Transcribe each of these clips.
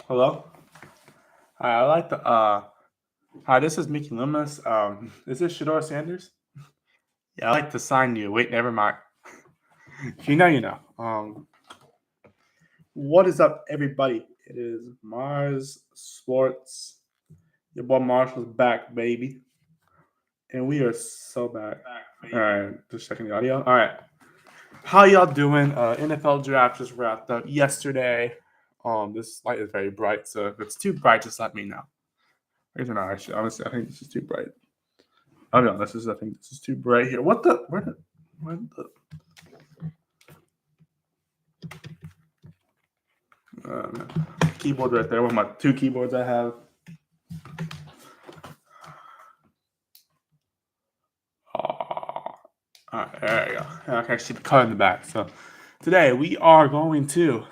Hello. Hi, I like the hi, this is Mickey Loomis. Is this Shador Sanders? Yeah, I like to sign you. Wait, never mind. If you know, you know. What is up, everybody? It is Mars Sports. Your boy Marshall's back, baby. And we are so back. All right, just checking the audio. All right. How y'all doing? NFL draft just wrapped up yesterday. This light is very bright, so if it's too bright, just let me know. Or not, actually, honestly, I think this is too bright. Oh no, I think this is too bright here. Where the keyboard right there with my two keyboards I have. Oh, all right, there you go. I can see the color in the back. So today we are going to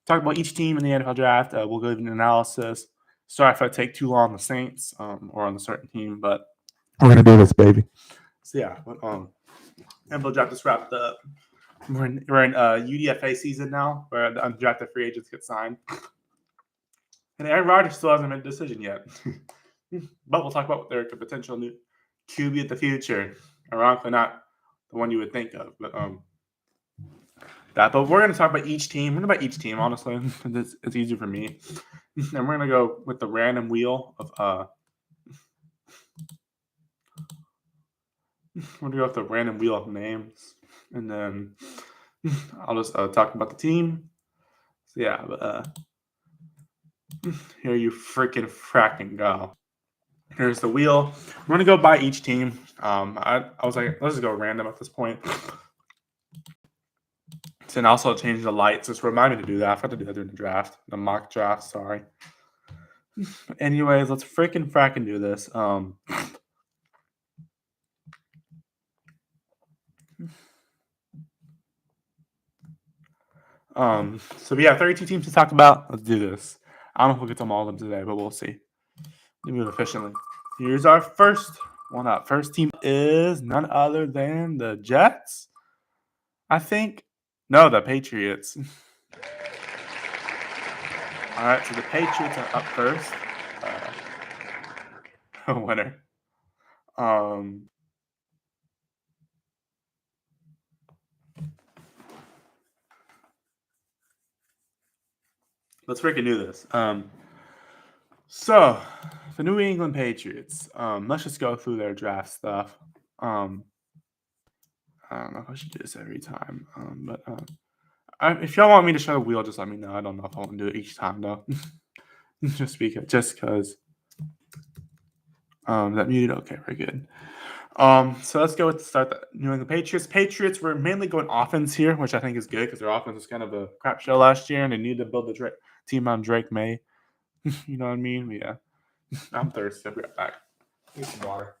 talk about each team in the NFL draft. We'll go over an analysis. Sorry if I take too long on the Saints or on a certain team, but we're gonna do this, baby. So yeah, NFL draft just wrapped up. We're in UDFA season now, where the undrafted free agents get signed. And Aaron Rodgers still hasn't made a decision yet. But we'll talk about their potential new QB of the future. Ironically, not the one you would think of, but that. But we're going to talk about each team. We're going to about each team, honestly. It's easier for me. And we're going to go with the random wheel of we're going to go with the random wheel of names, and then I'll just talk about the team. So yeah, but here you freaking fracking go. Here's the wheel. We're gonna go by each team. I was like, let's just go random at this point. And also change the lights. Just remind me to do that. I forgot to do that during the draft, the mock draft. Sorry. Anyways, let's fracking do this. So we have 32 teams to talk about. Let's do this. I don't know if we'll get to all of them today, but we'll see. We move efficiently. Here's our first one up. First team is none other than the Jets. I think. No, the Patriots. All right, so the Patriots are up first. Winner. Let's freaking do this. So the New England Patriots. Let's just go through their draft stuff. I don't know if I should do this every time, but if y'all want me to show the wheel, just let me know. I don't know if I want to do it each time though. just because. That muted. Okay, very good. So let's go with start the New England Patriots. Patriots were mainly going offense here, which I think is good because their offense was kind of a crap show last year, and they needed to build the team on Drake May. You know what I mean? But yeah. I'm thirsty. I'll be right back. Need some water.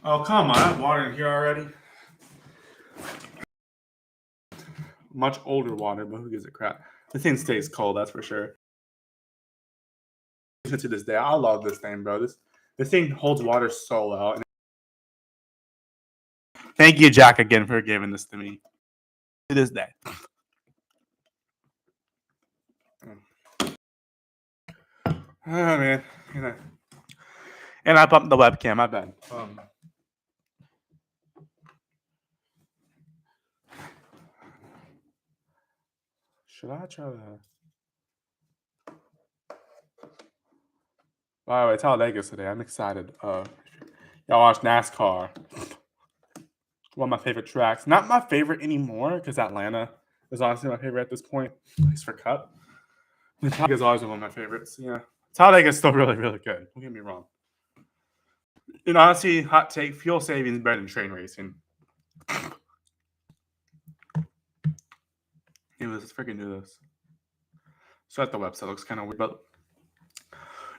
Oh, come on. I have water in here already. Much older water, but who gives a crap? The thing stays cold, that's for sure. To this day, I love this thing, bro. This thing holds water so well. And thank you, Jack, again for giving this to me. To this day. Oh, man. And I bumped the webcam. My bad. Should I try to? By the way, Talladega's today. I'm excited. Y'all watch NASCAR. One of my favorite tracks. Not my favorite anymore because Atlanta is honestly my favorite at this point, at least for Cup. Talladega is always one of my favorites. Yeah, Talladega is still really, really good. Don't get me wrong. And honestly, hot take: fuel saving is better than train racing. Let's freaking do this. So at the website looks kind of weird, but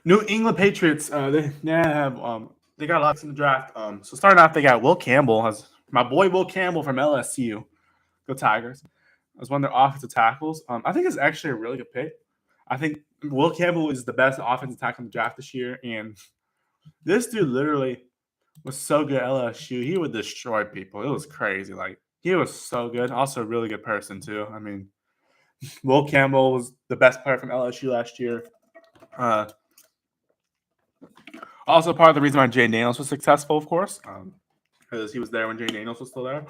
New England Patriots. They have they got lots in the draft. So starting off, they got Will Campbell, has my boy Will Campbell from LSU. Go Tigers! As one of their offensive tackles. I think it's actually a really good pick. I think Will Campbell is the best offensive tackle in the draft this year, and this dude literally was so good at LSU. He would destroy people. It was crazy. Like, he was so good. Also a really good person too. I mean, Will Campbell was the best player from LSU last year. Also part of the reason why Jay Daniels was successful, of course, because he was there when Jay Daniels was still there.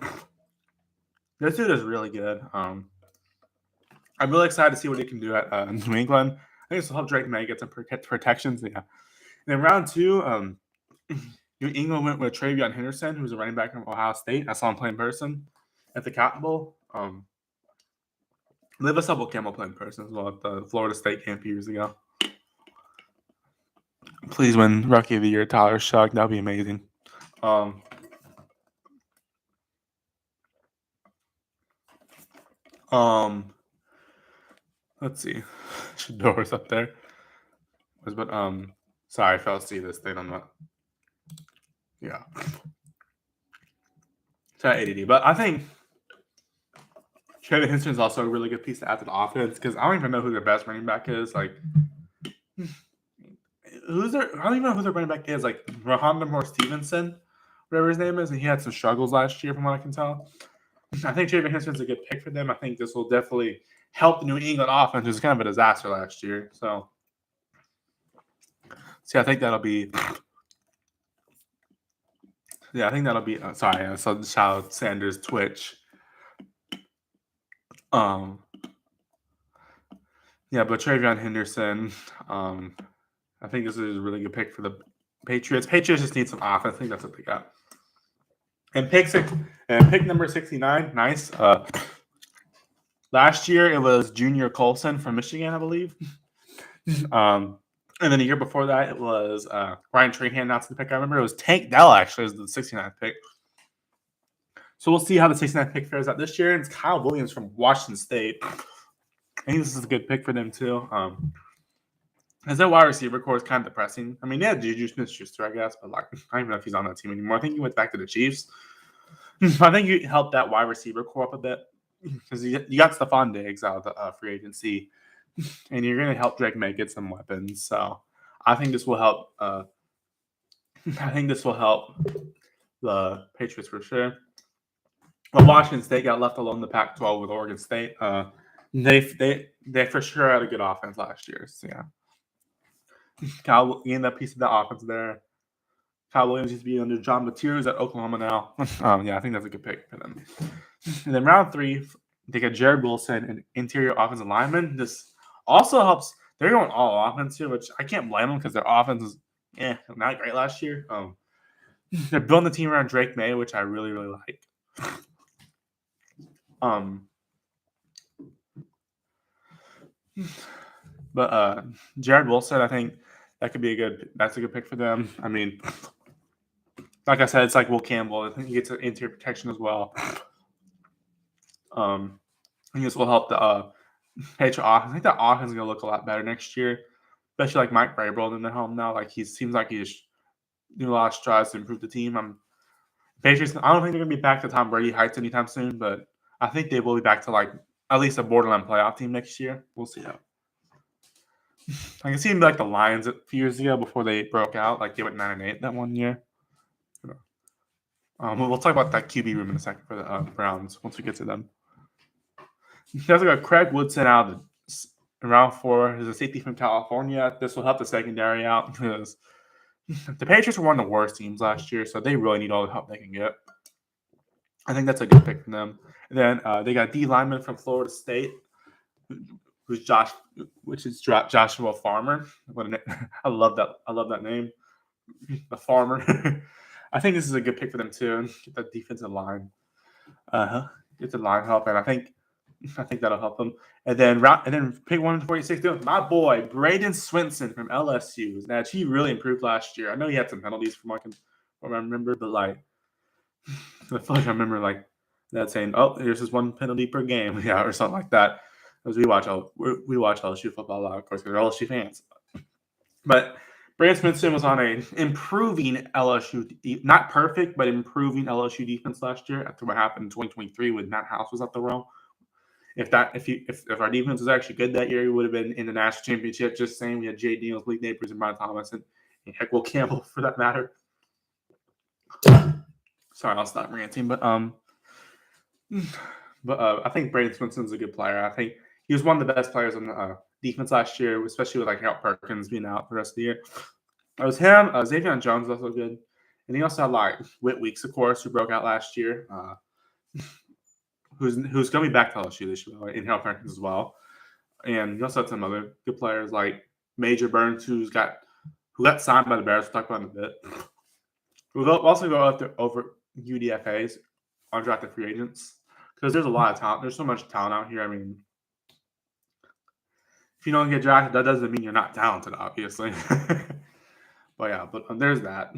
This dude is really good. I'm really excited to see what he can do at New England. I think this will help Drake May get some protections. Yeah. And then round 2, New England went with Travion Henderson, who's a running back from Ohio State. I saw him play in person at the Cotton Bowl. Liv saw Will Campbell play in person as well at the Florida State camp years ago. Please win Rookie of the Year, Tyler Shough. That would be amazing. Let's see. Shador's up there. But sorry if I'll see this thing. I'm not. Yeah. It's not ADD, but I think Trevor Henderson is also a really good piece to add to the offense because I don't even know who their best running back is. Like, I don't even know who their running back is. Like, Rhamondre Stevenson, whatever his name is, and he had some struggles last year, from what I can tell. I think Trevor Henderson's a good pick for them. I think this will definitely help the New England offense, which was kind of a disaster last year. So, I think that'll be. Yeah, I think that'll be. Sorry, I saw shout out Sanders Twitch. Yeah, but Travion Henderson, I think this is a really good pick for the Patriots. Patriots just need some offense. I think that's what they got. And pick number 69, nice. Last year it was Junior Colson from Michigan, I believe. And then the year before that it was Ryan Trahan. That's the pick I remember. It was Tank Dell actually was the 69th pick. So we'll see how the 69th pick fares out this year. And it's Kyle Williams from Washington State. I think this is a good pick for them too. As their wide receiver core is kind of depressing. I mean, they had Juju Smith-Schuster, I guess, but like, I don't even know if he's on that team anymore. I think he went back to the Chiefs. I think you helped that wide receiver core up a bit because you got Stephon Diggs out of the free agency, and you're going to help Drake May get some weapons. So I think this will help. I think this will help the Patriots for sure. But Washington State got left alone in the Pac-12 with Oregon State. They for sure had a good offense last year. So yeah. Kyle gained that piece of the offense there. Kyle Williams used to be under John Mateers at Oklahoma now. Yeah, I think that's a good pick for them. And then round 3, they got Jared Wilson, an interior offensive lineman. This also helps. They're going all offense here, which I can't blame them because their offense is not great last year. They're building the team around Drake May, which I really, really like. But Jared Wilson, I think that's a good pick for them. I mean, like I said, it's like Will Campbell. I think he gets an interior protection as well. I think this will help the Patriot offense. I think that offense is going to look a lot better next year, especially like Mike Vrabel in the helm now. Like he seems like he's doing a lot of strides to improve the team. Patriots. I don't think they're going to be back to Tom Brady heights anytime soon, but I think they will be back to like at least a borderline playoff team next year. We'll see how. I can see them like the Lions a few years ago before they broke out. Like they went 9-8 that one year. We'll talk about that QB room in a second for the Browns once we get to them. There's got Craig Woodson out of round 4. He's a safety from California. This will help the secondary out because the Patriots were one of the worst teams last year, so they really need all the help they can get. I think that's a good pick for them. And then they got D lineman from Florida State, which is Joshua Farmer. I love that name, the Farmer. I think this is a good pick for them too. Get that defensive line, get the line help, and I think that'll help them. And then pick 146. My boy Braden Swinson from LSU. Now he really improved last year. I know he had some penalties from what I remember, but like I feel like I remember like that saying, "Oh, here's just one penalty per game," yeah, or something like that. Because we watch LSU football a lot, of course, because we're LSU fans. But Braden Swinson was on a improving LSU, not perfect, but improving LSU defense last year after what happened in 2023 when Matt House was at the wheel. If our defense was actually good that year, we would have been in the national championship. Just saying, we had Jay Daniels, Malik Neighbors, and Brian Thomas, and heck, Will Campbell for that matter. Sorry, I'll stop ranting, but I think Braden Swinson's a good player. I think he was one of the best players on the defense last year, especially with like Harold Perkins being out the rest of the year. It was him. Xavier Jones was also good, and he also had like Whit Weeks, of course, who broke out last year. Who's going to be back to LSU this year, and Harold Perkins as well. And you also had some other good players like Major Burns, who got signed by the Bears. We'll talk about in a bit. We'll also go over UDFAs, undrafted free agents, because there's a lot of talent. There's so much talent out here. I mean, if you don't get drafted, that doesn't mean you're not talented, obviously. But there's that.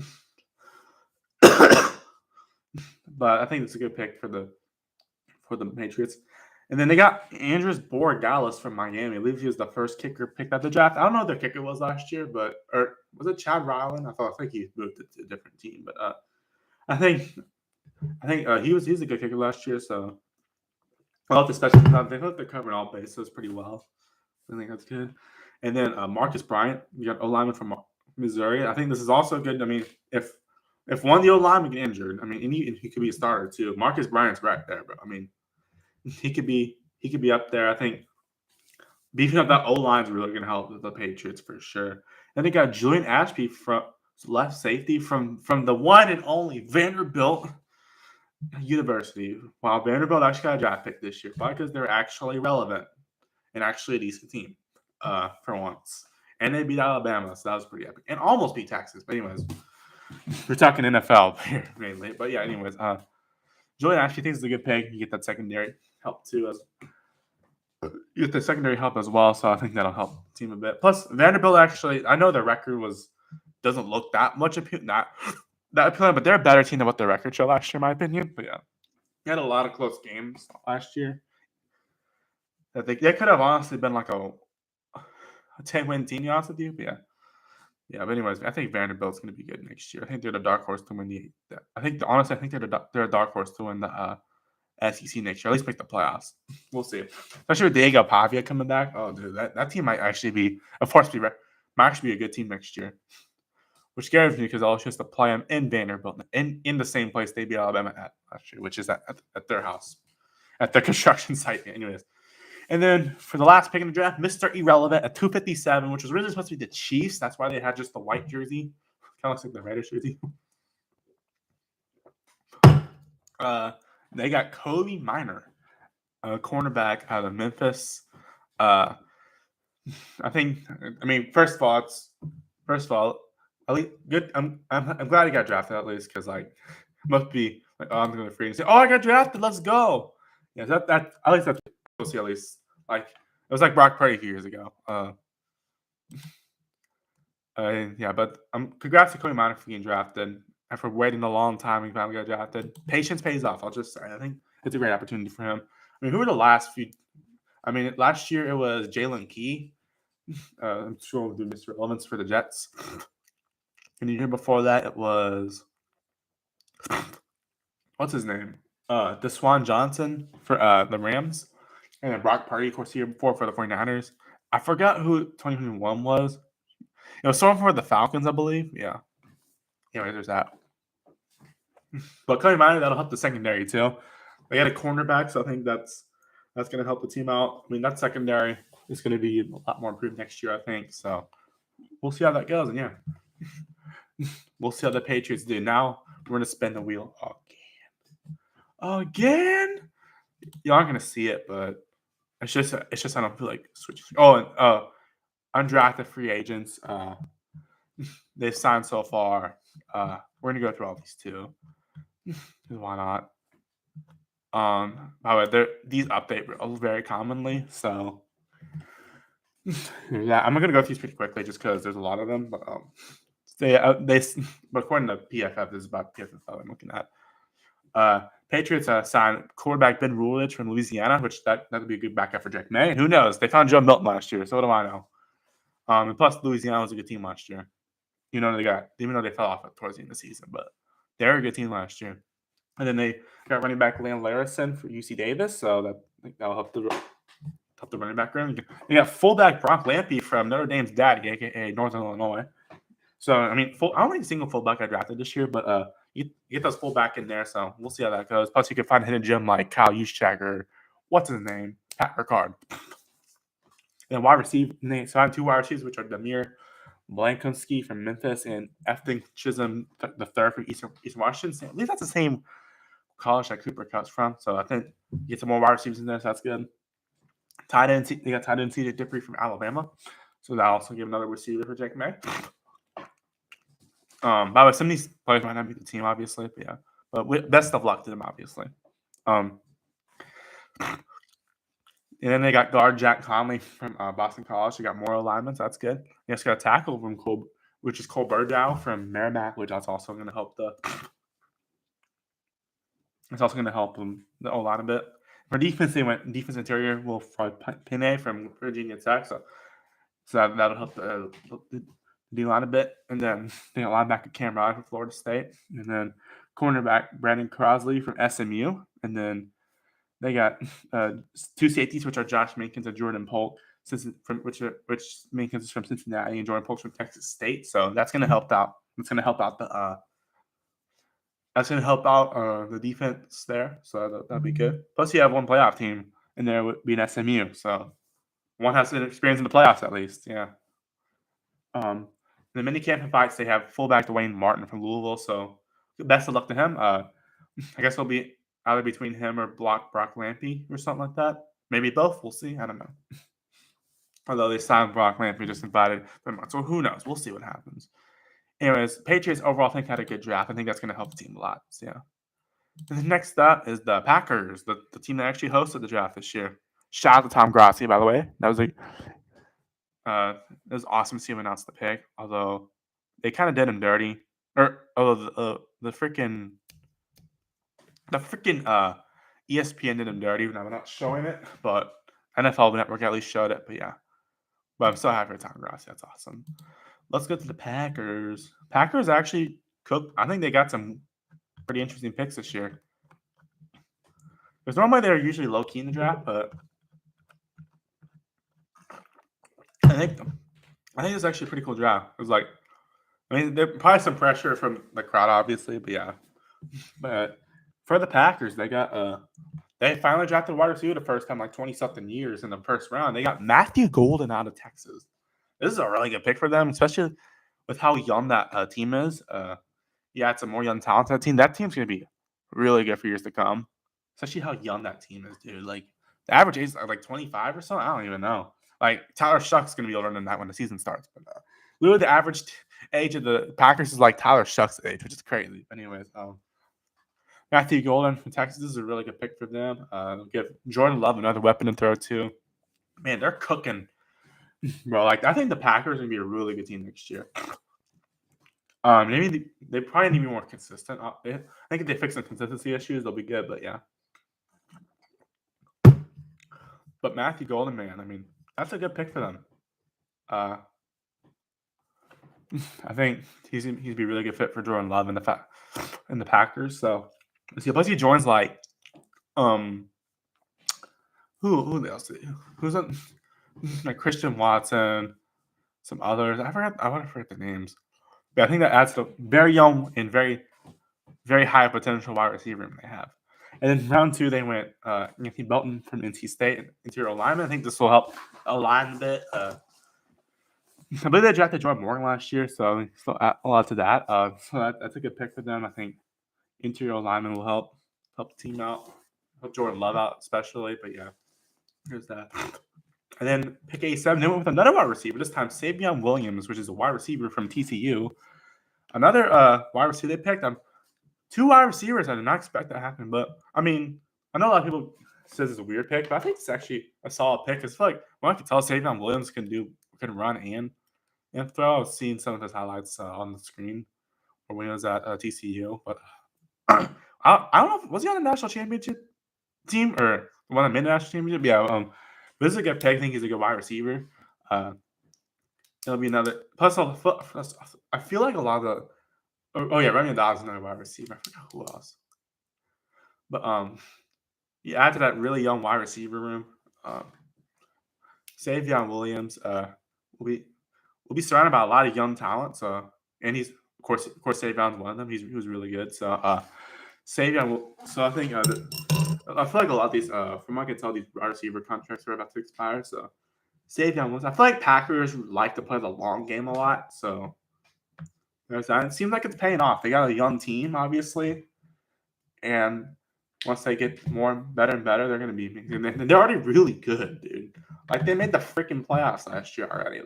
But I think it's a good pick for the Patriots. And then they got Andres Borregales from Miami. I believe he was the first kicker picked at the draft. I don't know what their kicker was last year, or was it Chad Ryland? I think he moved to a different team, but I think he's a good kicker last year. So I love the special teams. They hope they're covering all bases pretty well. I think that's good. And then Marcus Bryant, you got O-lineman from Missouri. I think this is also good. I mean, if one of the O-linemen get injured, I mean, and he could be a starter too. Marcus Bryant's right there, but I mean, he could be up there. I think beefing up that O-line is really going to help the Patriots for sure. And they got Julian Ashby from left safety from the one and only Vanderbilt University. Wow, Vanderbilt actually got a draft pick this year. Why? Because they're actually relevant and actually a decent team for once. And they beat Alabama, so that was pretty epic. And almost beat Texas. But anyways, we're talking NFL here mainly. But yeah, anyways, Julian Ashby thinks it's a good pick. You get that secondary help too. You get the secondary help as well, so I think that'll help the team a bit. Plus, Vanderbilt actually, I know their record doesn't look that much appealing, but they're a better team than what their record showed last year, in my opinion. But yeah, they had a lot of close games last year. I think they could have honestly been like a 10-win team, to be honest with you. But yeah. But anyways, I think Vanderbilt's going to be good next year. I think they're the dark horse to win I think they're a dark horse to win the SEC next year. At least make the playoffs. We'll see. Especially with Diego Pavia coming back. Oh, dude, that team might actually be a good team next year. Which scares me because LSU has to play them in Vanderbilt in the same place they beat Alabama at last year, which is at their house, at their construction site. Anyways. And then for the last pick in the draft, Mr. Irrelevant at 257, which was originally supposed to be the Chiefs. That's why they had just the white jersey. Kind of looks like the Raiders jersey. They got Kobe Minor, a cornerback out of Memphis. First of all, at least good. I'm glad he got drafted at least because like must be like I'm going to free and say, I got drafted. Let's go. Yeah, that at least that's we'll see at least like it was like Brock Purdy a few years ago. But congrats to Kobe Minor for getting drafted. After waiting a long time, he finally got drafted. Patience pays off. I'll just say. I think it's a great opportunity for him. I mean, who were the last few? I mean, last year it was Jalen Key. I'm sure we'll do Mr. Relevance for the Jets. And the year before that, it was what's his name? Deshaun Johnson for the Rams. And then Brock Purdy, of course, the year before for the 49ers. I forgot who 2021 was. It was someone for the Falcons, I believe. Yeah. Anyway, there's that. But Kobe Minor, that'll help the secondary too. They got a cornerback, so I think that's going to help the team out. I mean, that secondary is going to be a lot more improved next year, I think. So we'll see how that goes. And yeah, we'll see how the Patriots do. Now we're going to spin the wheel again. You aren't going to see it, but It's just I don't feel like switching. Oh, and undrafted free agents. They've signed so far. We're gonna go through all these too. Why not? By the way, these update very commonly, so yeah, I'm gonna go through these pretty quickly just because there's a lot of them. But but according to PFF, this is about PFF I'm looking at. Patriots signed quarterback Ben Rulich from Louisiana, which that would be a good backup for Drake May. And who knows? They found Joe Milton last year, so what do I know? And plus, Louisiana was a good team last year. Even though they fell off towards the end of the season, but they were a good team last year. And then they got running back Lane Larison for UC Davis, so that'll help the running back room. They got fullback Brock Lampy from Notre Dame's daddy, aka Northern Illinois. So I mean, I don't think a single fullback I drafted this year, but you get those fullback in there, so we'll see how that goes. Plus, you can find a hidden gem like Kyle Juszczyk or what's his name, Pat Ricard. And wide receiver, so I have 2 wide receivers, which are Demir Blankonski from Memphis and Efton Chisholm the third from Eastern Washington. At least that's the same college that Cooper Kupp's from. So I think you get some more wide receivers in there, so that's good. They got tight end C.J. Dippre from Alabama, so that also give another receiver for Drake May. By the way, some of these players might not be the team, obviously, but yeah. But best of luck to them, obviously. And then they got guard Jack Conley from Boston College. They got more alignments. That's good. They just got a tackle from Cole Berdow from Merrimack, which that's also going to help It's also going to help them the O-line a bit. For defense, they went defense interior Wolf Pinay from Virginia Tech, so that'll help the D-line a bit. And then they got linebacker Cam Ryan from Florida State, and then cornerback Brandon Crosley from SMU, and then they got 2 safeties, which are Josh Minkins and Jordan Polk, which Minkins is from Cincinnati and Jordan Polk's from Texas State. So that's going to help out. It's going to help out the defense there. So that'd be good. Plus, you have one playoff team in there would be an SMU. So one has experience in the playoffs at least. Yeah. In the minicamp and fights, they have fullback Dwayne Martin from Louisville. So best of luck to him. I guess it'll be either between him or Brock Lampy or something like that. Maybe both. We'll see. I don't know. Although they signed Brock Lampy, just invited them. So who knows? We'll see what happens. Anyways, Patriots overall I think had a good draft. I think that's going to help the team a lot. So yeah. And the next up is the Packers, the team that actually hosted the draft this year. Shout out to Tom Grassi, by the way. That was it was awesome to see him announce the pick. Although they kind of did him dirty. The freaking ESPN did him dirty. Now, I'm not showing it, but NFL Network at least showed it. But yeah. But I'm so happy for Tom Grassi. That's awesome. Let's go to the Packers. Packers actually cooked. I think they got some pretty interesting picks this year. Because normally they're usually low-key in the draft, but I think it's actually a pretty cool draft. It was there's probably some pressure from the crowd, obviously, but yeah. But for the Packers, they finally drafted a wide receiver the first time 20-something years in the first round. They got Matthew Golden out of Texas. This is a really good pick for them, especially with how young that team is. It's a more young, talented team. That team's going to be really good for years to come, especially how young that team is, dude. The average age is 25 or something. I don't even know. Tyler Shuck's going to be older than that when the season starts. But literally, the average age of the Packers is Tyler Shuck's age, which is crazy. But anyways, Matthew Golden from Texas is a really good pick for them. Give Jordan Love another weapon to throw to. Man, they're cooking. Bro, I think the Packers are going to be a really good team next year. Maybe they probably need to be more consistent. I think if they fix some consistency issues, they'll be good. But yeah. But Matthew Golden, man, I mean, that's a good pick for them. I think he'd be a really good fit for Jordan Love in the Packers. So plus he joins who else? Who's on? Christian Watson, some others. I forgot the names. But I think that adds to very young and very, very high potential wide receiver they have. And then round 2, they went Anthony Belton from NC State, interior alignment. I think this will help align a bit. I believe they drafted Jordan Morgan last year, so a lot to that. So that's a good pick for them. I think interior alignment will help the team out, help Jordan Love out especially. But yeah. There's that. And then pick 87. Then went with another wide receiver. This time, Savion Williams, which is a wide receiver from TCU. Another wide receiver they picked. Two wide receivers. I did not expect that to happen. But, I mean, I know a lot of people says it's a weird pick, but I think it's actually a solid pick. It's like, when I can tell Savion Williams can run and throw. I was seeing some of his highlights on the screen or when he was at TCU. But I don't know. Was he on the national championship team or one of the mid-national championship? Yeah. But this is a good pick. I think he's a good wide receiver. It'll be another. Plus, I feel like a lot of the. Oh yeah, Remy Dobbs is another wide receiver. I forgot who else. But you add to that really young wide receiver room. Savion Williams will be surrounded by a lot of young talent. So, and he's of course Savion's one of them. He was really good. So Savion. So I think I feel like a lot of these from what I can tell, these wide receiver contracts are about to expire. So Savion Williams. I feel like Packers like to play the long game a lot. So there's that. It seems like it's paying off. They got a young team, obviously, and once they get better and better, they're going to be. And they're already really good, dude. Like they made the freaking playoffs last year already.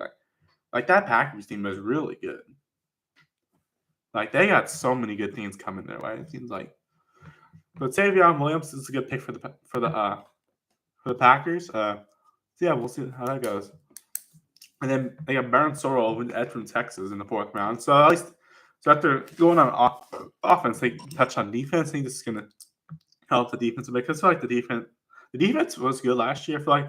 Like that Packers team was really good. Like they got so many good things coming their way. It seems like. But Savion Williams is a good pick for the Packers. So yeah, we'll see how that goes. And then they got Baron Sorrell with Ed from Texas in the 4th round. So at least after going on offense, they touch on defense. I think this is going to help the defense a bit because I feel like the defense was good last year. I feel like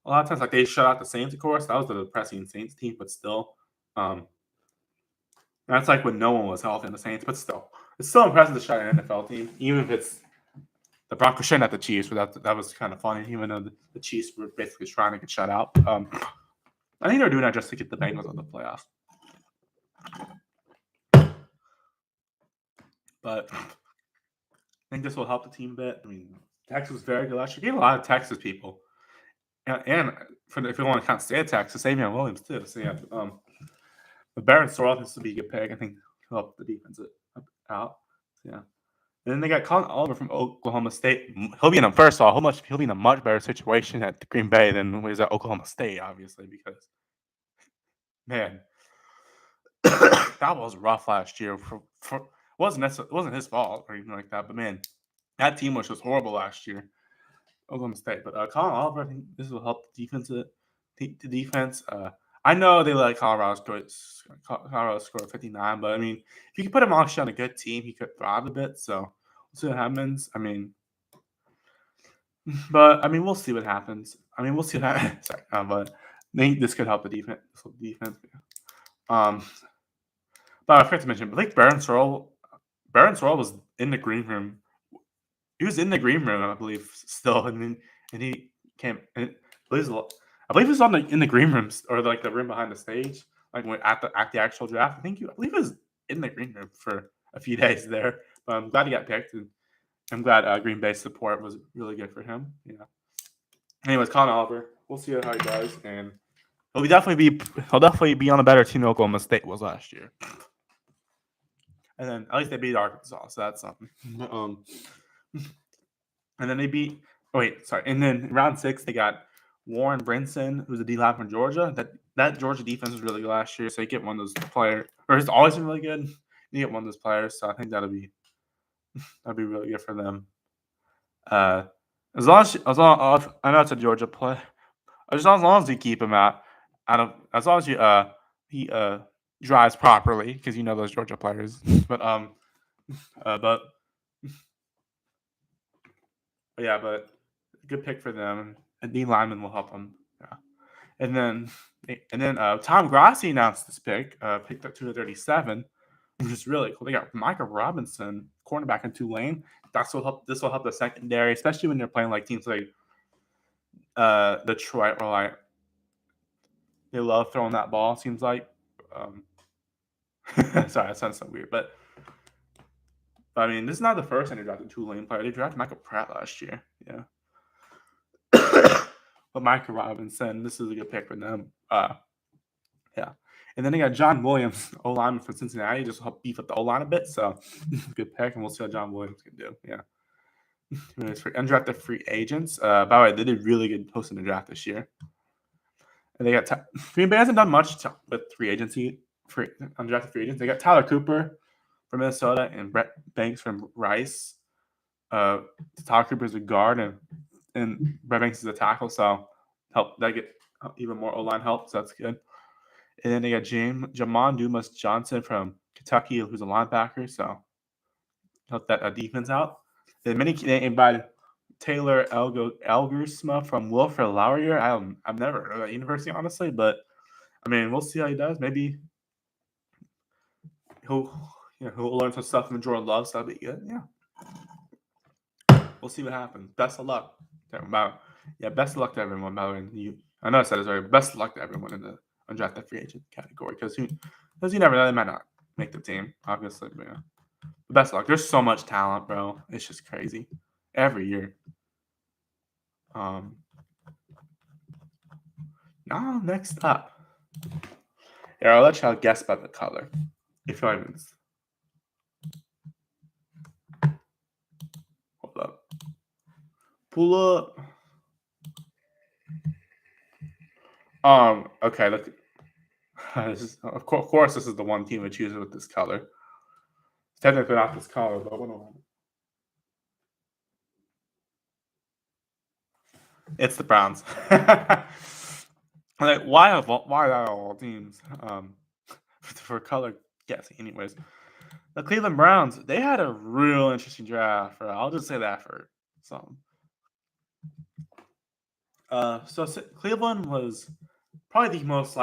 a lot of times, like they shut out the Saints, of course. That was the depressing Saints team, but still, that's like when no one was healthy in the Saints. But still, it's still impressive to shut an NFL team, even if it's the Broncos shutting out the Chiefs. But that was kind of funny, even though the Chiefs were basically trying to get shut out. I think they're doing that just to get the Bengals on the playoffs. But I think this will help the team a bit. I mean, Texas was very good last year. Gave a lot of Texas people. And if you want to count state Texas, Savion Williams too. So yeah, but Baron Sorrell this will be a good pick. I think he'll help the defense out. So, yeah, and then they got Colin Oliver from Oklahoma State. He'll be in he'll be in a much better situation at Green Bay than he was at Oklahoma State, obviously, because man, that was rough last year. Wasn't his fault or anything like that, but man, that team was just horrible last year. Oklahoma State, but Colin Oliver, I think this will help the defense. I know they let Colorado score 59, but I mean, if you can put him on a good team, he could thrive a bit. So we'll see what happens. I mean, we'll see what happens. I mean, we'll see that. Sorry, but I think this could help the defense. But I forgot to mention, I think Baron Sorrell was in the green room. He was in the green room, I believe, still, and he came. I believe he was in the green rooms or like the room behind the stage, like at the actual draft. I believe he was in the green room for a few days there. But I'm glad he got picked, and I'm glad Green Bay's support was really good for him. Yeah. Anyways, Colin Oliver, we'll see how he does, and he'll definitely be on a better team than Oklahoma State was last year. And then at least they beat Arkansas, so that's something. And then they beat. And then in round 6 they got Warren Brinson, who's a D-line from Georgia. That Georgia defense was really good last year, so you get one of those players, or it's always been really good. You get one of those players, so I think that'd be really good for them. As long as I know it's a Georgia play, as long as you keep him out as long as he drives properly, because you know those Georgia players. But good pick for them. And D lineman will help them. Yeah. And then Tom Grassi announced this pick, picked up 237, which is really cool. They got Micah Robinson, cornerback in Tulane. This will help the secondary, especially when they're playing like teams like Detroit, where like they love throwing that ball. Seems like. Sorry, that sounds so weird, but I mean, this is not the first time they drafted a Tulane player. They drafted Michael Pratt last year. Yeah. But Micah Robinson, this is a good pick for them. Yeah. And then they got John Williams, O-lineman from Cincinnati, just to help beef up the O-line a bit. So good pick, and we'll see how John Williams can do. Yeah. For undrafted free agents. By the way, they did really good hosting the draft this year. And they got Green Bay hasn't done much with free agency for undrafted free agents. They got Tyler Cooper from Minnesota and Brett Banks from Rice. Tyler Cooper is a guard and Brett Banks is a tackle, so help that get even more O-line help. So that's good. And then they got Jamon Dumas Johnson from Kentucky, who's a linebacker, so help that defense out. Then they invited Taylor Elgersma from Wilfrid Laurier. I've never heard of that university, honestly, but I mean, we'll see how he does. Maybe he'll learn some stuff from Jordan Love, so that'll be good. Yeah, we'll see what happens. Best of luck to everyone. Best of luck to everyone. By the way, I know I said it's already. Best of luck to everyone in the undrafted free agent category because you never know, they might not make the team, obviously. But yeah, best of luck. There's so much talent, bro. It's just crazy every year. Now next up. Here, I'll let y'all guess about the color. If y'all even hold up. Pull up. Okay, look. Of course, this is the one team that chooses with this color. It's technically not this color, but what on? It's the Browns. Like, why out of all teams? For color guessing, anyways. The Cleveland Browns, they had a real interesting draft. I'll just say that for some. So Cleveland was probably the most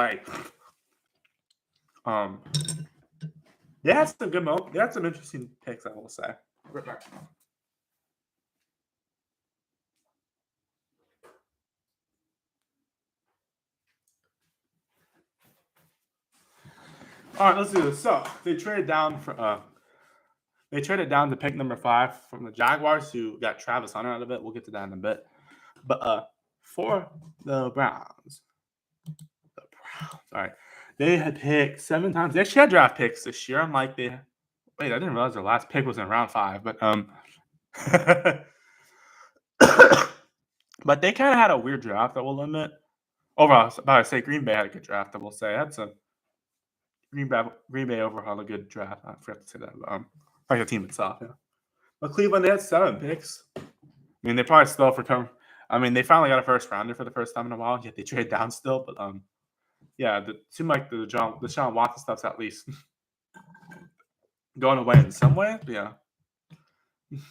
they had some good they had some interesting picks, I will say. All right, let's do this. So they traded down to pick number 5 from the Jaguars, who got Travis Hunter out of it. We'll get to that in a bit. But for the Browns, all right, they had picked 7 times. They actually had draft picks this year. I didn't realize their last pick was in round 5, but but they kind of had a weird draft that will limit. Overall, I say Green Bay had a good draft. I will say that's a Green Bay overall a good draft. I forgot to say that. Like the team itself, yeah. But Cleveland, they had 7 picks. I mean, they probably still I mean, they finally got a first rounder for the first time in a while. Yet they trade down still, but yeah, it seemed like the Deshaun Watson stuff's at least going away in some way. But yeah.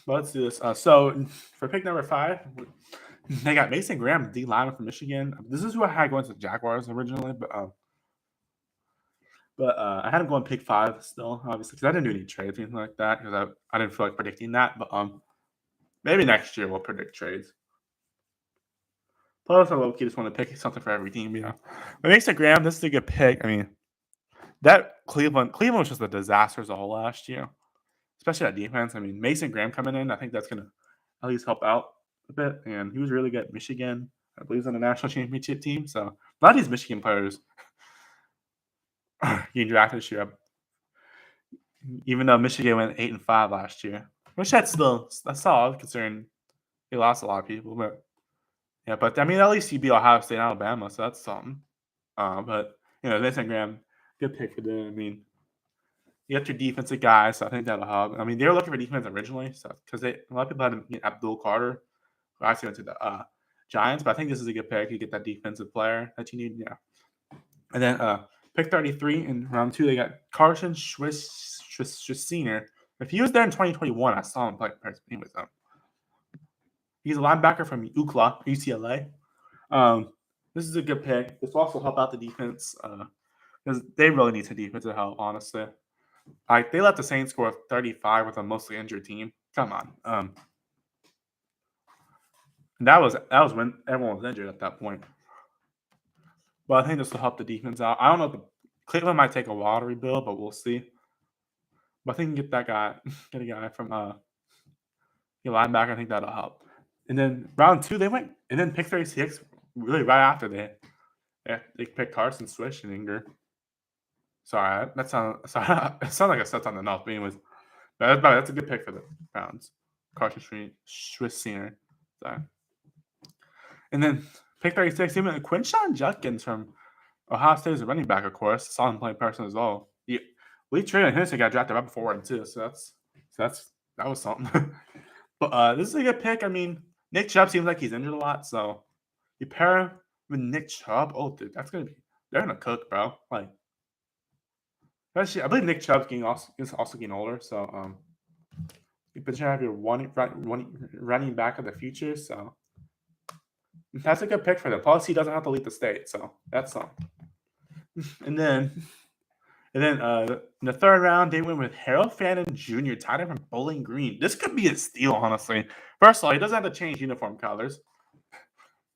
But let's do this. So for pick number 5, they got Mason Graham, D lineman from Michigan. This is who I had going to the Jaguars originally, but I had him going pick 5 still, obviously, because I didn't do any trades or anything like that because I didn't feel like predicting that. But maybe next year we'll predict trades. Plus, I low-key just want to pick something for every team, you know. But Mason Graham, this is a good pick. I mean, that Cleveland was just a disaster as a whole last year, especially that defense. I mean, Mason Graham coming in, I think that's going to at least help out a bit. And he was really good at Michigan. I believe he's on the national championship team. So a lot of these Michigan players getting drafted this year, even though Michigan went 8-5 last year, which that's solid considering they lost a lot of people. But yeah, but I mean, at least you beat Ohio State and Alabama, so that's something. But Mason Graham, good pick for them. I mean, you got your defensive guys, so I think that'll help. I mean, they were looking for defense originally, so because a lot of people had Abdul Carter, who actually went to the Giants, but I think this is a good pick. You get that defensive player that you need, yeah. And then pick 33 in round 2, they got Carson Senior. If he was there in 2021, I saw him play. He's a linebacker from UCLA. This is a good pick. This will also help out the defense because they really need some defensive help, honestly. Like, they let the Saints score 35 with a mostly injured team. Come on. That was when everyone was injured at that point. But I think this will help the defense out. I don't know if Cleveland might take a while to rebuild, but we'll see. But I think you can get a guy from your linebacker. I think that'll help. And then round 2, they went, and then pick 36, really right after they picked Carson, Swish, and Inger. Sorry, it sounded like I stepped on the nose. But anyways, that's a good pick for the Browns. Carson Schwissner. Sorry. And then pick 36, even Quinshon Judkins from Ohio State is a running back, of course. Saw him play in person as well. Lee Trey and Henderson got drafted right before him too, so that was something. But this is a good pick. I mean, Nick Chubb seems like he's injured a lot, so you pair him with Nick Chubb. Oh, dude, they're gonna cook, bro. Like, especially, I believe Nick Chubb's also getting older, so you potentially have your one running back of the future. So that's a good pick for them. Plus, he doesn't have to leave the state, so that's something. And then in the third round, they went with Harold Fannin Jr., tight end from Bowling Green. This could be a steal, honestly. First of all, he doesn't have to change uniform colors.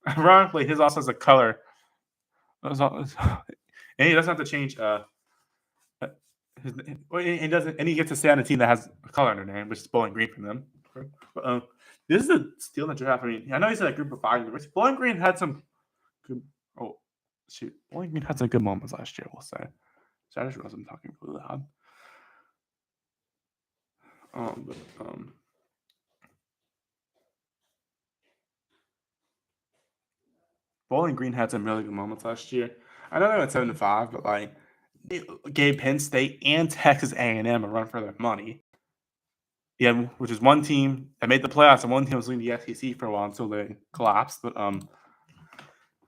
Ironically, his also has a color. And he doesn't have to change. He gets to stay on a team that has a color in their name, which is Bowling Green from them. But, this is a steal in the draft. I mean, I know he's in a group of 5 universities. Bowling Green had some good. Oh, shoot. Bowling Green had some good moments last year, we'll say. So I just realized I'm talking really loud. Bowling Green had some really good moments last year. I know they went 7-5, but like they gave Penn State and Texas A&M a run for their money. Yeah, which is one team that made the playoffs and one team was leading the SEC for a while until they collapsed. But I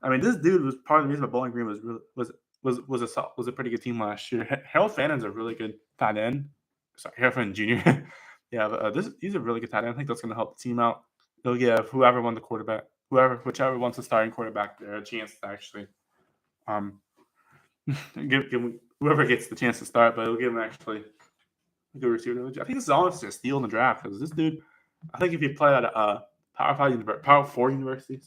mean, this dude was part of the reason why Bowling Green was a pretty good team last year. Harold Fannon's a really good tight end. Sorry, Harold Fannin Jr. Yeah, but he's a really good tight end. I think that's going to help the team out. They'll give whoever won the quarterback, whichever one's the starting quarterback, there a chance to actually give whoever gets the chance to start, but it'll give him actually a good receiver. I think this is honestly a steal in the draft because this dude, I think if he played at a Power 4 university, if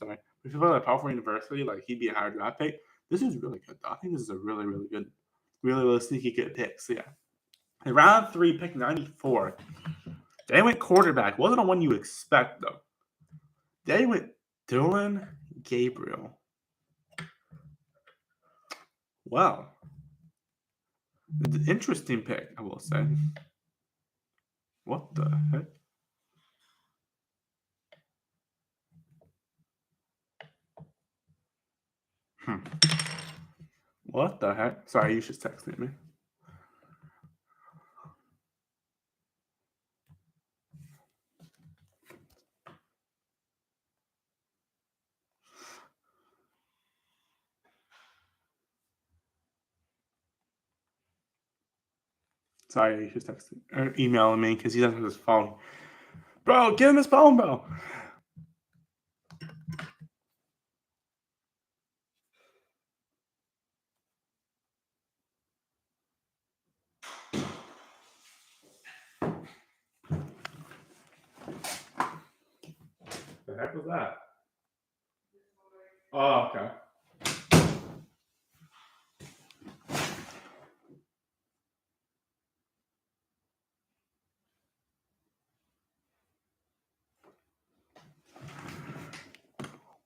he played at a Power 4 university, like he'd be a higher draft pick. This is really good, though. I think this is a really, really good, really sneaky good pick. So, yeah. In round 3, pick 94. They went quarterback. Wasn't the one you expect, though. They went Dillon Gabriel. Wow. Interesting pick, I will say. What the heck? What the heck? Sorry, you just texted me. Sorry, he's texting or emailing me because he doesn't have his phone. Bro, give him his phone, bro. The heck was that? Oh, okay.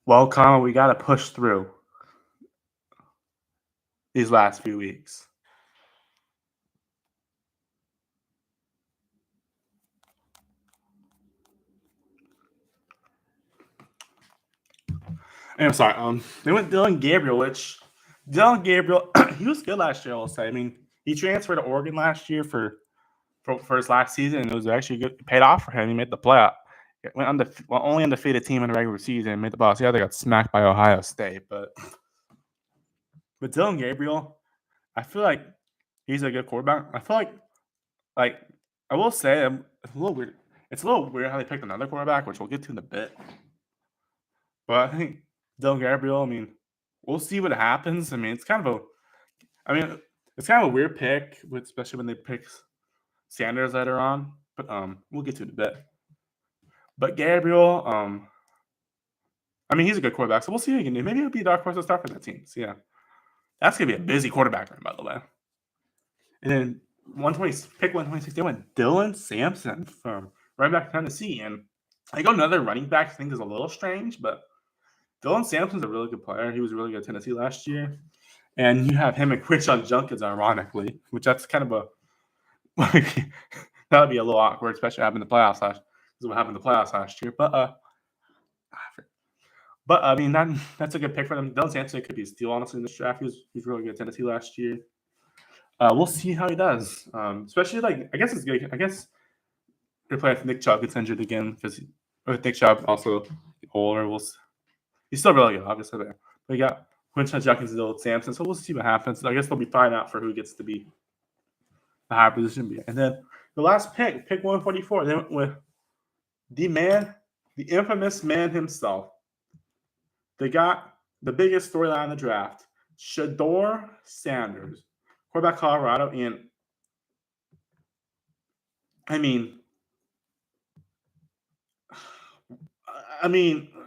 Well, Connor, we got to push through these last few weeks. I'm sorry. They went Dillon Gabriel, which Dillon Gabriel, he was good last year, I'll say. I mean, he transferred to Oregon last year for his last season, and it was actually good. It paid off for him. He made the playoff. It went only undefeated team in the regular season and made the playoffs. Yeah, they got smacked by Ohio State, but Dillon Gabriel, I feel like he's a good quarterback. I feel like I will say it's a little weird. It's a little weird how they picked another quarterback, which we'll get to in a bit. But I think Dillon Gabriel, I mean, we'll see what happens. I mean, it's kind of a weird pick, especially when they pick Sanders later on. But we'll get to it in a bit. But Gabriel, I mean, he's a good quarterback, so we'll see what he can do. Maybe he'll be a dark horse to start for that team. So yeah, that's gonna be a busy quarterback room, by the way. And then 126, they went Dylan Sampson from right back to Tennessee, and I go another running back. I think is a little strange, but Dylan Sampson's a really good player. He was really good at Tennessee last year. And you have him and Quinshon Judkins, ironically, which that's kind of that would be a little awkward, especially having the playoffs is what happened in the playoffs last year. But I mean that's a good pick for them. Dylan Sampson could be a steal honestly in this draft. He was really good at Tennessee last year. We'll see how he does. Especially like I guess it's good. I guess they're playing if Nick Chubb gets injured again because Nick Chubb also older. He's still really good, obviously. But we got Quinton Judkins and Dylan Sampson, so we'll see what happens. I guess they'll be finding out for who gets to be the higher position. And then the last pick 144, they went with the man, the infamous man himself. They got the biggest storyline in the draft, Shedeur Sanders, quarterback Colorado. And I mean,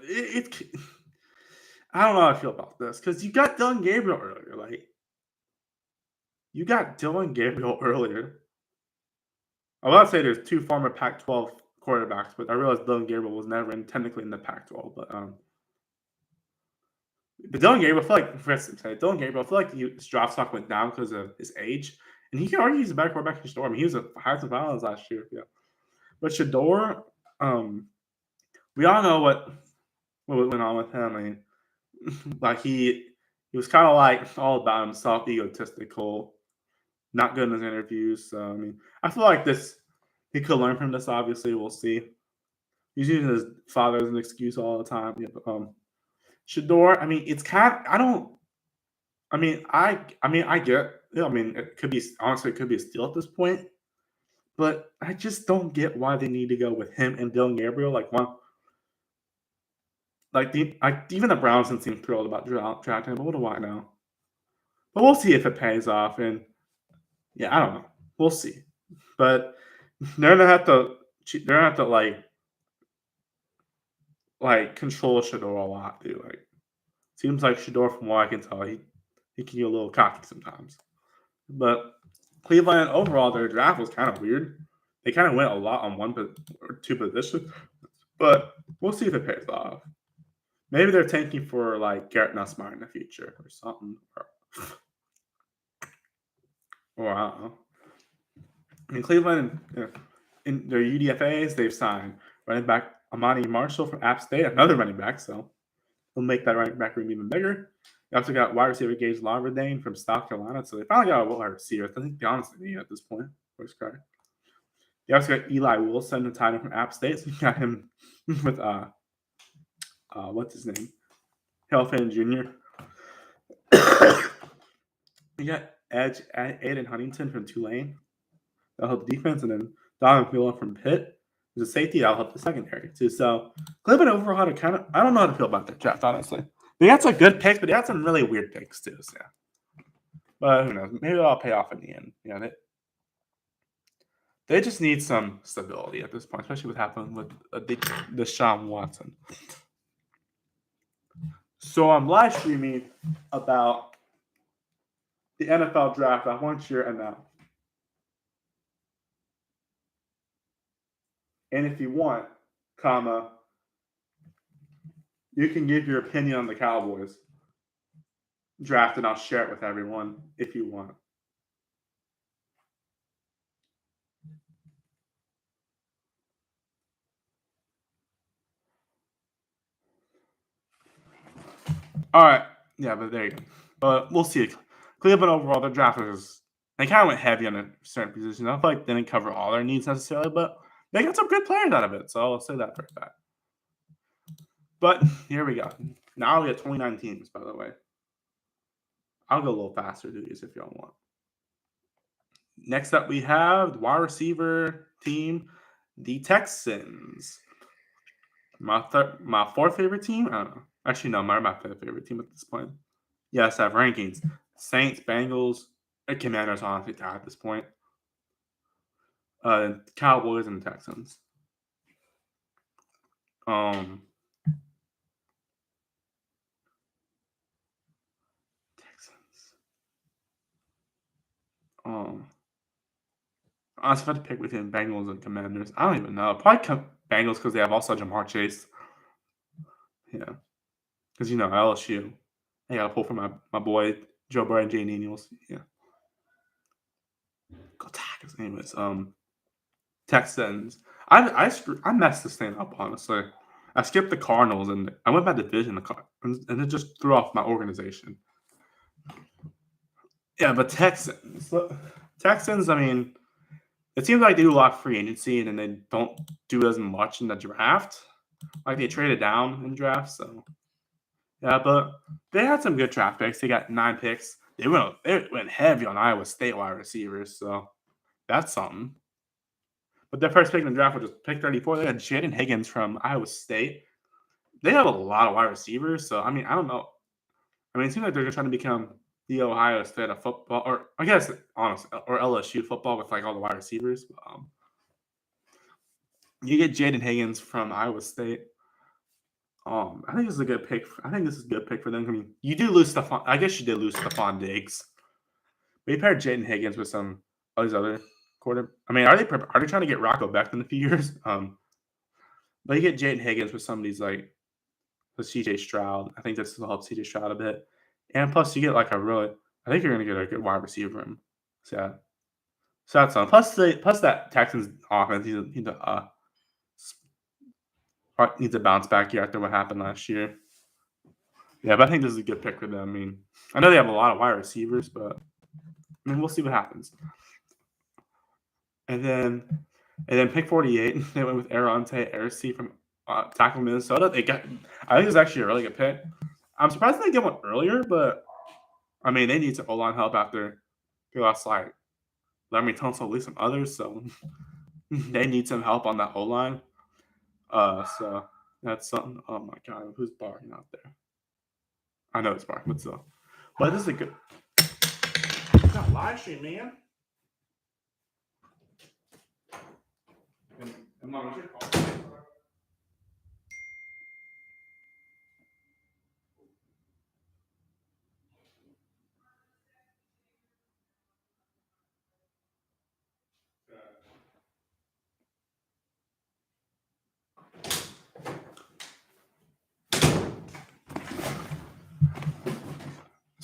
it I don't know how I feel about this because you got Dylan Gabriel earlier. Like, you got Dylan Gabriel earlier. I want to say there's two former Pac-12 quarterbacks, but I realized Dylan Gabriel was never technically in the Pac-12. But Dylan Gabriel, I feel like, for instance, Dylan Gabriel, I feel like his draft stock went down because of his age, and he can argue he's a better quarterback than Shedeur. I mean, he was a Heisman finalist last year, yeah. But Shedeur, we all know what went on with him. I mean, like he was kind of like all about himself, egotistical, not good in his interviews. So I mean, I feel like he could learn from this. Obviously, we'll see. He's using his father as an excuse all the time. Yeah, but, Shedeur, I mean, it's kind of, I don't. I mean, I get. I mean, it could be honestly, it could be a steal at this point. But I just don't get why they need to go with him and Dylan Gabriel. Like one, even the Browns didn't seem thrilled about drafting him. But what do I know? But we'll see if it pays off. And yeah, I don't know. We'll see. But they're gonna have to. They're gonna have to like control Shedeur a lot, dude. Like, seems like Shedeur, from what I can tell, he can get a little cocky sometimes. But Cleveland overall, their draft was kind of weird. They kind of went a lot on one or two positions, but we'll see if it pays off. Maybe they're tanking for like Garrett Nussmeier in the future or something, or I don't know. I mean, Cleveland, in their UDFAs, they've signed running back Amani Marshall from App State, another running back, so they'll make that running back room even bigger. They also got wide receiver Gage Laverdane from South Carolina, so they finally got a wide receiver. I think they honestly need at this point. First guy. They also got Eli Wilson, the tight end from App State, so you got him with what's his name? Helfand Jr. You got edge Aiden Huntington from Tulane. That'll help the defense, and then Donovan Wheeler from Pitt. There's a safety that'll help the secondary too. So Cleveland overall had I don't know how to feel about that draft, honestly. They had some good picks, but they had some really weird picks too. So yeah. But who knows? Maybe it'll pay off in the end. You know, they just need some stability at this point, especially what happened with Deshaun Watson. So I'm live streaming about the NFL draft. I want your analysis. And if you want, you can give your opinion on the Cowboys draft, and I'll share it with everyone if you want. All right. Yeah, but there you go. But we'll see. Cleveland overall, their draft they kind of went heavy on a certain position. I feel like they didn't cover all their needs necessarily, but they got some good players out of it. So I'll say that for a fact. But here we go. Now we got 29 teams, by the way. I'll go a little faster through these if y'all want. Next up, we have the wide receiver team, the Texans. My fourth favorite team? I don't know. Actually, no, my fifth favorite team at this point. Yes, I have rankings. Saints, Bengals, and Commanders honestly tied at this point. Cowboys and Texans. Texans. Honestly, if I had to pick between Bengals and Commanders, I don't even know. Probably Bengals because they have also Jamar Chase. Yeah. Because, LSU. I got to pull for my boy, Joe Burrow and Jay Daniels. Yeah. Go Tigers. Anyways, Texans. I messed this thing up, honestly. I skipped the Cardinals, and I went by division, and it just threw off my organization. Yeah, but Texans, I mean, it seems like they do a lot of free agency, and then they don't do as much in the draft. Like, they traded down in drafts, so yeah, but they had some good draft picks. They got 9 picks. They went heavy on Iowa State wide receivers, so that's something. But their first pick in the draft was just pick 34. They had Jaden Higgins from Iowa State. They have a lot of wide receivers, so I mean, I don't know. I mean, it seems like they're trying to become the Ohio State of football, or I guess honestly, or LSU football with like all the wide receivers. You get Jaden Higgins from Iowa State. I think this is a good pick. I think this is a good pick for them. I mean, you do lose Stephon. I guess you did lose Stephon Diggs. But you paired Jaden Higgins with some of these other quarter. I mean, are they trying to get Rocco Beck in a few years? But you get Jaden Higgins with some of these like with CJ Stroud. I think this will help CJ Stroud a bit. And plus, you get like a really. I think you're going to get a good wide receiver. So yeah, so that's on. Plus that Texans offense needs a bounce back year after what happened last year. Yeah, but I think this is a good pick for them. I mean, I know they have a lot of wide receivers, but I mean, we'll see what happens. And then pick 48, they went with Aronte Ersi from tackle Minnesota. I think it's actually a really good pick. I'm surprised they get one earlier, but I mean, they need some O-line help after they lost like Laremy Tunsil, at least some others, so they need some help on that O-line. So that's something. Oh my god, who's barking out there? I know it's barking, but this is a good. It's not live stream, man.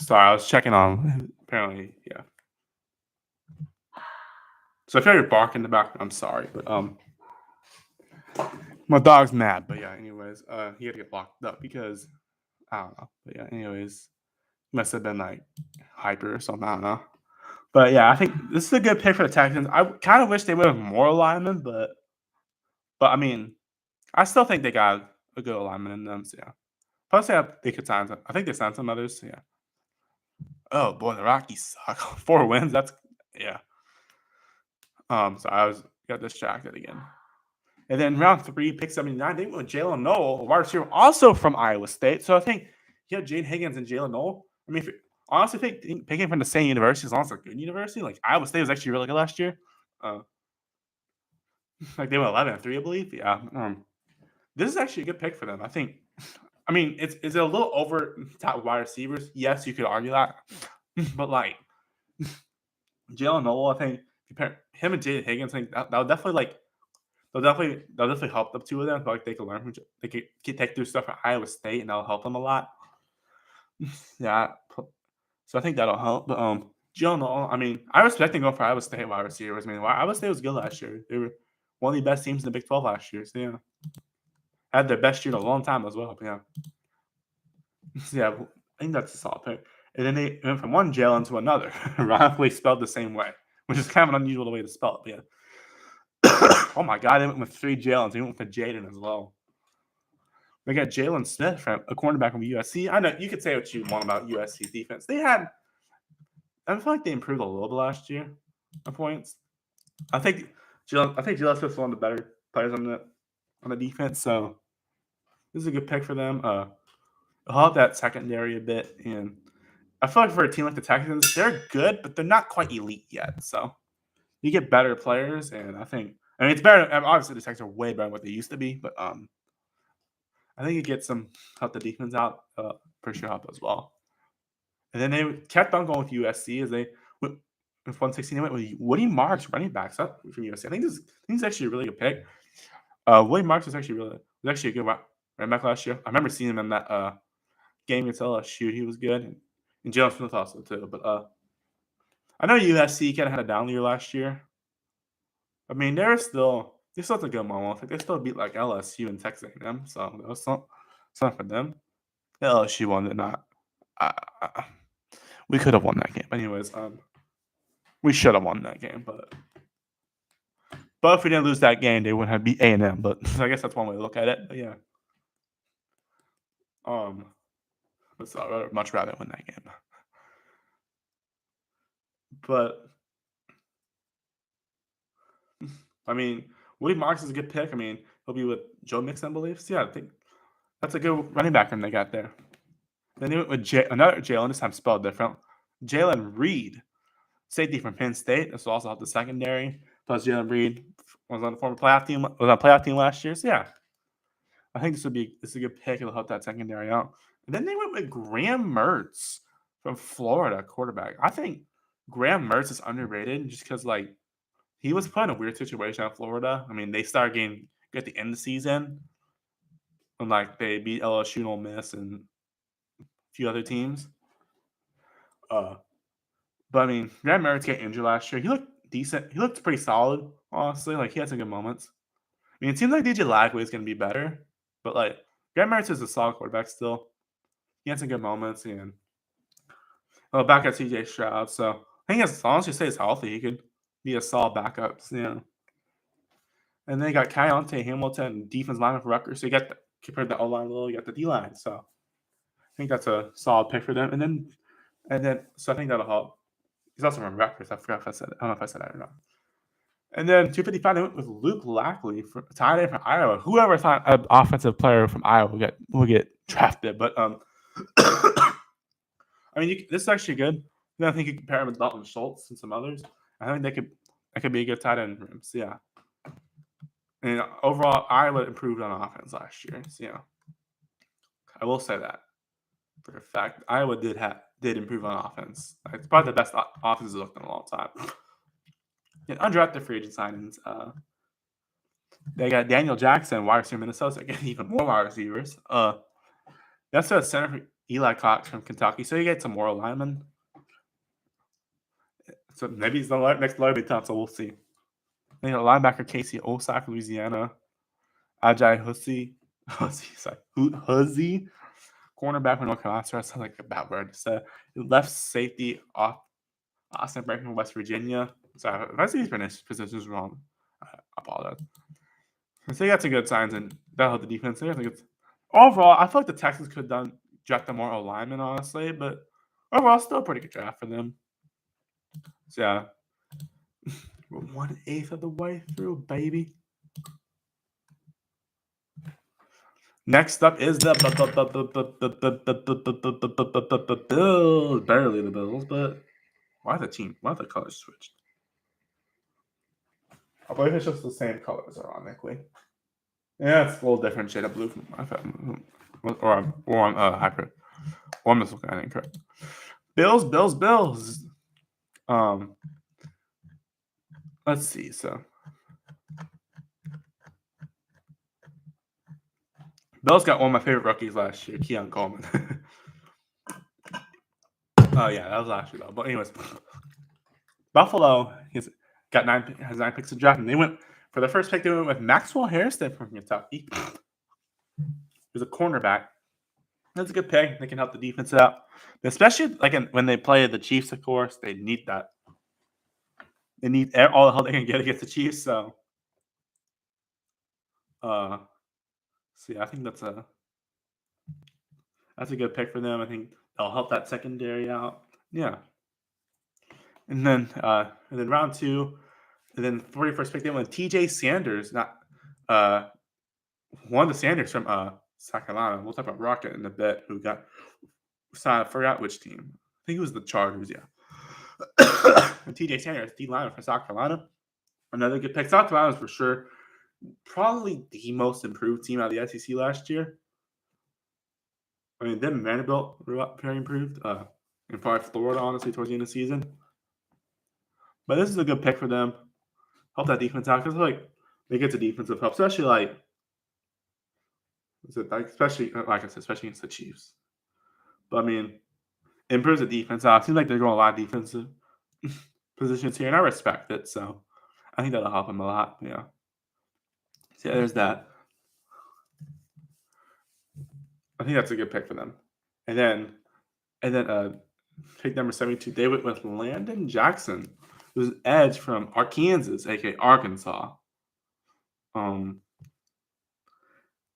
Sorry, I was checking on. Apparently, yeah. So if you're barking in the background, I'm sorry, but my dog's mad. But yeah, anyways, he had to get locked up because I don't know. But yeah, anyways, must have been like hyper or something. I don't know. But yeah, I think this is a good pick for the Texans. I kind of wish they would have more alignment, but I mean, I still think they got a good alignment in them. So yeah. Plus, they could sign some. I think they signed some others. So yeah. Oh boy, the Rockies suck. 4 wins. That's yeah. So I got distracted again. And then round 3, pick 79, they went with Jalen Noel, a wide receiver, also from Iowa State. So I think you have Jade Higgins and Jalen Noel. I mean, honestly, picking from the same university as long as a good university, like Iowa State was actually really good last year. Like they went 11-3, I believe. Yeah. This is actually a good pick for them. I think. I mean, it's a little over top wide receivers. Yes, you could argue that, but like Jalen Noel, I think compare him and Jade Higgins, I think that'll definitely they'll definitely help the two of them. Like they can learn they can take through stuff at Iowa State, and that'll help them a lot. Yeah, so I think that'll help. But Jalen Noel, I mean, I respect them going for Iowa State wide receivers. I mean, Iowa State was good last year. They were one of the best teams in the Big 12 last year. So yeah, had their best year in a long time as well. Yeah, yeah, I think that's a solid pick. And then they went from one Jalen to another, ironically spelled the same way, which is kind of an unusual way to spell it. But yeah. Oh my God, they went with 3 Jalens. They went with the Jaden as well. They got Jalen Smith, from a cornerback from USC. I know you could say what you want about USC's defense. I feel like they improved a little bit last year on points. I think Jalen Smith's one of the better players on the defense. So this is a good pick for them. It'll help that secondary a bit, and I feel like for a team like the Texans, they're good, but they're not quite elite yet. So you get better players, and I mean it's better. Obviously, the Texans are way better than what they used to be, but I think it gets some help the defense out for sure help as well. And then they kept on going with USC as they went with 116. They went with Woody Marks, running backs up from USC. I think this is actually a really good pick. Woody Marks was actually a good running back last year. I remember seeing him in that game against LSU. He was good, and Jalen Smith also too. But I know USC kind of had a down year last year. I mean, they they still have a good moment. Like, they still beat like LSU and Texas A&M, so that was something for them. LSU won, did not. We could have won that game. Anyways, we should have won that game, but if we didn't lose that game, they wouldn't have beat A&M. But I guess that's one way to look at it. But yeah, I'd much rather win that game. But I mean, Woody Marks is a good pick. I mean, he'll be with Joe Mixon, I believe. So yeah, I think that's a good running back room they got there. Then they went with another Jalen, this time spelled different. Jalen Reed, safety from Penn State. This will also help the secondary. Plus, Jalen Reed was on the former playoff team. Was on a playoff team last year. So yeah, I think this is a good pick. It'll help that secondary out. And then they went with Graham Mertz from Florida, quarterback. I think Graham Mertz is underrated just because like he was put in a weird situation at Florida. I mean, they started getting good at the end of the season when like they beat LSU and Ole Miss and a few other teams. But I mean, Graham Mertz got injured last year. He looked decent. He looked pretty solid, honestly. Like he had some good moments. I mean, it seems like DJ Lagway is going to be better, but like Graham Mertz is a solid quarterback still. He had some good moments, and back at CJ Stroud. So I think as long as he stays healthy, he could be a solid backup. Yeah. And then you got Keontae Hamilton, defense lineman for Rutgers. So you got compared to the O line a little, you got the D line. So I think that's a solid pick for them. And then so I think that'll help. He's also from Rutgers. I forgot if I said it. I don't know if I said that or not. And then 255, they went with Luke Lackley, tight end from Iowa. Whoever thought an offensive player from Iowa will get drafted. But I mean, this is actually good. I think you can compare him with Dalton Schultz and some others. I think that could be a good tight end room. So yeah. And overall, Iowa improved on offense last year. So yeah, I will say that for a fact. Iowa did improve on offense. It's probably the best offense it's looked in a long time. And undrafted free agent signings. They got Daniel Jackson, wide receiver Minnesota. So getting even more wide receivers. That's a center for Eli Cox from Kentucky. So you get some more linemen. So maybe it's the next Larry Tunsil. We'll see. Then you got linebacker Casey Osai from Louisiana. Ajay Hussey. Huzzy. Cornerback from North Carolina. So that's like a bad word to say. Left safety off Austin Break from West Virginia. So if I see these positions wrong, I apologize. So you got some good signs, and that'll help the defense. Overall, I feel like the Texans could have drafted more O-linemen, honestly, but overall, still a pretty good draft for them. So yeah, we're 1/8 of the way through, baby. Next up is the Bills. Barely the Bills, but why the colors switched? I believe it's just the same colors, ironically. Yeah, it's a little different shade of blue from my phone. Or I'm hyper. Or I'm just looking at it incorrect. Bills. Let's see. So Bills got one of my favorite rookies last year, Keon Coleman. Oh yeah, that was last year though. But anyways, Buffalo has 9 picks to draft, and they went for the first pick. They went with Maxwell Harrison from Kentucky. He's a cornerback. That's a good pick. They can help the defense out, especially like when they play the Chiefs. Of course, they need that. They need all the help they can get against the Chiefs. So, I think that's a good pick for them. I think they'll help that secondary out. Yeah. And then round 2, and then 41st pick, they went TJ Sanders, not one of the Sanders from South Carolina. We'll talk about Rocket in a bit, who got signed. I forgot which team. I think it was the Chargers, yeah. And TJ Sanders, D-lineman from South Carolina. Another good pick. South Carolina was for sure probably the most improved team out of the SEC last year. I mean, then Vanderbilt were very improved. And probably Florida, honestly, towards the end of the season. But this is a good pick for them. Help that defense out, because like they get the defensive help, especially especially against the Chiefs. But I mean, improves the defense out. It seems like they're going a lot of defensive positions here, and I respect it. So I think that'll help them a lot. Yeah. So yeah, there's that. I think that's a good pick for them. And then pick number 72, they went with Landon Jackson, who's edge from Arkansas, aka Arkansas. I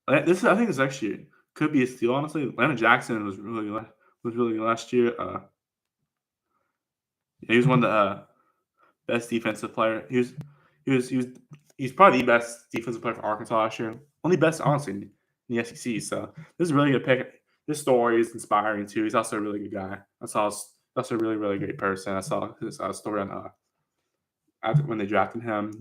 think this actually could be a steal. Honestly, Landon Jackson was really good last year. He was one of the best defensive player. He's probably the best defensive player for Arkansas last year. Only best, honestly, in the SEC. So this is a really good pick. His story is inspiring too. He's also a really good guy. That's a really great person. I saw his story on when they drafted him.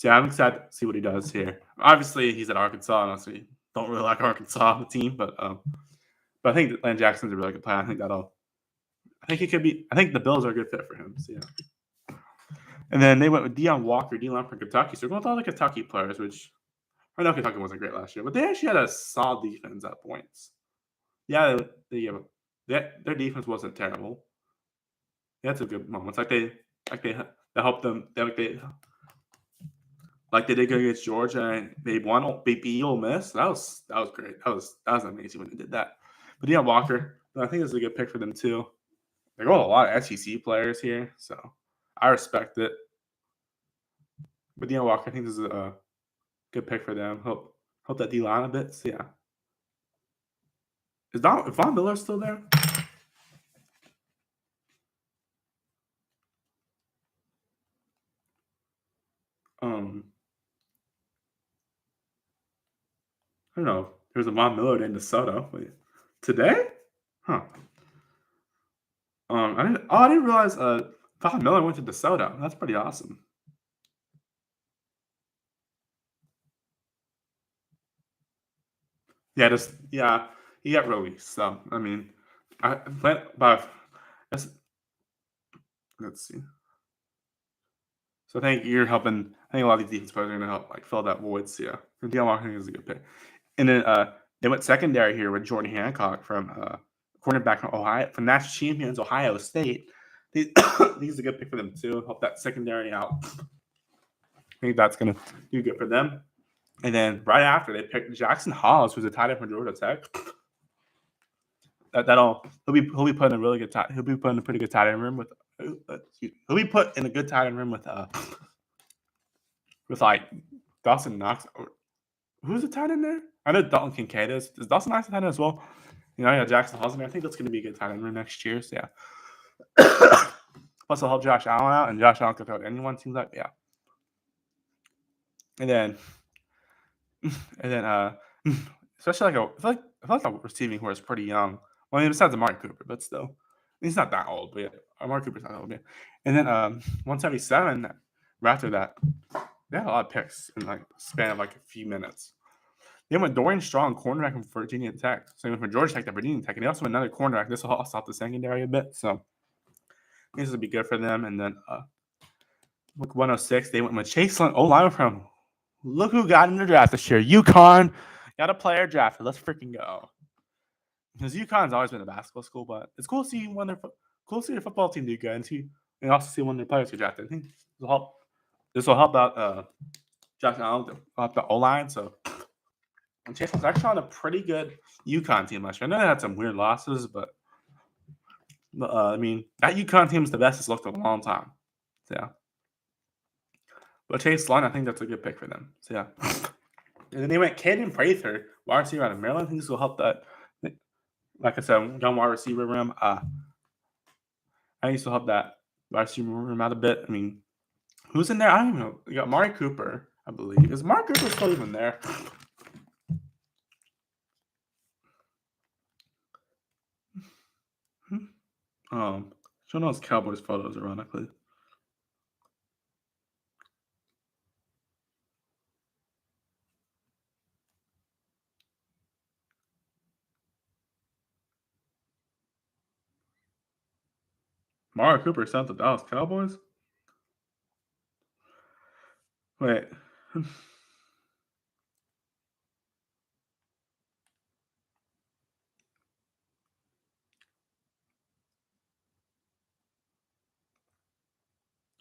I'm excited to see what he does here. Obviously, he's at Arkansas. And honestly, don't really like Arkansas the team, but I think that Landon Jackson's a really good player. I think he could be. I think the Bills are a good fit for him. So yeah. And then they went with Deion Walker, D-line from Kentucky. So we're going with all the Kentucky players, which I know Kentucky wasn't great last year, but they actually had a solid defense at points. Yeah, their defense wasn't terrible. They had some good moments. They helped them. They did go against Georgia and they beat Ole Miss. That was great. That was amazing when they did that. But Deion Walker, I think this is a good pick for them too. They got a lot of SEC players here, so I respect it. But Deion Walker, I think this is a good pick for them. Hope that D line a bit. So yeah. Is Von Miller still there? I don't know. There's a Von Miller in DeSoto. Wait, today? Huh. I didn't realize Von Miller went to DeSoto. That's pretty awesome. Yeah, he got released. So I mean, but let's see. So I think you're helping. I think a lot of these defense players are going to help fill that void. So yeah, and Deion Walker is a good pick. And then they went secondary here with Jordan Hancock from cornerback from Ohio, from national champions Ohio State. He's a good pick for them too. Help that secondary out. I think that's going to do good for them. And then right after they picked Jackson Hollis, who's a tight end from Georgia Tech. He'll be put in a really good tight. He'll be put in a pretty good tight end room with. He'll be put in a good tight end room with like Dawson Knox. Who's the tight end there? I know Dalton Kincaid is. Is Dawson Knox a tight end as well? Jackson Hollis in there. I think that's going to be a good tight end room next year. So yeah. Plus, I'll help Josh Allen out, and Josh Allen can throw to anyone. Seems like yeah. And then, especially I feel like a receiving core is pretty young. Well, I mean, besides Amari Cooper, but still, he's not that old. But yeah, Amari Cooper's not old yet. And then 177. Right after that, they had a lot of picks in a span of a few minutes. They went Dorian Strong, cornerback from Virginia Tech. So they went from Georgia Tech to Virginia Tech, and they also went another cornerback. This will also help the secondary a bit. So this will be good for them. And then 106, they went with Chase Lund, O-line from. Look who got in the draft this year. UConn got a player drafted. Let's freaking go. Because UConn's always been a basketball school, but it's cool to see their football team do good, and also see one of their players get drafted. I think this will help out Josh Allen, help the O-line. So Chase was actually on a pretty good UConn team last year. I know they had some weird losses, but I mean, that UConn team is the best it's looked in a long time. So yeah. But Chase Lund, I think that's a good pick for them. So yeah. And then they went Caden Prather, wide receiver out of Maryland. I think this will help that. Like I said, young wide receiver room. I think this will help that wide receiver room out a bit. I mean, who's in there? I don't even know. You got Amari Cooper, I believe. Is Amari Cooper still even there? Showing those Cowboys photos, ironically. Amari Cooper sent the Dallas Cowboys? Wait.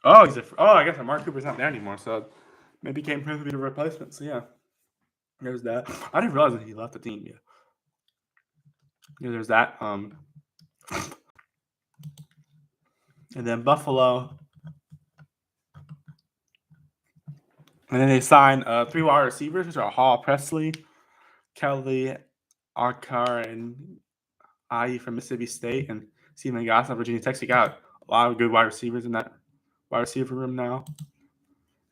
I guess Amari Cooper's not there anymore. So maybe Cam Prince would be the replacement. So yeah, there's that. I didn't realize that he left the team yet. Yeah, there's that. And then Buffalo. And then they signed 3 wide receivers, which are Hall Presley, Kelly, Arkar, and IE from Mississippi State, and Steven Goss of Virginia Tech. So you got a lot of good wide receivers in that wide receiver room now.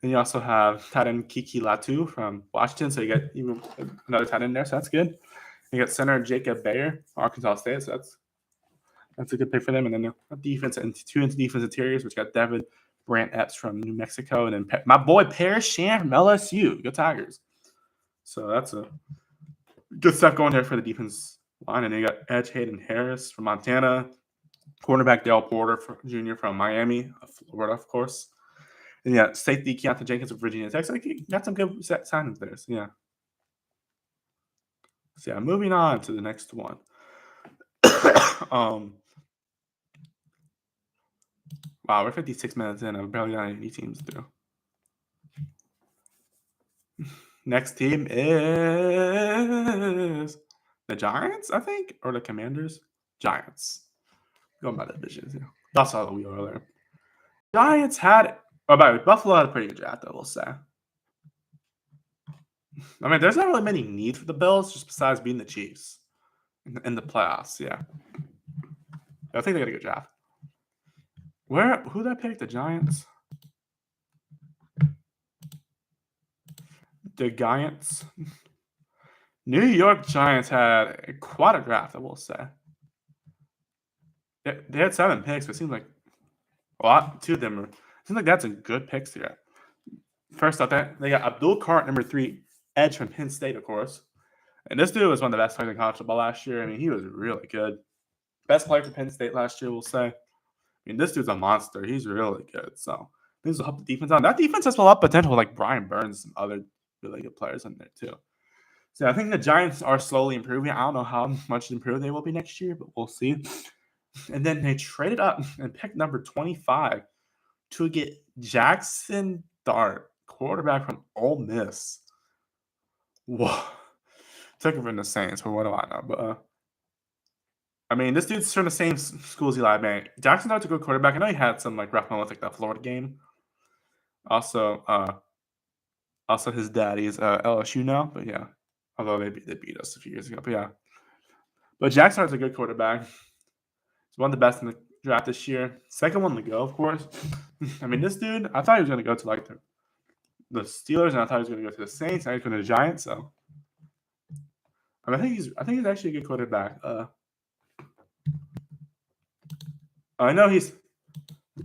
Then you also have tight end Kiki Latu from Washington, so you get even another tight end there, so that's good. You got center Jacob Bayer, Arkansas State, so that's a good pick for them. And then the defense and 2 defense interiors, which got Devin Brant Epps from New Mexico, and then my boy Paris Shand from LSU. Go Tigers! So that's a good stuff going there for the defense line. And then you got edge Hayden Harris from Montana, cornerback Dale Porter Jr. from Miami, Florida, of course. And yeah, safety Keontae Jenkins of Virginia Tech. So you got some good signings there. So yeah. Moving on to the next one. Wow, we're 56 minutes in. I've barely got any teams through. Next team is the Giants, I think, or the Commanders. Giants. Going by the divisions. Yeah. That's how we are there. Giants had. Oh, by the way, Buffalo had a pretty good draft, I will say. I mean, there's not really many needs for the Bills, just besides being the Chiefs in the playoffs. Yeah. I think they got a good draft. Who did I pick? The Giants? The Giants? New York Giants had quite a draft, I will say. They had 7 picks, but it seems like a lot. 2 of them it seems like that's a good picks here. First up, they got Abdul Cart, number 3, edge from Penn State, of course. And this dude was one of the best players in college football last year. I mean, he was really good. Best player for Penn State last year, we'll say. I mean, this dude's a monster. He's really good. So things will help the defense out. That defense has a lot of potential with like Brian Burns and some other really good players in there too. So I think the Giants are slowly improving. I don't know how much improved they will be next year, but we'll see. And then they traded up and picked number 25 to get Jackson Dart, quarterback from Ole Miss. Whoa. Took him from the Saints, or what do I know? But I mean, this dude's from the same school as Eli Manning. Jackson Dart's a good quarterback. I know he had some like rough moments, like that Florida game. Also his daddy is LSU now, but yeah. Although they beat us a few years ago, but yeah. But Jackson Dart's a good quarterback. He's one of the best in the draft this year. Second one to go, of course. I mean, this dude, I thought he was going to go to like the Steelers, and I thought he was going to go to the Saints. Now he's going to the Giants. So, I mean, I think he's actually a good quarterback. I know it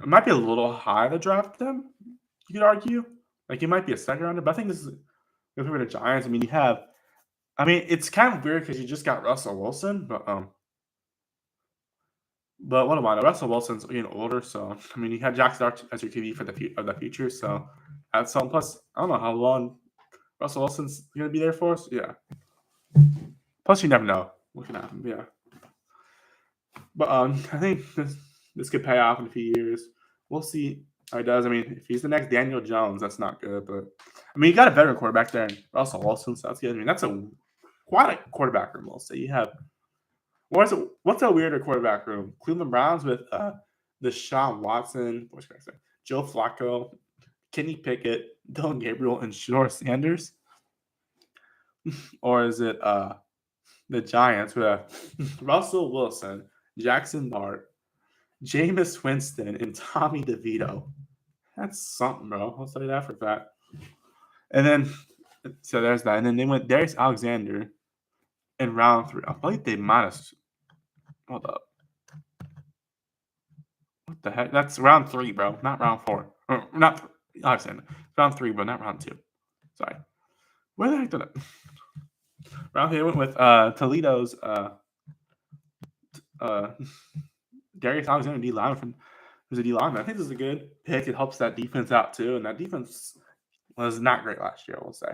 might be a little high to draft him. You could argue, like he might be a second rounder, but I think this is good for the Giants. I mean, it's kind of weird because you just got Russell Wilson, but what do I know? Russell Wilson's getting older, so I mean, you had Jackson Dart as your QB for the future. So that's something. Plus, I don't know how long Russell Wilson's going to be there for us. Yeah. Plus, you never know looking at him. Yeah. But I think this could pay off in a few years. We'll see how he does. I mean, if he's the next Daniel Jones, that's not good. But I mean, you got a veteran quarterback there, and Russell Wilson, so that's good. I mean, that's quite a quarterback room. We'll say you have. What's a weirder quarterback room? Cleveland Browns with Deshaun Watson, Joe Flacco, Kenny Pickett, Dylan Gabriel, and Shedeur Sanders, or is it the Giants with Russell Wilson, Jackson Dart, Jameis Winston, and Tommy DeVito? That's something, bro. I'll say that for a fact. And then, so there's that. And then they went Darius Alexander in round 3. I believe they minus. Hold up. What the heck? That's round 3, bro. Not round 4. Or not Alexander. Round 3, but not round 2. Sorry. Where the heck did it? Round 3 went with Toledo's Darius Alexander D lineman who's a D lineman. I think this is a good pick. It helps that defense out too, and that defense was not great last year, I will say.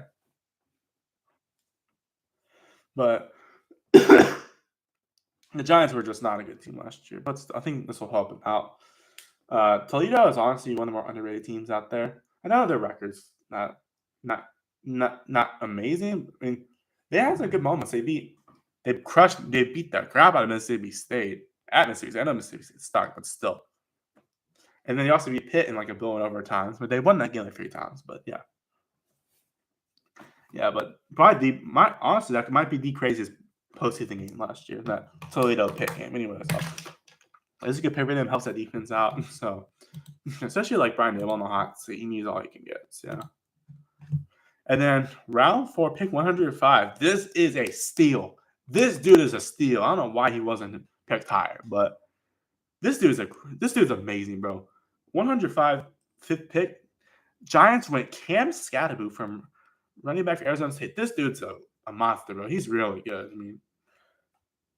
But the Giants were just not a good team last year. But I think this will help them out. Toledo is honestly one of the more underrated teams out there. I know their record's not not amazing. I mean, they had some good moments. They beat the crap out of Mississippi State at Mississippi State. I know Mississippi State stuck, but still. And then they also beat Pitt in like a blowing overtime, but they won that game like 3 times. But yeah. Yeah, but probably honestly, that might be the craziest postseason game last year. That Toledo Pitt game. Anyway, so it's a good pick for them. Helps that defense out. So especially like Brian Dable on the hot seat, he needs all he can get. So, yeah. And then round 4, pick 105. This is a steal. This dude is a steal. I don't know why he wasn't picked higher, but this dude's amazing, bro. 105 fifth pick. Giants went Cam Scatterboot from running back for Arizona State. This dude's a monster, bro. He's really good. I mean,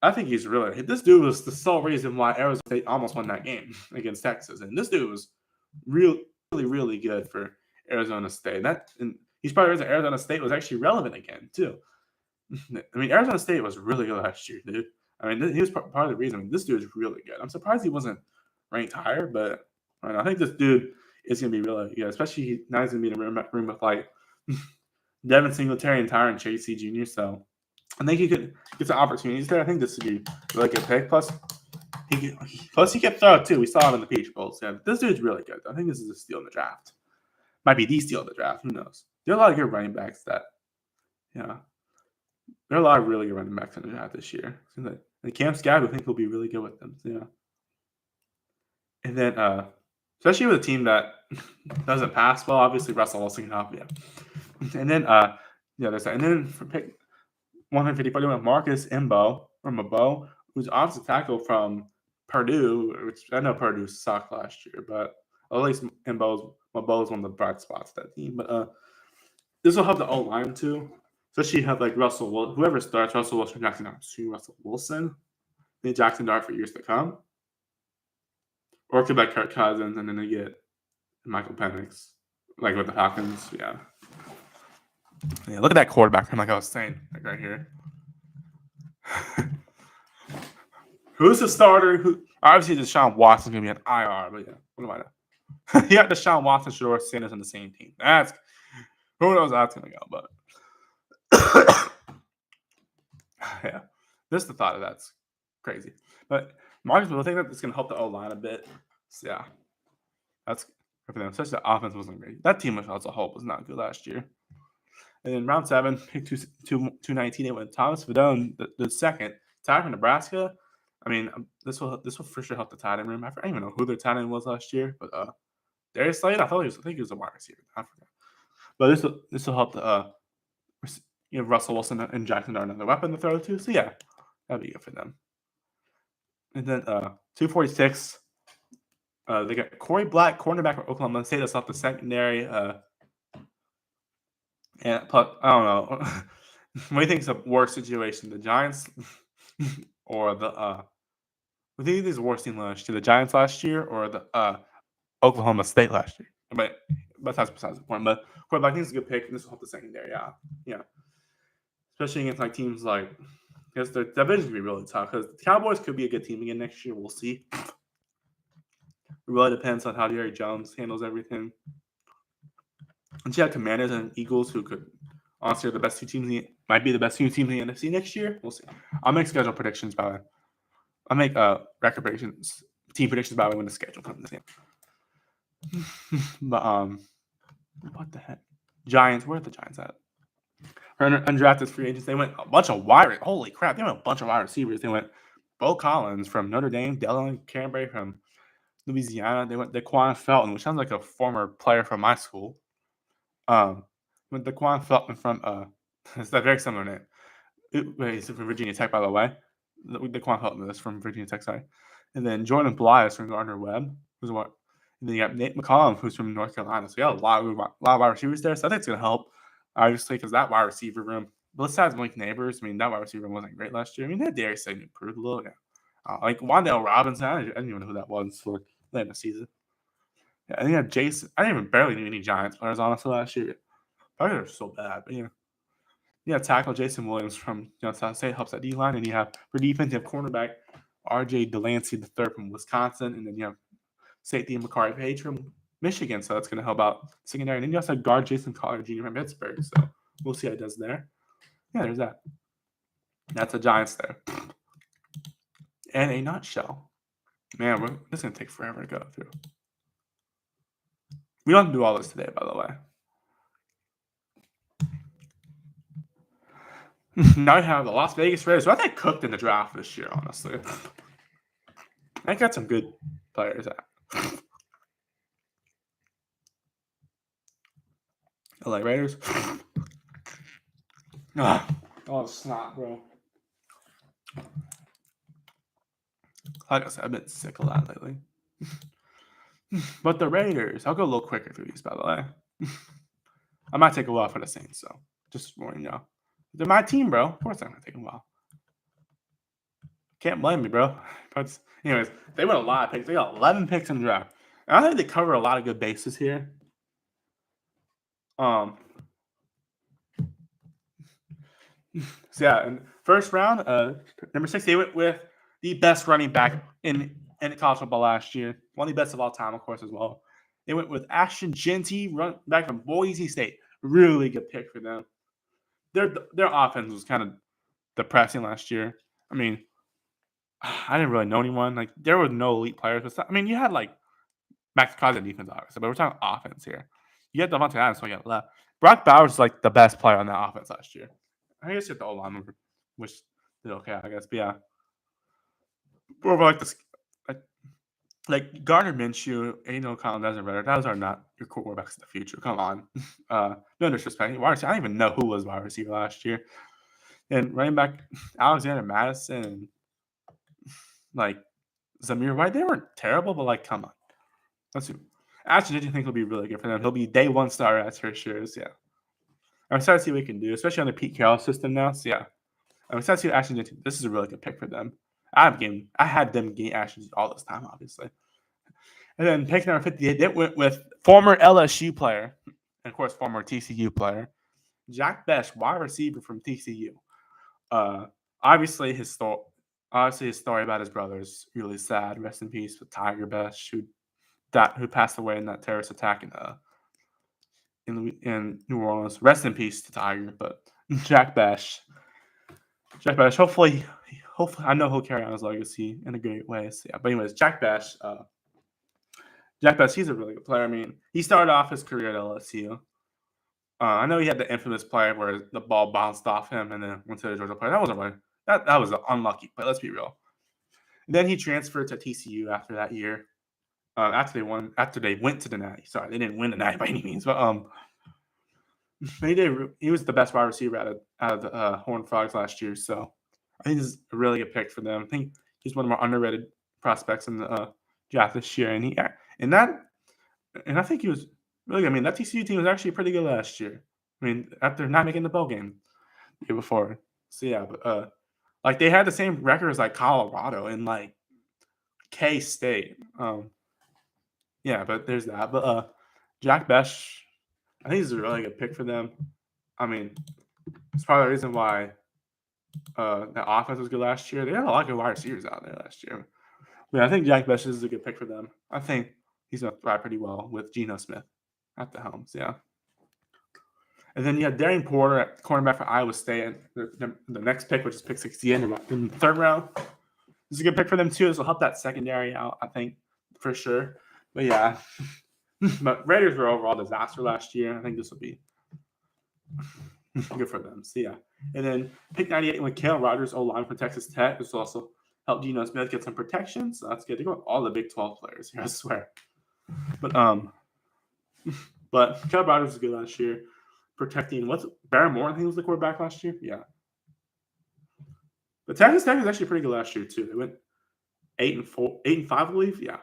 I think he's really. This dude was the sole reason why Arizona State almost won that game against Texas, and this dude was really, really good for Arizona State. And he's probably reason Arizona State was actually relevant again too. I mean, Arizona State was really good last year, dude. I mean, he was part of the reason. I mean, this dude is really good. I'm surprised he wasn't ranked higher, but I think this dude is going to be really good, especially now he's going to be in a room with like Devin Singletary and Tyron Chasey Jr. So I think he could get some opportunities there. I think this would be a really good pick. Plus, he can throw it too. We saw him in the Peach Bowl. So this dude's really good. I think this is a steal in the draft. Might be the steal of the draft. Who knows? There are a lot of good running backs that, yeah. There are a lot of really good running backs in the draft this year. And Cam Scab, I think he'll be really good with them. So, yeah. And then, especially with a team that doesn't pass well, obviously Russell Wilson can help you. And then, and then for pick 154, we have Marcus Mbo, who's offensive tackle from Purdue, which I know Purdue sucked last year, but at least Mbo is one of the bright spots of that team. But this will help the O-line too. Especially have like whoever starts, Russell Wilson, Jackson Dart, Russell Wilson, then Jackson Dart for years to come. Or it could be like Kirk Cousins, and then they get Michael Penix, like with the Falcons. Yeah. Yeah, look at that quarterback, like I was saying, like right here. Who's the starter? Who obviously Deshaun Watson's gonna be an IR, but yeah, what do I know? You got Deshaun Watson, Shador Sanders on the same team. That's who knows how that's gonna go, but yeah, just the thought of that's crazy. But Marcus, I think that it's gonna help the O-line a bit. So yeah, that's good for them. Especially the offense wasn't great. That team as a whole was not good last year. And then round 7, pick 219, they went Thomas Fedone, the second tight from Nebraska. I mean, this will for sure help the tight end room. I don't even know who their tight end was last year, but Darius Slade, I think he was a wide receiver. I forgot. But this will help the Russell Wilson and Jackson Dart another weapon to throw to. So yeah, that'd be good for them. And then 246, they got Corey Black, cornerback from Oklahoma State. That's off the secondary. And plus, I don't know. What do you think is a worse situation, the Giants or the what do you think is the worst team last year, the Giants last year or the Oklahoma State last year? But that's besides the point. But I think it's a good pick, and this will help the secondary. Yeah. Especially against like teams like, because the division could be really tough. Because the Cowboys could be a good team again next year. We'll see. It really depends on how Jerry Jones handles everything. And you have Commanders and Eagles, who could honestly are the best two teams. Might be the best two teams in the NFC next year. We'll see. I'll make schedule predictions by. I'll make record predictions, team predictions by when the schedule comes in. But what the heck? Giants. Where are the Giants at? Undrafted free agents. They went a bunch of wide. Holy crap! They went a bunch of wide receivers. They went Bo Collins from Notre Dame, Dylan Canberry from Louisiana. They went Daquan Felton, which sounds like a former player from my school. With Daquan Felton from it's a very similar name. He's from Virginia Tech, by the way. Daquan Felton is from Virginia Tech, sorry. And then Jordan Bly is from Gardner Webb, who's what. And then you got Nate McCollum, who's from North Carolina. So you got a lot of wide receivers there. So I think it's gonna help, obviously, because that wide receiver room. Besides Malik Neighbors, I mean that wide receiver room wasn't great last year. I mean they had Darius Slayton improved a little. Yeah. Like Wan'Dale Robinson, I didn't even know who that was for the end of the season. Yeah, and you have Jason. I didn't even barely knew any Giants players honestly last year. Probably they're so bad, but you have tackle Jason Williams from South State helps that D line, and you have for defense you have cornerback RJ Delancey III from Wisconsin, and then you have safety Makari Page from Michigan, so that's going to help out secondary. And then you also have guard Jason Collier Jr. from Pittsburgh, so we'll see how he does there. Yeah, there's that. That's the Giants there. And a nutshell. Man, this is going to take forever to go through. We don't have to do all this today, by the way. Now we have the Las Vegas Raiders. I think cooked in the draft this year, honestly. I got some good players at LA Raiders. Oh, snot, bro. Like I said, I've been sick a lot lately. But the Raiders, I'll go a little quicker through these, by the way. I might take a while for the Saints, so just warning y'all. They're my team, bro. Of course I'm going to take a while. Can't blame me, bro. But anyways, they went a lot of picks. They got 11 picks in the draft. And I think they cover a lot of good bases here. So yeah, in first round, number 6, they went with the best running back in college football last year. One of the best of all time, of course, as well. They went with Ashton Jeanty, run back from Boise State. Really good pick for them. Their offense was kind of depressing last year. I mean, I didn't really know anyone. Like, there were no elite players. But you had like Max Crosby on defense, obviously, but we're talking offense here. You had Devontae Adams, so you got left. Brock Bowers is like the best player on that offense last year. I guess you have the O-line, which did okay, I guess. But yeah, over like this, like Gardner Minshew, Aiden O'Connell, Desmond Ridder, those are not your quarterbacks in the future. Come on, no disrespect. I don't even know who was wide receiver last year. And running back Alexander Madison and like Zamir White, they weren't terrible, but like, come on. Let's see. Actually, did you think he'll be really good for them? He'll be day one starter, that's for sure. So, yeah. I'm excited to see what he can do, especially on the Pete Carroll system now. So, yeah. I'm excited to see what Ashton Jeanty. This is a really good pick for them. I had them gain Ashton all this time, obviously. And then pick number 58, they went with former LSU player, and of course, former TCU player, Jack Bech, wide receiver from TCU. Obviously, his story about his brother is really sad. Rest in peace with Tiger Bech, who passed away in that terrorist attack in New Orleans. Rest in peace to Tiger, but Jack Bech, hopefully, I know he'll carry on his legacy in a great way. So yeah, but anyways, Jack Bech, he's a really good player. I mean, he started off his career at LSU. I know he had the infamous play where the ball bounced off him and then went to the Georgia player. That wasn't right. That was unlucky, but let's be real. And then he transferred to TCU after that year. After they went to the Natty. Sorry, they didn't win the Natty by any means, but he was the best wide receiver out of the Horned Frogs last year. So I think this is a really good pick for them. I think he's one of the more underrated prospects in the draft this year, and I think he was really good. I mean, that TCU team was actually pretty good last year. I mean, after not making the bowl game the year before. So yeah, but like they had the same record as like Colorado and like K-State. Yeah, but there's that. But Jack Bech, I think this is a really good pick for them. I mean, it's probably the reason why the offense was good last year. They had a lot of good wide receivers out there last year. I mean, I think Jack Bech is a good pick for them. I think he's going to thrive pretty well with Geno Smith at the helm. So, yeah. And then you have Darren Porter at cornerback for Iowa State. And the next pick, which is pick 68 in the third round. This is a good pick for them, too. This will help that secondary out, I think, for sure. But, yeah. But Raiders were overall a disaster last year. I think this will be good for them. So, yeah. And then pick 98 with Kale Rogers, O-line from Texas Tech. This will also help Geno Smith get some protection. So, that's good. They go with all the Big 12 players here, I swear. But Kale Rogers was good last year. Protecting Barrymore, I think was the quarterback last year. Yeah. But Texas Tech was actually pretty good last year, too. They went 8-5, I believe. Yeah.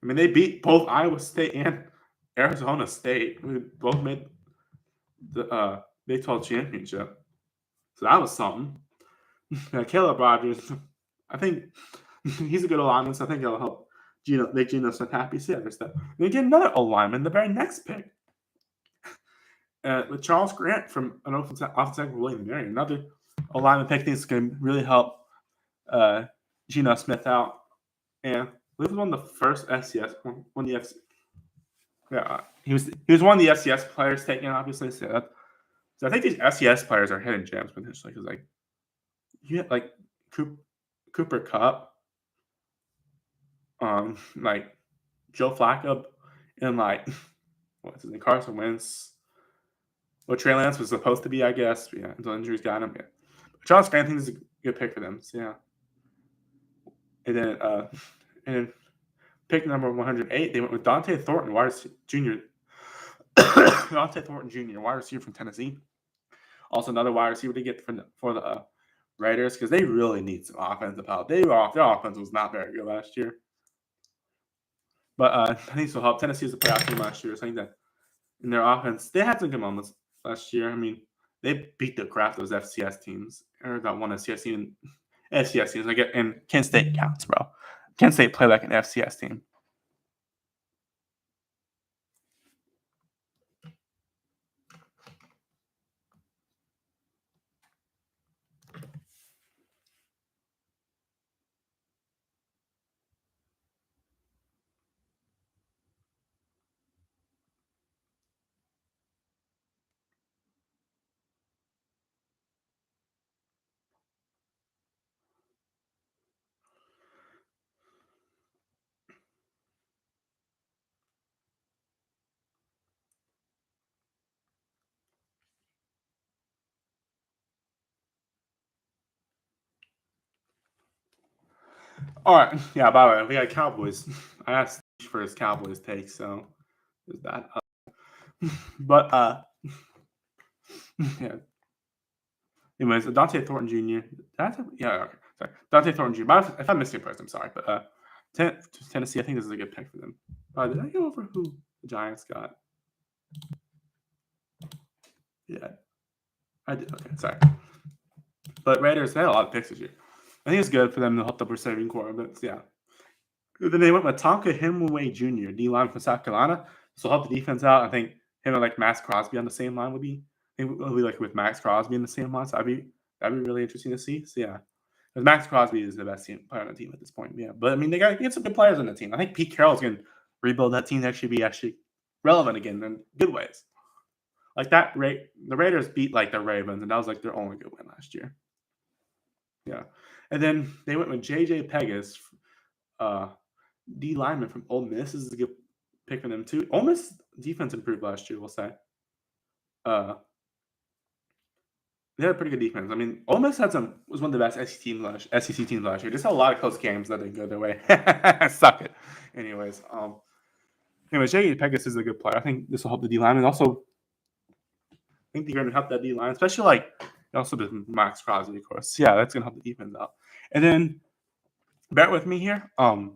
I mean, they beat both Iowa State and Arizona State, who both made the Big 12 championship. So that was something. Caleb Rogers, I think he's a good alignment, so I think it'll help make Geno Smith happy. So yeah, there's that. They get another alignment, the very next pick. With Charles Grant from an offensive William Mary, another alignment pick. I think it's going to really help Geno Smith out. And I believe it was one of the first FCS, one of the Yeah, he was one of the FCS players taken, obviously. So I think these FCS players are hidden gems potentially because like you get like Cooper Cup, like Joe Flacco, and like what's his name, Carson Wentz. Well, Trey Lance was supposed to be, I guess, yeah, until injuries got him. Yeah. Charles Scranton is a good pick for them. So yeah, and then pick number 108, they went with Dante Thornton, Jr. Dante Thornton Jr., wide receiver from Tennessee. Also, another wide receiver to get for the Raiders because they really need some offensive help. Their offense was not very good last year. But I think this will help. Tennessee was a playoff team last year, so I think that in their offense, they had some good moments last year. I mean, they beat the crap those FCS teams. Or got one FCS team. FCS teams. And Kent State counts, bro. Kent State play like an FCS team. All right. Yeah, by the way, we got Cowboys. I asked for his Cowboys take, so there's that. But yeah. Anyways, Dante Thornton Jr. Yeah, okay. Sorry. Dante Thornton Jr. If I missed your person, I'm sorry. But Tennessee, I think this is a good pick for them. Did I go over who the Giants got? Yeah. I did. Okay, sorry. But Raiders, they had a lot of picks this year. I think it's good for them to help the receiving core. But yeah. Then they went with Tonka Hemingway Jr., D line from South Carolina. So help the defense out. I think him and like Max Crosby on the same line would be like with Max Crosby in the same line. So that'd be really interesting to see. So yeah. Because Max Crosby is the best player on the team at this point. Yeah. But I mean they got to get some good players on the team. I think Pete Carroll's gonna rebuild that team to actually be relevant again in good ways. Like that the Raiders beat like the Ravens, and that was like their only good win last year. Yeah. And then they went with JJ Pegas, D lineman from Ole Miss. This is a good pick for them too. Ole Miss defense improved last year, we'll say. They had a pretty good defense. I mean, Ole Miss was one of the best SEC teams last year. Just had a lot of close games that didn't go their way. Suck it. Anyways, JJ Pegas is a good player. I think this will help the D line, and also I think they're going to help that D line, especially like also with Max Crosby, of course. Yeah, that's going to help the defense out. And then bear with me here. And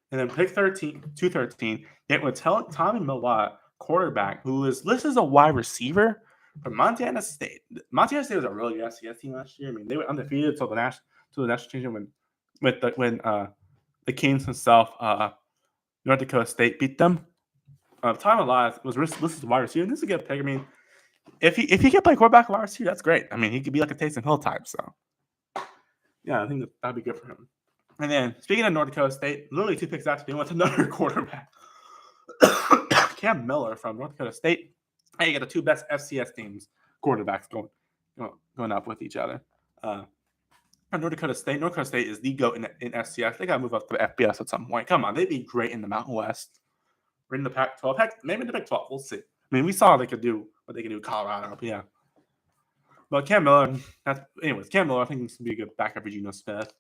then pick 213, it would tell Tommy Millott, quarterback, who is listed as a wide receiver from Montana State. Montana State was a really good FCS team last year. I mean, they were undefeated until the national championship when the Kings himself, North Dakota State beat them. Tommy Millott was listed as a wide receiver. And this is a good pick. I mean, if he can play quarterback wide receiver, that's great. I mean, he could be like a Taysom Hill type. So yeah, I think that'd be good for him. And then, speaking of North Dakota State, literally 2 picks after they went to another quarterback. Cam Miller from North Dakota State. Hey, you got the 2 best FCS teams quarterbacks going up with each other. North Dakota State is the GOAT in FCS. They got to move up to the FBS at some point. Come on, they'd be great in the Mountain West. We're in the Pac-12. Heck, maybe in the Big 12. We'll see. I mean, we saw what they can do in Colorado. But yeah. But Cam Miller, Cam Miller, I think this would be a good backup for Geno Smith.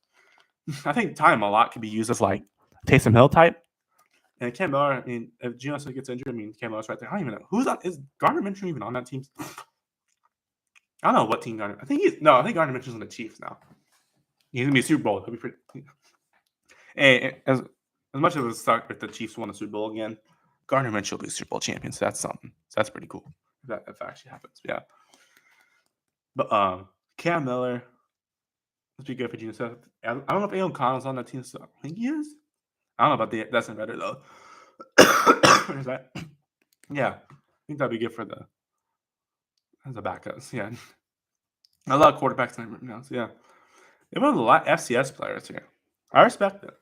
I think Tommy Millott could be used as like Taysom Hill type. And Cam Miller, I mean, if Geno Smith gets injured, I mean, Cam Miller's right there. I don't even know. Is Gardner Minshew even on that team? I don't know what team Gardner. I think Gardner Minshew's on the Chiefs now. He's going to be a Super Bowl. He'll be pretty. And as much as it sucked if the Chiefs won the Super Bowl again, Gardner Minshew will be Super Bowl champion. So that's something. So that's pretty cool if that actually happens. Yeah. But Cam Miller, let's be good for Geno Smith. I don't know if Aiden O'Connell's on that team. So I think he is. I don't know about that's better though. Is that? Yeah, I think that'd be good for the backups. Yeah, a lot of quarterbacks right now. So yeah, they have a lot of FCS players here. I respect it.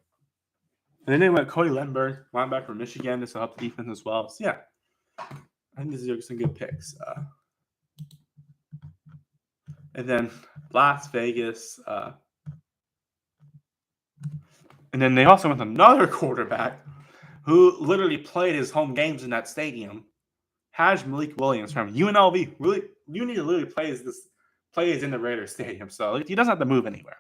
And then they went Cody Lindbergh, linebacker from Michigan, just to help the defense as well. So, yeah, I think these are some good picks. And then Las Vegas. And then they also went another quarterback who literally played his home games in that stadium. Haj Malik Williams from UNLV. Really, you need to literally plays in the Raiders Stadium. So he doesn't have to move anywhere.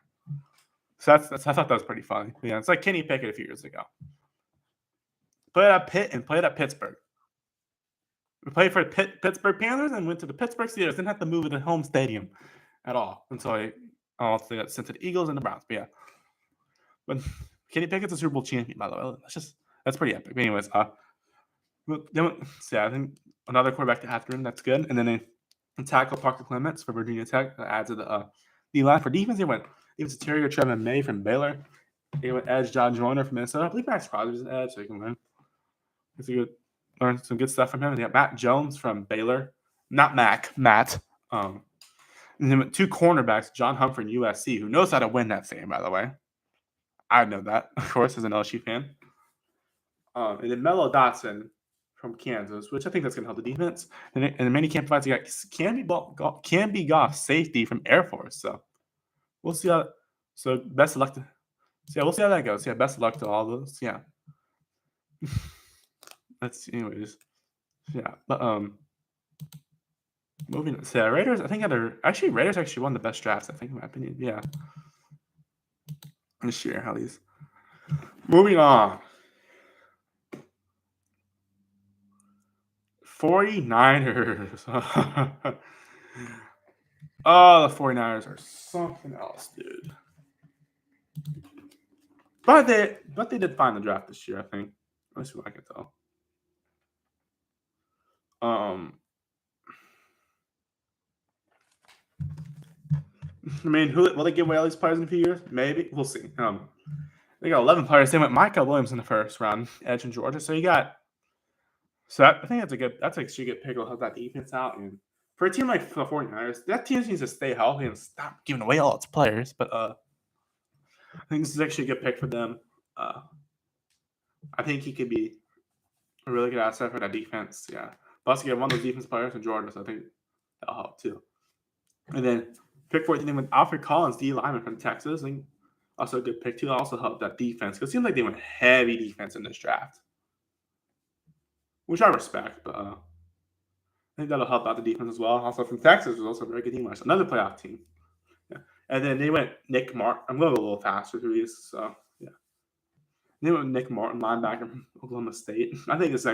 So I thought that was pretty funny. Yeah, it's like Kenny Pickett a few years ago. Played at Pitt and played at Pittsburgh. We played for Pittsburgh Panthers and went to the Pittsburgh Steelers. Didn't have to move to the home stadium at all until I got sent to the Eagles and the Browns. But yeah, but Kenny Pickett's a Super Bowl champion, by the way. That's pretty epic. But anyways, I think another quarterback after him. That's good. And then they tackle Parker Clements for Virginia Tech. Add to the D-line. For defense, they went interior Trevin May from Baylor. They went edge John Joyner from Minnesota. I believe Max Crosby's an edge, so you can learn some good stuff from him. And they got Matt Jones from Baylor. Not Matt. And then two cornerbacks, John Humphrey and USC, who knows how to win that game, by the way. I know that, of course, as an LSU fan. And then Mello Dotson from Kansas, which I think that's going to help the defense. And the mini camp fights, you got Canby Goff, safety from Air Force. So we'll see how. So best of luck to. So yeah, we'll see how that goes. Yeah, best of luck to all those. Yeah. Let's see. Anyways. Yeah, but moving. So yeah, Raiders. I think Raiders actually won the best drafts. I think, in my opinion. Yeah. This year, at least. Moving on. 49ers. Oh, the 49ers are something else, dude. But they did find the draft this year, I think. Let's see what I can tell. I mean, will they give away all these players in a few years? Maybe. We'll see. They got 11 players. They went Micah Williams in the first round, edge in Georgia. So you got. So I think that's actually a good pick. Will help that defense out. And for a team like the 49ers, that team needs to stay healthy and stop giving away all its players. But I think this is actually a good pick for them. I think he could be a really good asset for that defense. Yeah. Plus, you get one of those defense players from Georgia, so I think that'll help too. And then pick 14 with Alfred Collins, D lineman from Texas. I think also a good pick too. Also helped that defense because it seems like they went heavy defense in this draft, which I respect. But I think that'll help out the defense as well. Also from Texas was also a very good team. Another playoff team. Yeah. And then they went Nick Martin. I'm going a little faster through these. So yeah. They went Nick Martin, linebacker from Oklahoma State. I think this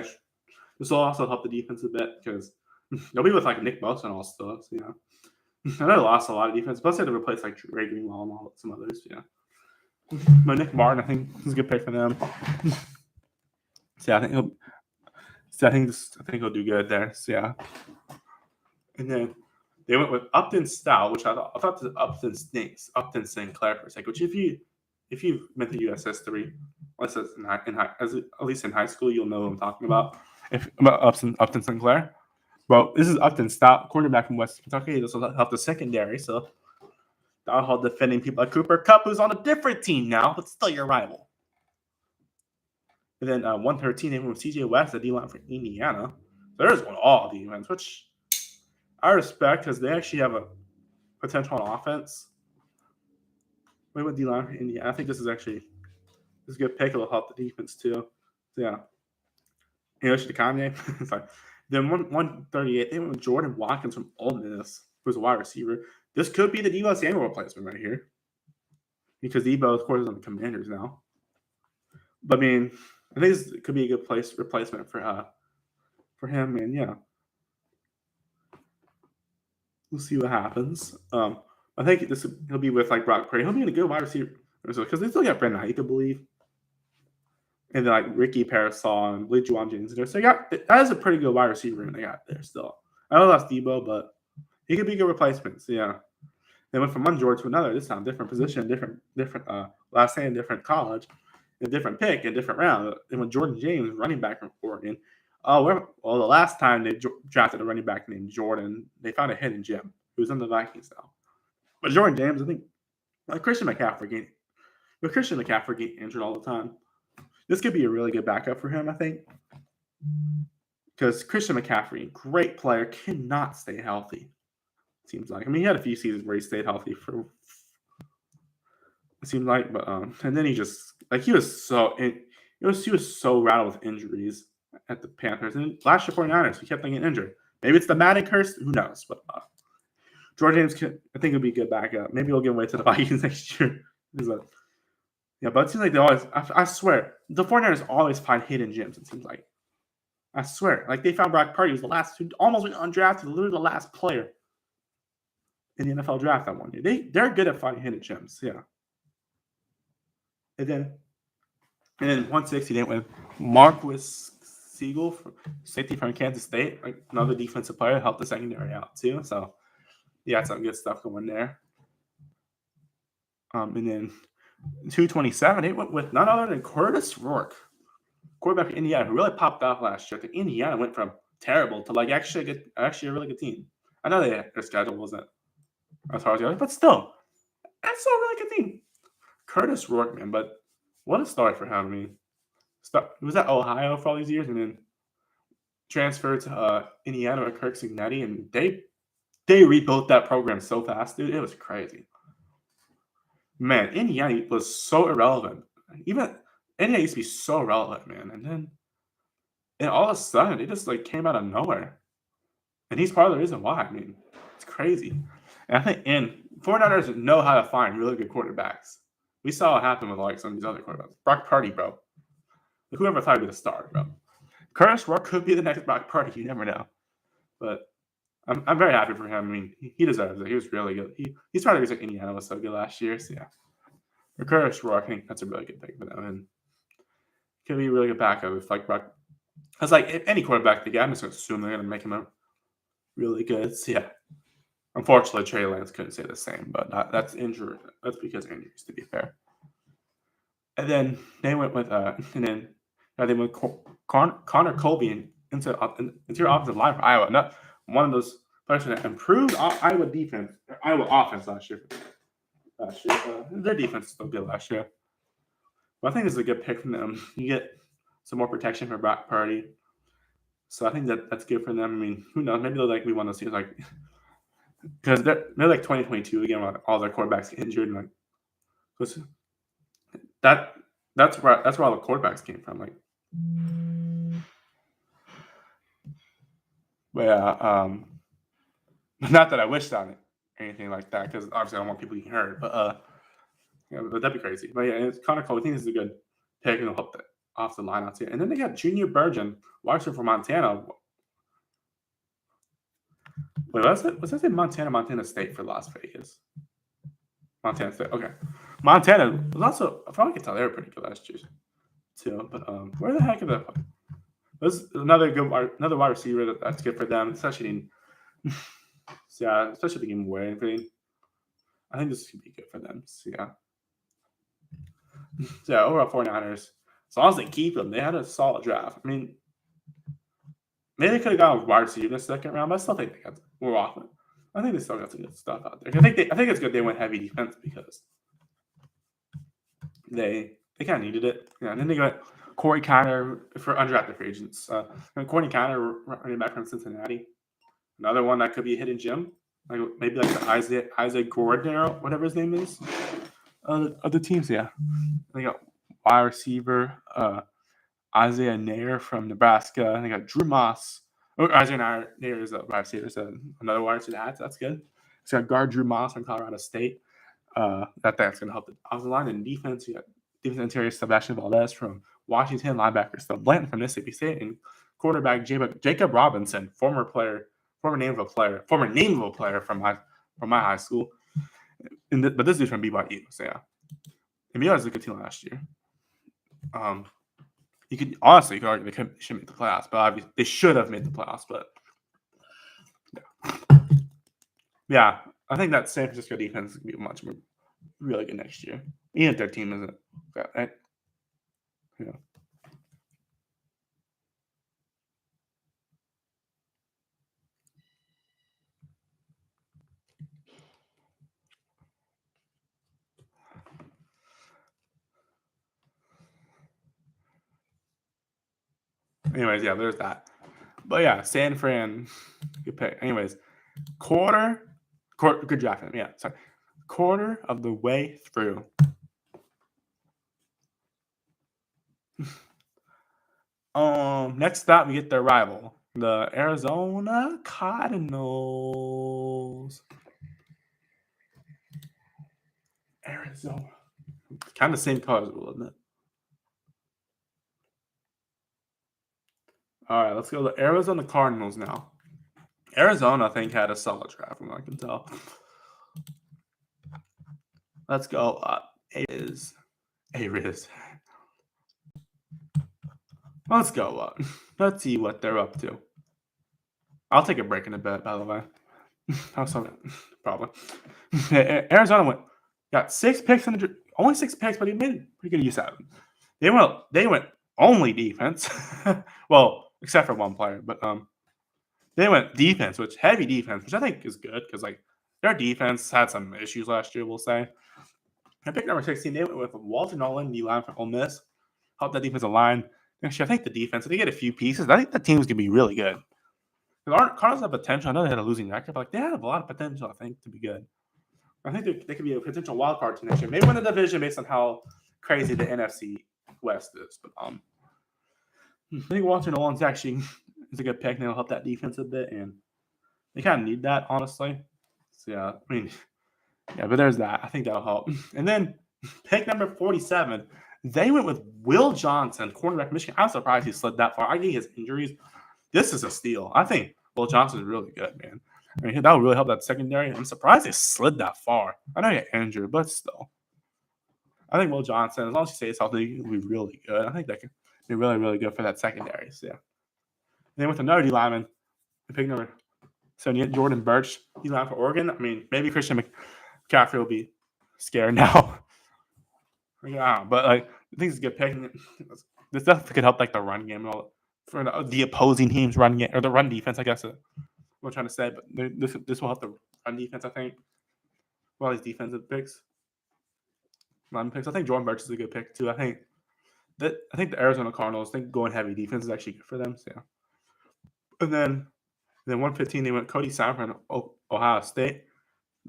will also help the defense a bit because they'll be with like Nick Bosa and all stuff. So yeah. I know they lost a lot of defense. Plus, they had to replace like Ray Greenlaw and some others. Yeah. But Nick Martin, I think, is a good pick for them. So yeah, I think he'll do good there. So yeah. And then they went with Upton Stout, which I thought the Upton stinks. Upton Sinclair for a second. Which if you've been to U.S. history, at least in high school, you'll know what I'm talking about. About Upton Sinclair. Well, this is Upton Stout, cornerback from West Kentucky. This will help the secondary, so that'll help defending people like Cooper Kupp, who's on a different team now, but still your rival. And then 113, they went with C.J. West, the D-line from Indiana. So there's one all defense, which I respect because they actually have a potential on offense. Wait, what D-line from Indiana? I think this is a good pick. It'll help the defense too. So yeah. English to Kanye. Sorry. Then 138, they went with Jordan Watkins from Ole Miss, who's a wide receiver. This could be the Deebo Samuel replacement right here. Because Deebo, of course, is on the Commanders now. But I mean, I think this could be a good replacement for him, and yeah. We'll see what happens. I think he'll be with like Brock Purdy. He'll be in a good wide receiver because they still got Brandon Ayuk, I believe. And then like Ricky Parasol and Blake Juwan James there. So that is a pretty good wide receiver they got there still. I know that's Deebo, but he could be a good replacement. So yeah. They went from one George to another this time, different position, different last name, different college, a different pick, a different round. And when Jordan James, running back from Oregon, the last time they drafted a running back named Jordan, they found a hidden gem who's in the Vikings now. But Jordan James, I think, Christian McCaffrey getting injured all the time. this could be a really good backup for him, I think. Because Christian McCaffrey, great player, cannot stay healthy. Seems like. I mean, he had a few seasons where he stayed healthy for. It seemed like, but and then he just like he was so rattled with injuries at the Panthers and last year 49ers. He kept getting injured. Maybe it's the Madden curse. Who knows? But George James, I think, would be a good backup. Maybe we'll give away to the Vikings next year. Yeah, but it seems like they always. I swear, the 49ers always find hidden gems. It seems like. I swear, like they found Brock Purdy was the last, who almost went undrafted, literally the last player in the NFL draft that one year. They're good at finding hidden gems. Yeah. And then 160, they went with Marquis Siegel, safety from Kansas State, another defensive player, helped the secondary out too. So, yeah, some good stuff going there. And then 227, they went with none other than Curtis Rourke, quarterback for Indiana, who really popped off last year. I think Indiana went from terrible to actually a really good team. I know their schedule wasn't as hard as the other, but still, that's still a really good team. Curtis Rourke, man, but what a story for him. I mean, he was at Ohio for all these years and then transferred to Indiana with Kirk Cignetti, and they rebuilt that program so fast, dude. It was crazy. Man, Indiana was so irrelevant. Even Indiana used to be so relevant, man. And all of a sudden, it just came out of nowhere. And he's part of the reason why. I mean, it's crazy. And I think 49ers know how to find really good quarterbacks. We saw it happen with some of these other quarterbacks. Brock Purdy, bro. Whoever thought he'd be the star, bro. Curtis Rourke could be the next Brock Purdy. You never know. But I'm very happy for him. I mean, he deserves it. He was really good. He's part of the reason Indiana was so good last year. So, yeah. For Curtis Rourke, I think that's a really good pick for them. And could be a really good backup if Brock. Because if any quarterback they get, I'm just going to assume they're going to make him a really good. So, yeah. Unfortunately, Trey Lance couldn't say the same, but that's injured. That's because of injuries, to be fair. And then they went with they went Connor Colby into your offensive line for Iowa. Not one of those players that improved Iowa defense, Iowa offense last year. Their defense is still good last year. But I think this is a good pick from them. You get some more protection for Brock Purdy. So I think that's good for them. I mean, who knows? Maybe they'll we want to see because they're 2022 again when all their quarterbacks get injured and that's where all the quarterbacks came from. But yeah, not that I wished on it or anything like that, because obviously I don't want people getting hurt. But but that'd be crazy. But yeah, it's kind of cool. I think this is a good pick and it'll help the off the line out here. And then they got Junior Burgeon, wide receiver from Montana. Wait, was that in Montana State for Las Vegas? Montana State. Okay. Montana was also, I probably could tell they were pretty good last year too. But where the heck are they? There's another wide receiver that's good for them, especially especially the game away. I think this could be good for them. So yeah, overall 49ers. As long as they keep them, they had a solid draft. I mean, maybe they could have gone with wide receiver in the second round, but I still think they got more often. I think they still got some good stuff out there. I think it's good they went heavy defense because they kind of needed it. Yeah, and then they got Corey Kiner for undrafted free agents. And Corey Kiner running back from Cincinnati. Another one that could be a hidden gem. Maybe the Isaac Gordon or whatever his name is. Other teams, yeah. They got wide receiver Isaiah Nair from Nebraska. And they got Drew Moss. Isaiah Nair is a wide receiver. So another wide receiver that's good. It's got guard Drew Moss from Colorado State. That's going to help the offensive line and defense. You got defense interior Sebastian Valdez from Washington, linebacker Steve Blanton from Mississippi State, and quarterback Jacob Robinson, former name of a player from my high school. But this is from BYU, so yeah. And BYU was a good team last year. You could argue they should make the playoffs, but obviously they should have made the playoffs. But yeah, I think that San Francisco defense is going to be much more really good next year. Even if their team isn't, right? Yeah. Anyways, yeah, there's that. But yeah, San Fran, good pick. Anyways, good draft. Yeah, sorry. Quarter of the way through. Next up, we get their rival, the Arizona Cardinals. Arizona. Kind of the same colors, isn't it? All right, let's go to the Arizona Cardinals now. Arizona, I think, had a solid draft, from what I can tell. Let's go up. Ariz. Let's go up. Let's see what they're up to. I'll take a break in a bit, by the way. Probably. Arizona got 6 picks only 6 picks, but he made pretty good use out of them. They went only defense. Well, except for one player, but they went defense, heavy defense, which I think is good because like their defense had some issues last year, we'll say. I picked number 16. They went with Walter Nolan, D line from Ole Miss. Help that defensive line. Actually, I think the defense, if they get a few pieces, I think the team's gonna be really good. Cardinals have potential. I know they had a losing record, but like they have a lot of potential, I think, to be good. I think they could be a potential wild card team next year. Maybe win the division based on how crazy the NFC West is. But I think Walter Nolan's actually is a good pick, and it'll help that defense a bit, and they kind of need that, honestly. So yeah, I mean, yeah, but there's that. I think that'll help. And then pick number 47, they went with Will Johnson, cornerback Michigan. I'm surprised he slid that far. I think his injuries. This is a steal. I think Will Johnson is really good, man. I mean, that would really help that secondary. I'm surprised they slid that far. I know he got injured, but still. I think Will Johnson, as long as he stays healthy, will be really good. I think that could be really, really good for that secondary. So, yeah. And then with another D lineman, we pick number 78, Jordan Burch, D lineman for Oregon. I mean, maybe Christian McCaffrey will be scared now. Yeah, but like, I think it's a good pick. This definitely could help like the run game and all for the opposing team's run game or the run defense, I guess. What I'm trying to say, but this will help the run defense, I think. All these defensive picks, run picks. I think Jordan Burch is a good pick too. I think the Arizona Cardinals think going heavy defense is actually good for them. So yeah. And then 115 they went Cody Sam from Ohio State.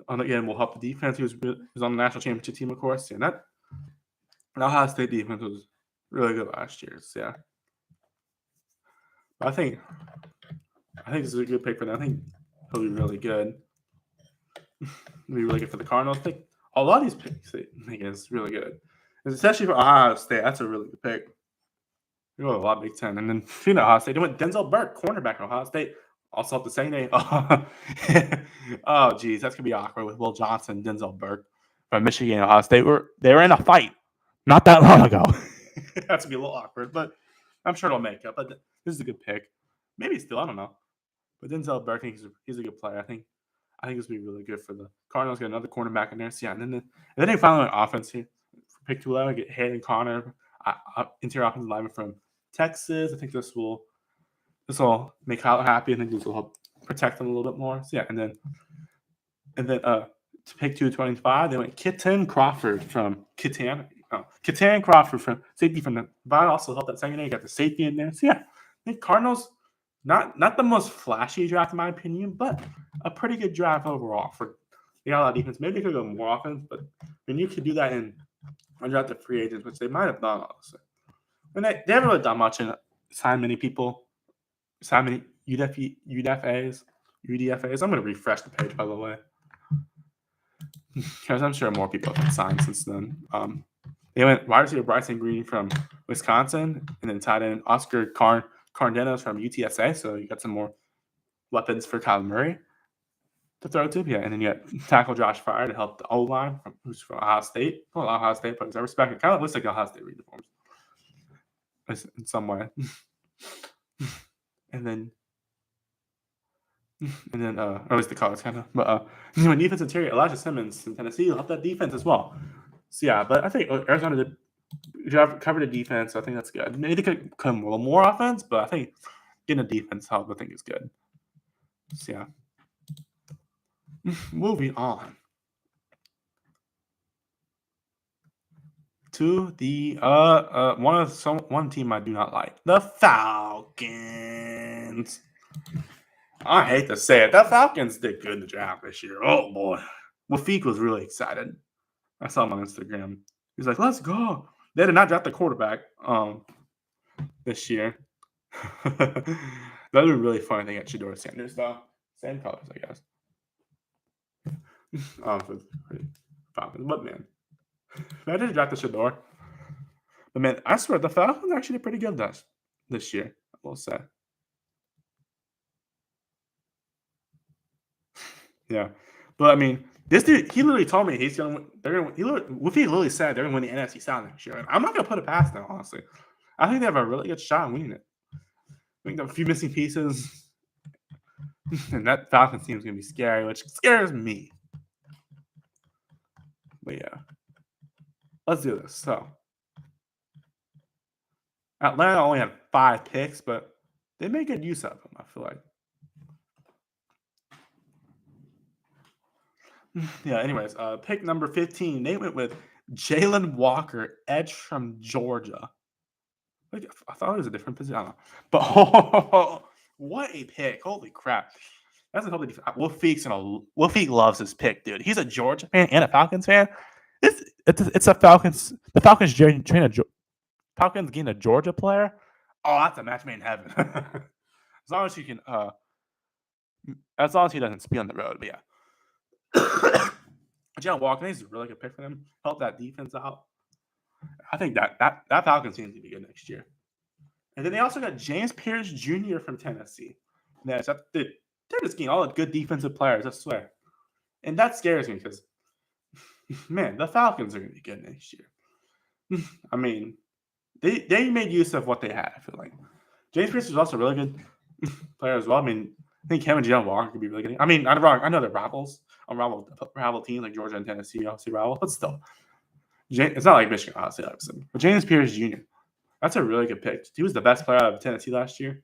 Again, will help the defense. He was on the national championship team, of course. And that Ohio State defense was really good last year. So yeah. But I think this is a good pick for them. I think he'll be really good. He'll be really good for the Cardinals. I think a lot of these picks, I think, is really good. And especially for Ohio State, that's a really good pick. You go a lot Big Ten. And then speaking of Ohio State, they went Denzel Burke, cornerback at Ohio State. Also up the same name. Oh, geez, that's gonna be awkward with Will Johnson, Denzel Burke from Michigan and Ohio State. They were in a fight not that long ago. That's gonna be a little awkward, but I'm sure it'll make up. But this is a good pick. Maybe still, I don't know. But Denzel Burke, he's a good player. I think this will be really good for the Cardinals. Get another cornerback in there. So yeah, and then they finally went offense here. Pick 211, get Hayden Connor, interior offensive lineman from Texas. I think this will make Kyle happy. I think this will help protect them a little bit more. So yeah, and then to pick 225, they went Kitten Crawford from Kitten Crawford from safety from the Vine. Also helped that secondary. Got the safety in there. So yeah, I think Cardinals not the most flashy draft in my opinion, but a pretty good draft overall. They got a lot of defense. Maybe they could go more offense, but I mean you could do that in undrafted free agents, which they might have done honestly. And they haven't really done much in sign many UDFAs. I'm going to refresh the page, by the way, because I'm sure more people have signed since then. They went wide receiver Bryson Green from Wisconsin, and then tight end Oscar Cardenas from UTSA. So you got some more weapons for Kyler Murray to throw to. Yeah, and then you got tackle Josh Fryer to help the O line, who's from Ohio State. Well, Ohio State, but I respect it. Kind of looks like Ohio State uniforms in some way. and then or at least the colors kind of. But defense interior, Elijah Simmons in Tennessee will help that defense as well. So yeah, but I think Arizona did cover the defense. So I think that's good. Maybe they could come a little more offense, but I think getting a defense help, I think is good. So yeah. Moving on. to the one team I do not like, the Falcons. I hate to say it, the Falcons did good in the draft this year. Oh boy, Wafik was really excited. I saw him on Instagram. He's like, "Let's go!" They did not draft the quarterback this year. That would be really funny thing at Shedeur Sanders though. Same colors, I guess. For Falcons, but man, I did draft the Shedeur. But man, I swear the Falcons actually did pretty good this year. I will say. Yeah, but I mean, this dude, he literally told me he's gonna. They're gonna. Wolfie literally said they're gonna win the NFC South next year. And I'm not gonna put it past them, honestly. I think they have a really good shot at winning it. I think a few missing pieces, and that Falcons team is gonna be scary, which scares me. But yeah, let's do this. So, Atlanta only had 5 picks, but they made good use of them. I feel like. Yeah. Anyways, pick number 15. They went with Jalen Walker, edge from Georgia. Like, I thought it was a different position. I don't know. But what a pick! Holy crap! That's a totally different. Wolfie loves his pick, dude. He's a Georgia fan and a Falcons fan. It's a Falcons. The Falcons Falcons getting a Georgia player. Oh, that's a match made in heaven. As long as you can, as long as he doesn't speed on the road. But yeah. Jalen Walker is a really good pick for them. Help that defense out. I think that Falcons team is going to be good next year. And then they also got James Pierce Jr. from Tennessee. They're just getting all the good defensive players, I swear. And that scares me because, man, the Falcons are going to be good next year. I mean, they made use of what they had, I feel like. James Pierce is also a really good player as well. I mean, I think him and Jalen Walker could be really good. I mean, I know they're rivals. Rival teams like Georgia and Tennessee, obviously rival, but still. It's not like Michigan, obviously. But James Pierce Jr., that's a really good pick. He was the best player out of Tennessee last year.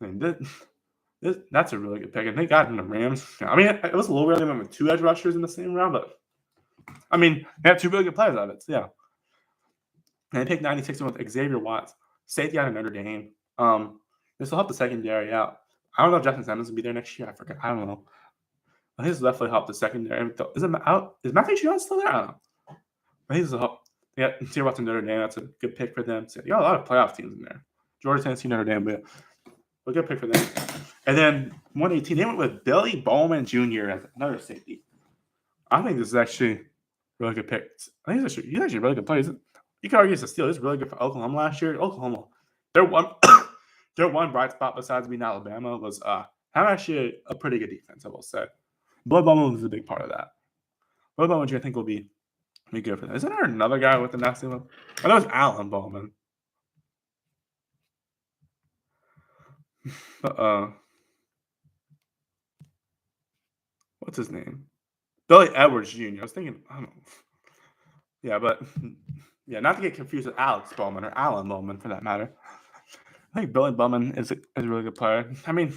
I mean, that's a really good pick. And they got him the Rams. I mean, it was a little weird with 2 edge rushers in the same round, but I mean, they have 2 really good players out of it. So yeah. And they picked 96 with Xavier Watts, safety out of Notre Dame. This will help the secondary out. I don't know if Justin Simmons will be there next year. I forget. I don't know. I think this will definitely help the secondary. Is Matthew Judon still there? I don't know. I think this will help. Yeah, Xavier Watts and Notre Dame. That's a good pick for them. So you got a lot of playoff teams in there. Georgia, Tennessee, Notre Dame, but a good pick for them. And then 118, they went with Billy Bowman Jr. as another safety. I think this is actually a really good pick. I think he's actually a really good player. You can argue it's a steal. He's really good for Oklahoma last year. Oklahoma, their one bright spot besides being Alabama was having actually a pretty good defense, I will say. Billy Bowman was a big part of that. Billy Bowman, I think, will be good for them. Isn't there another guy with the last name? I know it's Alan Bowman. What's his name? Billy Edwards Jr. I was thinking, I don't know. Yeah, but yeah, not to get confused with Alex Bowman or Alan Bowman for that matter. I think Billy Bowman is a really good player. I mean,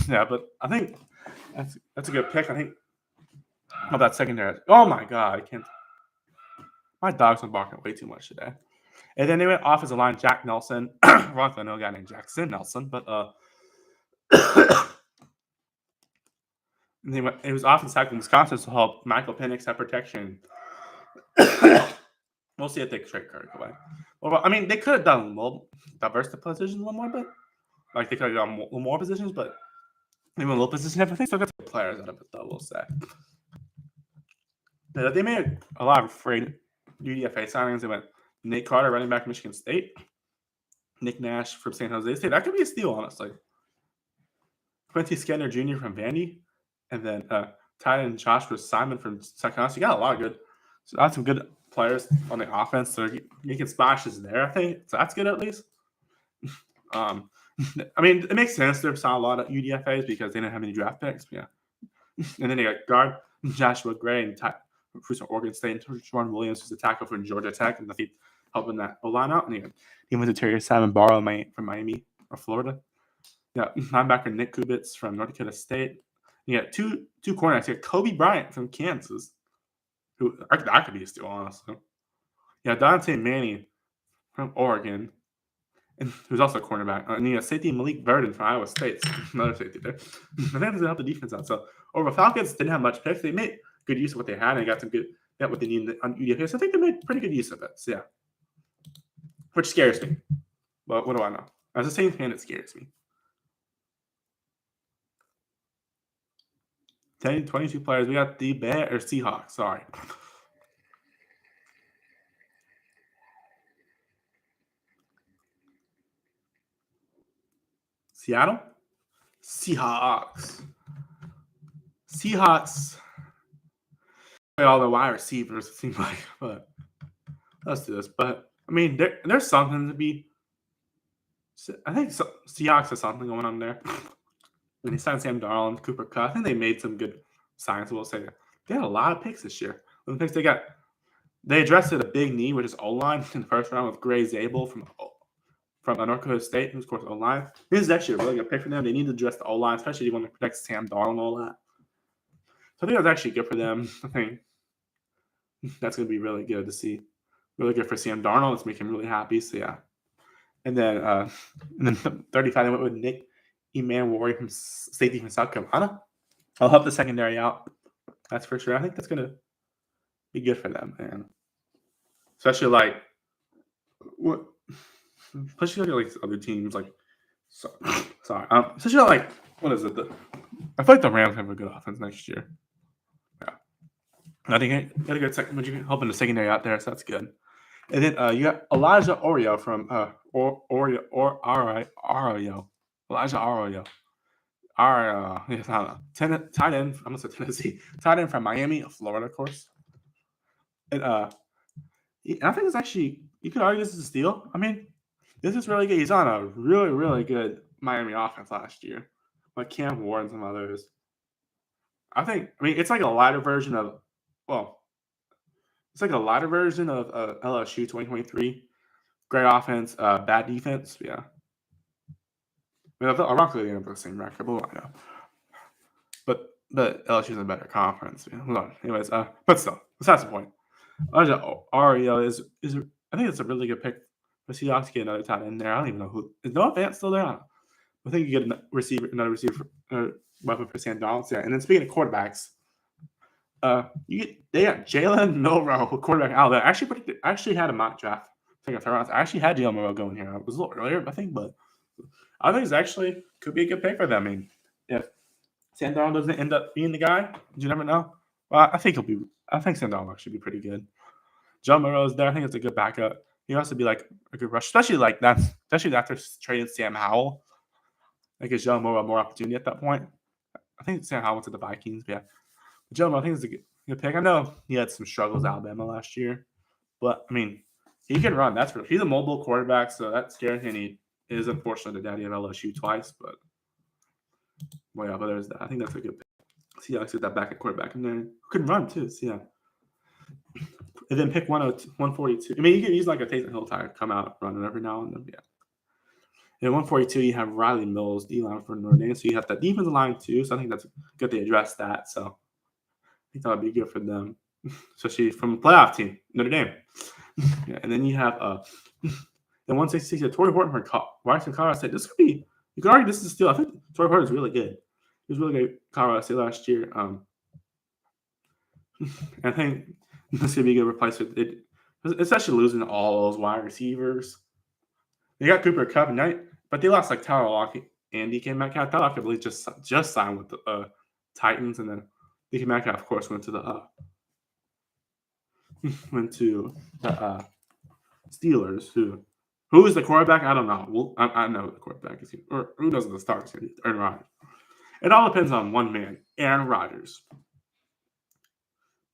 yeah, but I think that's a good pick. I think that secondary. Oh my god, I can't. My dog's been barking way too much today. And then they went offensive line, Jack Nelson. Wrong, I know a guy named Jackson Nelson, but it was offensive tackle in Wisconsin to help Michael Penix have protection. We'll see if they trade Kirk away. Well, I mean, they could have done a little diverse the positions a little more, but like they could have done more positions, but even a little position. I think still got the players out of it, though. We'll say. Yeah, they made a lot of free UDFA signings. They went Nate Carter, running back, Michigan State. Nick Nash from San Jose State. That could be a steal, honestly. Quincy Skinner Jr. from Vandy, and then tight end Joshua Simon from Sacramento. You got a lot of good. So that's some good players on the offense. So making splashes there, I think. So that's good at least. I mean, it makes sense to sign a lot of UDFAs because they didn't have any draft picks. Yeah. And then they got guard Joshua Gray and who's from Oregon State, and Jordan Williams, who's a tackle from Georgia Tech, and he's helping that O-line out. And he went to Terry Simon Barrow from Miami or Florida. Yeah, linebacker Nick Kubitz from North Dakota State. You got two cornerbacks. You got Kobe Bryant from Kansas. who that could be a steal, honestly. Yeah, Dante Manning from Oregon, and who's also a cornerback. And you have safety Malik Verdon from Iowa State, another safety there. I think that's gonna help the defense out. So, over Falcons didn't have much picks. They made good use of what they had, and they got some good. Got what they needed on UDFA. So I think they made pretty good use of it. So yeah, which scares me. But what do I know? As a Saints fan, it scares me. 10, 22 players. We got the Seahawks. Sorry. Seattle? Seahawks. All the wide receivers, it seems like. But let's do this. But, I mean, there's something to be. I think Seahawks has something going on there. When they signed Sam Darnold and Cooper Kupp, I think they made some good signs. We'll say they had a lot of picks this year. The picks they addressed a big need, which is O-line in the first round with Gray Zabel from North Dakota State, who's of course O-line. This is actually a really good pick for them. They need to address the O-line, especially if you want to protect Sam Darnold and all that. So I think that's actually good for them. I think that's going to be really good to see. Really good for Sam Darnold. It's making him really happy. So yeah. And then 35, they went with Nick Emmanwori from safety from South Carolina. I'll help the secondary out. That's for sure. I think that's going to be good for them, man. Especially like other teams like especially like what is it? I feel like the Rams have a good offense next year. Yeah, I think I got a good second. You helping the secondary out there, so that's good. And then you got Elijah Arroyo from Elijah Arroyo. Tight end. I'm gonna say Tennessee. Tight end from Miami, Florida, of course. And I think it's actually, you could argue this is a steal. I mean, this is really good. He's on a really, really good Miami offense last year, like Cam Ward and some others. It's like a lighter version of, LSU 2023. Great offense, bad defense. Yeah. Ironically, they have the same record, but I know. But LSU's a better conference. Yeah. Hold on. Anyways, but still, besides the point. Ario is I think it's a really good pick for Seahawks to get another tight end there. I don't even know who is Noah Fant still there. I think you get another receiver weapon for Sam Darnold. Yeah. And then speaking of quarterbacks, they got Jalen Milroe, quarterback out there. I actually had a mock draft. I actually had Jalen Milroe going here. It was a little earlier, I think, but I think it's actually could be a good pick for them. I mean, if Sam Darnold doesn't end up being the guy, you never know. Well, I think Sam Darnold will actually be pretty good. Joe Burrow's there. I think it's a good backup. He has to be like a good rush, especially after trading Sam Howell. That gives Joe Burrow more opportunity at that point. I think Sam Howell went to the Vikings, but yeah. But Joe Burrow, I think it's a good pick. I know he had some struggles at Alabama last year, but I mean, he can run. He's a mobile quarterback, so that scares me. And he is unfortunately the daddy of LSU twice, but there's that. I think that's a good pick. Seahawks get that backup quarterback in there who can run too. So yeah. And then pick 142. I mean, you can use like a Taysom Hill type, come out running every now and then. Yeah. And 142, you have Riley Mills, D-line for Notre Dame. So you have that defensive line too. So I think that's good to address that. So I think that would be good for them, especially from a playoff team, Notre Dame. Yeah, and then you have the 166, Torrey Horton from Washington, Colorado State. This could be, you could argue this is still, I think Torrey Horton is really good. He was really good at Colorado State last year. I think this could be a good replacement. Especially losing all those wide receivers. They got Cooper Kupp tonight, but they lost like Tyler Lockett and DK Metcalf. Tyler Lockett, I believe, just signed with the Titans, and then DK Metcalf, of course, went to the Steelers. Who is the quarterback? I don't know. Well, I know the quarterback is, or who knows the stars? Aaron Rodgers. It all depends on one man, Aaron Rodgers.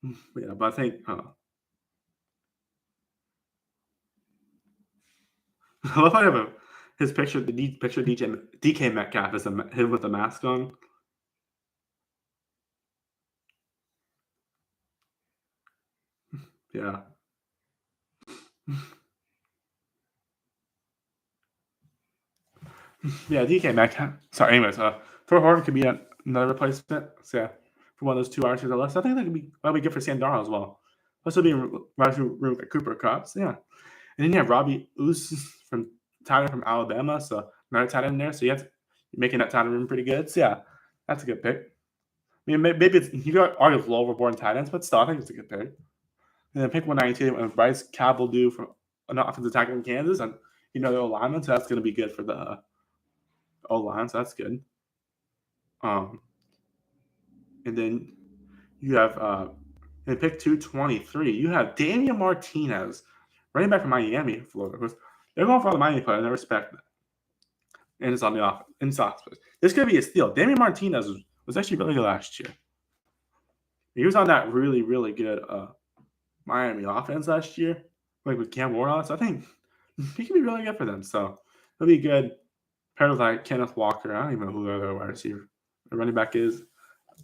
Yeah, but I think I love how I have his picture. The picture of DK Metcalf is him with a mask on. Yeah. Yeah, DK Metcalf. Sorry, anyways, Torrey Horton could be another replacement. So yeah, for one of those 2 archers or less. I think that'll be good for Sam Darnold as well. Also being right through room with Cooper Kupp. So, yeah. And then you have Robbie Ouse from tight end from Alabama. So another tight end there. So you're making that tight end room pretty good. So yeah, that's a good pick. I mean, maybe it's you got arguably lower-born tight ends, but still, I think it's a good pick. And then pick 192 and Bryce Cabeldue from an offensive tackle in Kansas, and the O-lineman, so that's going to be good for the O-line, so that's good. And then you have in pick 223, you have Damian Martinez, running back from Miami, Florida. They're going for all the Miami players, and I respect that. And it's on the offense. This could be a steal. Damian Martinez was actually really good last year. He was on that really, really good Miami offense last year, like with Cam Ward. So I think he could be really good for them. So he'll be good. Paired with like Kenneth Walker. I don't even know who the other wide receiver, the running back is.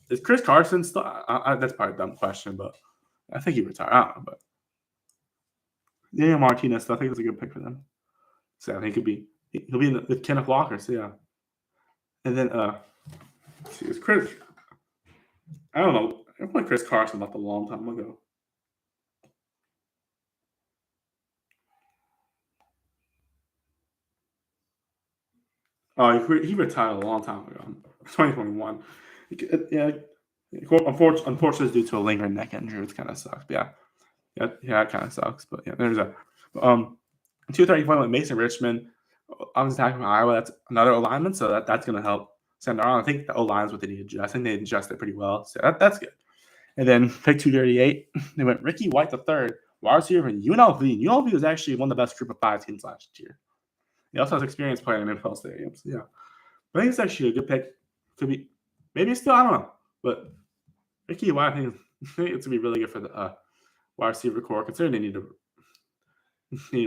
Is Chris Carson still? That's probably a dumb question, but I think he retired. I don't know, but Daniel Martinez. So I think it's a good pick for them. So I think he'll be with Kenneth Walker. So yeah, and then it's Chris. I don't know. I played Chris Carson left a long time ago. Oh, he retired a long time ago, 2021. Yeah, unfortunately, it's due to a lingering neck injury, which kind of sucks. Yeah, it kind of sucks. But yeah, there's a 235 with Mason Richmond. I was attacking from Iowa. That's another alignment, so that's going to help send around. I think the O line's what they need to adjust. I think they adjusted pretty well, so that's good. And then pick 238, they went Ricky White III, wide receiver from UNLV. UNLV was actually one of the best group of 5 teams last year. He also has experience playing in NFL stadiums. Yeah. But I think it's actually a good pick. Could be, maybe still, I don't know. But Ricky White, I think it's going to be really good for the wide receiver core, considering they need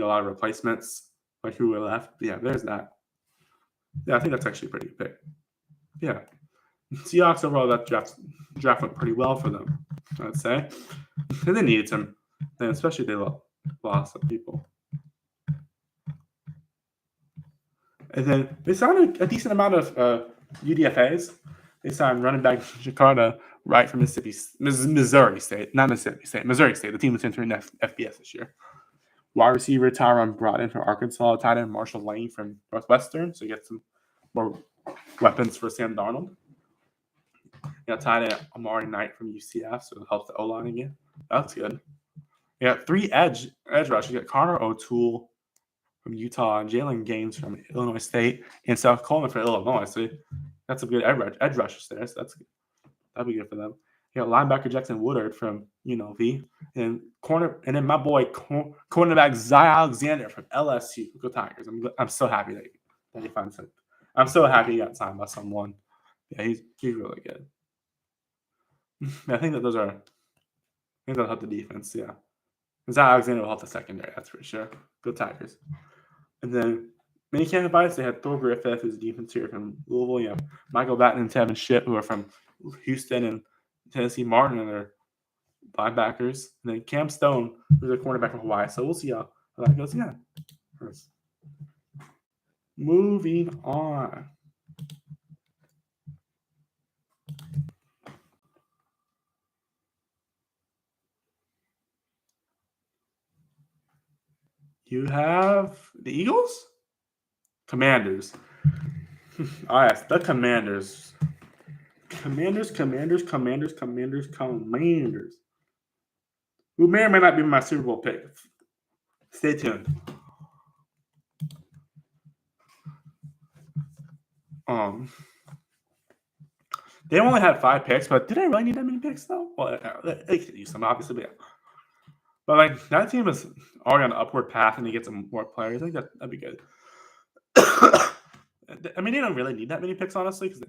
a lot of replacements, like who were left. But yeah, there's that. Yeah, I think that's actually a pretty good pick. Yeah. Seahawks overall, that draft went pretty well for them, I'd say. And they needed some, and especially they lost some people. And then they signed a decent amount of UDFAs. They signed running back Jakarta Wright from Missouri State, not Mississippi State, Missouri State, the team that's entering FBS this year. Wide receiver Tyron Broughton from Arkansas, tight end Marshall Lane from Northwestern, so you get some more weapons for Sam Darnold. You got tight end Amari Knight from UCF, so it helps the O-line again. That's good. You got 3 edge rushers. You got Connor O'Toole from Utah and Jalen Gaines from Illinois State and South Coleman from Illinois. So that's some good edge rushers there. So that's good. That'd be good for them. You got linebacker Jackson Woodard from UNLV and then my boy cornerback Zy Alexander from LSU. Go Tigers! I'm so happy that he finds it. I'm so happy he got signed by someone. Yeah, he's really good. I think that that'll help the defense. Yeah, Zy Alexander will help the secondary. That's for sure. Go Tigers! And then many camp advice, they had Thor Griffith, who's a defense here from Louisville. You have Michael Batten and Tevin Shipp, who are from Houston and Tennessee Martin, and they're linebackers. And then Cam Stone, who's a cornerback from Hawaii. So we'll see how that goes. Yeah. Moving on. You have the Eagles? Commanders. Oh, yes, the Commanders. Commanders. Who may or may not be my Super Bowl pick. Stay tuned. They only had 5 picks, but did I really need that many picks though? Well, they could use some, obviously, but yeah. But like that team is already on an upward path, and they get some more players. I think that'd be good. I mean, they don't really need that many picks, honestly. Because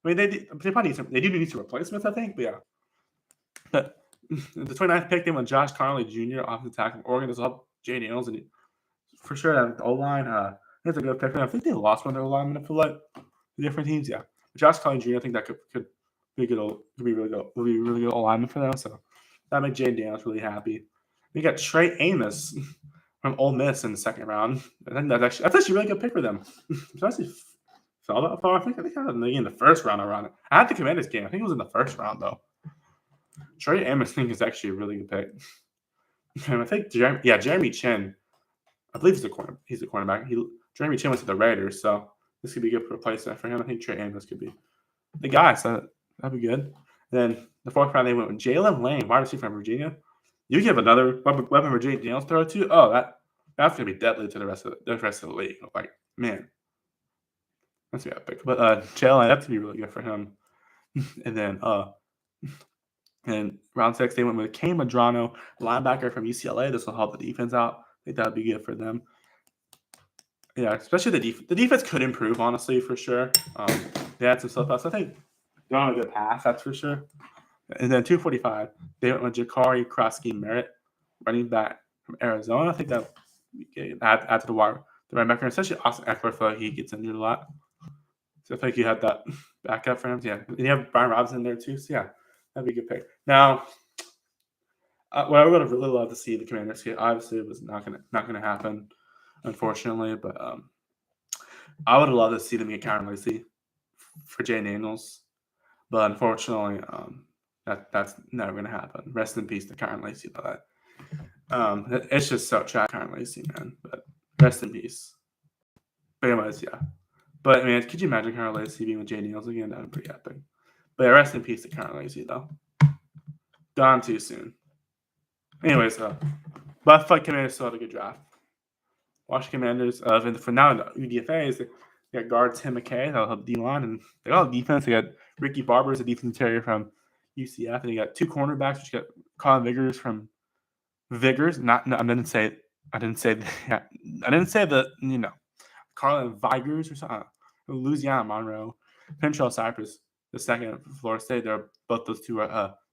they probably need some. They do need some replacements, I think. But yeah, but the 29th pick, they went Josh Connolly Jr. offensive tackle from Oregon. This will help Jay Daniels, and for sure that O line. That's a good pick. I think they lost one of their linemen for like the different teams. Yeah, but Josh Connolly Jr. I think that could be good. Could be really good O lineman for them. So that made Jay Daniels really happy. We got Trey Amos from Ole Miss in the second round. I think that's actually a really good pick for them. Especially fell that far. I think I had them in the first round around it. I had the Commanders game. I think it was in the first round though. Trey Amos, I think, is actually a really good pick. And I think Jeremy Chin. I believe he's a cornerback. Jeremy Chin went to the Raiders, so this could be a good replacement for him. I think Trey Amos could be the guy, so that'd be good. And then the fourth round, they went with Jalen Lane, wide receiver from Virginia. You give another weapon Virginia Daniels throw to. Oh, that's gonna be deadly to the rest of the league. Like, man, that's gonna be epic. But Jalen, that's gonna be really good for him. And then round 6, they went with Kane Madrano, linebacker from UCLA. This will help the defense out. I think that'd be good for them. Yeah, especially the defense. The defense could improve, honestly, for sure. They had some stuff else. I think they're on a good path, that's for sure. And then 245, they went with Jakari Krosky-Merritt, running back from Arizona. I think that add to the right backer, especially Austin Eckler. I feel like he gets injured a lot. So I think you had that backup for him. Yeah, and you have Brian Robinson there too. So yeah, that'd be a good pick. Now, what I would have really loved to see the Commanders get, obviously, it was not gonna happen, unfortunately. But I would have loved to see them get Karen Lacey for Jay Daniels, but unfortunately, that's never gonna happen. Rest in peace to Karen Lacey. But it's just so tragic, Karen Lacey, man. But rest in peace. But anyways, yeah. But man, could you imagine Karen Lacey being with Jay Daniels again? That'd be pretty epic. But yeah, rest in peace to Karen Lacey, though. Gone too soon. Anyways, but I feel like Commanders still had a good draft. Washington Commanders, for now, the UDFAs, they got guard Tim McKay, that'll help D-line, and they got defense. They got Ricky Barber as a defensive terrier from UCF, and they got two cornerbacks, which got Colin Vigors from Vigors. I didn't say the Carlin Vigors or something. Louisiana Monroe, Pinchel Cypress, the second from Florida State. They're both those two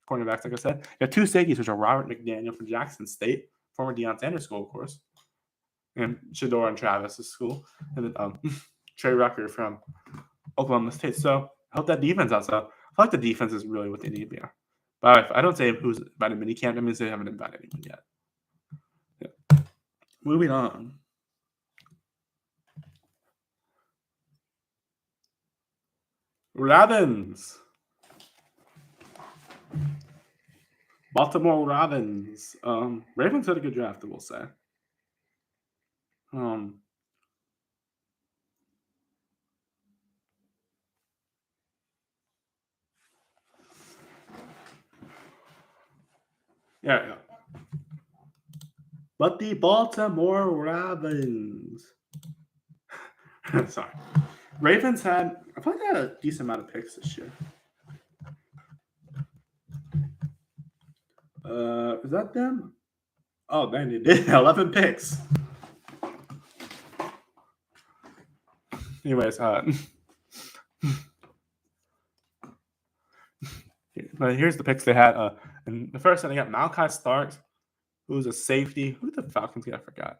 cornerbacks, like I said. You got two safeties, which are Robert McDaniel from Jackson State, former Deion Sanders school, of course, and Shador and Travis' school, and then Trey Rucker from Oklahoma State. So I hope that defense out. So I feel like the defense is really what they need. Yeah. But if I don't say who's invited minicamp, that means they haven't invited anyone yet. Yeah. Moving on. Ravens. Baltimore Ravens. Ravens had a good draft, I will say. Yeah. But the Baltimore Ravens. Sorry. Ravens I feel like they had a decent amount of picks this year. Is that them? Oh, man, they did 11 picks. Anyways, but here's the picks they had. And the first one, they got Malachi Starks, who's a safety. Who did the Falcons get? I forgot.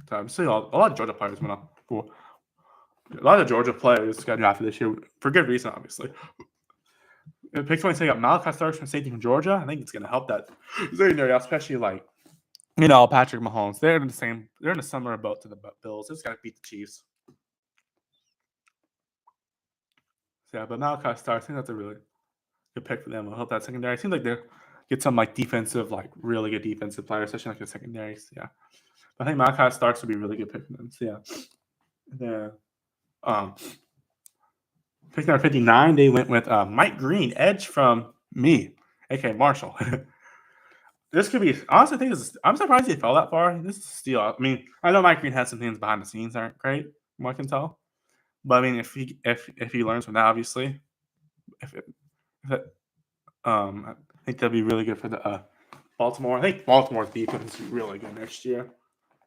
So I'm seeing a lot of Georgia players went up. Cool. A lot of Georgia players got drafted this year for good reason, obviously. Pick 20, got Malachi Starks from safety from Georgia. I think it's going to help that secondary, especially like Patrick Mahomes. They're in the similar boat to the Bills. They just got to beat the Chiefs. So, yeah, but Malachi Starks, I think that's a really good pick for them. I'll help that secondary. It seems like they'll get some really good defensive players, especially like the secondaries. Yeah. But I think Malachi Starks would be a really good pick for them. So yeah. Pick number 59, they went with Mike Green, edge from me, aka Marshall. This could be honestly. I'm surprised he fell that far. This is a steal. I mean, I know Mike Green has some things behind the scenes that aren't great, from what I can tell. But I mean, if he learns from that, obviously, I think that'd be really good for the Baltimore. I think Baltimore's defense is really good next year.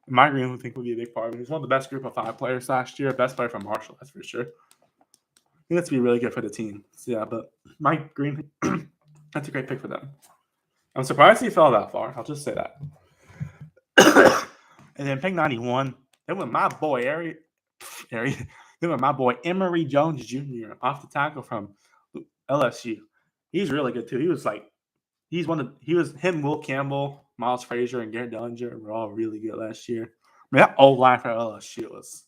Mike Green, I think, would be a big part of it. He's one of the best group of 5 players last year. Best player from Marshall, that's for sure. I think that's be really good for the team. So, yeah, but Mike Green, that's a great pick for them. I'm surprised he fell that far. I'll just say that. And then pick 91, they went my boy they went my boy Emory Jones Jr. off the tackle from LSU. He's really good too. Him, Will Campbell, Miles Frazier, and Garrett Dellinger were all really good last year. I mean, that old line for LSU was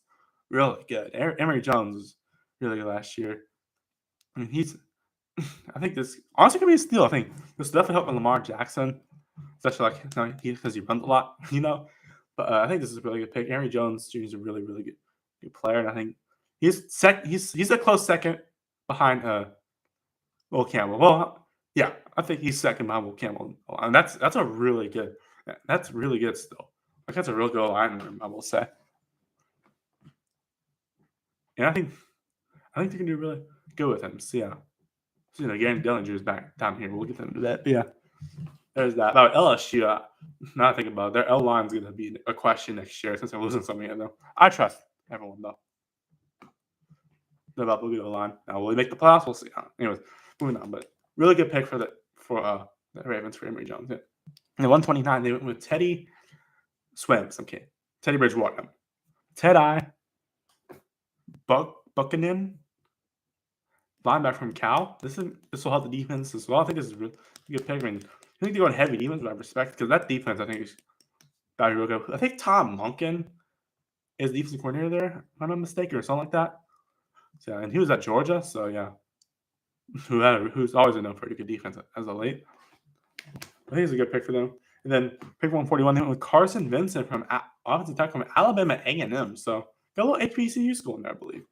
really good. Emory Jones was really good last year. I mean, I think this honestly could be a steal. I think this definitely helped Lamar Jackson, especially because he runs a lot, But I think this is a really good pick. Aaron Jones Jr. is a really, really good player, and I think he's a close second behind Will Campbell. Well, yeah, I think he's second behind Will Campbell, and that's a really good. That's really good still. Like that's a real good line, I will say. And I think they can do really good with him. So yeah, Gary Dillinger is back down here. We'll get into that. But yeah, there's that. About LSU, now I think about it, their L line is going to be a question next year since they're losing so many of them. I trust everyone though. They're about to get a line. Now will they make the playoffs? We'll see. Anyways, moving on. But really good pick for the Ravens for Emory Jones. Yeah. And 129, they went with Teddy Swims. Okay, Teddy Bridgewater, Ted I, Buchanan, linebacker from Cal. This will help the defense as well. I think this is a really good pick. I mean, I think they're going heavy defense, but I respect because that defense I think is got to be real good. I think Tom Monken is the defensive coordinator there, if I'm not mistaken, or something like that. So, and he was at Georgia, so yeah, who's always known for a good defense as of late. I think it's a good pick for them. And then pick 141, they went with Carson Vincent from offensive tackle from Alabama A&M. So got a little HBCU school in there, I believe.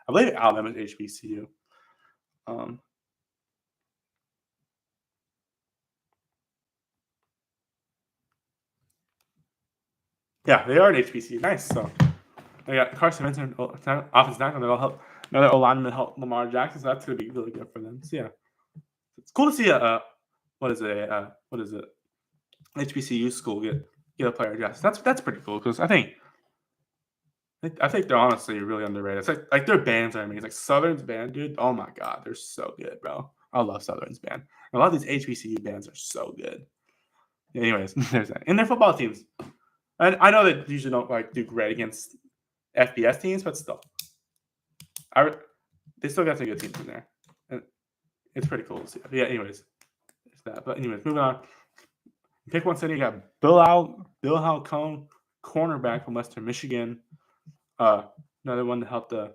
I believe Alabama's HBCU. Yeah, they are an HBCU. Nice. So they got Carson Vincent, offensive tackle. They'll help another alignment help Lamar Jackson. So that's going to be really good for them. So yeah, it's cool to see what is it? HBCU school get a player drafted. That's pretty cool because I think they're honestly really underrated. It's like their bands are amazing. Like Southern's band, dude. Oh my god, they're so good, bro. I love Southern's band. A lot of these HBCU bands are so good. Anyways, there's that. And their football teams. And I know that usually don't do great against FBS teams, but still, they still got some good teams in there. And it's pretty cool to see. But yeah, anyways, it's that. But anyways, moving on. Pick one city. You got Bill Halcone, cornerback from Western Michigan. Another one to help the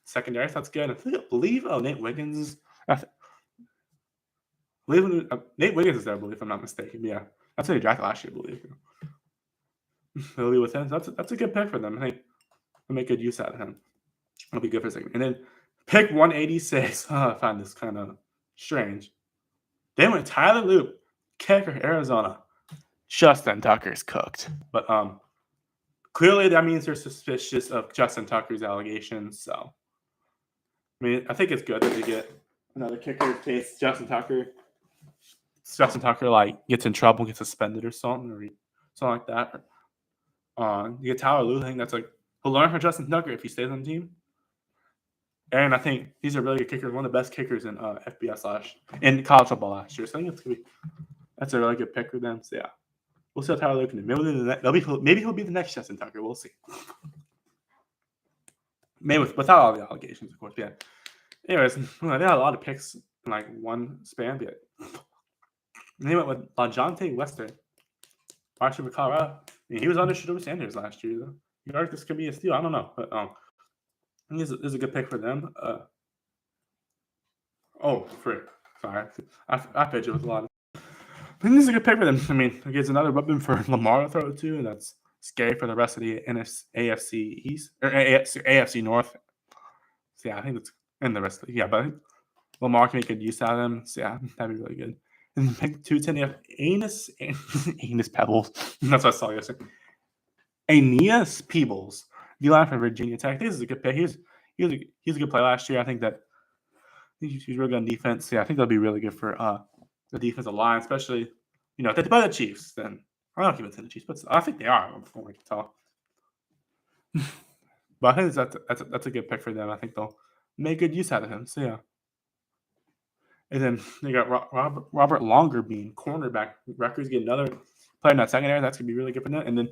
secondary. So that's good. I believe Nate Wiggins. Nate Wiggins is there, I believe, if I'm not mistaken. Yeah, that's who they drafted last year, I believe. They'll be with him. So that's a good pick for them. I think they'll make good use out of him. It'll be good for a second. And then pick 186. I find this kind of strange. They went Tyler Loop, kicker, Arizona. Justin Tucker's cooked. But clearly that means they're suspicious of Justin Tucker's allegations. So, I mean, I think it's good that they get another kicker in case Justin Tucker gets in trouble, gets suspended or something like that. You get Tyler Lue. I think that's he'll learn from Justin Tucker if he stays on the team. And I think he's a really good kicker, one of the best kickers in FBS in college football last year. So I think that's a really good pick for them. So yeah, we'll see how Tyler Lue can do. Maybe he'll be the next Justin Tucker. We'll see. Maybe without all the allegations, of course. Yeah. Anyways, they had a lot of picks in one span. But they went with LaJohntay Western, Marshall of Colorado. He was under Shedeur Sanders last year, though. You know, this could be a steal. I don't know, but I think this is a good pick for them. Frick. Sorry, I pitched it with a lot. I think this is a good pick for them. I mean, it gives another weapon for Lamar to throw to, and that's scary for the rest of the AFC East or AFC North. So yeah, I think that's and the rest of but I think Lamar can make good use out of them. So yeah, that'd be really good. And pick 210, you have Anus Pebbles. That's what I saw yesterday. Aeneas Peebles, D-line from Virginia Tech. I think this is a good pick. He's a good player last year. I think he's really good on defense. So yeah, I think that'll be really good for the defensive line, especially if they play the Chiefs. Then I don't keep it to the Chiefs, but I think they are. From what I can tell. But I think that's a good pick for them. I think they'll make good use out of him. So yeah. And then they got Robert Longerbean, cornerback. Rutgers get another player in that secondary. That's gonna be really good for them. And then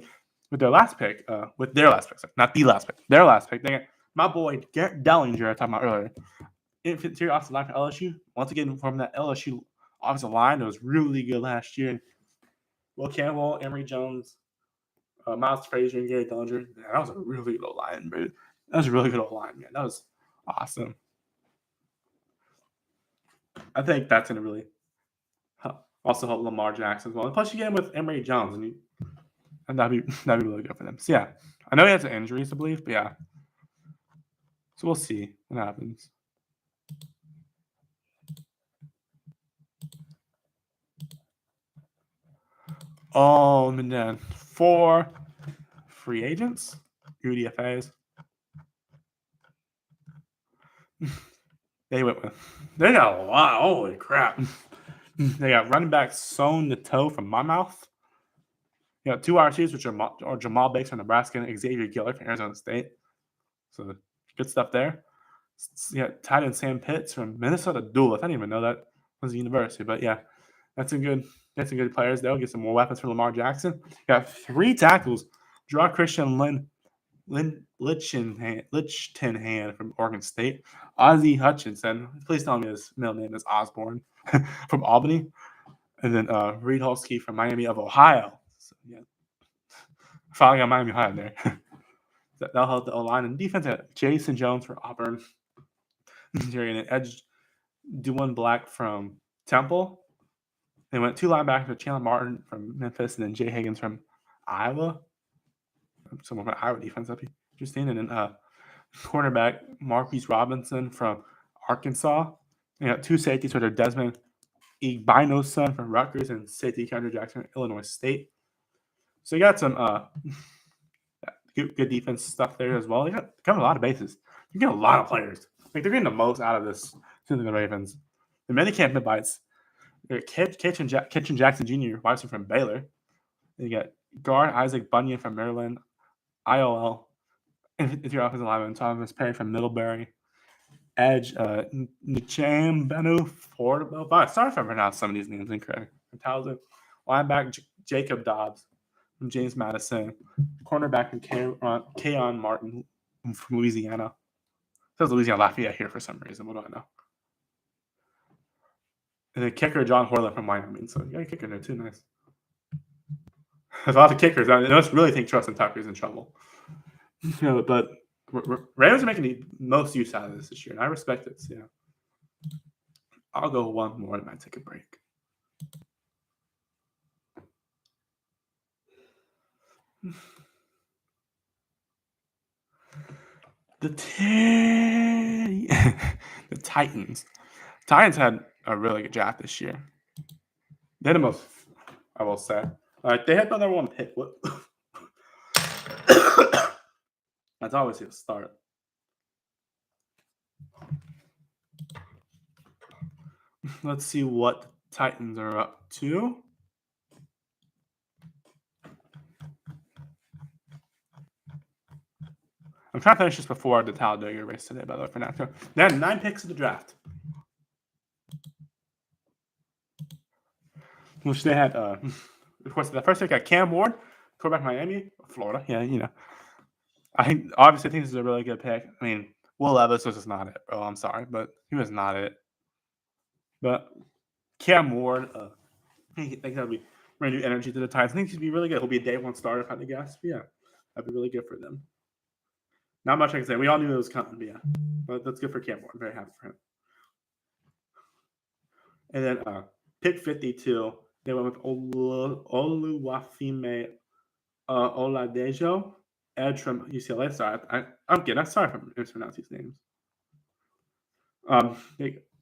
with their last pick, not the last pick, their last pick, they got my boy Garrett Dellinger. I talked about earlier. Interior offensive line for LSU. Once again, from that LSU offensive line that was really good last year. Will Campbell, Emory Jones, Miles Frazier, and Gary Dellinger. That was a really good line, bro. That was a really good line, man. That was awesome. I think that's going to really also help Lamar Jackson as well. And plus, you get him with Emory Jones, and that'd be really good for them. So yeah, I know he has injuries, I believe, but yeah. So we'll see what happens. Oh, and then 4 free agents, UDFAs. They got a lot. Holy crap. They got running back Son Nato from Monmouth. You got 2 RCs, which are Jamal Bakes from Nebraska and Xavier Giller from Arizona State. So good stuff there. Yeah, tight end Sam Pitts from Minnesota Duluth. I didn't even know that was a university, but yeah, that's some good players. They'll get some more weapons for Lamar Jackson. Got 3 tackles. Draw Christian Lichtenhand from Oregon State. Ozzie Hutchinson. Please tell me his middle name is Osborne from Albany. And then Reed Holsky from Miami of Ohio. So, yeah. Finally got Miami Ohio there. That'll help the O-line. And defense at Jason Jones from Auburn. Jerry and edge Duane Black from Temple. They went 2 linebackers with Chandler Martin from Memphis and then Jay Higgins from Iowa. Someone from Iowa defense, that'd be interesting. And then cornerback Marquise Robinson from Arkansas. You got 2 safeties, which are Desmond Igbino's son from Rutgers and safety Kendra Jackson from Illinois State. So you got some good defense stuff there as well. You got a lot of bases. You get a lot of players. Like they're getting the most out of this to the Ravens. The minicamp invites. Kitchen Jackson Jr., wide receiver from Baylor. Then you got guard Isaac Bunyan from Maryland. IOL. If you're offensive lineman, Thomas Perry from Middlebury. Edge Nicham Benu Ford. Sorry if I pronounced some of these names incorrect. Linebacker Jacob Dobbs from James Madison. Cornerback from Keon Martin from Louisiana. It says Louisiana Lafayette here for some reason. What do I know? And then kicker John Horland from Wyoming. So you got a kicker there too. Nice. There's a lot of kickers. I must really think Tristan Tucker's in trouble. But Rams are making the most use out of this year, and I respect it. So yeah. I'll go one more and might take a break. The Titans. Titans had a really good draft this year. They had the most, I will say. They had the #1 pick. What? That's always a start. Let's see what the Titans are up to. I'm trying to finish this before the Talladega race today, by the way, for now. They had 9 picks in the draft. Which they had, of course, the first pick got Cam Ward, quarterback Miami, Florida. Yeah, you know. I think this is a really good pick. I mean, Will Levis was just not it, bro. I'm sorry, but he was not it. But Cam Ward, I think that'll be bring new energy to the Titans. I think he'd be really good. He'll be a day 1 starter, if I had to guess. But yeah, that'd be really good for them. Not much I can say. We all knew it was coming, but yeah. But that's good for Cam Ward. I'm very happy for him. And then pick 52, they went with Oluwafemi Oladejo, edge from UCLA. Sorry, I'm kidding. I'm sorry if I mispronounced these names.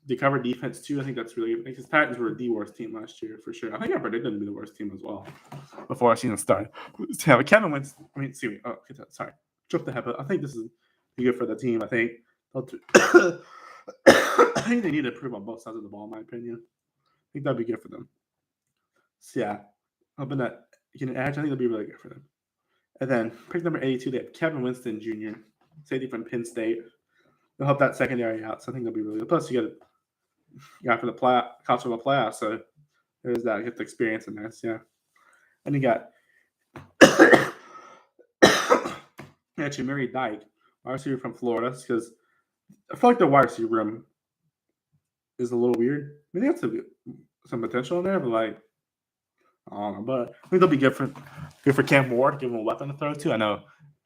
They cover defense too. I think that's really good because Titans were the worst team last year for sure. I think I predicted them to be the worst team as well before our season started. Yeah, but Kevin wins. I mean, sorry, jumped ahead, but I think this is good for the team. I think I think they need to improve on both sides of the ball, in my opinion. I think that'd be good for them. So yeah, hoping that you can edge. I think that'd be really good for them. And then pick number 82, they have Kevin Winston Jr., safety from Penn State. They'll help that secondary out, so I think that'll be really good. Plus, you got for the college football playoffs, so there's that. You get the experience in this, yeah. And you got actually Mary Dyke, wide receiver from Florida, because I feel like the wide receiver room is a little weird. I mean, they have some potential in there, but like, I don't know. But I think they'll be good for Cam Ward, give him a weapon to throw to. I know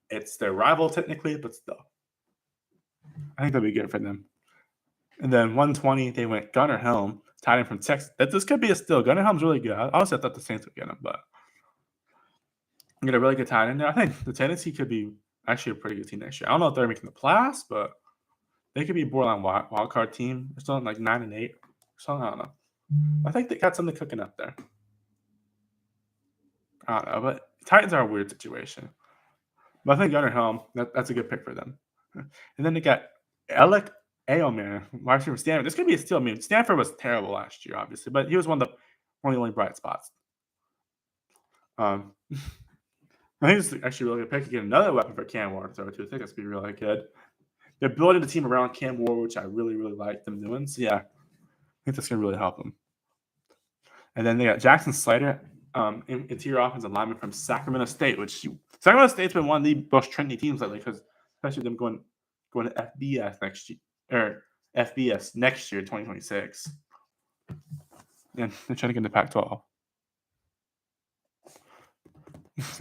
it's their rival technically, but still, I think they'll be good for them. And then 120, they went Gunnar Helm, tight end from Texas. This could be a steal. Gunnar Helm's really good. I honestly thought the Saints would get him, but get a really good tight end there. I think the Tennessee could be actually a pretty good team next year. I don't know if they're making the playoffs, but they could be a borderline wild card team. They're still like 9-8. So I don't know. I think they got something cooking up there. I don't know, but Titans are a weird situation. But I think Gunnar Helm, that's a good pick for them. And then they got Alec Aomer, wide receiver from Stanford. This could be a steal. I mean, Stanford was terrible last year, obviously, but he was one of the only bright spots. I think it's actually a really good pick to get another weapon for Cam Ward. So I think that's be really good. They're building the team around Cam Ward, which I really, really like them doing. So yeah, I think that's gonna really help them. And then they got Jackson Slater, interior offensive lineman from Sacramento State, which Sacramento State's been one of the most trendy teams lately, because especially them going to FBS next year, or FBS next year, 2026. And they're trying to get into Pac-12.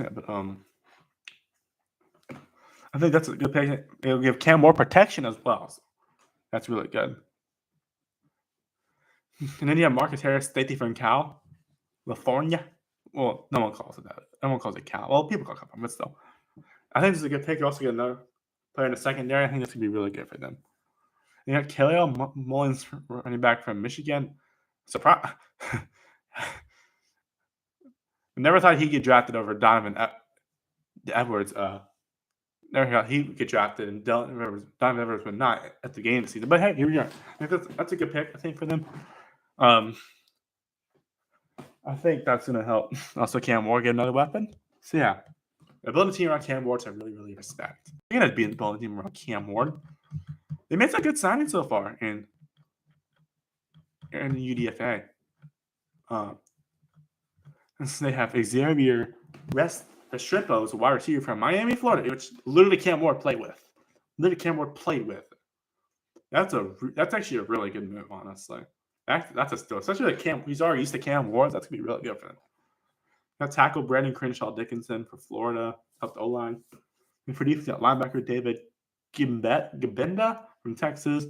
Yeah, but I think that's a good pick. It'll give Cam more protection as well. So that's really good. And then you have Marcus Harris, safety from California. Well, no one calls it that. No one calls it Cal. Well, people call it Cal, but still. I think this is a good pick. You also get another player in the secondary. I think this could be really good for them. And you got Kaleo Mullins, running back from Michigan. Surprise! Never thought he'd get drafted over Donovan Edwards. Never thought he would get drafted, and Donovan Edwards would not at the game this season. But hey, here we are. That's a good pick, I think, for them. I think that's going to help. Also, Cam Ward get another weapon. So yeah, they're building a team around Cam Ward, so I really, really respect. They're going to be building a team around Cam Ward. They made some good signings so far in the UDFA. And so they have Xavier Restrepo is a wide receiver from Miami, Florida, which literally Cam Ward played with. That's actually a really good move, honestly. That's a steal. Especially like Cam. He's already used to Cam Ward. That's gonna be really good for them. Got tackle Brandon Crenshaw Dickinson for Florida, helped O-line. And for defense, got linebacker David Gabenda from Texas.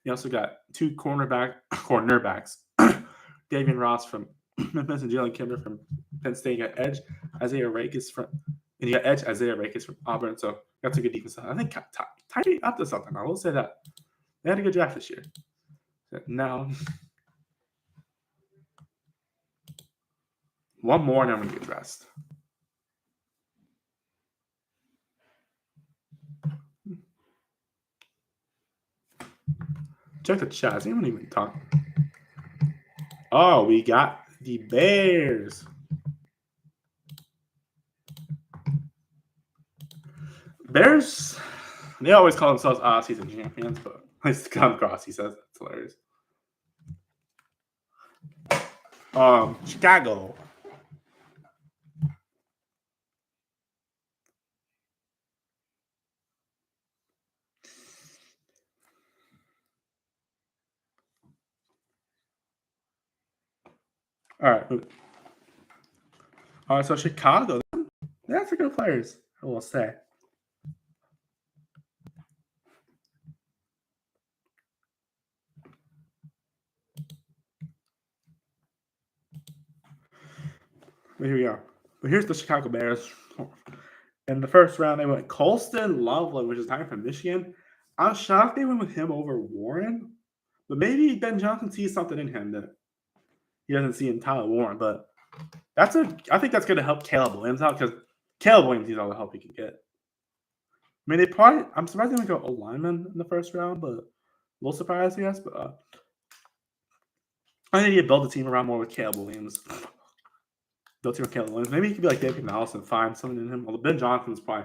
They also got two cornerbacks. Davian Ross from Memphis and Jalen Kimber from Penn State. You got edge Isaiah Rakes from Auburn. So that's a good defense. I think tidy up to something. I will say that they had a good draft this year. Now, one more, and I'm gonna get dressed. Check the chat. Is anyone even talking? Oh, we got the Bears. Bears, they always call themselves off-season champions, but at least come across, he says. That's hilarious. Chicago. All right. So Chicago, that's a good players, I will say. But here we are. But here's the Chicago Bears. In the first round, they went Colston Loveland, which is tight from Michigan. I was shocked they went with him over Warren, but maybe Ben Johnson sees something in him that he doesn't see in Tyler Warren. But I think that's going to help Caleb Williams out, because Caleb Williams needs all the help he can get. I mean, I'm surprised they didn't go O-lineman in the first round, but a little surprised, I guess. But I think you build the team around more with Caleb Williams. Build team with Caleb Williams. Maybe he could be like David Canales and find something in him. Although Ben Johnson is probably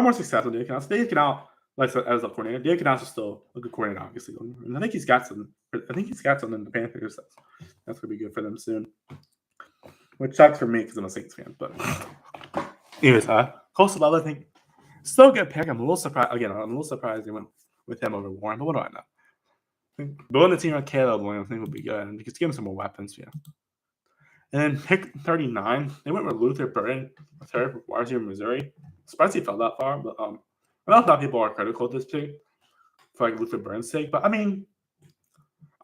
more successful than David Canales. David Canales, like as a coordinator, David Canales is still a good coordinator, obviously. And I think he's got some. In the Panthers. That's gonna be good for them soon. Which sucks for me because I'm a Saints fan. But anyways, Colston Loveland, I think still a good pick. I'm a little surprised. Again, I'm a little surprised they went with him over Warren. But what do I know? I think building the team on Caleb Williams, I think would be good, and just give him some more weapons. Yeah. And then pick 39, they went with Luther Burden, a third from Missouri. Surprised he fell that far, but I know a lot of people are critical of this pick. for like Luther Burns' sake. But I mean,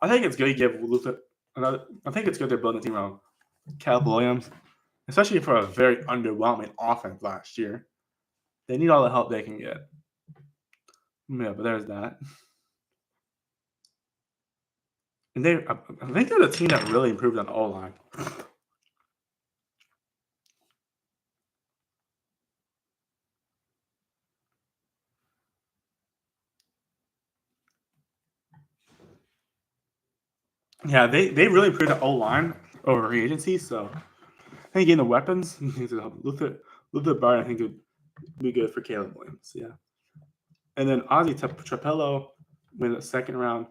I think it's good to give Luther another. I think it's good they're building a team around Caleb Williams, especially for a very underwhelming offense last year. They need all the help they can get. Yeah, but there's that. And I think they're the team that really improved on the O line. Yeah, they really improved the O line over free agency. So I think getting the weapons, Luther Bard, I think would be good for Caleb Williams. Yeah, and then Ozzy Trapello win the second round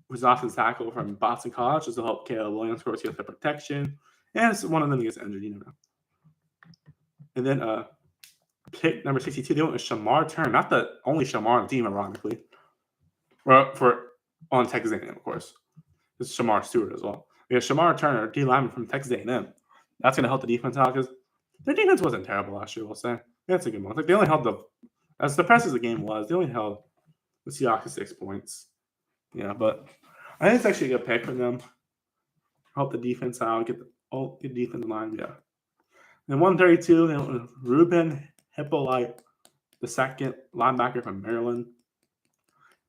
was offensive tackle from Boston College, just to help Caleb Williams, of course, get the protection. And one of them gets injured, you know. And then pick number 62, they went with Shamar Turner, not the only Shamar on the team, ironically. Well, on Texas A&M, of course. It's Shamar Stewart as well. We have Shamar Turner, D lineman from Texas A&M. That's going to help the defense out because their defense wasn't terrible last year, we'll say. That's a good one. Like they only held as depressed as the game was, they only held the Seahawks to 6 points. Yeah, but I think it's actually a good pick for them. Help the defense out, get the defensive line, yeah. And 132, Ruben Hippolyte, the second linebacker from Maryland.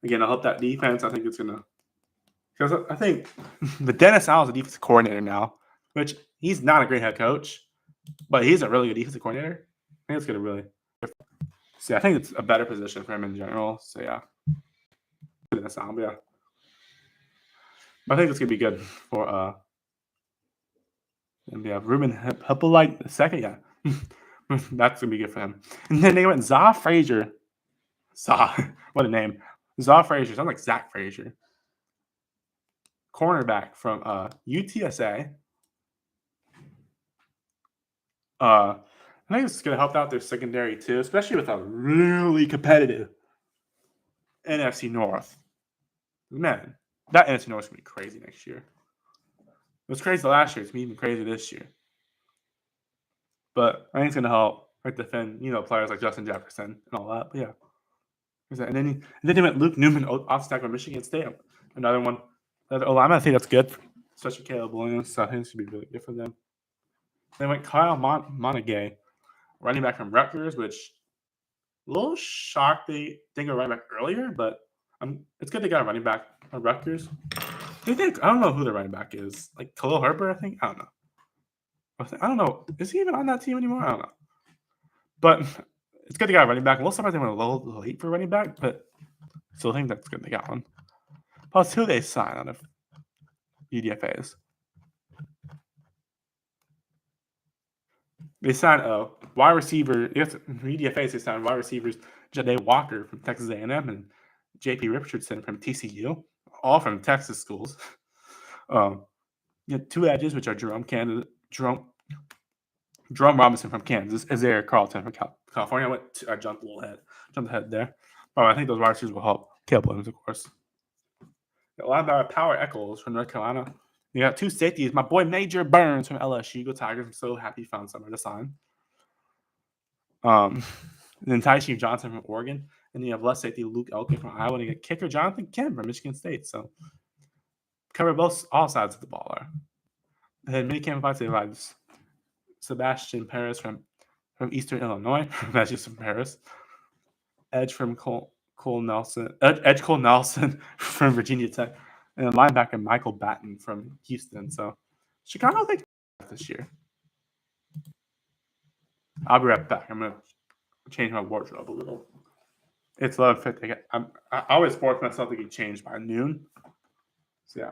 Again, I help that defense. I think it's gonna because I think the Dennis Allen is a defensive coordinator now, which he's not a great head coach, but he's a really good defensive coordinator. I think it's gonna really. So I think it's a better position for him in general. So yeah, Dennis Allen, yeah. I think it's gonna be good for and yeah, Ruben Hippolyte the second, yeah. That's gonna be good for him. And then they went Za Frazier. What a name. Za Frazier. Sounds like Zach Frazier. Cornerback from UTSA. I think it's gonna help out their secondary too, especially with a really competitive NFC North. Man, that NFC North is gonna be crazy next year. It was crazy last year. It's gonna be even crazier this year. But I think it's gonna help defend, players like Justin Jefferson and all that. But yeah. And then they went Luke Newman off stack from Michigan State. Another one. I think that's good, especially Caleb Williams. So I think it's gonna be really good for them. They went Kyle Monaghay, running back from Rutgers, which a little shocked they think of running back earlier, but it's good they got a running back from Rutgers. I don't know who the running back is. Like Khalil Herbert, I think. I don't know. I don't know. Is he even on that team anymore? I don't know. But it's good they got a running back. A little surprised they went a little late for running back, but still think that's good they got one. Plus, who they sign out of UDFAs? They signed a wide receiver. Yes, UDFAs they signed wide receivers Jade Walker from Texas A&M and J.P. Richardson from TCU, all from Texas schools. You have two edges, which are Jerome Robinson from Kansas, Isaiah Carlton from California. I jumped ahead there. Oh, I think those wide receivers will help Caleb Williams, of course. A lot about Power Echols from North Carolina. You got two safeties. My boy Major Burns from LSU. Go Tigers. I'm so happy he found somewhere to sign. Then Tyshee Johnson from Oregon. And then you have left safety Luke Elkin from Iowa. And you get kicker Jonathan Kim from Michigan State. So cover all sides of the ball there. And then minicamp invites provides Sebastian Paris from Eastern Illinois. That's just from Paris. Edge from Cole Nelson from Virginia Tech. And then linebacker Michael Batten from Houston. So Chicago, they this year. I'll be right back. I'm going to change my wardrobe a little. It's 11:50. I always force myself to get changed by noon. So, yeah.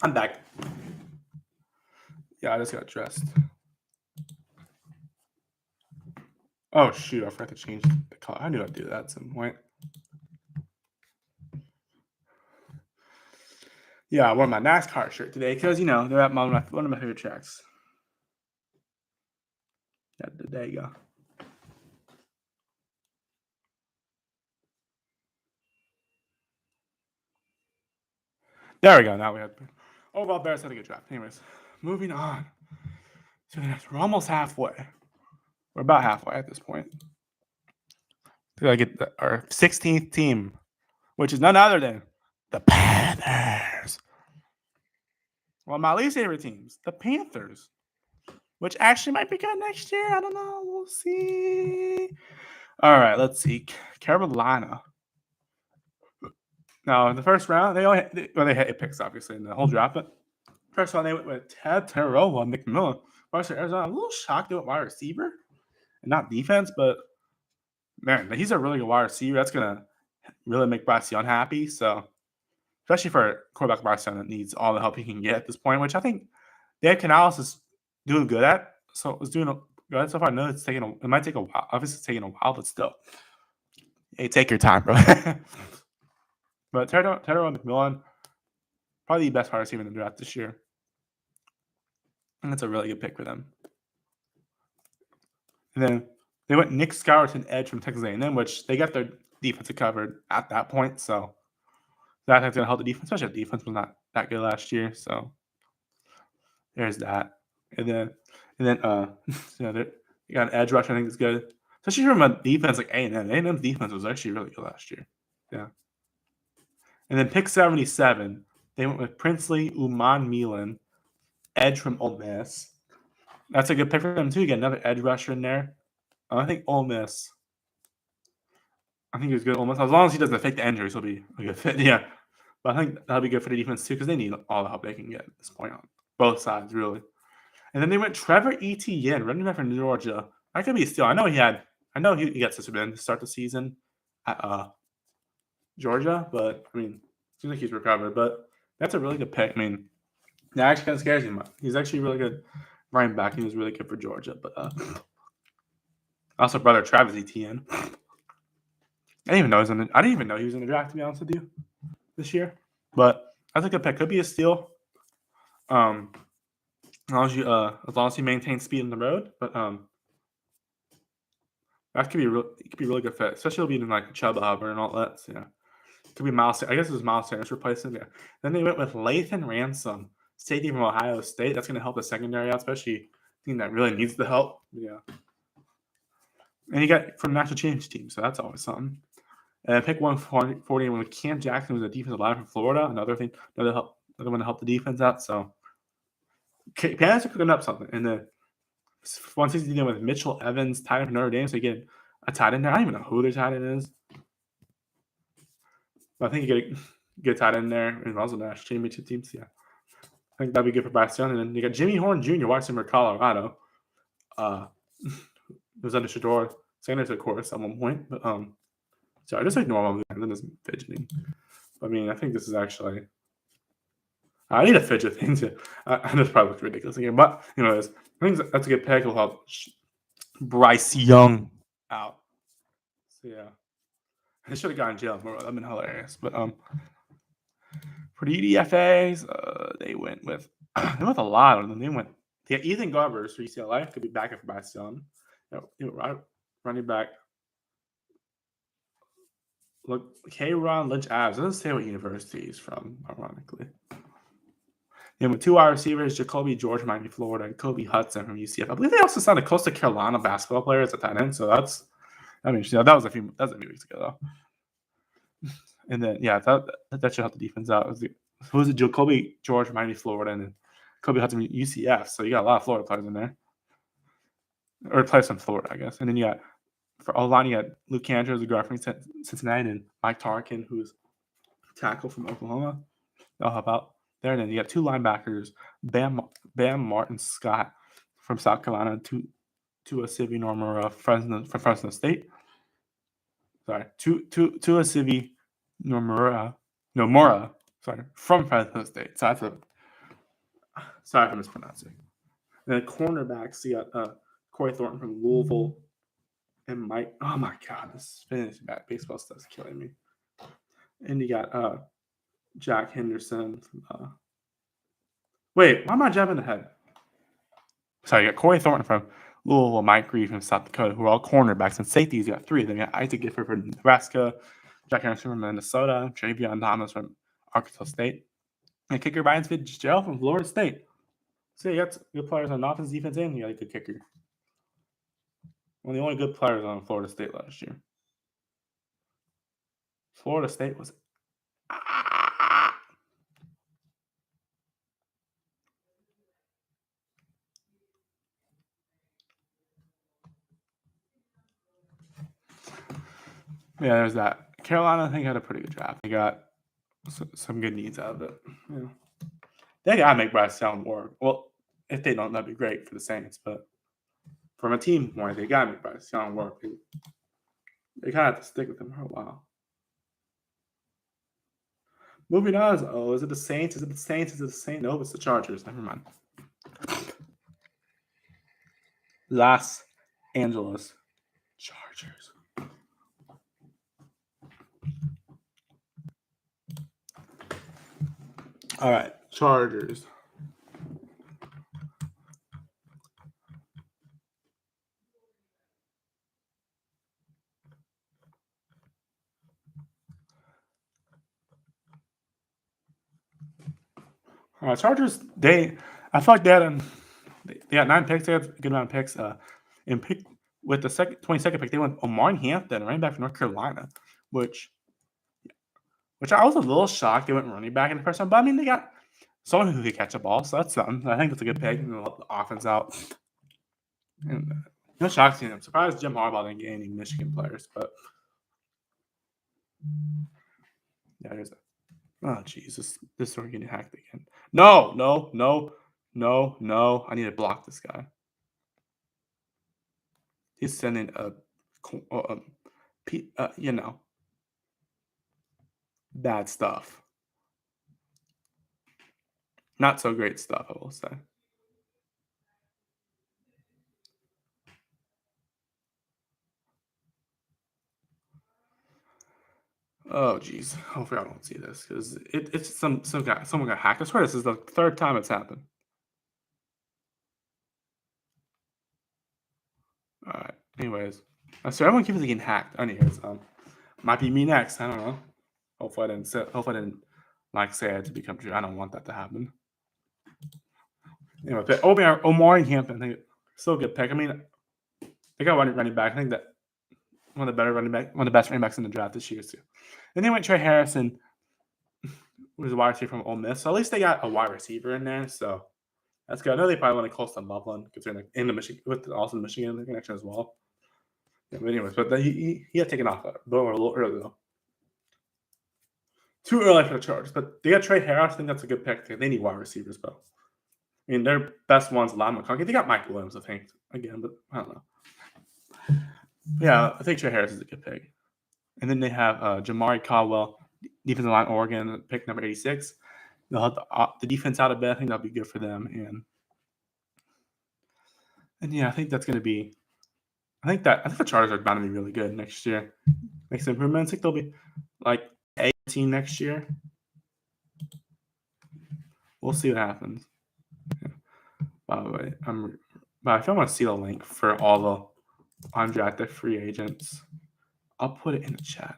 I'm back. Yeah, I just got dressed. Oh, shoot. I forgot to change the color. I knew I'd do that at some point. Yeah, I wore my NASCAR shirt today because, they're at one of my favorite tracks. Yeah, there you go. There we go. Now we have overall Bears had a good draft. Anyways, moving on to the next. We're almost halfway. We're about halfway at this point. We gotta get our 16th team, which is none other than the Panthers. Well, my least favorite teams, the Panthers, which actually might be good next year. I don't know. We'll see. All right, let's see. Carolina. Now, in the first round, they had 8 picks, obviously, in the whole draft. But first round, they went with Ted Terrell and McMillan. Arizona, I'm a little shocked they went wide receiver and not defense, but man, he's a really good wide receiver. That's going to really make Bryce Young happy. So, especially for a quarterback Bryce Young that needs all the help he can get at this point, which I think Dan Canales is doing good at. So, it's doing good so far. I know it might take a while. Obviously, it's taking a while, but still. Hey, take your time, bro. But Terrell McMillan, probably the best wide receiver in the draft this year. And that's a really good pick for them. And then they went Nick Scourton, edge from Texas A&M, which they got their defense covered at that point. So that's going to help the defense, especially the defense was not that good last year. So there's that. And then you got an edge rush. I think is good, especially from a defense like A&M. A&M's defense was actually really good last year. Yeah. And then pick 77, they went with Princely Umanmielen, edge from Ole Miss. That's a good pick for them too. You get another edge rusher in there. I think Ole Miss. I think he's good. Ole Miss. As long as he doesn't fake the injuries, he'll be a good fit. Yeah. But I think that'll be good for the defense too because they need all the help they can get at this point on both sides, really. And then they went Trevor Etienne, running back from Georgia. That could be a steal. I know he got suspended to start the season at Georgia, but I mean, seems like he's recovered. But that's a really good pick. I mean, that actually kind of scares me. He's actually really good running back. He was really good for Georgia. But also brother Travis Etienne. I didn't even know he was in the draft, to be honest with you, this year. But that's a good pick. Could be a steal. As long as he maintains speed on the road. But that could be a really good fit, especially it'll be in like Chuba Hubbard and all that. So, yeah. Could be Miles. I guess it was Miles Sanders replacing. Yeah. Then they went with Lathan Ransom, safety from Ohio State. That's going to help the secondary out, especially a team that really needs the help. Yeah. And you got from national championship team, so that's always something. And pick 140 with Cam Jackson, who's a defensive lineman from Florida. Another one to help the defense out. So Panthers are cooking up something. And then 160 with Mitchell Evans, tight end from Notre Dame. So you get a tight end there. I don't even know who their tight end is. But I think you get a tight end there. And also national championship teams. Yeah. I think that'd be good for Bryce Young. And then you got Jimmy Horn Jr., wide receiver, Colorado. It was under Shedeur Sanders, of course, at one point. But sorry, just ignore him. Then there's fidgeting. I mean, I think this is actually. I need a fidget thing too. I know it's probably looks ridiculous again, but anyways, I think that's a good pick. We'll help Bryce Young out. So yeah, I should have gotten jail. That'd been hilarious. But for the EDFAs, they went with a lot of them. They got Ethan Garbers for UCLA, could be backup for Bryce Young. Running back. Look, K-Ron Lynch Abs. It doesn't say what university he's from, ironically. And with 2 wide receivers, Jacoby George, Miami, Florida, and Kobe Hudson from UCF. I believe they also signed a Coastal Carolina basketball player as a tight end. So that was a few weeks ago, though. And then, yeah, that should help the defense out. Who was it? Jacoby George, Miami, Florida, and then Kobe Hudson from UCF. So you got a lot of Florida players in there. Or players from Florida, I guess. And then you got, for O-line, you got Luke Cantor, who's a guard from Cincinnati, and Mike Tarkin, who's a tackle from Oklahoma. They'll help out there. And then you got 2 linebackers, Bam Martin Scott from South Carolina, Tua Sivi Nomura from Fresno State. Sorry, Tua Sivi Nomura from Fresno State. So Sorry if I'm mispronouncing. And then cornerbacks, you got Corey Thornton from Louisville and Mike. Oh my God, this fantasy baseball stuff's killing me. And you got Jack Henderson. Wait, why am I jumping ahead? Sorry, you got Corey Thornton from Louisville, Mike Reed from South Dakota, who are all cornerbacks. And safeties, you got three of them. You got Isaac Gifford from Nebraska, Jack Henderson from Minnesota, Travion Thomas from Arkansas State, and kicker Ryan Fitzgerald from Florida State. So you got good players on offense, defense, and you got a good kicker. One of the only good players on Florida State last year. Florida State was. Yeah, there's that. Carolina, I think, had a pretty good draft. They got some good needs out of it. Yeah. They got to make Bryce Young work. Well, if they don't, that'd be great for the Saints. But from a team point, they got to make Bryce Young work. They kind of have to stick with him for a while. Moving on, is it the Saints? Is it the Saints? Is it the Saints? No, it's the Chargers. Never mind. Los Angeles Chargers. All right, Chargers. All right, Chargers. I feel like they got 9 picks. They had a good amount of picks. And pick with the 22nd pick, they went Omar Hampton, running back from North Carolina, which I was a little shocked they went running back in the first round. But I mean, they got someone who could catch a ball, so that's something. I think that's a good pick. And they'll help the offense out. And no shock seeing them. Surprised Jim Harbaugh didn't get any Michigan players, but yeah, there's that. Oh Jesus, this is getting hacked again. No. I need to block this guy. He's sending bad stuff. Not so great stuff, I will say. Oh geez, hopefully I don't see this because it's someone got hacked. I swear this is the third time it's happened. All right. Anyways, so everyone keeps getting hacked. Anyways, might be me next. I don't know. Hopefully I didn't say it to become true. I don't want that to happen. Anyway, but Omar Hampton, I think still a good pick. I mean, they got running back. I think that one of the best running backs in the draft this year too. And they went Trey Harrison, who was a wide receiver from Ole Miss. So at least they got a wide receiver in there. So that's good. I know they probably want to Colston Loveland because they're in the Michigan with also Michigan connection as well. Yeah, but anyways, but he had taken off a little early though. Too early for the Chargers, but they got Trey Harris. I think that's a good pick. They need wide receivers, though. I mean, their best one's Lon McConkey. They got Mike Williams, I think, again, but I don't know. Yeah, I think Trey Harris is a good pick. And then they have Jamari Caldwell, defensive line, Oregon, pick number 86. They'll have the defense out a bit. I think that'll be good for them. And yeah, I think that's going to be. I think the Chargers are bound to be really good next year. Make some improvements. I think they'll be like 18 next year. We'll see what happens. Yeah. By the way, but if I want to see the link for all the undrafted free agents, I'll put it in the chat.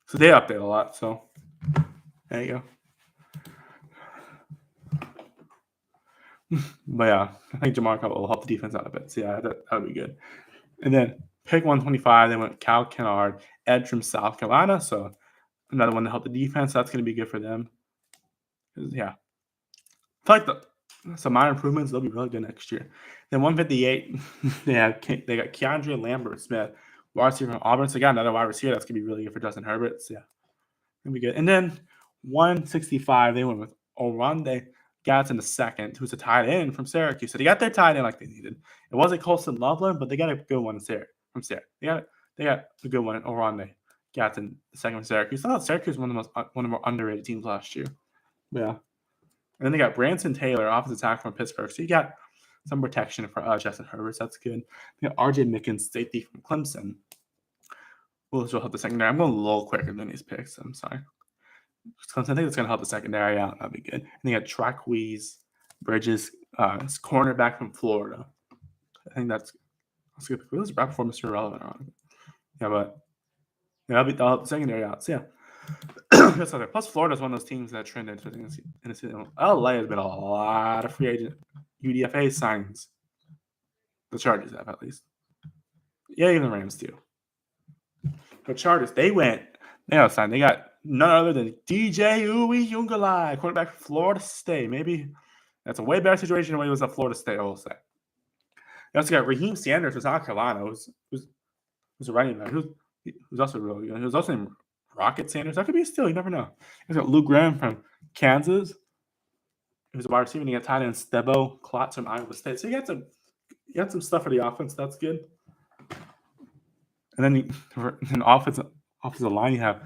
So they update a lot. So there you go. But yeah, I think Jamar Caldwell will help the defense out a bit. So yeah, that would be good. And then pick 125, they went Cal Kennard, edge from South Carolina. So another one to help the defense. That's going to be good for them. Yeah. I feel like some minor improvements, they'll be really good next year. Then 158, they got Keandre Lambert-Smith, wide receiver from Auburn. So they got another wide receiver that's going to be really good for Justin Herbert. So yeah, going to be good. And then 165, they went with Oronde Gadsden II, who's a tight end from Syracuse. So they got their tight end like they needed. It wasn't Colston Loveland, but they got a good one from Syracuse. They got a good one in Oronde Gadsden II from Syracuse. I thought Syracuse was one of the more underrated teams last year. But yeah. And then they got Branson Taylor, offensive tackle from Pittsburgh. So you got some protection for Justin Herbert. So that's good. You got RJ Mickens, safety from Clemson. Will help the secondary. I'm going a little quicker than these picks. I'm sorry. I think it's going to help the secondary out. That'd be good. And you got Traquise Bridges, cornerback from Florida. I think that's good. It was right before Mr. Irrelevant. Yeah, but that'll help the secondary out. So yeah. Plus, Florida is one of those teams that trended. LA has been a lot of free agent UDFA signings. The Chargers have, at least. Yeah, even the Rams too. The Chargers, they signed. They got none other than DJ Uiagalelei, quarterback from Florida State. Maybe that's a way better situation than when he was at Florida State, I will say. You also got Raheem Sanders from South Carolina, who's a running back, who's also really good. He was also named Rocket Sanders. That could be a steal. You never know. You got Luke Graham from Kansas, who's a wide receiver. And you got tight end Stebo Klotz from Iowa State. So you got some stuff for the offense. That's good. And then in offensive line, you have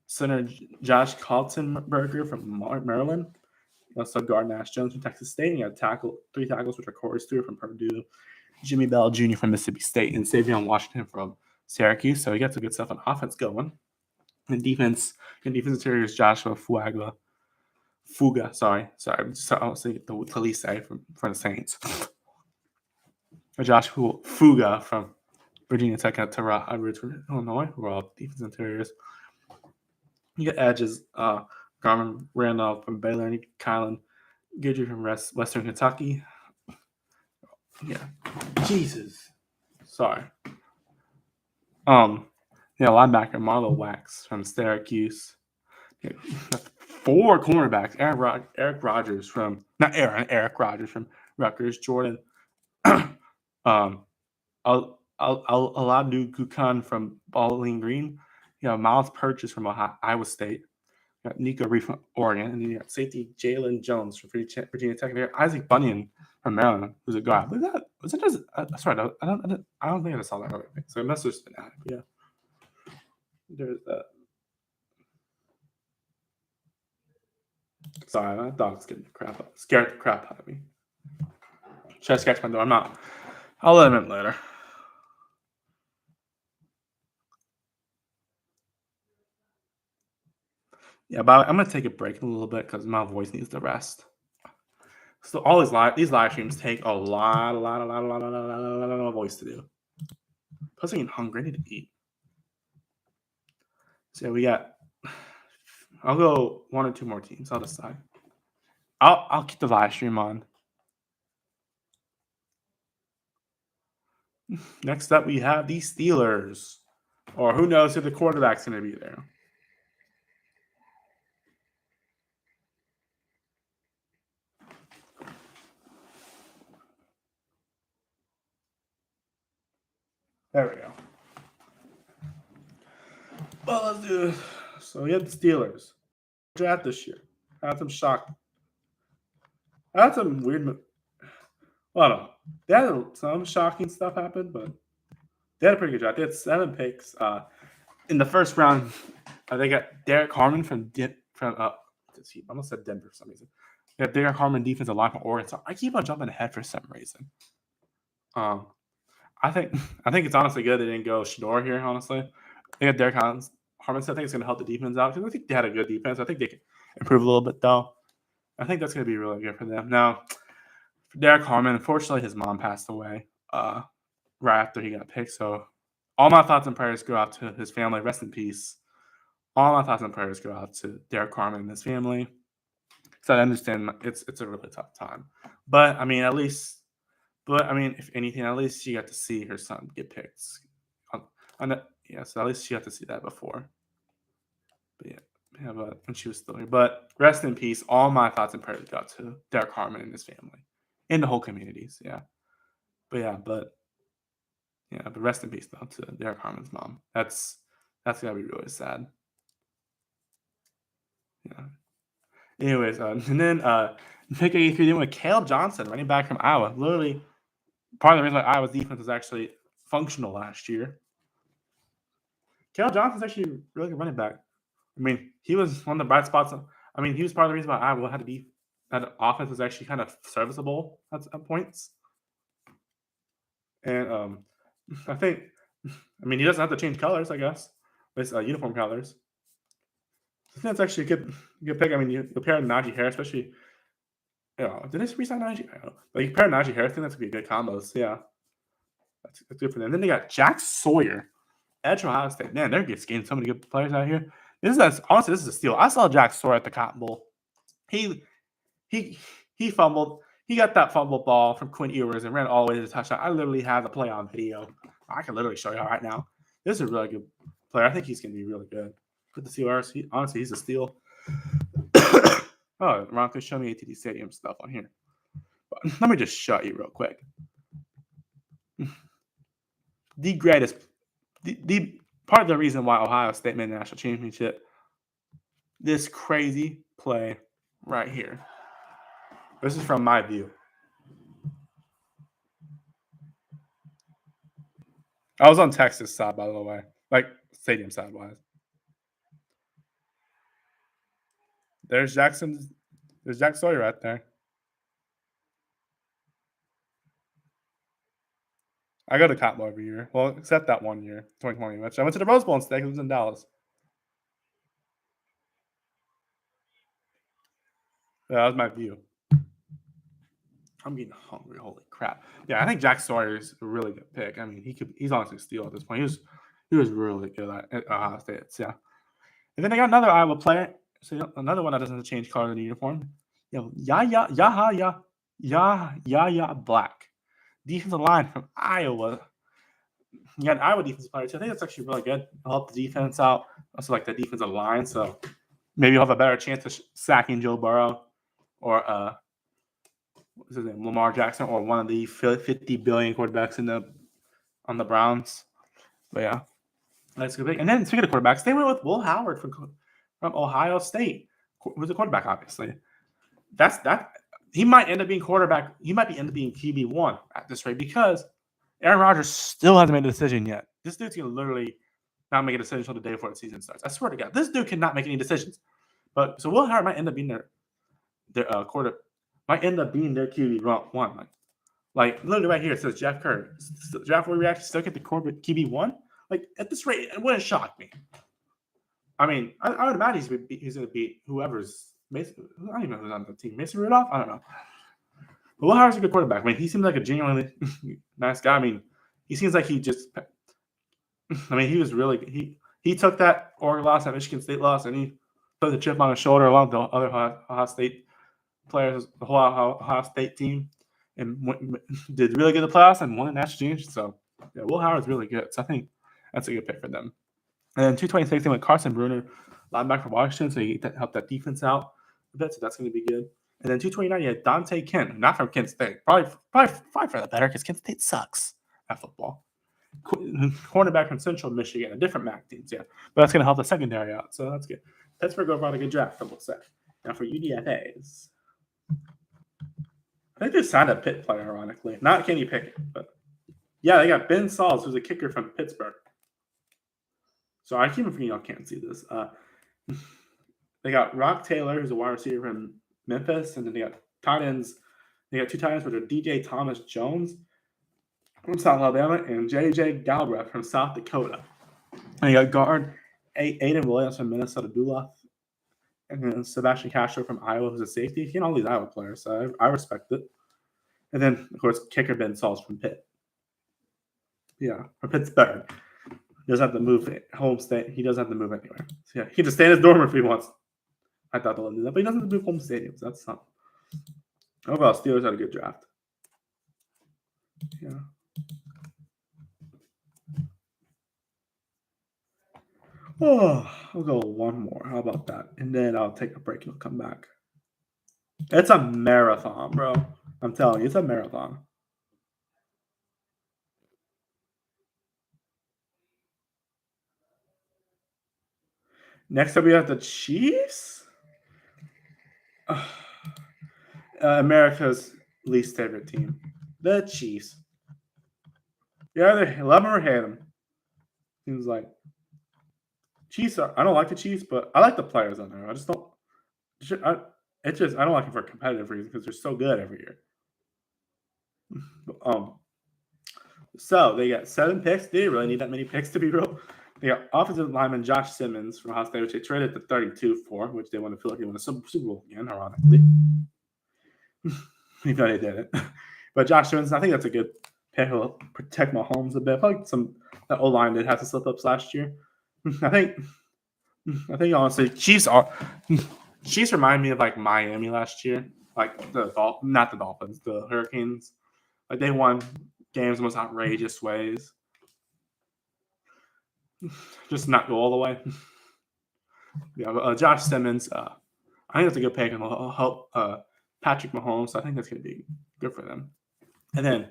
center Josh Kaltenberger from Maryland. You also guard Nash Jones from Texas State. And you got three tackles, which are Corey Stewart from Purdue, Jimmy Bell Jr. from Mississippi State, and Savion Washington from Syracuse. So you got some good stuff on offense going. And defense interior is Joshua Fuga. Sorry. I was thinking the police say from the Saints. Joshua Fuga from Virginia Tech and Tara Edwards from Illinois, who are all defense interiors. You got edges, Garmin Randolph from Baylor, and Kylan Guidry from Western Kentucky. Yeah. Jesus. Sorry. Linebacker Marlo Wax from Syracuse. Yeah, 4 cornerbacks. Eric Rogers from Rutgers. Jordan. Aladu Gukan from Bowling Green. You got Miles Purchase from Iowa State. You got Nico Reed from Oregon. And then you got safety Jalen Jones from Virginia Tech. And Isaac Bunyan from Maryland, who's a guy. Look at that. Was it just? Sorry, I don't think I saw that other thing. So it must have just been added. Yeah. There's that. Sorry, my dog's getting scared the crap out of me. Should I scratch my door? I'm not. I'll let him in later. Yeah, but I'm gonna take a break in a little bit because my voice needs to rest. So all these live streams take a lot of voice to do. Plus, I'm getting hungry. I need to eat. So we got. I'll go 1 or 2 more teams. I'll decide. I'll keep the live stream on. Next up, we have the Steelers, or who knows if the quarterback's going to be there. There we go. Well, let's do this. So we have the Steelers draft this year. I had some shock. I had some weird. Well, no, they had some shocking stuff happen, but they had a pretty good draft. They had 7 picks. In the first round, they got Derek Harmon from I almost said Denver for some reason. They got Derek Harmon, defensive line from Oregon. So I keep on jumping ahead for some reason. I think it's honestly good they didn't go Shador here. Honestly, they got Derek Harmon. So I think it's going to help the defense out because I think they had a good defense. I think they can improve a little bit though. I think that's going to be really good for them. Now, for Derek Harmon, unfortunately, his mom passed away right after he got picked. So all my thoughts and prayers go out to his family. Rest in peace. All my thoughts and prayers go out to Derek Harmon and his family. So I understand it's a really tough time. But, I mean, if anything, at least she got to see her son get picked. So at least she got to see that before. But but when she was still here. But rest in peace. All my thoughts and prayers go out to Derek Harmon and his family. And the whole communities, yeah. But rest in peace though to Derek Harmon's mom. That's gotta be really sad. Yeah. Anyways, and then pick 83 with Caleb Johnson, running back from Iowa. Literally, part of the reason why Iowa's defense was actually functional last year. Caleb Johnson's actually a really good running back. I mean, he was one of the bright spots. He was part of the reason why Iowa had to be that offense is actually kind of serviceable at points. And I think, I mean, he doesn't have to change colors, I guess. It's uniform colors. I think that's actually a good pick. I mean, you pair Najee Harris, especially. Did they resign Najee? I don't know. But you pair Najee Harris, I think that's gonna be a good combos. Yeah, that's good for them. And then they got Jack Sawyer, edge Ohio State. Man, they're just getting so many good players out here. Honestly, this is a steal. I saw Jack Sawyer at the Cotton Bowl. He fumbled. He got that fumble ball from Quinn Ewers and ran all the way to the touchdown. I literally have the play on video. I can literally show you right now. This is a really good player. I think he's going to be really good. Good to see ours. Honestly, he's a steal. Oh, Ron could show me ATD Stadium stuff on here. But let me just show you real quick. The greatest, the part of the reason why Ohio State made the national championship, this crazy play right here. This is from my view. I was on Texas side, by the way, like stadium side wise. There's Jack Sawyer right there. I go to Cotton Bowl every year. Well, except that one year, 2020, which I went to the Rose Bowl instead because it was in Dallas. Yeah, that was my view. I'm getting hungry. Holy crap! Yeah, I think Jack Sawyer is a really good pick. I mean, he's honestly a steal at this point. He was really good at Ohio State. Yeah, and then I got another Iowa player. So another one that doesn't change color in the uniform. Yahya Black, defensive line from Iowa. You got an Iowa defensive player too. I think that's actually really good. It'll help the defense out. Also, like the defensive line, so maybe you'll have a better chance of sacking Joe Burrow or what's his name, Lamar Jackson, or one of the 50 billion quarterbacks on the Browns. But yeah, that's a good pick. And then speaking of quarterbacks, they went with Will Howard from Ohio State, who's a quarterback, obviously. He might end up being quarterback. He might end up being QB1 at this rate because Aaron Rodgers still hasn't made a decision yet. This dude's gonna literally not make a decision until the day before the season starts. I swear to God, this dude cannot make any decisions. But so Will Howard might end up being their quarter. Might end up being their QB1. Like literally right here, it says Jeff Curry. Jeff, will we actually still get the QB1? Like at this rate, it wouldn't shock me. I mean, I would imagine he's going to beat whoever's Mason. I don't even know who's on the team. Mason Rudolph? I don't know. But Will Howard's a good quarterback. I mean, he seems like a genuinely nice guy. I mean, he seems like he just. I mean, he was really he took that Oregon loss, that Michigan State loss, and he put the chip on his shoulder along with the other Ohio State players, the whole Ohio State team, and did really good in the playoffs and won the national championship. So, yeah, Will Howard's really good. So I think that's a good pick for them. And then 226, they went Carson Bruner, linebacker from Washington, so he helped that defense out a bit. So that's going to be good. And then 229, you had Dante Kent, not from Kent State. Probably for the better because Kent State sucks at football. Cornerback from Central Michigan, a different MAC teams, yeah. But that's going to help the secondary out. So that's good. Pittsburgh overall a good draft, I will say. Now for UDFAs. I think they signed a Pitt player, ironically. Not Kenny Pickett, but yeah, they got Ben Sauls, who's a kicker from Pittsburgh. So I keep forgetting y'all can't see this. They got Rock Taylor, who's a wide receiver from Memphis, and then they got tight ends. They got two tight ends, which are DJ Thomas Jones from South Alabama and JJ Galbraith from South Dakota. And you got guard Aiden Williams from Minnesota Duluth, and then Sebastian Castro from Iowa, who's a safety. He all these Iowa players, so I respect it. And then, of course, kicker Ben Sauls from Pitt. Yeah, from Pittsburgh. He doesn't have to move home state. He doesn't have to move anywhere. So yeah, he can just stay in his dorm if he wants. I thought they'll do that, but he doesn't have to move home stadiums. That's something. Overall, Steelers had a good draft. Yeah. Oh, I'll go one more. How about that? And then I'll take a break and I'll come back. It's a marathon, bro. I'm telling you, it's a marathon. Next up, we have the Chiefs. America's least favorite team, the Chiefs. You either love them or hate them. Seems like Chiefs. I don't like the Chiefs, but I like the players on there. I just don't. It's just I don't like it for competitive reasons because they're so good every year. Um, so they got 7 picks. They didn't really need that many picks to be real. They got offensive lineman Josh Simmons from Ohio State, which they traded to 32 for, which they want to feel like they won a Super Bowl again, ironically. Even though they didn't. But Josh Simmons, I think that's a good pick. He'll protect Mahomes a bit. I feel like that O line did have to slip ups last year. I think honestly, Chiefs remind me of like Miami last year, like not the Dolphins, the Hurricanes. Like they won games in the most outrageous ways. Just not go all the way. Yeah, but, Josh Simmons, I think that's a good pick, and will help Patrick Mahomes. So I think that's going to be good for them. And then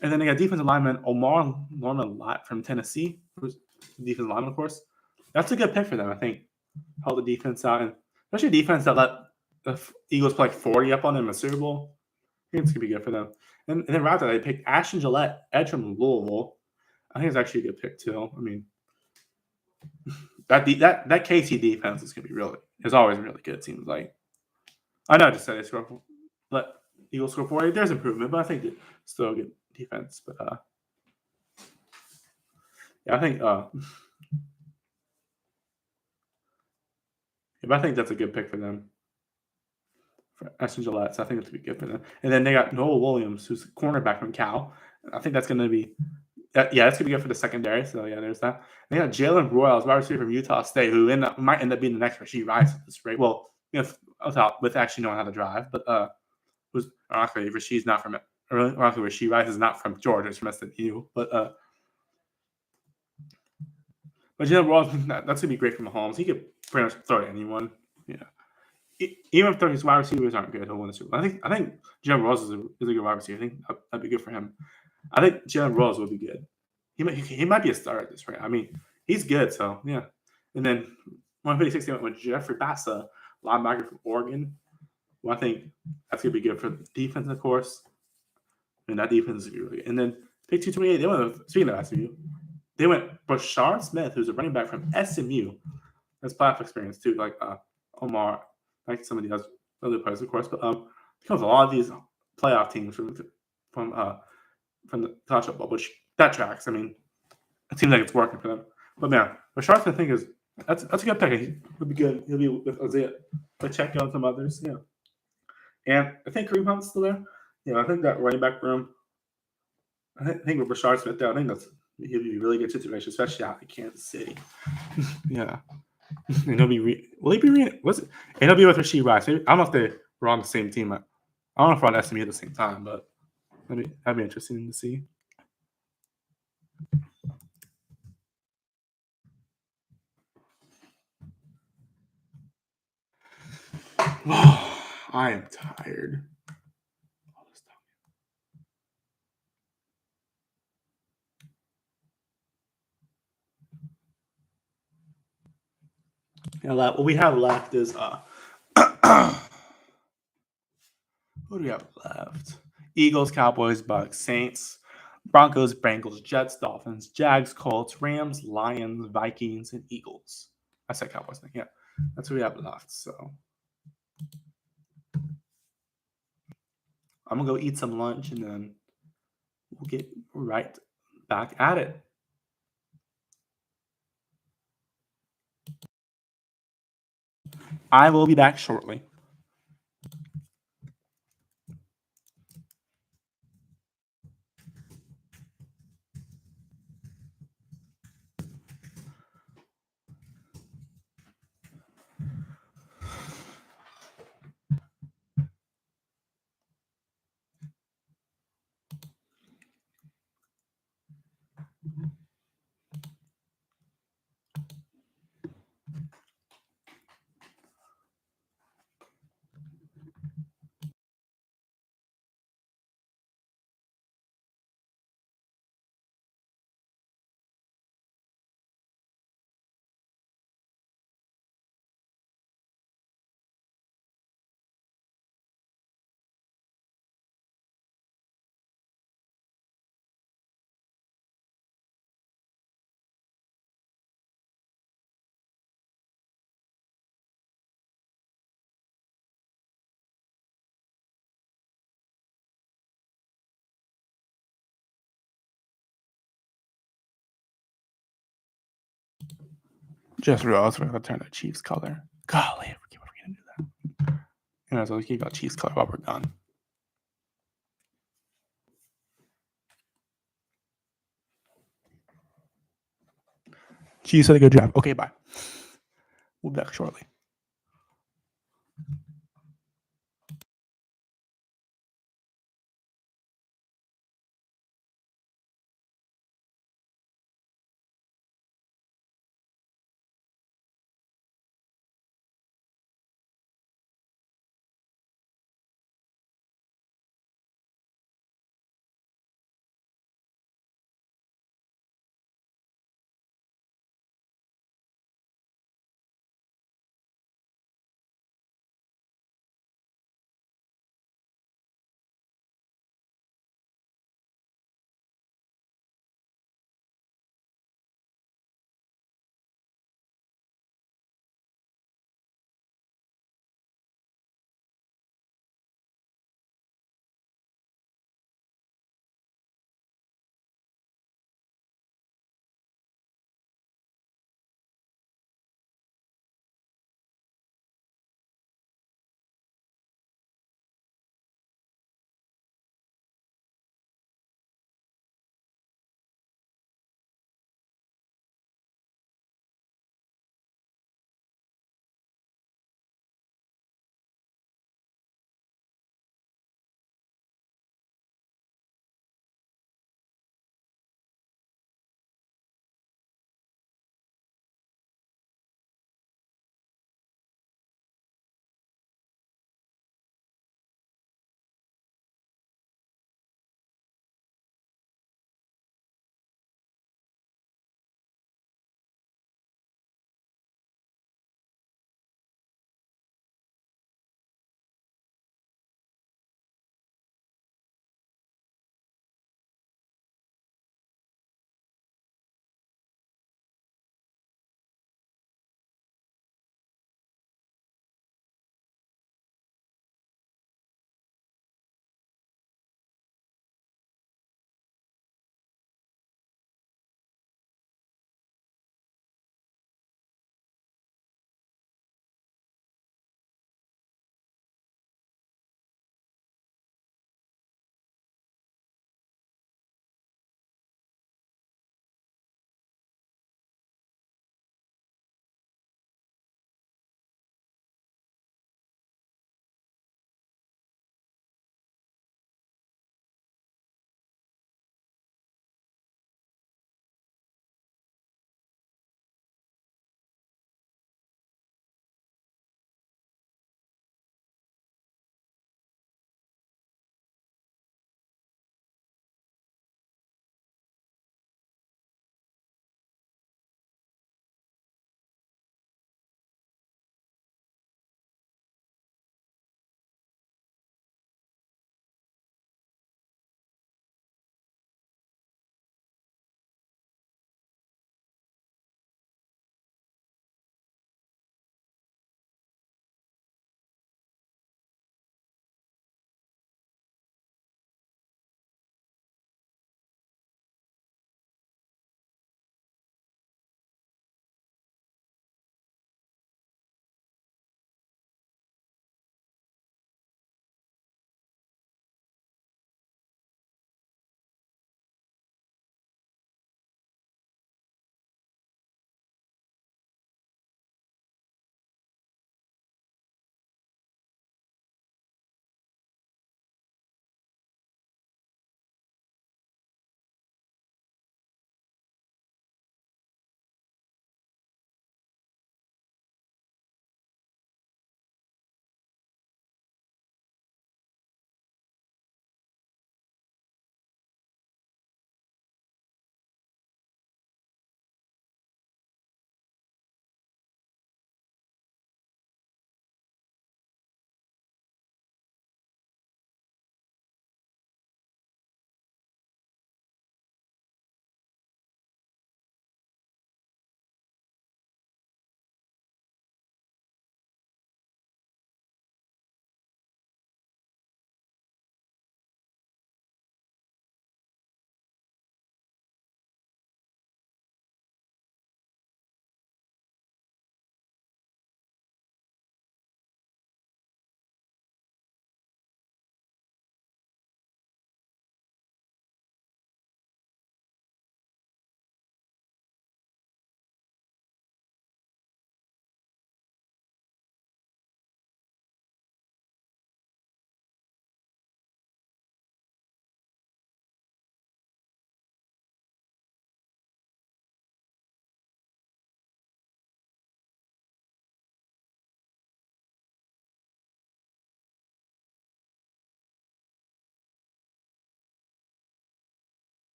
they got defensive lineman Omar Norman Lott from Tennessee, who's defensive lineman, of course. That's a good pick for them, I think. Help the defense out, and especially a defense that let the Eagles play like 40 up on them in the Super Bowl. I think it's going to be good for them. And then right after that, they picked Ashton Gillette, edge from Louisville. I think it's actually a good pick too. I mean, that KC defense is going to be is always really good. It seems like. I know I just said they let Eagles score 40. There's improvement, but I think it's still a good defense. But yeah, I think I think that's a good pick for them. For Ashton Gillette, so I think it's going to be good for them. And then they got Noel Williams, who's a cornerback from Cal. I think that's going to be that's going to be good for the secondary. So yeah, there's that. And they got Jalen Broyles, wide receiver from Utah State, who might end up being the next Rashee Rice at this rate. Well, with actually knowing how to drive, but who's ironically Rashee Rice is not from Georgia, it's from SMU. But Jalen Broyles, that's gonna be great for Mahomes. He could pretty much throw to anyone. Yeah. Even if his wide receivers aren't good, he'll win the Super Bowl. I think Jalen Broyles is a good wide receiver. I think that'd be good for him. I think Jalen Broyles would be good. He might be a star at this rate. I mean, he's good, so yeah. And then 156, they went with Jeffrey Bassa, linebacker from Oregon. Well, I think that's going to be good for the defense, of course. And that defense is going to be really good. And then pick 228, they went with, speaking of SMU, they went Brashard Smith, who's a running back from SMU. That's playoff experience, too, like Omar, like some of the other players, of course. But because a lot of these playoff teams from the college football, which that tracks. I mean, it seems like it's working for them. But man, Brashard Smith, I think that's a good pick. He'll be good. He'll be with Isaiah Pacheco and some others. Yeah. And I think Kareem Hunt's still there. Yeah, I think that running back room. I think with Brashard Smith there, I think he'll be a really good situation, especially out in Kansas City. Yeah, and he'll be. Will he be? What's it? And he'll be with Rashee Rice. I don't know if they were on the same team. I don't know if we're on SMU at the same time, but that'd be interesting to see. I am tired. Yeah, what we have left is what do we have left? Eagles, Cowboys, Bucks, Saints, Broncos, Bengals, Jets, Dolphins, Jags, Colts, Rams, Lions, Vikings, and Eagles. I said Cowboys. Yeah, that's what we have left. So I'm gonna go eat some lunch and then we'll get right back at it. I will be back shortly. Just realized we're going to turn the Chiefs color. Golly, I forget what we're going to do that. Anyways, let's keep out Chiefs color while we're done. Chiefs had a good job. Okay, bye. We'll be back shortly.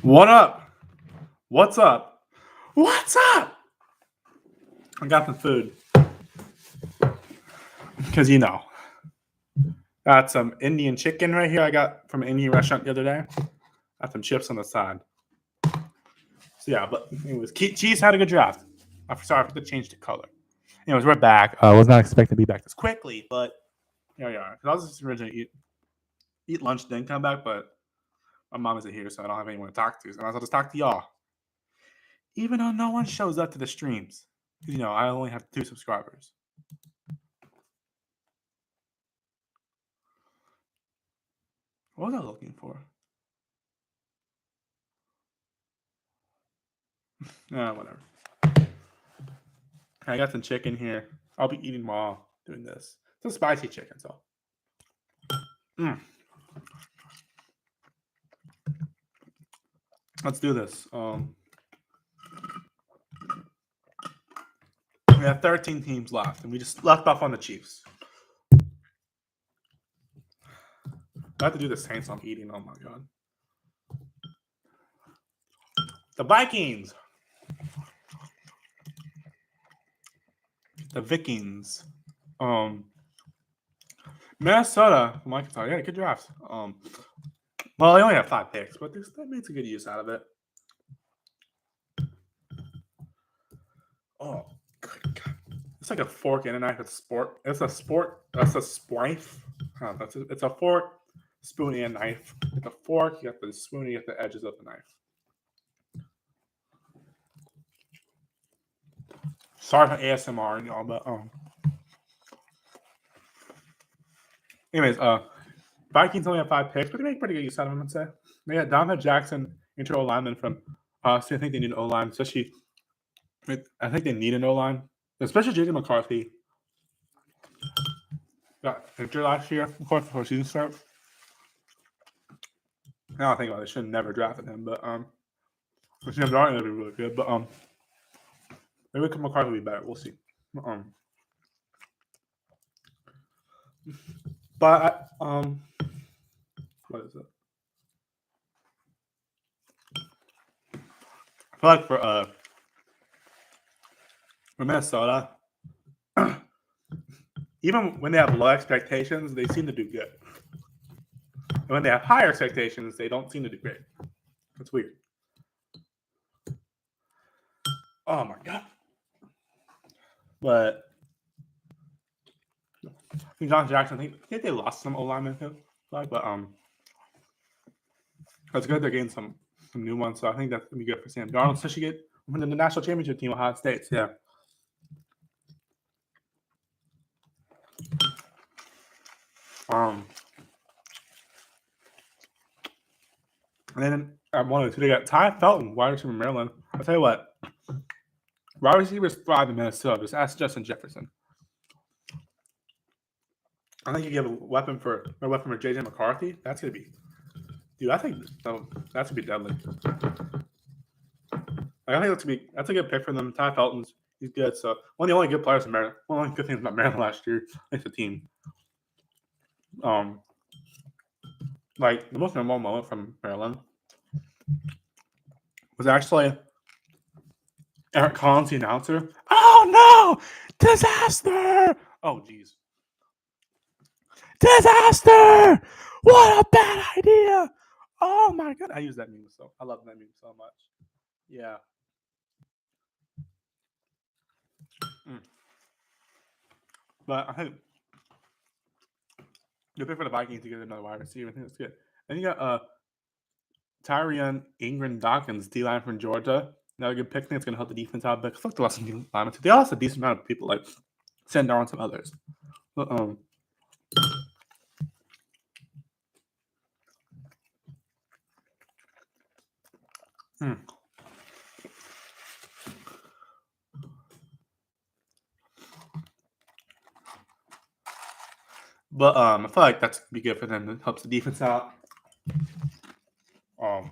What up? What's up? What's up? I got some food. Because got some Indian chicken right here I got from an Indian restaurant the other day. Got some chips on the side. So yeah, but anyways, Chiefs had a good draft. I'm sorry for the change to color. Anyways, we're back. I was not expecting to be back this quickly, but here we are. Because I was just originally eat lunch, then come back, but my mom isn't here, so I don't have anyone to talk to. So I was just talk to y'all. Even though no one shows up to the streams. Because, I only have 2 subscribers. What was I looking for? Whatever. I got some chicken here. I'll be eating while doing this. It's a spicy chicken, so. Let's do this. We have 13 teams left, and we just left off on the Chiefs. I have to do the Saints I'm eating. Oh my god. The Vikings. The Vikings. Minnesota. Mike, yeah, good draft. Well, they only have 5 picks, but that makes a good use out of it. Oh, good God. It's like a fork and a knife. It's sport. It's a sport. That's a splice. It's a fork, spoon, and knife. With a fork, you have the spoon, you have the edges of the knife. Sorry for ASMR, y'all, but anyways, Vikings only have 5 picks, but they make pretty good use out of them, I'd say. They got Donovan Jackson, intro lineman from so I think they need an O-line, especially. I think they need an O-line, especially JJ McCarthy. Got injured last year, of course, before season start. Now I think about it, they should have never drafted him, but Sam Darnold would be really good, but maybe McCarthy will be better. We'll see. But what is it? I feel like for Minnesota, even when they have low expectations, they seem to do good. And when they have higher expectations, they don't seem to do great. That's weird. Oh my god! But I think John Jackson. I think they lost some O linemen, but that's good. They're getting some new ones, so I think that's gonna be good for Sam Darnold. Especially get from the national championship team, Ohio State. Yeah. And then at 1 2, they got Ty Felton, wide receiver from Maryland. I'll tell you what, wide receivers thrive in Minnesota. Just ask Justin Jefferson. I think you give a weapon for JJ McCarthy. That's gonna be, dude. I think that's gonna be deadly. I think that's a good pick for them. Ty Felton's he's good. So one of the only good players in Maryland. One of the only good things about Maryland last year, like the team. Like the most memorable moment from Maryland was actually Eric Collins, the announcer. Oh no! Disaster! Oh jeez. Disaster! What a bad idea! Oh my god! I use that meme so I love that meme so much. Yeah. But I think you pick for the Vikings to get another wide receiver. I think that's good. And you got Tyrion Ingram Dawkins, D line from Georgia. Another good pick. I think it's going to help the defense out. But fuck the lots of new linemen. They also have a decent amount of people like Sandar and some others. But, But I feel like that's gonna be good for them. It helps the defense out. Gotta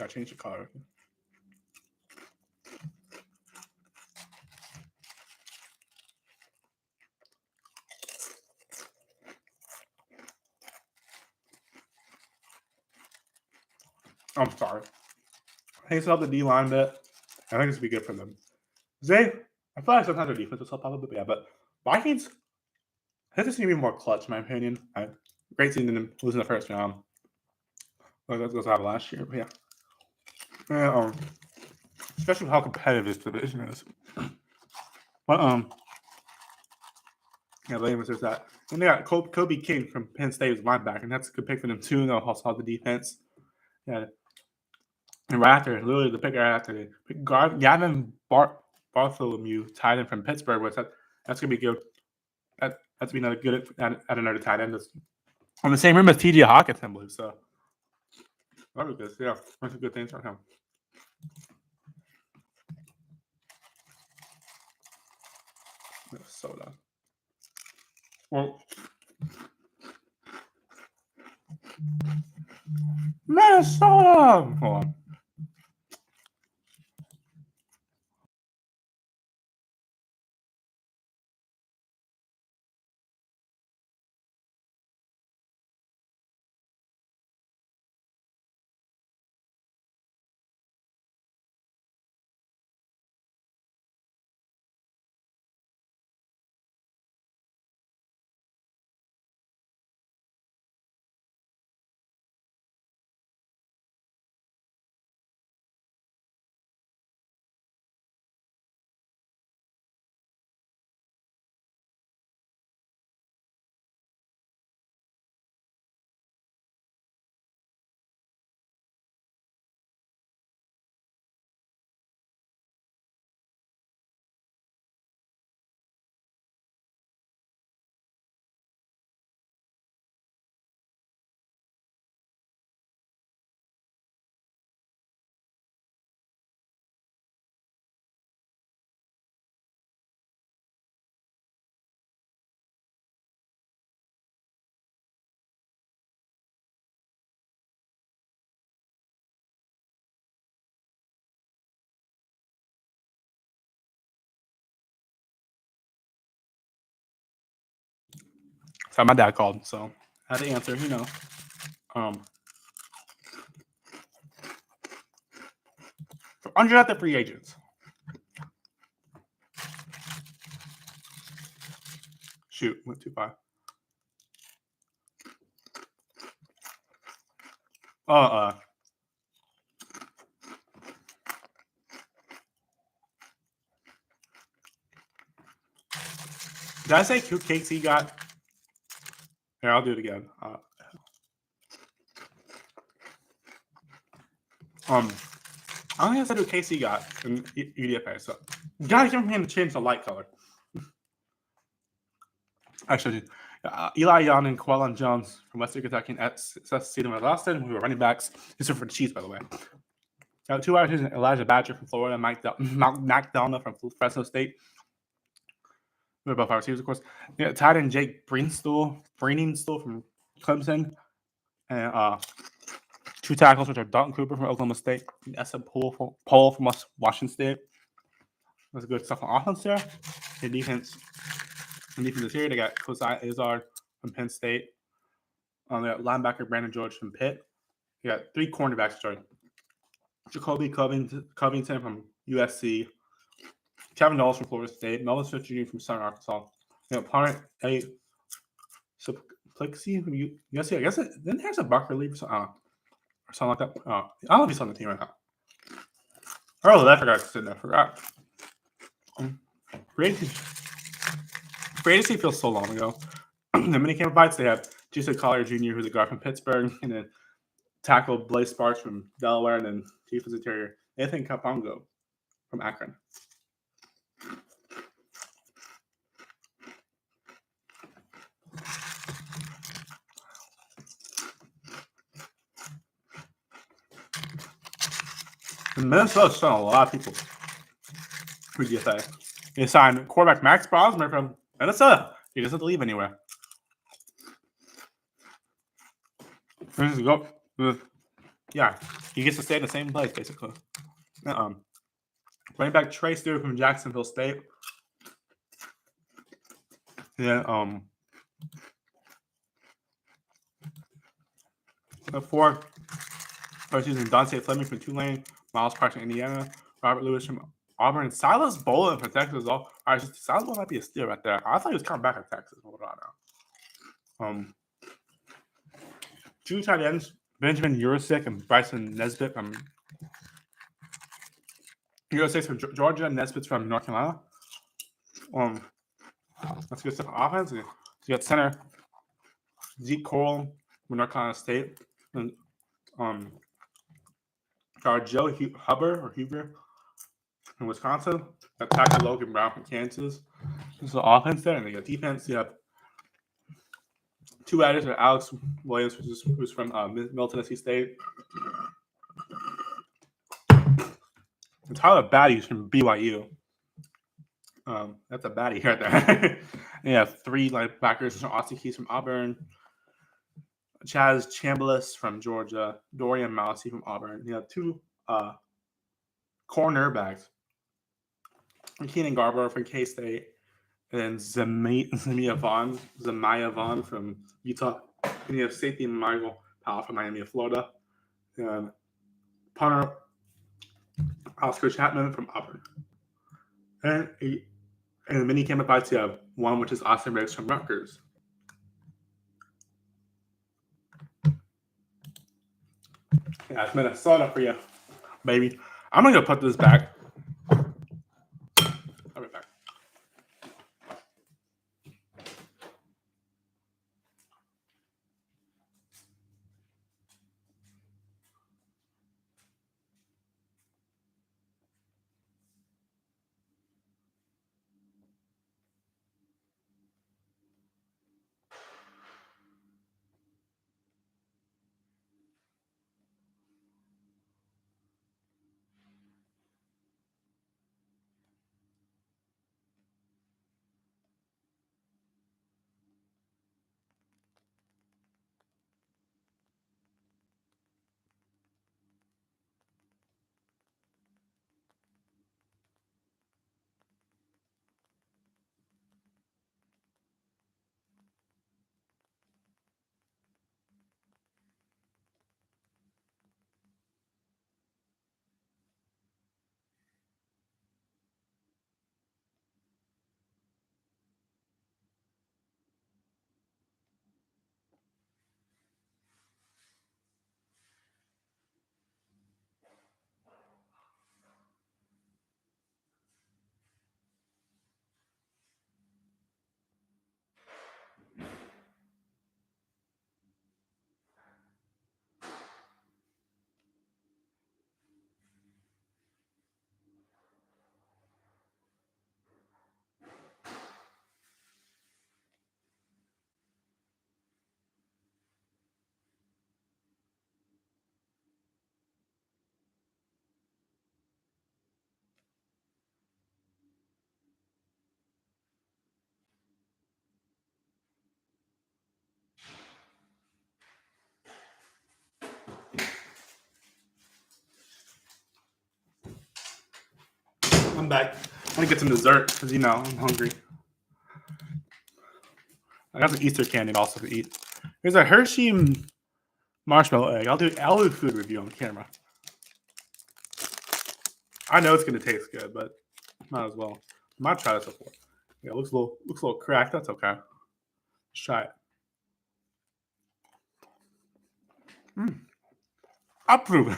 change the color. I'm sorry. They still have the D line a bit. I think this would be good for them. I feel like sometimes their defense will help out a little bit, but Vikings, I think this need to be more clutch, in my opinion. Great seeing them losing the first round. That's what happened last year, but yeah. Especially with how competitive this division is. But yeah, but anyways, there's that. And they got Kobe King from Penn State as linebacker, and that's a good pick for them too. They'll also have the defense. Yeah. And right after, literally the pick right after, they pick Gavin Bartholomew, tight end from Pittsburgh. That's gonna be good. That's gonna be another good at another tight end. On the same room as T.J. Hawkins, I believe. So that'll be good. Yeah, that's some good things for him. Minnesota. Well, Minnesota. Hold on. So my dad called, so I had to answer. For undrafted free agents. Shoot, went too far. Did I say who KC got? Here, I'll do it again. I don't think I said who KC got in UDFA, so you gotta give him to change the light color. Actually, Eli Young and Quellon Jones from Western Kentucky and Cedar with Austin, who were running backs. These are for the Chiefs, by the way. 2 hours, Elijah Badger from Florida, Mac Donald from Fresno State. Who are both our receivers, of course. Yeah, tight end Jake Breenstool from Clemson. And 2 tackles, which are Dalton Cooper from Oklahoma State and Essa Poole from Washington State. That's good stuff on offense there. The defense this year, they got Kosai Izard from Penn State. They got linebacker Brandon George from Pitt. They got 3 cornerbacks, sorry. Jacoby Covington from USC. Kevin Knowles from Florida State. Melvin Smith Jr. from Southern Arkansas. Parent A. Plexi from USC. I guess then there's a Buck relief or something like that. I don't know if he's on the team right now. Oh, I forgot to sit there. Forgot. Great to see feels so long ago. The minicamp fights, they have Jason Collier Jr., who's a guard from Pittsburgh, and then tackle Blaze Sparks from Delaware, and then defensive interior Nathan Kapongo from Akron. And Minnesota's signed a lot of people for DFA. They signed quarterback Max Brosmer from Minnesota. He doesn't have to leave anywhere. Yeah, he gets to stay in the same place, basically. Running back Trey Stewart from Jacksonville State. Then Or using Dante Fleming from Tulane, Miles Parks from Indiana, Robert Lewis from Auburn, Silas Bolin from Texas. All right, Silas Bolin might be a steal right there. I thought he was coming back at Texas. Hold on now. 2 tight ends, Benjamin Urasic and Bryson Nesbitt from Urasic from Georgia, Nesbitt from North Carolina. That's good stuff on offense. You got center Zeke Coral from North Carolina State, and guard Joe Huber from Wisconsin. Attacker Logan Brown from Kansas. There's the offense there, and they got defense. You have 2 adders are Alex Williams, who's from Middle Tennessee State. And Tyler Batty's from BYU. That's a baddie right there. And you have 3 linebackers from Austin Keys from Auburn, Chaz Chambliss from Georgia, Dorian Mousy from Auburn. You have 2 cornerbacks, Keenan Garber from K-State, and then Zamaya Vaughn from Utah. And you have safety Michael Powell from Miami of Florida. And punter Oscar Chapman from Auburn. And the mini camp advice, you have 1, which is Austin Riggs from Rutgers. Yeah, it's Minnesota for you, baby. I'm going to put this back. I'll be back. I'm back. I'm going to get some dessert because, I'm hungry. I got some Easter candy also to eat. There's a Hershey marshmallow egg. I'll do food review on camera. I know it's going to taste good, but might as well. Might try this before. Yeah, it looks a little cracked. That's okay. Let's try it. Approve.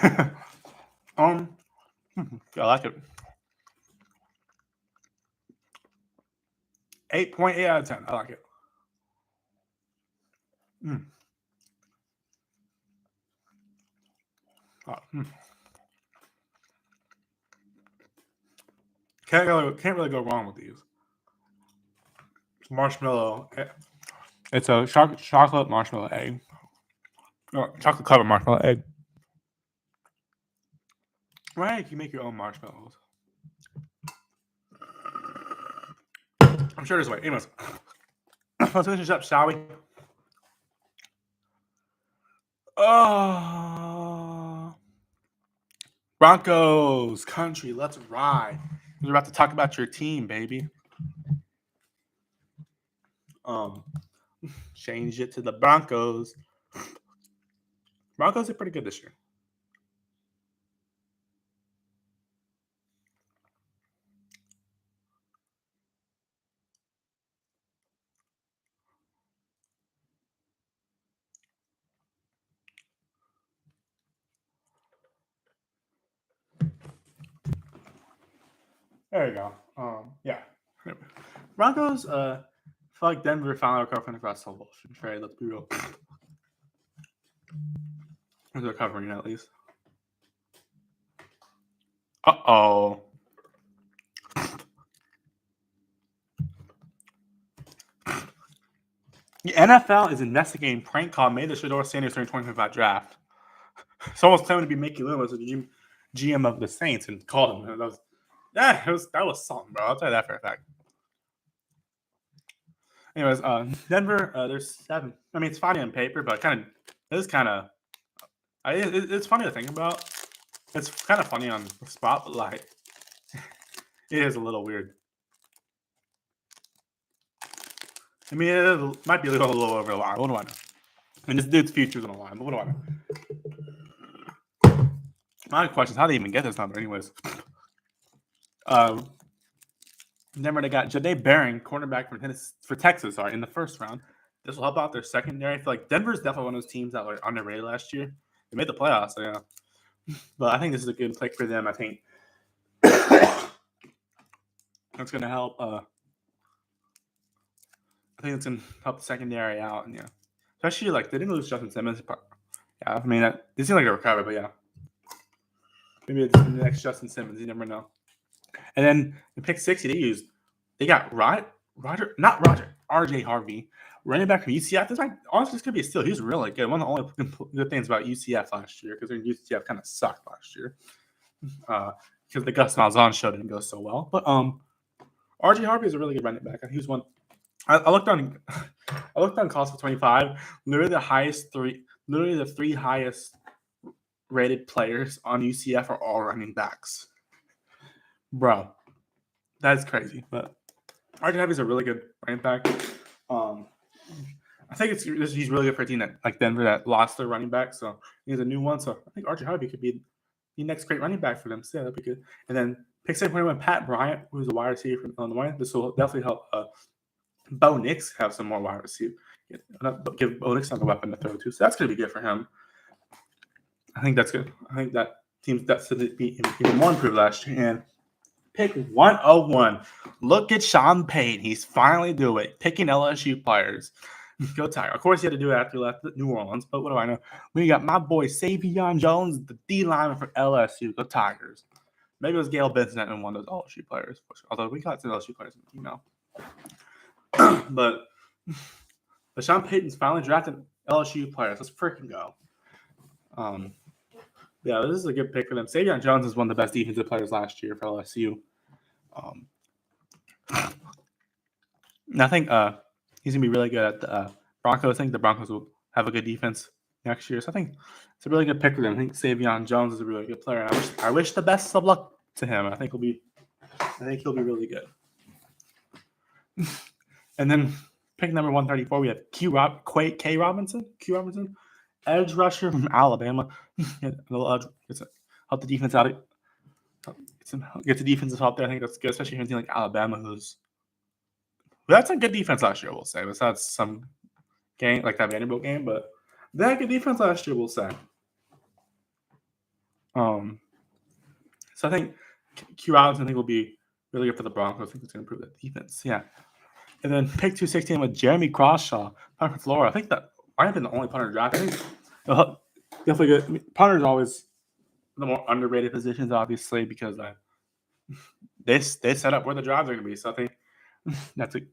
I like it. 8.8 out of 10. I like it. Can't really go wrong with these. It's marshmallow. It's a chocolate marshmallow egg. Chocolate covered marshmallow egg. Right, you can make your own marshmallows. I'm sure there's a way. Anyways, let's finish this up, shall we? Broncos country, let's ride. We're about to talk about your team, baby. Change it to the Broncos. Broncos are pretty good this year. There you go. Yeah. Broncos, I feel like Denver finally recovered from the Russell Wilson trade. Let's be real. They're recovering at least. Uh-oh. The NFL is investigating prank call made to Shedeur Sanders during 2025 draft. Someone's claiming to be Mickey Loomis, the GM of the Saints, and called him. That was something, bro. I'll tell you that for a fact. Anyways, Denver, there's 7. I mean, it's funny on paper, but it's funny to think about. It's kind of funny on the spot, but like, it is a little weird. I mean, it might be a little over the line. What do I know? I mean, this dude's future's on the line, but what do I know? My question is, how do they even get this number, anyways? Denver, they got Jahdae Barron, cornerback for Texas, in the first round. This will help out their secondary. I feel like Denver's definitely one of those teams that were underrated last year. They made the playoffs, so yeah. But I think this is a good pick for them. I think that's going to help. I think it's going to help the secondary out, and yeah, especially like they didn't lose Justin Simmons. Yeah, I mean, they seem like they recovered, but yeah, maybe it's the next Justin Simmons. You never know. And then in pick 60, they got RJ Harvey, running back from UCF. This could be a steal. He was really good. One of the only good things about UCF last year, because their UCF kind of sucked last year, because the Gus Malzahn show didn't go so well. But RJ Harvey is a really good running back. He was one. I looked on Cost for 25. Literally the 3 highest rated players on UCF are all running backs. Bro, that's crazy. But RJ Harvey's a really good running back. I think he's really good for a team like Denver that lost their running back. So he's a new one. So I think RJ Harvey could be the next great running back for them. So yeah, that'd be good. And then pick 7.1, Pat Bryant, who's a wide receiver from Illinois. This will definitely help Bo Nix have some more wide receiver. Give Bo Nix another weapon to throw to. So that's going to be good for him. I think that's good. I think that team's destined to be even more improved last year. And pick 101. Look at Sean Payton. He's finally doing it. Picking LSU players. Go Tigers. Of course, he had to do it after he left New Orleans. But what do I know? We got my boy Savion Jones, the D lineman for LSU. Go Tigers. Maybe it was Gail Benson and one of those LSU players. Although we got some LSU players, but Sean Payton's finally drafted LSU players. Let's freaking go. Yeah, this is a good pick for them. Savion Jones is one of the best defensive players last year for LSU. And I think he's going to be really good at the Broncos. I think the Broncos will have a good defense next year. So I think it's a really good pick for them. I think Savion Jones is a really good player. And I wish the best of luck to him. I think he'll be really good. And then pick number 134, we have Q Robinson, edge rusher from Alabama. Help the defense out. Get the defensive help there. I think that's good, especially for a team like Alabama, that's a good defense last year, we'll say. Besides some game like that Vanderbilt game, but they had good defense last year, we'll say. So I think Q Robinson will be really good for the Broncos. I think it's going to improve the defense. Yeah. And then pick 216 with Jeremy Crawshaw, punter from Florida. I think that might have been the only punter draft. I think definitely good. I mean, punters are always the more underrated positions, obviously, because they set up where the drives are going to be. So I think that'd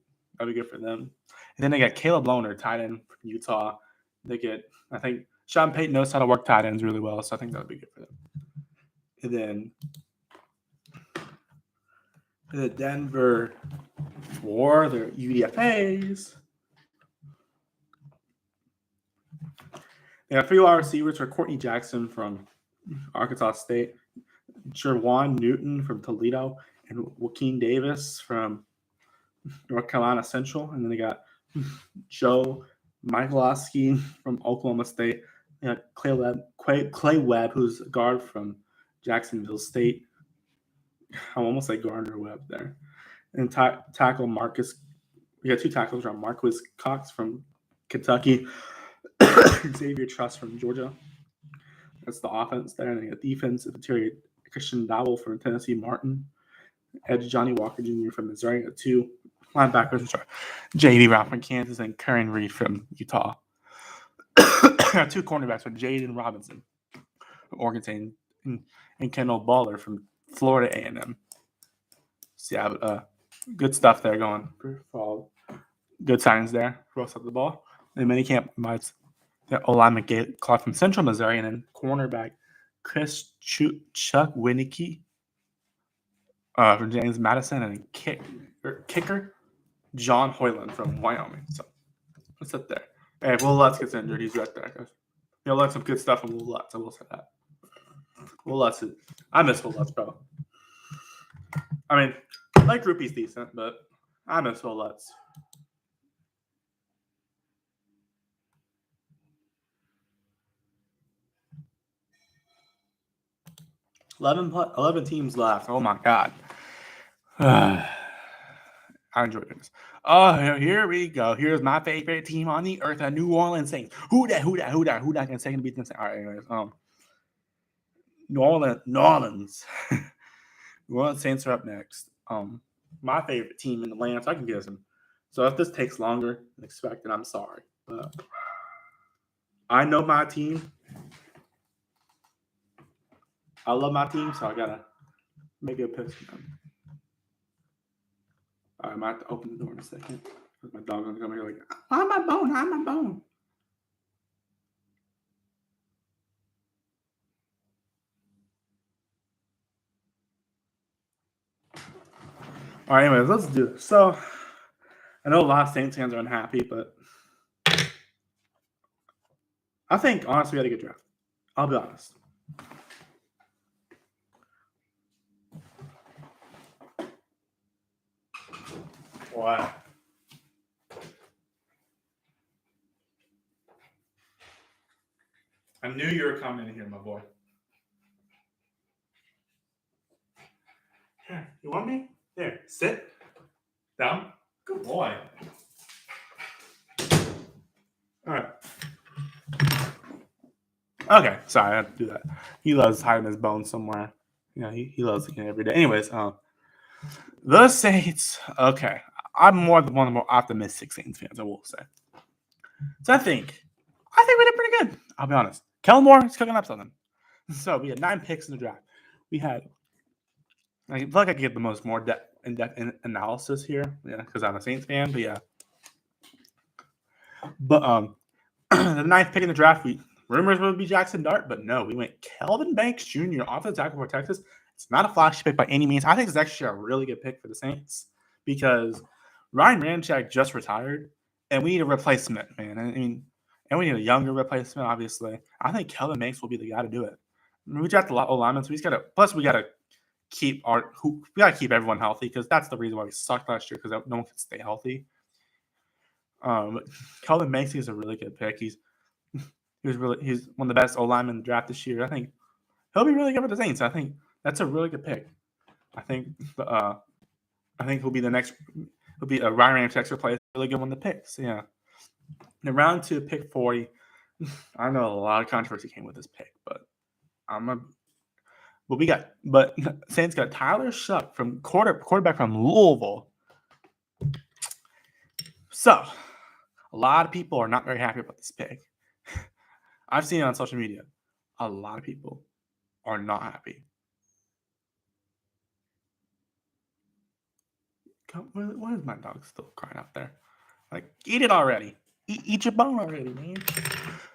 be good for them. And then they got Caleb Lohner, tight end from Utah. I think Sean Payton knows how to work tight ends really well, so I think that would be good for them. And then the Denver for their UDFAs. They have 3 wide receivers for Courtney Jackson from Arkansas State, Jerwan Newton from Toledo, and Joaquin Davis from North Carolina Central. And then they got Joe Michalowski from Oklahoma State. They got Clay Webb, who's a guard from Jacksonville State. I almost say Gardner Webb there. And tackle Marcus. We got 2 tackles from Marquis Cox from Kentucky, Xavier Truss from Georgia. That's the offense there. And they got defense, interior Christian Dowell from Tennessee Martin. edge Johnny Walker Jr. from Missouri. 2 linebackers, which are J.D. Brown from Kansas and Curran Reed from Utah. 2 cornerbacks are Jaden Robinson from Oregon State and Kendall Baller from Florida A&M. So yeah, good stuff there going. Good signings there for both sides of the ball. And minicamp provides the O-lineman Clark from Central Missouri, and then cornerback Chris Chuck Winnicke from James Madison, and kicker John Hoyland from Wyoming. So let's sit there. Hey, Will Lutz gets injured. He's right there. He'll let some good stuff from Will Lutz. I will say that. Will Lutz I miss Will Lutz, bro. I mean, like Rupee's decent, but I miss Will Lutz. Eleven teams left. Oh my god. I enjoyed this. Oh, here we go. Here's my favorite team on the earth, the New Orleans Saints. Who that can second beat them? All right, anyways. New Orleans. New Orleans Saints are up next. My favorite team in the land, so I can guess them. So if this takes longer than expected, I'm sorry. But I know my team. I love my team, so I gotta make a pick for them. I might have to open the door in a second. My dog's gonna come here like, I'm my bone. All right, anyways, let's do this. So I know a lot of Saints fans are unhappy, but I think honestly we had a good draft. I'll be honest. Wow. I knew you were coming in here, my boy. Here, you want me? There, sit. Down. Good boy. All right. Okay, sorry, I had to do that. He loves hiding his bones somewhere. You know, he loves it every day. Anyways, the Saints. Okay, I'm one of the more optimistic Saints fans, I will say. So I think we did pretty good. I'll be honest. Kellen Moore is cooking up something. So we had 9 picks in the draft. We had. I feel like I could get the more in-depth analysis here, yeah, because I'm a Saints fan. But yeah, but the 9th pick in the draft, rumors would be Jackson Dart, but no, we went Kelvin Banks Jr. offensive tackle for Texas. It's not a flashy pick by any means. I think it's actually a really good pick for the Saints because Ryan Ramczyk just retired, and we need a replacement, man. I mean, and we need a younger replacement, obviously. I think Kelvin Banks will be the guy to do it. I mean, we drafted a lot of linemen, so we gotta keep everyone healthy because that's the reason why we sucked last year because no one could stay healthy. Kelvin Banks is a really good pick. He's one of the best O-linemen in the draft this year. I think he'll be really good for the Saints. I think that's a really good pick. I think he'll be the next. He'll be a Ryan Ramczyk's replacement. Really good one to pick. So yeah. In round 2, pick 40. I know a lot of controversy came with this pick, but Saints got Tyler Shuck from quarterback from Louisville. So a lot of people are not very happy about this pick. I've seen it on social media. A lot of people are not happy. Why is my dog still crying out there? Like, eat it already. Eat your bone already, man.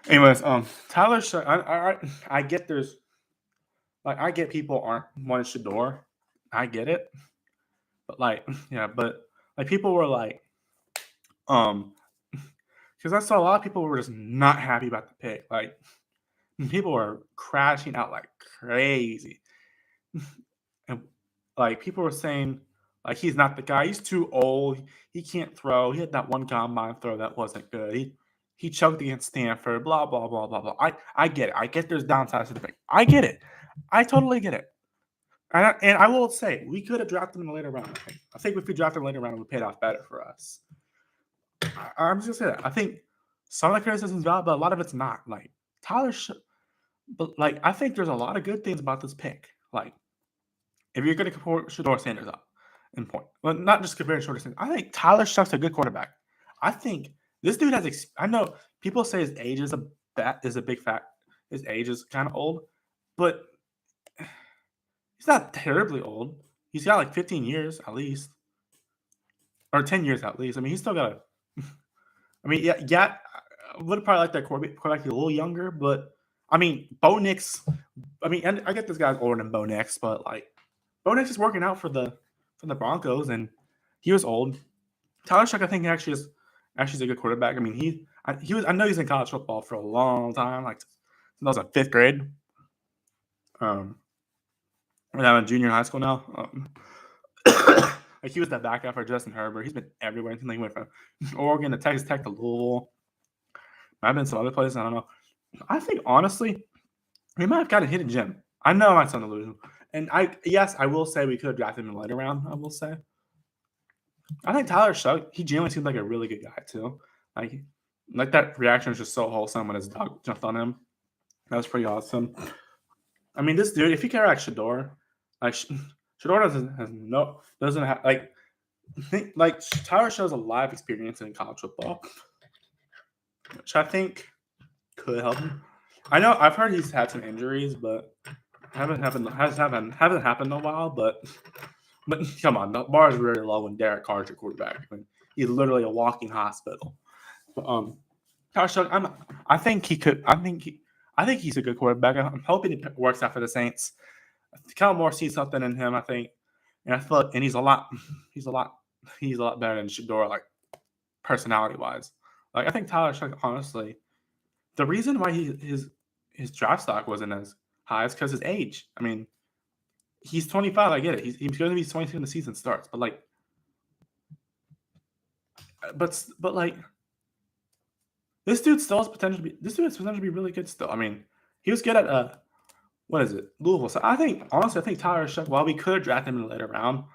Anyways, Tyler Shuck. I get I get people aren't wanting Shedeur. I get it, but people were like, because I saw a lot of people were just not happy about the pick. Like, people were crashing out like crazy, and people were saying he's not the guy. He's too old. He can't throw. He had that one combine throw that wasn't good. He choked against Stanford. Blah blah blah blah blah. I get it. I get there's downsides to the pick. I get it. I totally get it. And I will say we could have drafted him in a later round. I think if we drafted him later round, it would paid off better for us. I'm just gonna say that. I think some of the criticism is valid, but a lot of it's not. Like Tyler, I think there's a lot of good things about this pick. Like, if you're gonna compare Shedeur Sanders up, in point. Well, not just compared to shorter season. I think Tyler Shuck's a good quarterback. I think this dude has. I know people say his age is a big fact. His age is kind of old, but he's not terribly old. He's got like 15 years at least, or 10 years at least. I mean, he's still got a. I mean, yeah. I would probably like that quarterback a little younger, but I mean, Bo Nix. I mean, and I get this guy's older than Bo Nix, but like, Bo Nix is working out for the Broncos, and he was old. Tyler Shuck, I think, actually is a good quarterback. I mean, he was. I know he's in college football for a long time, like since I was in 5th grade. I'm in junior high school now. Like he was that backup for Justin Herbert. He's been everywhere. He went from Oregon to Texas Tech to Louisville. Might have been some other places. I don't know. I think honestly, we might have got a hidden gem. I know my son to lose, and I will say we could have drafted him in the later round. I will say. I think Tyler Shuck, he genuinely seems like a really good guy too. Like that reaction was just so wholesome when his dog jumped on him. That was pretty awesome. I mean, this dude, if he can like Shedeur, like Shedeur doesn't have like Tyler shows a lot of experience in college football, which I think could help him. I know I've heard he's had some injuries, but hasn't happened in a while. But come on, the bar is really low when Derek Carr's your quarterback. I mean, he's literally a walking hospital. But, Tyler Shuck, I think he could. I think he's a good quarterback. I'm hoping it works out for the Saints. Kellen Moore sees something in him, I think, and I feel like, and he's a lot better than Shedeur, like personality wise. Like I think Tyler Shuck, honestly, the reason why his draft stock wasn't as high is because his age. I mean, he's 25. I get it. He's going to be 22 when the season starts, but like. This dude still has potential to be really good still. I mean, he was good at Louisville. So I think Tyler Shuck, while we could have drafted him in the later round,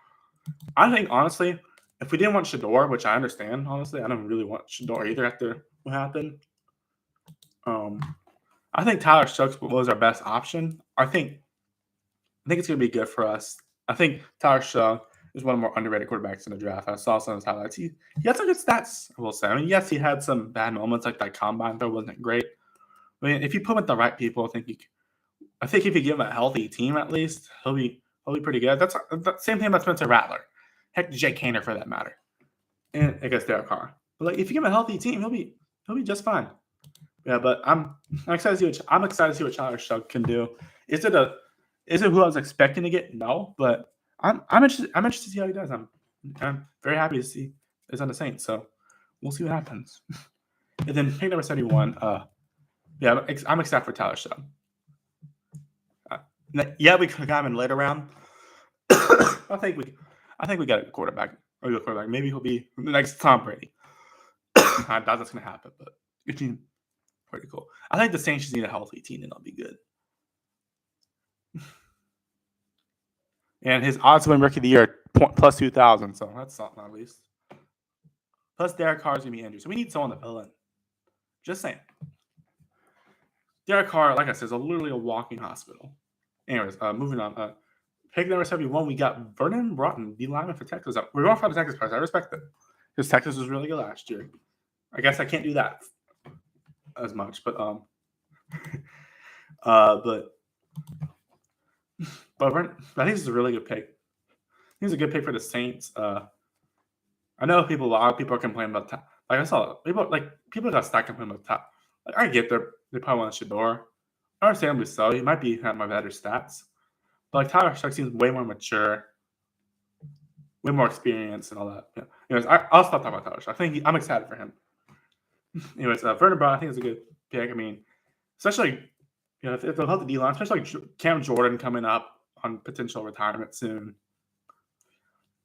I think honestly, if we didn't want Shedeur, which I understand, honestly, I don't really want Shedeur either after what happened. I think Tyler Shuck was our best option. I think it's gonna be good for us. I think Tyler Shuck is one of the more underrated quarterbacks in the draft. I saw some of his highlights. He had some good stats, I will say. I mean, yes, he had some bad moments, like that combine throw wasn't great. I mean, if you put him with the right people, I think if you give him a healthy team at least, he'll be pretty good. That's the same thing about Spencer Rattler. Heck, Jake Haener for that matter. And I guess Derek Carr. But like if you give him a healthy team, he'll be just fine. Yeah, but I'm excited to see what Tyler Shuck can do. Is it who I was expecting to get? No, but I'm interested to see how he does. I'm very happy to see he's on the Saints, so we'll see what happens. And then pick number 71. Yeah, I'm excited for Tyler Shuck. Yeah, we could have got him in later round. I think we got a quarterback. Or a quarterback. Maybe he'll be the next Tom Brady. I doubt that's gonna happen, but good team. Pretty cool. I think the Saints just need a healthy team, and they'll be good. And his odds to win Rookie of the Year plus 2,000, so that's something at least. Plus Derek Carr's gonna be injured, so we need someone to fill in. Just saying. Derek Carr, like I said, is literally a walking hospital. Anyways, moving on. Pick number 71, we got Vernon Broughton, D lineman for Texas. We're going for the Texas players. I respect it because Texas was really good last year. I guess I can't do that as much, but Vernon, I think this is a really good pick. He's a good pick for the Saints. I know a lot of people are complaining about like I saw people got stuck complaining about top. Like I get they probably want Shedeur. Understandably so. He might have my better stats. But like Tyler Shuck seems way more mature, way more experience and all that. Yeah. Anyways, I'll stop talking about Tyler Shuck. I'm excited for him. Anyways, Vernon Brown, I think is a good pick. I mean, especially if they'll help the D-line, especially like Cam Jordan coming up on potential retirement soon.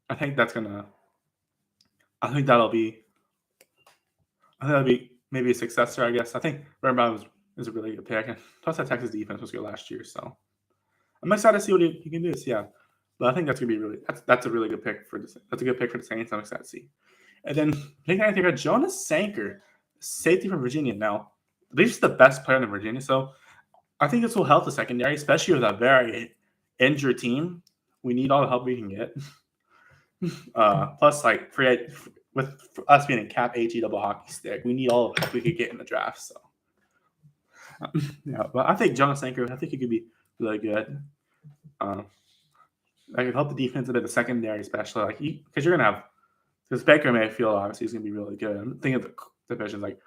I think that'll be maybe a successor, I guess. I think Vernon Brown is a really good pick. And plus that Texas defense was good last year, so I'm excited to see what he can do. So, yeah. But I think that's gonna be that's a really good pick for that's a good pick for the Saints. I'm excited to see. And then I think about Jonas Sanker, safety from Virginia. Now, he's the best player in Virginia, so I think this will help the secondary, especially with a very injured team. We need all the help we can get. Plus, like with us being in cap AG double hockey stick, we need all of the help we could get in the draft. So, yeah, but I think Jonas Anchor, I think he could be really good. I could help the defense a bit, the secondary, especially like because you're gonna have because Baker Mayfield obviously is gonna be really good. I'm thinking of the divisions like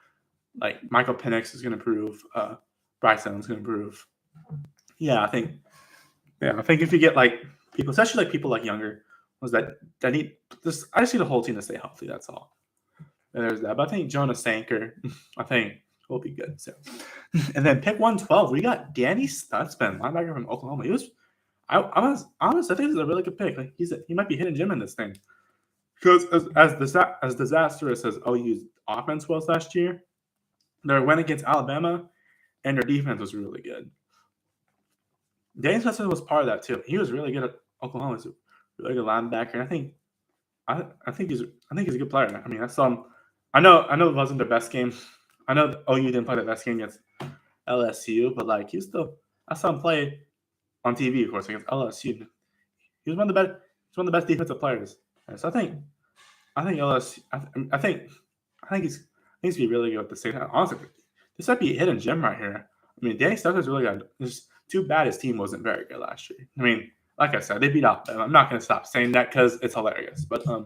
Michael Penix is gonna improve, Bryce Young's gonna improve. Yeah, I think if you get like people, especially like people like younger ones that need this, I just need the whole team to stay healthy. That's all. And there's that. But I think Jonas Sanker, I think will be good. So, and then pick 112, we got Danny Stutzman, linebacker from Oklahoma. He was, I was honest, I think it's a really good pick. Like he might be hitting Jim in this thing because as disastrous as OU's offense was last year, their win against Alabama and their defense was really good. Danny Stutzman was part of that too. He was really good at Oklahoma. He's a really good linebacker. And I think he's a good player. I mean, I saw him. I know it wasn't the best game. I know OU didn't play the best game against LSU, but like I saw him play on TV, of course, against LSU. He was one of the best defensive players. So I think LSU. I think he's be really good at the same time. Honestly, this might be a hidden gem right here. I mean, Danny Stutzman's really good. It's too bad his team wasn't very good last year. I mean, like I said, they beat Alabama. I'm not going to stop saying that because it's hilarious. But I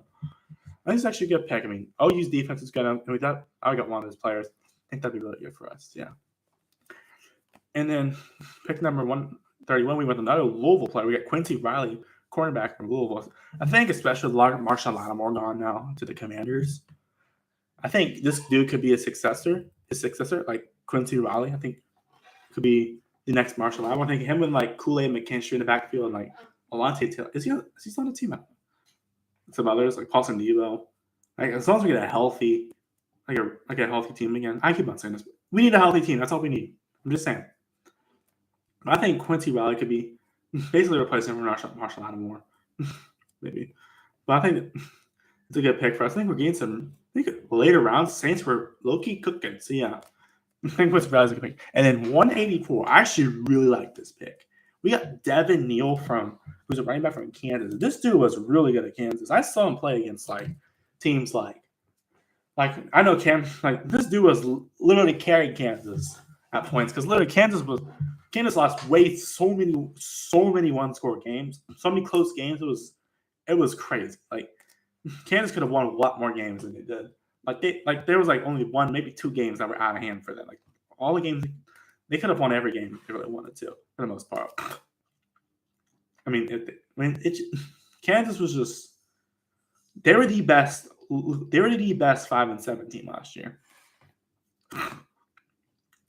think it's actually a good pick. I mean, OU's defense is good. And with that, I got one of those players. I think that'd be really good for us. Yeah. And then pick number 131, we went another Louisville player. We got Quincy Riley, cornerback from Louisville. I think especially Marshall Lattimore gone now to the Commanders. I think this dude could be his successor, like Quincy Riley. I think could be the next Marshall Lattimore. I think him and like Kool-Aid McKinstry in the backfield and like Alontae Taylor. Is he still on the team? Some others like Paulson Debo. Like as long as we get a healthy, like a healthy team again. I keep on saying this. We need a healthy team. That's all we need. I'm just saying. I think Quincy Riley could be basically replacing for Marshall Lattimore, maybe. But I think it's a good pick for us. I think we're getting some. I think later rounds, Saints were low-key cooking. So yeah, I think Quincy Riley's a good pick. And then 184, I actually really like this pick. We got Devin Neal who's a running back from Kansas. This dude was really good at Kansas. I saw him play against like teams like I know this dude was literally carried Kansas at points because literally Kansas lost so many one-score games, so many close games. It was crazy. Like Kansas could have won a lot more games than they did. Like there was like only one, maybe two games that were out of hand for them. Like all the games, they could have won every game if they really wanted to, for the most part. I mean, Kansas was just they were the best. They were the best 5-7 team last year. I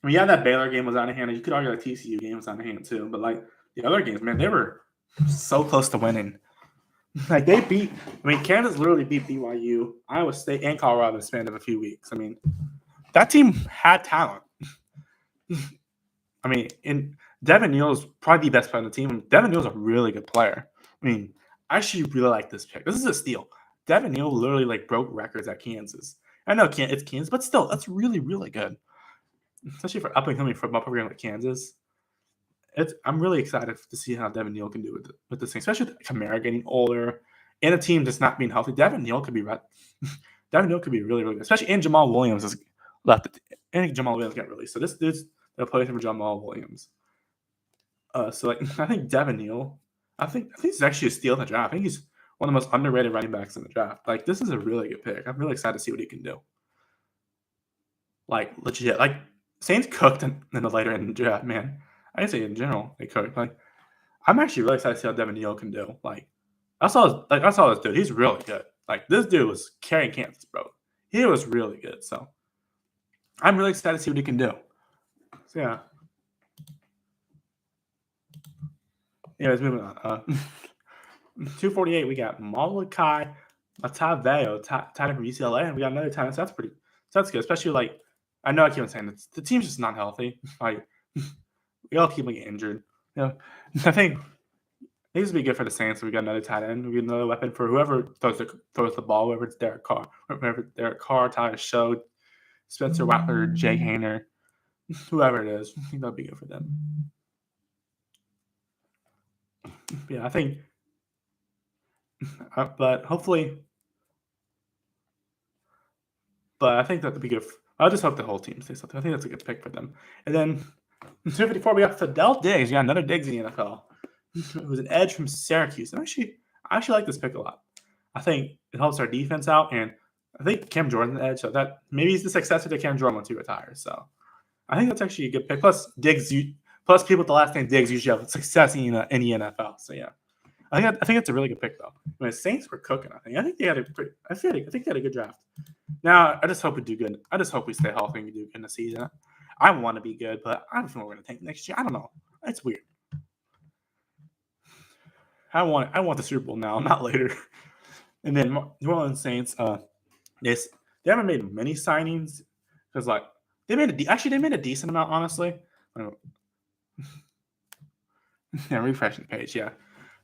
mean, yeah, that Baylor game was out of hand. You could argue that TCU game was out of hand too. But like the other games, man, they were so close to winning. Like Kansas literally beat BYU, Iowa State, and Colorado in the span of a few weeks. I mean, that team had talent. I mean, Devin Neal is probably the best player on the team. Devin Neal is a really good player. I mean, I actually really like this pick. This is a steal. Devin Neal literally like broke records at Kansas. I know it's Kansas, but still, that's really, really good. Especially for up and coming football program like Kansas. I'm really excited to see how Devin Neal can do with this thing, especially with Kamara getting older and a team just not being healthy. Devin Neal could be really, really good, especially and Jamal Williams has left. I think Jamal Williams got released, so this dude's the replacement for Jamal Williams. So like I think Devin Neal, I think he's actually a steal in the draft. I think he's one of the most underrated running backs in the draft. Like this is a really good pick. I'm really excited to see what he can do. Like legit, like Saints cooked in the later in the draft, man. I say in general they cooked. Like I'm actually really excited to see how Devin Neal can do. Like I saw this dude. He's really good. Like this dude was carrying Kansas, bro. He was really good. So I'm really excited to see what he can do. So yeah. Anyways, moving on. 248, we got Malachi Mataveo, tight end from UCLA, and we got another tight end. So that's good. Especially like I know I keep on saying this. The team's just not healthy. Like we all keep getting injured. You know, I think this would be good for the Saints. We got another tight end. We got another weapon for whoever throws the ball, whether it's Derek Carr, Tyler Show, Spencer Rattler, Jay Hayner, whoever it is. I think that'd be good for them. Yeah, I think but hopefully. But I think that would be good. I'll just hope the whole team stays healthy. I think that's a good pick for them. And then 254, we got Fidel Diggs. You got another Diggs in the NFL. Who's an edge from Syracuse. And I actually like this pick a lot. I think it helps our defense out, and I think Cam Jordan's an edge, so that maybe he's the successor to Cam Jordan once he retires. So I think that's actually a good pick. Plus Diggs, plus people with the last name Diggs usually have success in the NFL. So yeah, I think it's a really good pick though. I mean, the Saints were cooking. I think they had a pretty. I think they had a good draft. Now I just hope we do good. I just hope we stay healthy and we do good in the season. I want to be good, but I don't know what we're gonna tank next year. I don't know. It's weird. I want the Super Bowl now, not later. And then New Orleans Saints, they haven't made many signings because like they made a decent amount, honestly. Yeah, refreshing the page, yeah.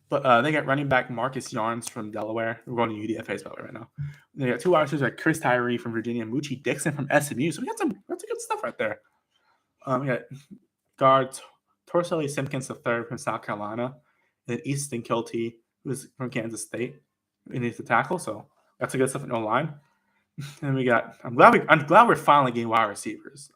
But they got running back Marcus Yarns from Delaware. We're going to UDFA's by the way right now. They got two wide receivers like Chris Tyree from Virginia and Moochie Dixon from SMU. So we got that's good stuff right there. We got guard Torselli Simpkins III from South Carolina, and Easton Kilty, who's from Kansas State. We need to tackle, so that's a good stuff in O line. And we got. I'm glad we're finally getting wide receivers.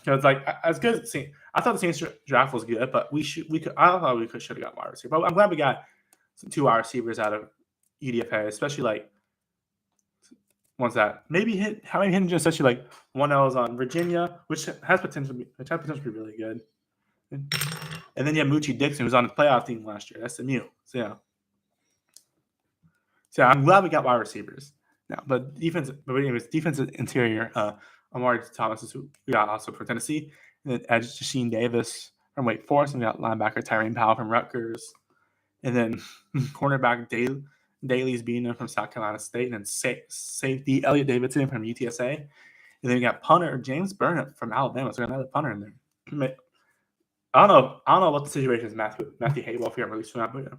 Because like as good as I thought the Saints draft was good, but I thought we should have got wide receiver. But I'm glad we got some 2 wide receivers out of UDFA, especially like ones that maybe hit especially like one that was on Virginia, which has potential to be really good. And then you have Moochie Dixon, who was on the playoff team last year, SMU. So I'm glad we got wide receivers now. But defensive interior, Amari Thomas is who we got also for Tennessee. And then edge Jasheen Davis from Wake Forest. And we got linebacker Tyrone Powell from Rutgers. And then cornerback Daly's Beaner from South Carolina State. And then safety Elliot Davidson from UTSA. And then we got punter James Burnett from Alabama. So we got another punter in there. I don't know what the situation is, Matthew Haywell, if you haven't released that, but yeah.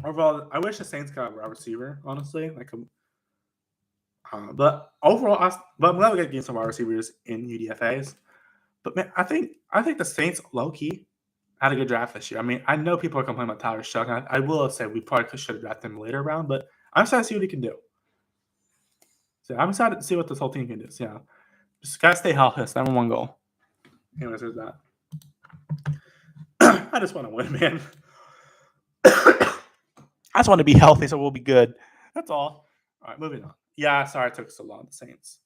Overall, I wish the Saints got a wide receiver, honestly. But overall, I'm glad we got some wide receivers in UDFAs. But man, I think the Saints low key had a good draft this year. I mean, I know people are complaining about Tyler Shough. I will say we probably should have drafted him later round, but I'm excited to see what he can do. So I'm excited to see what this whole team can do. So yeah, just gotta stay healthy. That's number one goal. Anyways, there's that. I just want to win, man. I just want to be healthy, so we'll be good. That's all. All right, moving on. Yeah, sorry it took so long. The Saints.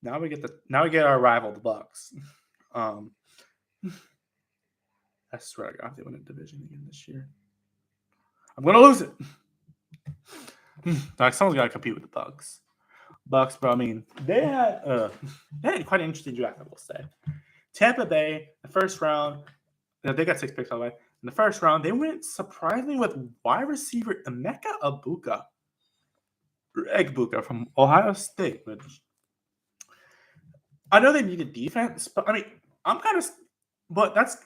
Now we get our rival, the Bucks. I swear to God, if they win a division again this year, I'm gonna lose it. Like someone's got to compete with the Bucks. Bucks, bro. I mean, they had quite an interesting draft, I will say. Tampa Bay, the first round, they got 6 picks, by the way. In the first round, they went surprisingly with wide receiver Emeka Egbuka from Ohio State. Which I know they needed defense, but I mean, but that's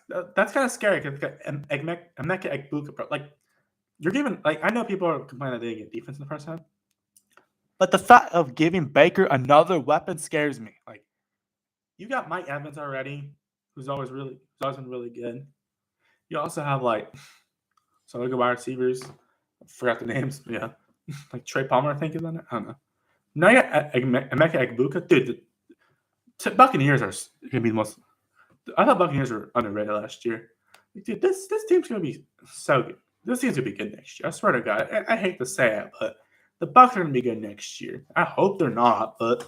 kind of scary because Emeka Egbuka, bro. Like, you're giving, like, I know people are complaining that they didn't get defense in the first half, but the fact of giving Baker another weapon scares me. Like, you got Mike Evans already, who's always been really good. You also have like some other good wide receivers. I forgot the names. Yeah, like Trey Palmer, I think is on it. I don't know. Now you got Emeka Egbuka. Dude, the Buccaneers are gonna be the most. I thought Buccaneers were underrated last year. Dude, this team's gonna be so good. This team's gonna be good next year. I swear to God. I hate to say it, but the Bucs are gonna be good next year. I hope they're not, but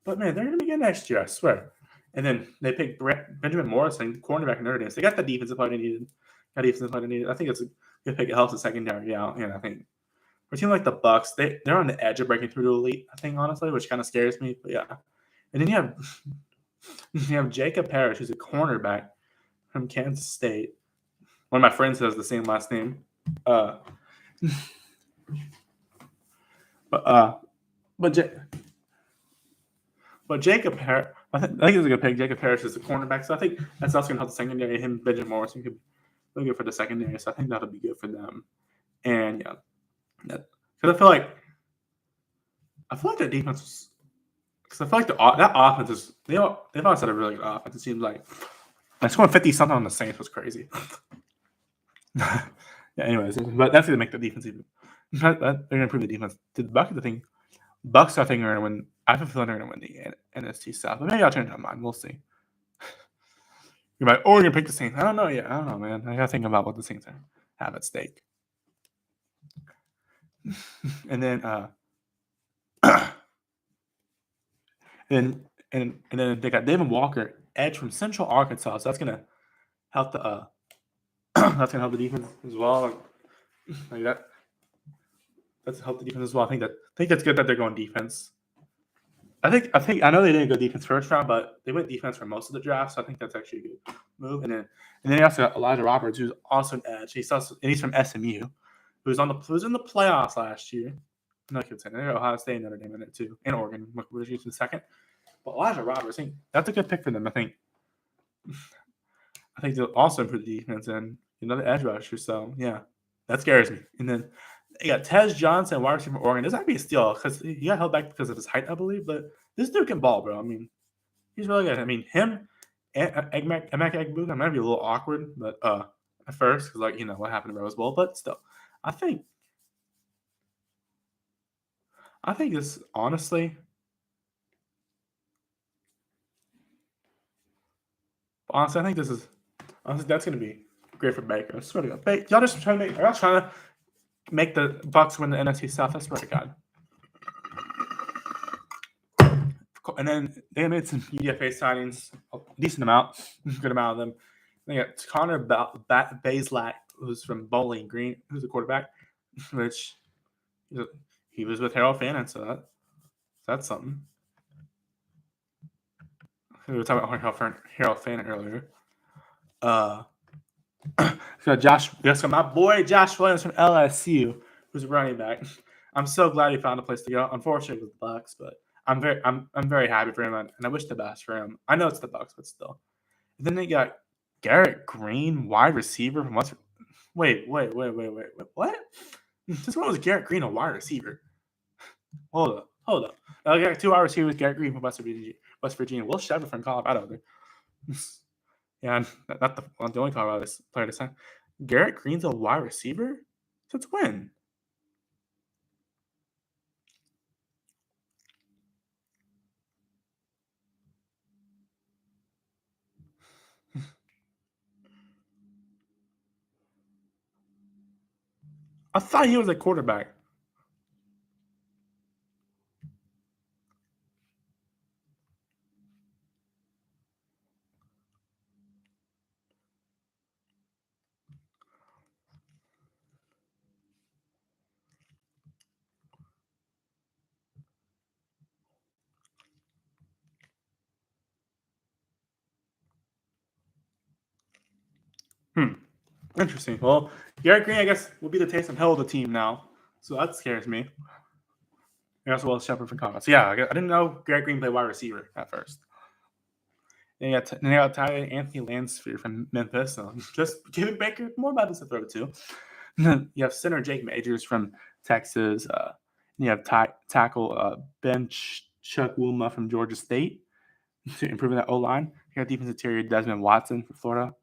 man, they're gonna be good next year. I swear. And then they picked Benjamin Morrison, cornerback Notre Dame. So they got the defensive player they needed. I think it's a good pick. It helps the secondary out. And I think for a team like the Bucs, they're on the edge of breaking through to elite, I think, honestly, which kind of scares me. But yeah. And then you have Jacob Parrish, who's a cornerback from Kansas State. One of my friends has the same last name. But Jacob Parrish, I think it's a good pick. Jacob Parrish is a cornerback, so I think that's also going to help the secondary. Him, Benjamin Morrison, could be good for the secondary, so I think that'll be good for them. And yeah, because I feel like the defense was, because I feel like that offense is they've always had a really good offense. It seems like scoring 50 something on the Saints was crazy. Yeah. Anyways, but that's gonna make the defense even. They're gonna improve the defense. The Bucks, the thing. Bucks, I think, are gonna win. I have a feeling they're gonna win the NFC South, but maybe I'll change my mind. We'll see. You're like, oh, you're gonna pick the Saints. I don't know yet. I don't know, man. I gotta think about what the Saints have at stake. And then, and then they got David Walker, edge from Central Arkansas. So that's gonna help the that's gonna help the defense as well. Like that. That's help the defense as well. I think that's good that they're going defense. I know they didn't go defense first round, but they went defense for most of the draft, so I think that's actually a good move. And then they also got Elijah Roberts, who's also an edge. He's from SMU, who was in the playoffs last year. No, I could say Ohio State and Notre Dame in it too, and Oregon, which is the second. But Elijah Roberts, I think that's a good pick for them. I think they'll also improve the defense and another edge rusher. So yeah, that scares me. And then you got Tez Johnson, wide receiver from Oregon. This might be a steal because he got held back because of his height, I believe. But this dude can ball, bro. I mean, he's really good. I mean, him and Emek Egbuka might be a little awkward, but at first, because what happened to Rose Bowl. But still, I think this honestly. Honestly, I think this is that's gonna be great for Baker. I swear to God, y'all just trying to make the Bucks win the NFC South. I swear to God. And then they made some UDFA signings, a decent amount, good amount of them. They got Connor Bazelak, who's from Bowling Green, who's a quarterback, which he was with Harold Fannin, so that's something. We were talking about Harold Fannin earlier. So my boy Josh Williams from LSU, who's a running back. I'm so glad he found a place to go. Unfortunately, with the Bucks, but I'm very happy for him, and I wish the best for him. I know it's the Bucks, but still. And then they got Garrett Green, wide receiver from West. Wait, what? This one was Garrett Green, a wide receiver. Hold up. I got 2 wide receivers, Garrett Green from West Virginia. Will Shepard from Colorado. Yeah, not the only Colorado player to sign. Garrett Green's a wide receiver? Since when? I thought he was a quarterback. Interesting. Well, Garrett Green, I guess, will be the Taysom Hill of the team now. So that scares me. And also Will Shepard from Colorado. So yeah, I didn't know Garrett Green played wide receiver at first. And you got Anthony Lansford from Memphis. So just giving Baker more Bibles to throw to. You have center Jake Majors from Texas. You have tackle Ben Chukwuma from Georgia State, improving that O-line. You got defensive interior Desmond Watson from Florida.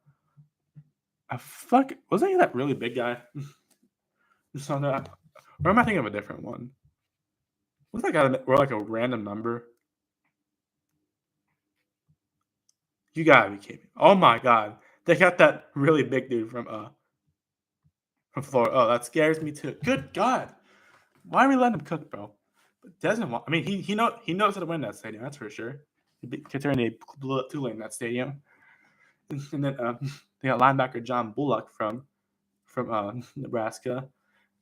Wasn't he that really big guy? Or am I thinking of a different one? Was that guy like a random number? You gotta be kidding me. Oh my God. They got that really big dude from Florida. Oh, that scares me too. Good God. Why are we letting him cook, bro? But Desmond, I mean, he knows how to win that stadium, that's for sure. Considering they blew up Tulane in that stadium. And then they got linebacker John Bullock from Nebraska.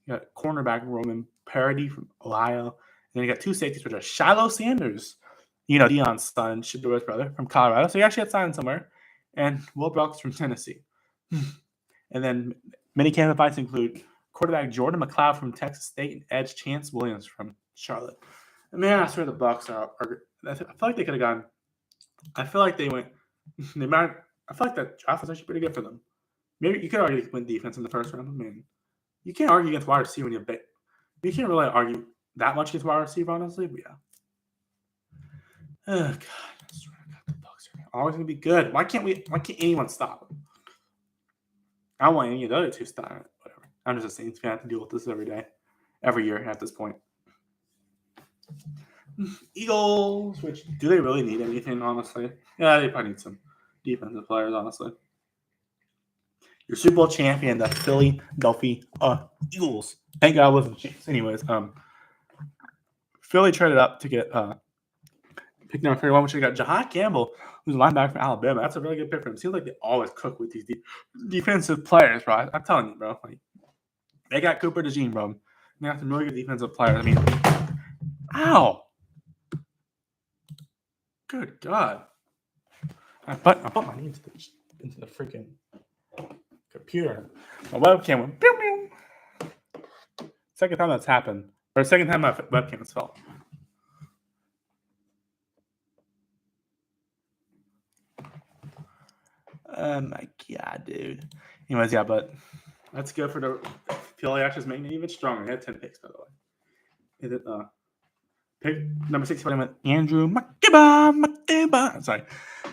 You got cornerback Roman Parody from Ohio. And then you got 2 safeties, which are Shiloh Sanders, Deion's son, Shadour's brother from Colorado. So he actually had signed somewhere. And Will Brooks from Tennessee. And then many camp fights include quarterback Jordan McLeod from Texas State and edge Chance Williams from Charlotte. And man, I swear the Bucks are I feel like they could have gone. I feel like they went. I feel like that draft was actually pretty good for them. Maybe you could argue they win defense in the first round. I mean, you can't argue against wide receiver when you can't really argue that much against wide receiver, honestly. But yeah. Oh God, I swear to God, the Bucks are always gonna be good. Why can't anyone stop them? I don't want any of the other two starting. Whatever. I'm just a Saints fan. I have to deal with this every year at this point. Eagles, which do they really need anything, honestly? Yeah, they probably need some defensive players, honestly. Your Super Bowl champion, the Philadelphia Eagles. Thank God it wasn't the Chiefs. Anyways, Philly traded up to get pick number 31, which they got Jahad Campbell, who's a linebacker from Alabama. That's a really good pick for him. Seems like they always cook with these defensive players, bro. I'm telling you, bro. Like, they got Cooper DeJean, bro. They got some really good defensive players. I mean, ow. Good God. I put my knee into the freaking computer. My webcam went pew, pew. Second time that's happened. Or second time my webcam has fell. Oh my God, dude. Anyways, yeah, but that's good for the Philly actually making it even stronger. They had 10 picks, by the way. Is it pick number 6 with Andrew Makaba. Sorry.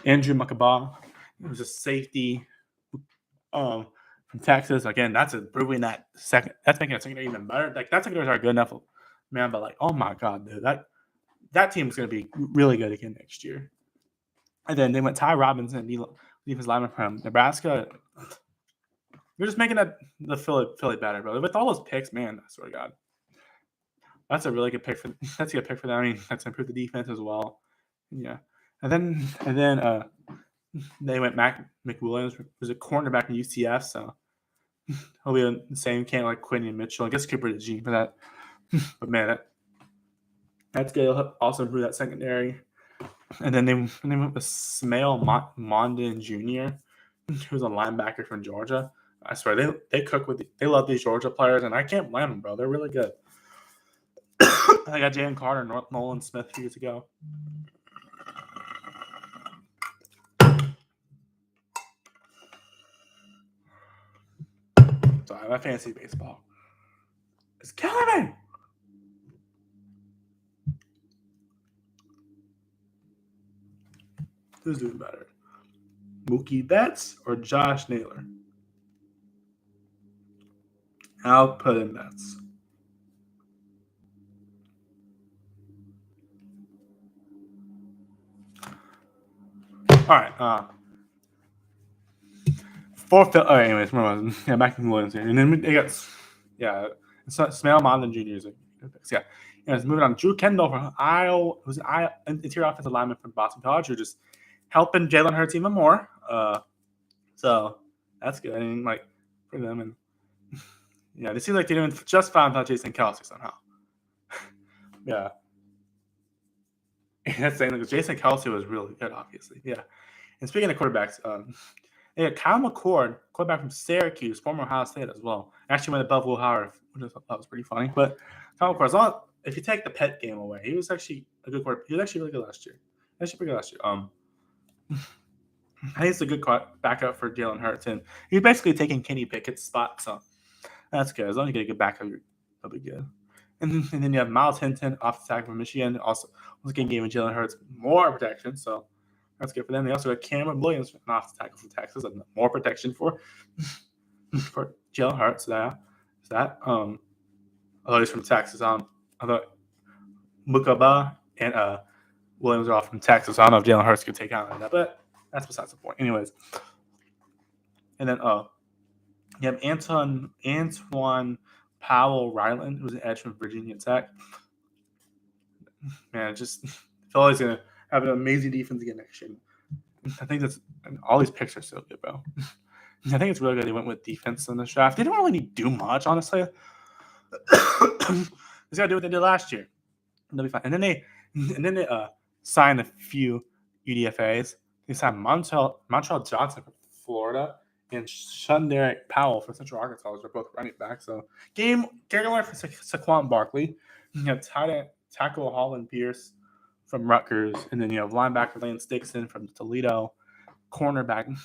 Andrew Makaba. It was a safety from Texas. Again, that's improving that second. That's making a secondary even better. Like, that secondaries are good enough, man. But like, oh my God, dude, that team's gonna be really good again next year. And then they went Ty Robinson, defensive lineman from Nebraska. You're just making the Philly better, brother. With all those picks, man, I swear to God. That's a really good pick for them. I mean, that's improved the defense as well. Yeah. And then they went McWilliams, who's a cornerback in UCF, so he'll be the same camp like Quinn Mitchell. I guess Cooper DeJean for that. But man, that's good. He'll also improve that secondary. And then they went with Smail Mondin Jr., who's a linebacker from Georgia. I swear they love these Georgia players, and I can't blame them, bro. They're really good. I got Jalen Carter, Nolan Smith years ago. Sorry, my fantasy baseball is killing me. Who's doing better? Mookie Betts or Josh Naylor? I'll put in Betts. All right. Anyways, back in Williams here. And then they got, Smail Mondin Jr. Yeah. Anyways, moving on. Drew Kendall from Iowa, who's an interior offensive lineman from Boston College, who just helping Jalen Hurts even more. So that's good. I mean, like, for them. And yeah, they seem like they're doing just fine without Jason Kelce somehow. Yeah. That's saying because Jason Kelce was really good, obviously. Yeah. And speaking of quarterbacks, they had Kyle McCord, quarterback from Syracuse, former Ohio State as well. Actually went above Will Howard, which I thought was pretty funny. But Kyle McCord, if you take the pet game away, he was actually a good quarterback. He was actually really good last year. Actually pretty good last year. I think it's a good backup for Jalen Hurts, and he's basically taking Kenny Pickett's spot, so that's good. As long as you get a good backup, that'll be good. And then you have Miles Hinton off the tackle from Michigan, also once again giving Jalen Hurts more protection, so that's good for them. They also got Cameron Williams off the tackle from Texas, and more protection for Jalen Hurts. Although he's from Texas, although Mukaba and Williams are all from Texas, so I don't know if Jalen Hurts could take on that, but that's besides the point. Anyways, and then you have Antoine Powell Ryland, who's an edge from Virginia Tech. Man, just Philly's gonna have an amazing defense again next year. I think all these picks are so good, bro. I think it's really good they went with defense in this draft. They didn't really need to do much, honestly. They gotta do what they did last year. And they'll be fine. And then they signed a few UDFAs. They signed Montrell Johnson from Florida and Shunderick Powell from Central Arkansas. They're both running back. So Carolina for Saquon Barkley. You have tackle Holland Pierce from Rutgers, and then you have linebacker Lance Dixon from Toledo, cornerback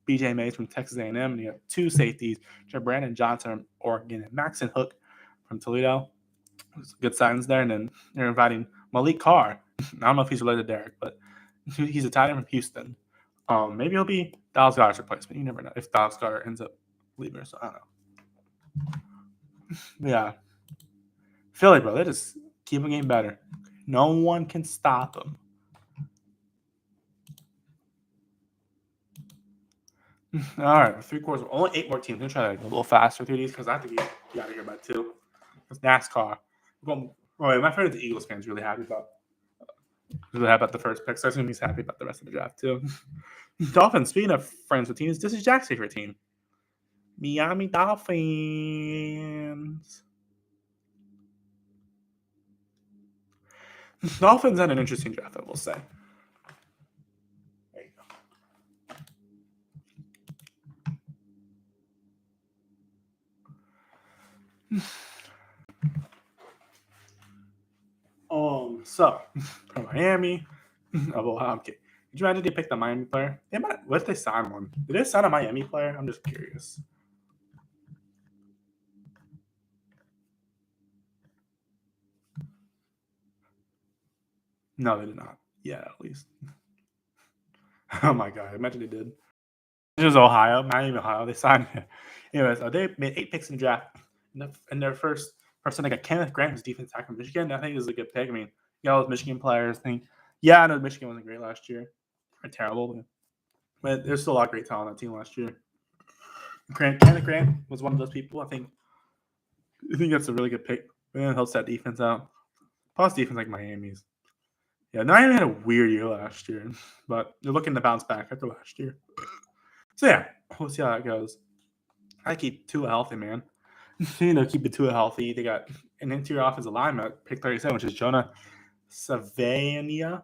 BJ Mays from Texas A&M, and you have two safeties, Brandon Johnson from Oregon and Maxon Hook from Toledo. Good signs there, and then they're inviting Malik Carr. I don't know if he's related to Derek, but he's a tight end from Houston. Maybe he'll be Dallas Goedert's replacement. You never know if Dallas Goedert ends up reliever, so I don't know. Yeah. Philly, bro, they just keep on getting better. No one can stop them. All right, 3/4. Only 8 more teams. I'm going to try to go a little faster through these because I have to get out of here by 2. It's NASCAR. My friend the Eagles fan is really happy about the first pick, so I assume he's happy about the rest of the draft too. Dolphins, speaking of friends with teams, this is Jack's favorite team. Miami Dolphins. Dolphins had an interesting draft, I will say. There you go. So from Miami, I'm kidding. Did you imagine they picked the Miami player? What if they sign one? Did they sign a Miami player? I'm just curious. No, they did not. Yeah, at least. Oh my god! Imagine they did. It was Miami, Ohio. They signed him. Anyways, they made 8 picks in the draft. In their first person, they got Kenneth Grant, who's defense tackle from Michigan. I think is a good pick. I mean, you got all those Michigan players. I know Michigan wasn't great last year. They're terrible. But there's still a lot of great talent on that team last year. Kenneth Grant was one of those people. I think that's a really good pick. It helps that defense out. Plus defense like Miami's. Yeah, Miami had a weird year last year, but they're looking to bounce back after last year. So yeah, we'll see how that goes. I keep Tua healthy, man. Keep the Tua healthy. They got an interior offensive lineman at pick 37, which is Jonah Savania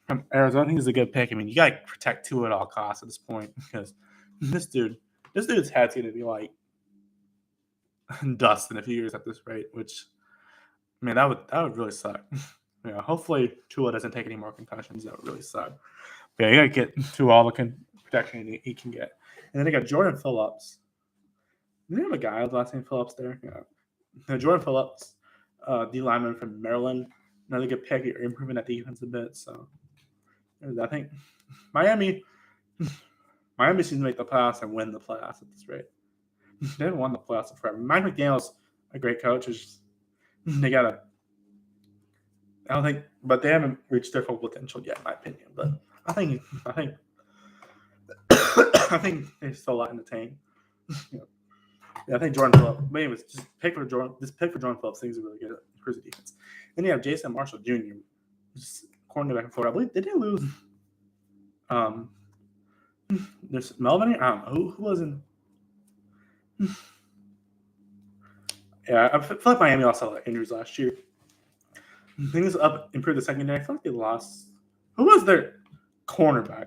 from Arizona. I think he's a good pick. I mean, you gotta protect Tua at all costs at this point because this dude's head's gonna be like dust in a few years at this rate. Which, man, that would really suck. Yeah, hopefully Tua doesn't take any more concussions. That would really suck. But yeah, you gotta get to all the protection he can get. And then they got Jordan Phillips. Do they have a guy with the last name Phillips there? Yeah. Jordan Phillips, D lineman from Maryland. Another good pick. You're improving that defense a bit. So I think Miami seems to make the playoffs and win the playoffs at this rate. They haven't won the playoffs forever. Mike McDaniel's a great coach. They got but they haven't reached their full potential yet, in my opinion. But I think I think there's still a lot in the tank. Yeah, I think Jordan Phillips. But anyways, this pick for Jordan Phillips things are really good. Improves the defense. Then you have Jason Marshall Jr., cornerback in Florida. I believe did they lose? There's Melvin. I don't know who was in. Yeah, I feel like Miami also had injuries last year. Things improved the secondary. I feel like they lost. Who was their cornerback?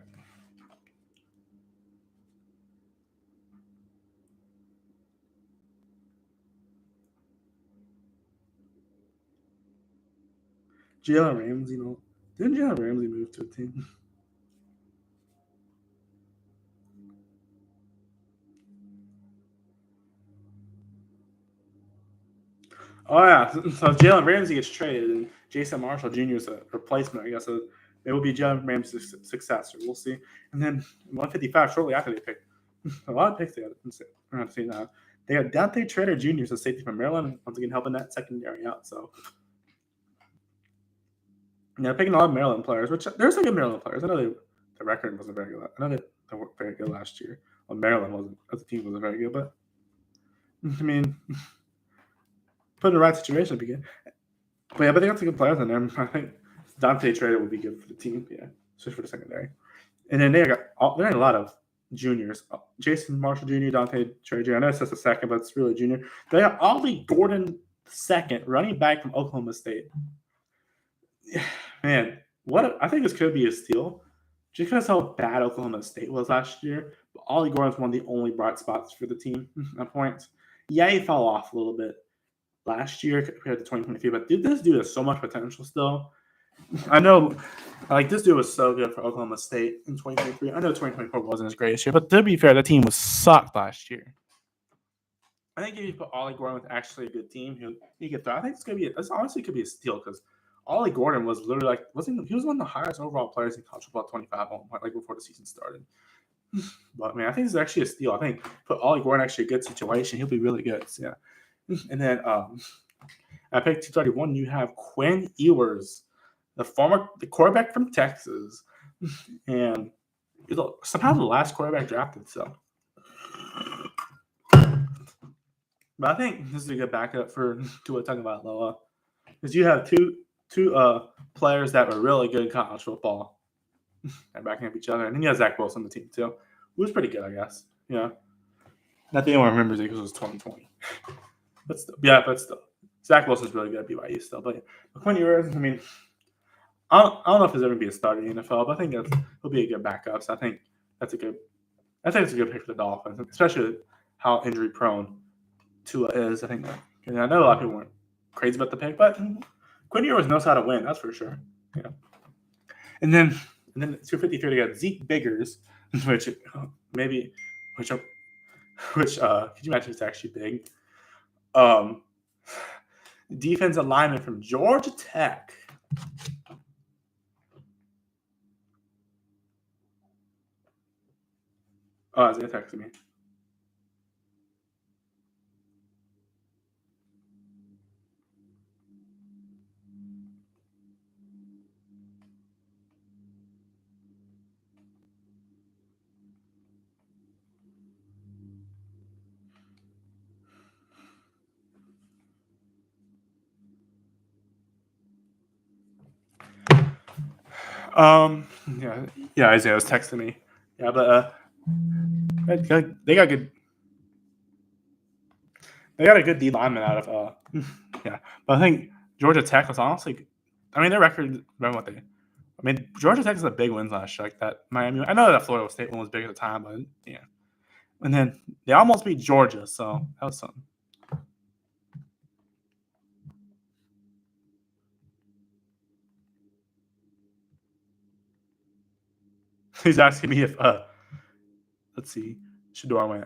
Jalen Ramsey. Didn't Jalen Ramsey move to a team? Oh yeah. So Jalen Ramsey gets traded, and Jason Marshall Jr. is a replacement. I guess so it will be Jalen Ramsey's successor. We'll see. And then 155 shortly after they picked a lot of picks. They had to see that. They got Dante Trader Jr. as a safety from Maryland, once again helping that secondary out. So yeah, picking a lot of Maryland players, which there's some good Maryland players. I know the record wasn't very good. I know they weren't very good last year. Well, Maryland wasn't as a team wasn't very good, but I mean, put in the right situation to begin. But they got some good players in there. I think Dante Trader would be good for the team, yeah, especially for the secondary. And then they got a lot of juniors. Jason Marshall Jr., Dante Trader Jr. I know it's just a second, but it's really junior. They got Ollie Gordon II, running back from Oklahoma State. Man, I think this could be a steal. Just because how bad Oklahoma State was last year, but Ollie Gordon's one of the only bright spots for the team at points. Yeah, he fell off a little bit last year compared to 2023, but this dude has so much potential still. I know, this dude was so good for Oklahoma State in 2023. I know 2024 wasn't as great this year, but to be fair, the team was sucked last year. I think if you put Ollie Gordon with actually a good team, he could throw. I think this honestly could be a steal because Ollie Gordon was literally he was one of the highest overall players in college football, 25 before the season started. But man, I think this is actually a steal. I think put Ollie Gordon in actually a good situation. He'll be really good. So, yeah. And then at pick 231, you have Quinn Ewers, the quarterback from Texas, and he's somehow the last quarterback drafted. So, but I think this is a good backup for Tua Tagovailoa because you have two players that were really good in college football. They're backing up each other, and then you have Zach Wilson on the team too, who was pretty good, I guess. Yeah, not that anyone remembers it because it was 2020. But still, Zach Wilson's really good at BYU still. But Quinn Ewers, I mean, I don't know if he's ever going to be a starter in the NFL, but I think he'll be a good backup. So I think it's a good pick for the Dolphins, especially how injury prone Tua is. I think that, and I know a lot of people weren't crazy about the pick, but Quinn Ewers knows how to win. That's for sure. Yeah. And then 253, they got Zeke Biggers, which could you imagine it's actually big? Defensive lineman from Georgia Tech. Oh, Isaiah texted me. Yeah, Isaiah was texting me. Yeah, but they got good. They got a good D lineman out of yeah. But I think Georgia Tech was honestly, I mean, their record. Remember what they? I mean, Georgia Tech is a big wins last year. Like that Miami. I know that Florida State one was big at the time, but yeah. And then they almost beat Georgia, so that was something. He's asking me if let's see, Shador went.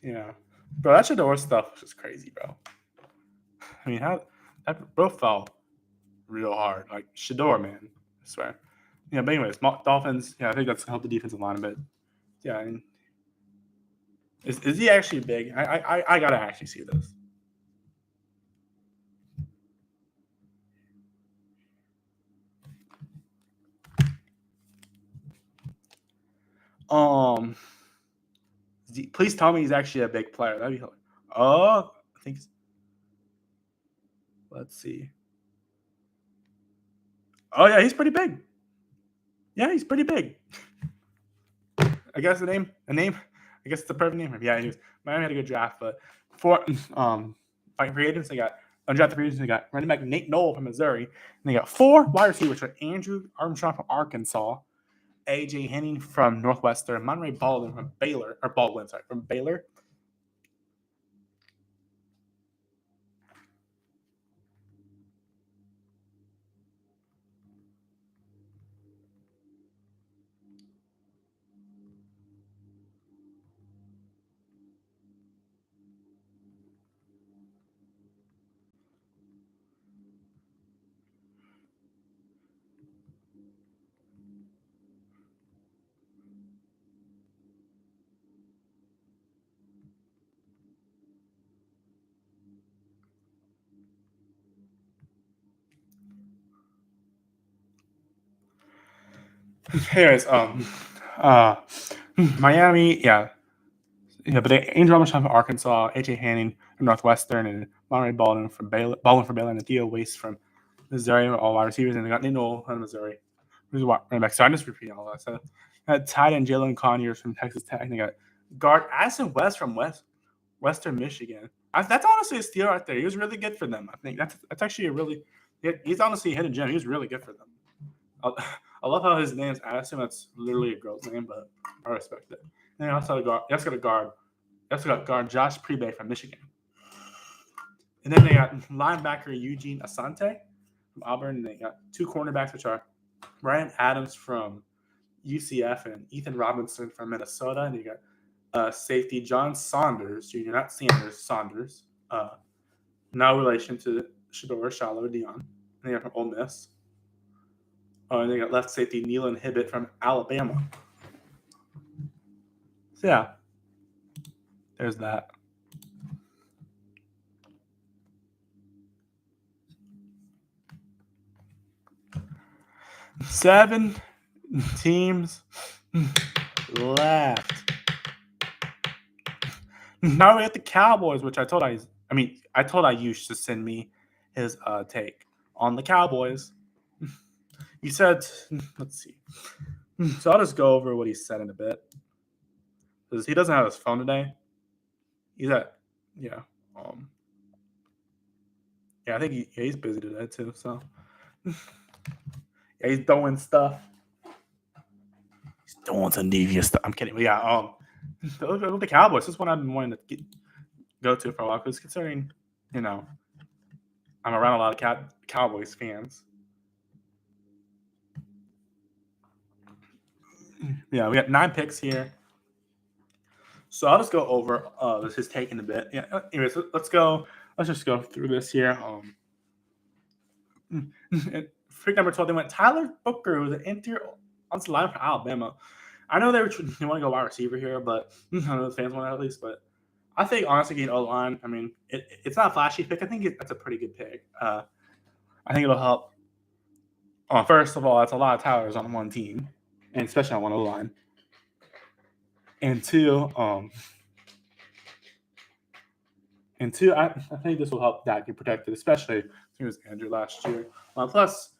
Yeah, bro, that Shador stuff was just crazy, bro. I mean, how that bro fell real hard, like Shador, man. I swear. Yeah, but anyways, Dolphins. Yeah, I think that's helped the defensive line a bit. Yeah, and is he actually big? I gotta actually see this. Please tell me he's actually a big player. That'd be hilarious. Oh, I think. Let's see. Oh yeah, he's pretty big. Yeah, he's pretty big. I guess the name. I guess it's the perfect name. Yeah, anyways, Miami had a good draft, but for fighting free agents, they got undrafted free agents. They got running back Nate Noel from Missouri, and they got 4 wide receivers: Andrew Armstrong from Arkansas, AJ Henning from Northwestern, Monterey Baldwin from Baylor, from Baylor. Anyways, Miami, yeah, but Andrew Armstrong from Arkansas, AJ Henning from Northwestern, and Monterey Baldwin from Baylor, and Theo Waste from Missouri, all wide receivers, and they got Nate Noel from Missouri, who's running back. So I'm just repeating all that. So tight end Jalen Conyers from Texas Tech, and they got guard Addison West from Western Michigan. That's honestly a steal right there. He was really good for them. I think that's actually a really. He's honestly hit a gem. He was really good for them. I love how his name's Addison. That's literally a girl's name, but I respect it. And they also got guard Josh Prebe from Michigan. And then they got linebacker Eugene Asante from Auburn. And they got 2 cornerbacks, which are Ryan Adams from UCF and Ethan Robinson from Minnesota. And you got safety John Saunders Jr., not Sanders, Saunders. No relation to Shador, Shallow, Dion. And they got from Ole Miss. Oh, and they got left safety Nealon Hibbett from Alabama. So, yeah. There's that. Seven teams left. Now we have the Cowboys, which I told you should send me his take on the Cowboys. He said, let's see. So I'll just go over what he said in a bit. Because he doesn't have his phone today. He's at, I think he's busy today too. So, yeah, he's doing stuff. He's doing some devious stuff. I'm kidding. But yeah, the Cowboys. This is what I've been wanting to go to for a while. Because considering, I'm around a lot of Cowboys fans. Yeah, we got 9 picks here. So I'll just go over his take in a bit. Yeah. Anyways, let's go. Let's just go through this here. Pick number 12, they went Tyler Booker, who's an interior offensive line for Alabama. I know they want to go wide receiver here, but I know the fans want that at least. But I think honestly, getting O-line, I mean, it's not a flashy pick. I think that's a pretty good pick. I think it'll help. First of all, it's a lot of Tylers on one team, and especially on one O-line. And two, I think this will help Dak get protected, especially if he was injured last year. Plus,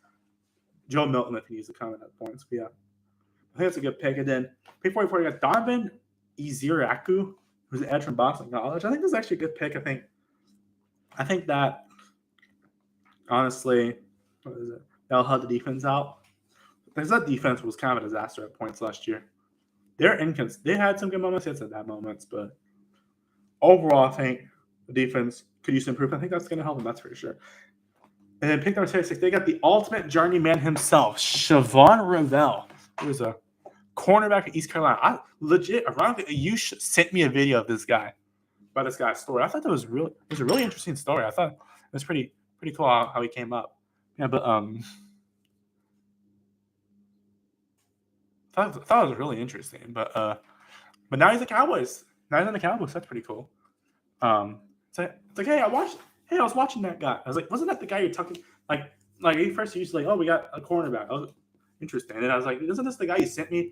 Joe Milton, if he needs to come at points. But yeah, I think that's a good pick. And then pick 44, you got Donovan Eziraku, who's an edge from Boston College. I think this is actually a good pick. I think that, honestly, that'll help the defense out. Because that defense was kind of a disaster at points last year. They had some good moments, they had some bad moments, but overall, I think the defense could use improvement. I think that's going to help them, that's for sure. And then pick number 66, they got the ultimate journeyman himself, Shavon Revel, who is a cornerback at East Carolina. You sent me a video of this guy, about this guy's story. I thought it was a really interesting story. I thought it was pretty cool how he came up. Yeah, but I thought it was really interesting. But now he's the Cowboys. Now he's on the Cowboys. That's pretty cool. It's like, hey, I was watching that guy. I was like, wasn't that the guy you're talking? Like at first you used to like, oh, we got a cornerback. I was interesting, and I was like, isn't this the guy you sent me?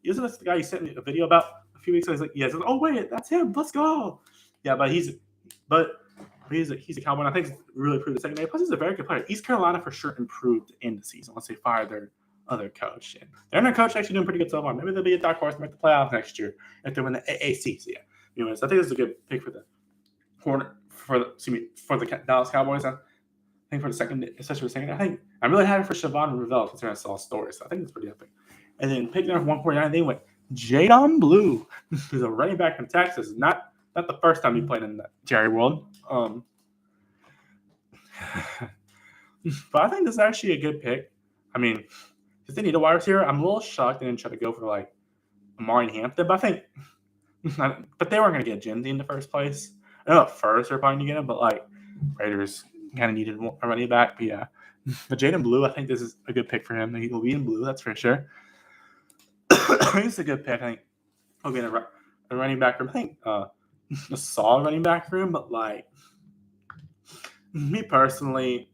Isn't this the guy you sent me a video about a few weeks ago? He's like, yes. Oh wait, that's him. Let's go. Yeah, but he's a Cowboy. And I think he's really improved the second day. Plus, he's a very good player. East Carolina for sure improved in the season once they fired their other coach. And their other coach actually doing pretty good so far. Maybe they'll be a dark horse to make the playoffs next year if they win the AAC. So yeah, anyways, I think this is a good pick for the Dallas Cowboys. I think for the second, especially for the second, I'm really happy for Shavon Revel considering I saw stories. So I think it's pretty epic. And then pick number 149, they went Jadon Blue, who's a running back from Texas. Not the first time he played in the Jerry world. But I think this is actually a good pick. I mean, if they need a wide receiver, I'm a little shocked they didn't try to go for like Amari Hampton, but they weren't going to get Jimsy in the first place. I know at first they're probably going to get him, but like Raiders kind of needed a running back. But yeah, but Jadon Blue, I think this is a good pick for him. He will be in blue, that's for sure. I think it's a good pick. I think he'll be in a running back room. I think a solid running back room, but like me personally,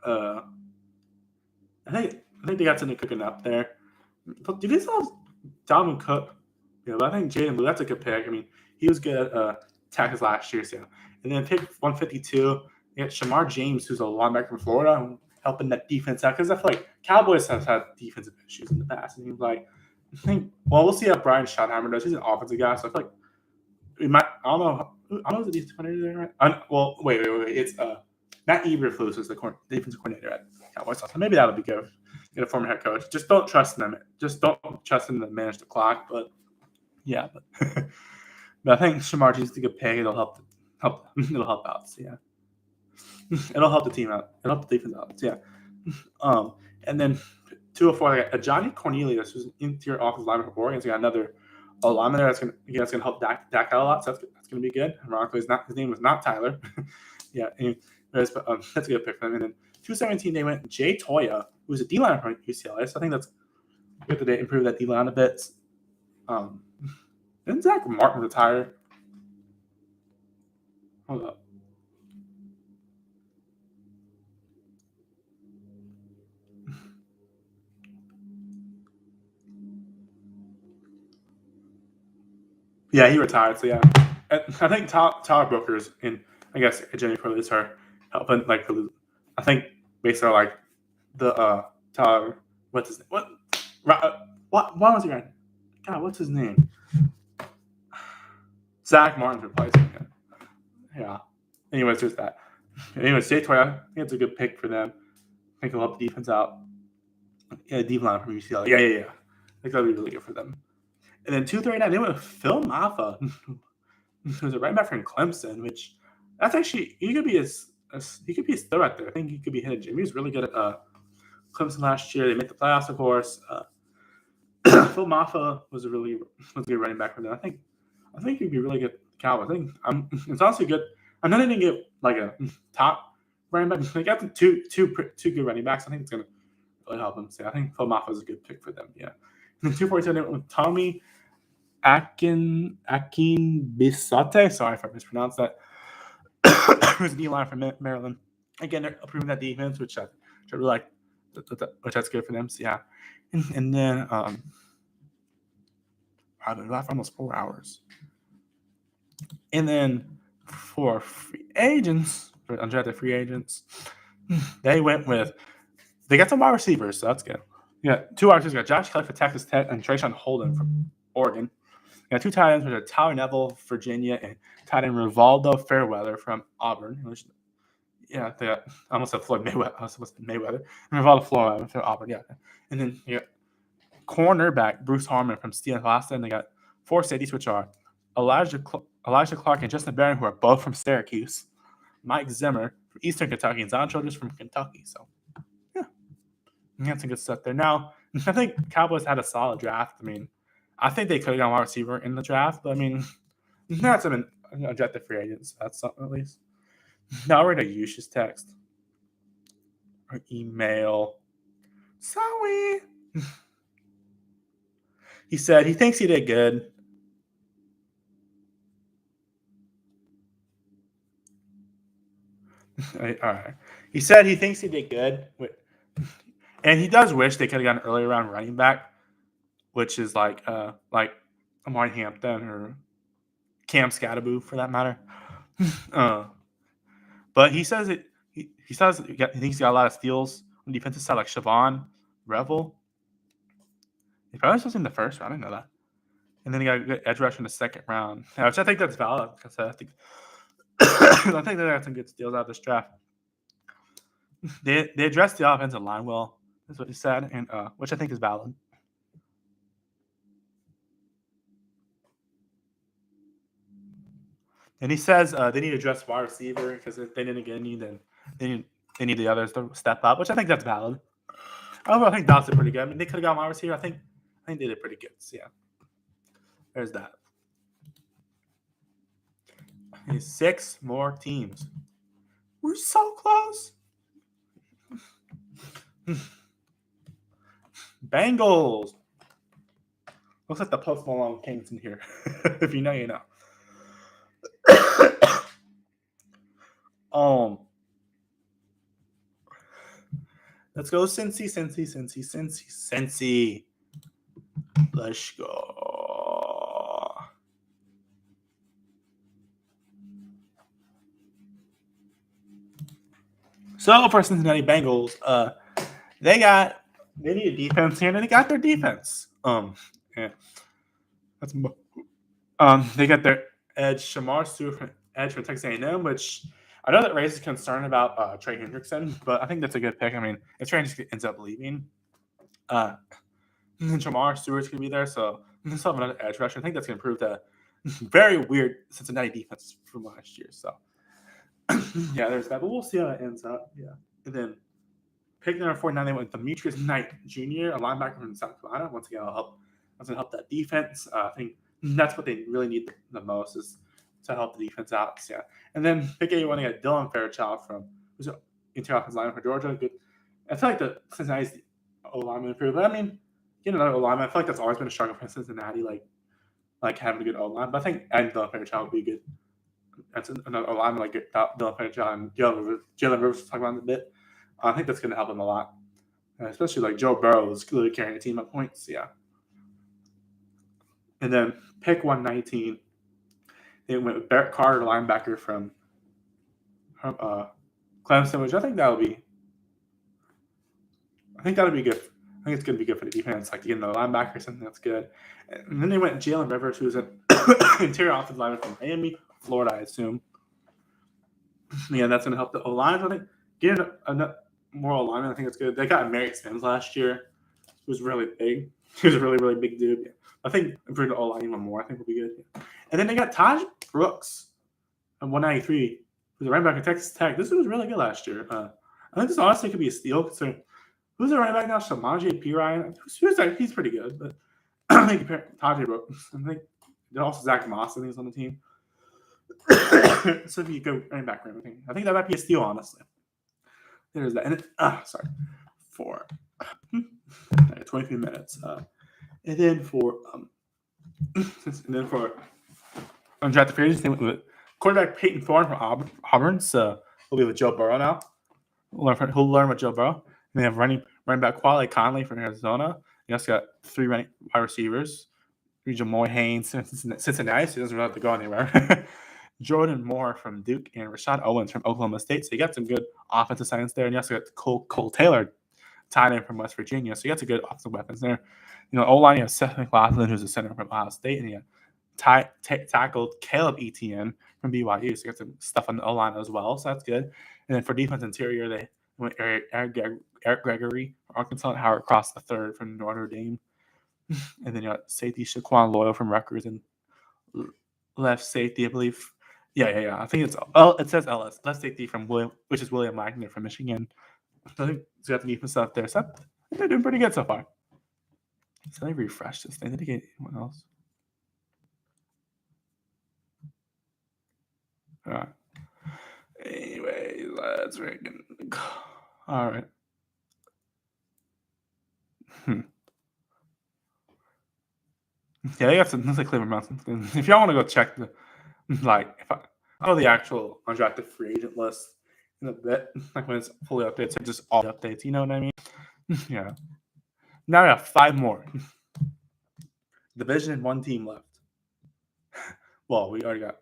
I think they got something cooking up there. Do you saw Dalvin Cook? Yeah, but I think Jadon Blue, that's a good pick. I mean, he was good at tackles last year, so. And then pick 152, you got Shamar James, who's a linebacker from Florida, helping that defense out. Because I feel like Cowboys have had defensive issues in the past. And he's like, we'll see how Brian Schottenheimer does. He's an offensive guy, so I feel like we might. I don't know if the defensive coordinator right. Wait. It's Matt Eberflus is the defensive coordinator at Cowboys. So maybe that'll be good. Get a former head coach. Just don't trust them. Just don't trust them to manage the clock. But yeah, but I think Shamar James is a good pick. It'll help. It'll help out. So yeah, it'll help the team out. It'll help the defense out. So yeah. And then 204, I got Johnny Cornelius, who's an interior offensive lineman for Oregon. So got another lineman there that's gonna help Dak out a lot. So that's gonna be good. Ironically, his name was not Tyler. Yeah, anyways, but that's a good pick for them. And then 217, they went Jay Toya, who's a D-line from UCLA. So I think that's good that they improved that D-line a bit. Didn't Zach Martin retire? Hold up. Yeah, he retired. So yeah, I think Tyler Brooker's and I guess Jenny Police are helping. Like, I think basically like the Tyler. What's his name? What was he again? God, what's his name? Zach Martin's replacing him. Yeah. Anyways, there's that. Anyways, Jay Toya, I think it's a good pick for them. I think it'll help the defense out. Yeah, deep line from UCLA. Yeah. I think that'll be really good for them. And then 239, they went with Phil Maffa, who's a right back from Clemson, which that's actually he could be his threat there. I think he could be hitting. He was really good at Clemson last year. They made the playoffs, of course. Phil Maffa was a good running back for them. I think he'd be really good. Cowboys. I think it's also good. I know they didn't get like a top running back. They got the two good running backs. I think it's gonna really help them. So I think Phil Maffa is a good pick for them. Yeah. And then 247 with Tommy Akinbisate. Sorry if I mispronounced that. Who's a D-line from Maryland. Again, they're improving that defense, which I really like. Which that's good for them. So yeah. And then I've been live for almost 4 hours. And then for free agents, for undrafted free agents, they got some wide receivers, so that's good. Yeah, 2 wide receivers. Got Josh Kelly for Texas Tech and Trayshawn Holden from Oregon. Got 2 tight ends, which are Tyler Neville, Virginia, and tight end Rivaldo Fairweather from Auburn. They got almost said Floyd Mayweather. I was supposed to say Mayweather. And Rivaldo Fairweather from Auburn, yeah. And then you got cornerback Bruce Harmon from Stephen Boston. They got 4 safeties, which are Elijah Clark and Justin Barron, who are both from Syracuse. Mike Zimmer from Eastern Kentucky and Zon Childress from Kentucky. So, yeah. You got some good stuff there. Now, I think Cowboys had a solid draft. I mean, I think they could have gone wide receiver in the draft, but I mean, not some undrafted free agents. That's something at least. Now we're going to use his text or email. Sorry. He said he thinks he did good. All right. He said he thinks he did good. And he does wish they could have gotten an early round running back, which is like Amari Hampton or Cam Scatteraboo for that matter. But he says he thinks he's got a lot of steals on the defensive side, like Siobhan Revel. He probably was in the first round. I didn't know that. And then he got a good edge rush in the second round, which I think that's valid because I think they got some good steals out of this draft. They addressed the offensive line well, is what he said, and which I think is valid. And he says they need to address wide receiver because if they didn't get any, then they need the others to step up, which I think that's valid. Overall, I think Dallas did pretty good. I mean, they could have got wide receiver. I think they did pretty good. So yeah, there's that. 6 more teams. We're so close. Bengals. Looks like the Post Malone Kings in here. If you know, you know. Let's go Cincy. Let's go. So for Cincinnati Bengals, they need a defense here, and they got their defense. Yeah. They got their edge Shamar Stewart from Texas A&M, which I know that raises concern about Trey Hendrickson, but I think that's a good pick. I mean, if Trey Hendrickson ends up leaving, Shamar Stewart's going to be there, so they still have another edge rusher. I think that's going to prove the very weird Cincinnati defense from last year. So, yeah, there's that. But we'll see how it ends up. Yeah. And then pick number 49, they went with Demetrius Knight Jr., a linebacker from South Carolina. Once again, that's going to help that defense. I think that's what they really need the most is to help the defense out. So, yeah. And then pick 81, they got Dylan Fairchild who's an interior offensive lineman for Georgia. Good I feel like the Cincinnati's O-lineman improved. But I mean, getting another O-lineman, I feel like that's always been a struggle for Cincinnati, like having a good O-line. But I think adding Dylan Fairchild would be good. That's another O-lineman like Dylan Fairchild and Jalen Rivers talking about in a bit. I think that's going to help him a lot. Especially like Joe Burrow was clearly carrying the team at points. Yeah. And then pick 119. They went with Barrett Carter, linebacker from Clemson, which I think that'll be good. I think it's going to be good for the defense, like getting the linebacker, something that's good. And then they went Jalen Rivers, who's an interior offensive lineman from Miami, Florida, I assume. Yeah, that's going to help the O-line. I think getting a more O-lineman, I think it's good. They got Marius Mims last year, who was really big. He was a really, really big dude. Yeah. I think improving the O-line even more, I think will be good. Yeah. And then they got Taj Brooks at 193, who's a running back at Texas Tech. This was really good last year. I think this honestly could be a steal considering who's the running back now? Samaje Perine. He's pretty good, but I think Taj Brooks. I think also Zach Moss, I think, is on the team. So if you go running back, I think that might be a steal, honestly. There's that. And for 23 minutes. And then for undrafted free agents, they went with quarterback Peyton Thorne from Auburn. So he'll be with Joe Burrow now. He'll learn with Joe Burrow. And they have running back Quale Conley from Arizona. You also got 3 wide receivers. Jamoy Haynes from Cincinnati, so he doesn't really have to go anywhere. Jordan Moore from Duke and Rashad Owens from Oklahoma State. So you got some good offensive science there. And you also got Cole Taylor, tight end from West Virginia. So you got some good offensive weapons there. O-line, you have Seth McLaughlin, who's a center from Ohio State. And you tackled Caleb Etienne from BYU. So you got some stuff on the O-line as well. So that's good. And then for defense interior, they went Eric Gregory from Arkansas and Howard Cross III from Notre Dame. And then you got safety Shaquan Loyal from Rutgers and left safety, I believe. Yeah. I think it says LS. Left safety from William Wagner from Michigan. So I think you got the defense stuff there. So I think they're doing pretty good so far. So they refreshed this thing. Did they get anyone else? All right. Anyway, let's reckon. All right. Yeah, they got some. That's like Cleveland Browns. If y'all want to go check the actual undrafted free agent list in a bit, like when it's fully updated, so just all the updates. You know what I mean? Yeah. Now we have 5 more. Division and 1 team left. Well, we already got.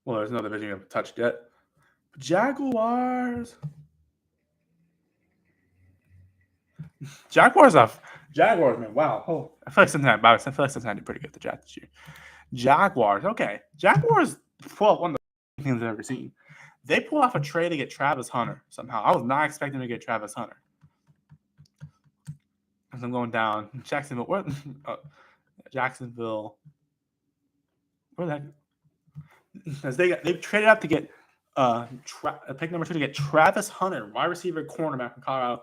Well, there's no division we haven't touched yet. Jaguars, man. Wow. Oh, I feel like Cincinnati pretty good at the draft this year. Jaguars. Okay. Jaguars pull one of the things I've ever seen. They pull off a trade to get Travis Hunter somehow. I was not expecting to get Travis Hunter. As I'm going down, Jacksonville. Where the heck? As they've traded up to get pick number 2 to get Travis Hunter, wide receiver, cornerback from Colorado.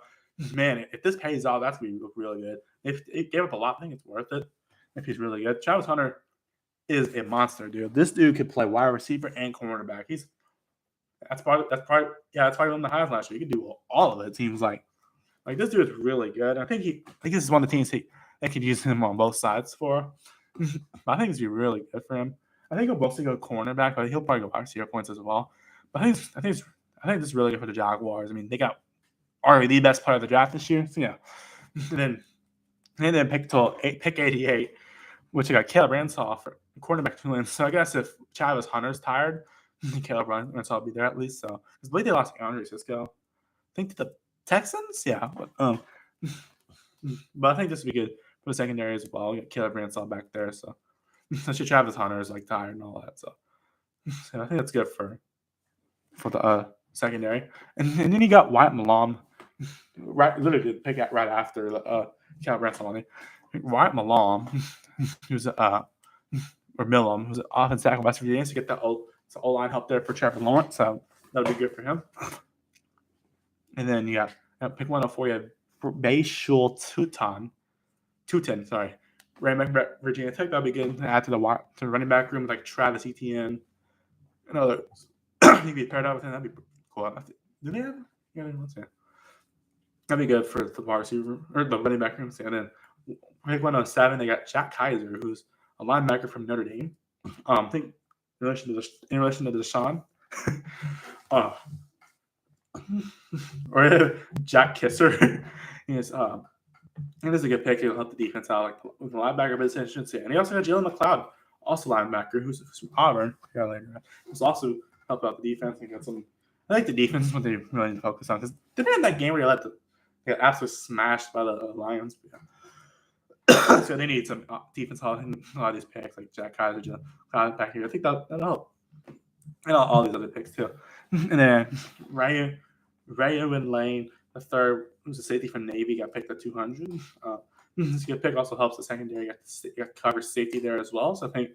Man, if this pays off, that's going to look really good. If it gave up a lot, I think it's worth it. If he's really good, Travis Hunter is a monster, dude. This dude could play wide receiver and cornerback. That's probably one of the highest last year. He could do all of it. It seems like this dude is really good. I think this is one of the teams they could use him on both sides for. I think it's be really good for him. I think he'll mostly go cornerback, but he'll probably go wide receiver points as well. But I think this is really good for the Jaguars. I mean, they got already the best player of the draft this year. So yeah, and then pick 88, which I got Caleb Ransall for cornerback Tulane. So I guess if Travis Hunter's tired, Caleb Ransall will be there at least. So I believe they lost Andre Cisco. I think the Texans, yeah. But I think this would be good for the secondary as well. We got Caleb Ransall back there, so Travis Hunter is tired and all that. So I think that's good for the secondary. And then you got Wyatt Milam, literally pick out right after Caleb Ransall. Wyatt Milam, who's or Milam, who's an offensive tackle West Virginia, so you get that O-line help there for Trevor Lawrence. So that would be good for him. And then you got pick 104. You have Bayshul Tutin, sorry. Running back Virginia Tech, that'll be good to add to the running back room with Travis Etienne and others. He'd be paired up with him. That'd be cool. Do they have? Yeah, let's see. That'd be good for the wide receiver or the running back room. And then pick 107, they got Jack Kaiser, who's a linebacker from Notre Dame. I think in relation to Deshaun. Or Jack Kisser. He's it is a good pick. He'll help the defense out, like with the linebacker position. And he also got Jalen McLeod, also linebacker, who's from Auburn. Yeah, later. He's also helped out the defense. Got some. I like the defense is what they really need to focus on because they didn't have that game where they got absolutely smashed by the Lions. Yeah. So they need some defense help in a lot of these picks, like Jack Kaiser, Jalen back here. I think that'll help. And all these other picks too. And then Ryan Lane, the third, who's a safety from Navy, got picked at 200. This good pick also helps the secondary. Got cover safety there as well. So I think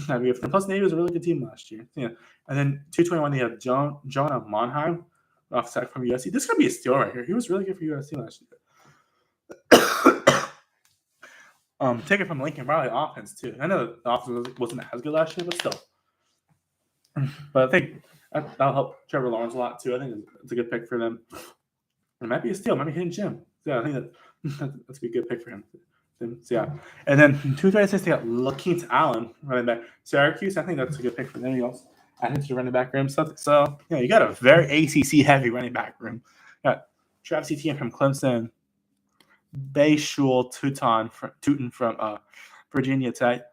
that'd be good. Plus, Navy was a really good team last year. Yeah. And then 221, they have Jonah Monheim, offset from USC. This could be a steal right here. He was really good for USC last year. Take it from Lincoln Riley offense too. I know the offense wasn't as good last year, but still. But I think that'll help Trevor Lawrence a lot too. I think it's a good pick for them. It might be a steal. Might be hitting Jim. Yeah, I think that's be a good pick for him. So yeah. And then 236, they got LaKeith Allen running back Syracuse. I think that's a good pick for them. You also add him to the running back room. So yeah, you got a very ACC heavy running back room. You got Travis Etienne from Clemson, Bayshul Tootin from Virginia Tech,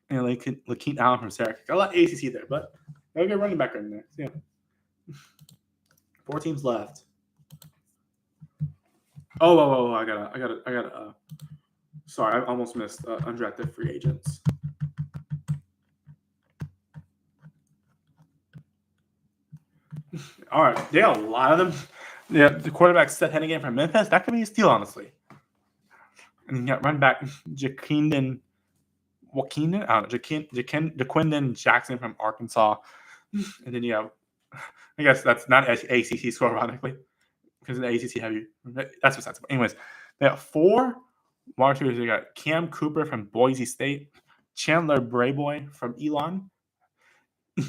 and LaKeith Allen from Syracuse. Got a lot of ACC there, but got a good running back in there. So, yeah. 4 teams left. Oh, I gotta. Sorry, I almost missed undrafted free agents. All right, they got a lot of them. Yeah, the quarterback Seth Hennigan from Memphis. That could be a steal, honestly. And you got running back Jaquindon Jackson from Arkansas. And then you have, I guess that's not ACC score, ironically, because the ACC heavy. That's besides. Anyways, they got 4 wide receivers. They got Cam Cooper from Boise State, Chandler Brayboy from Elon,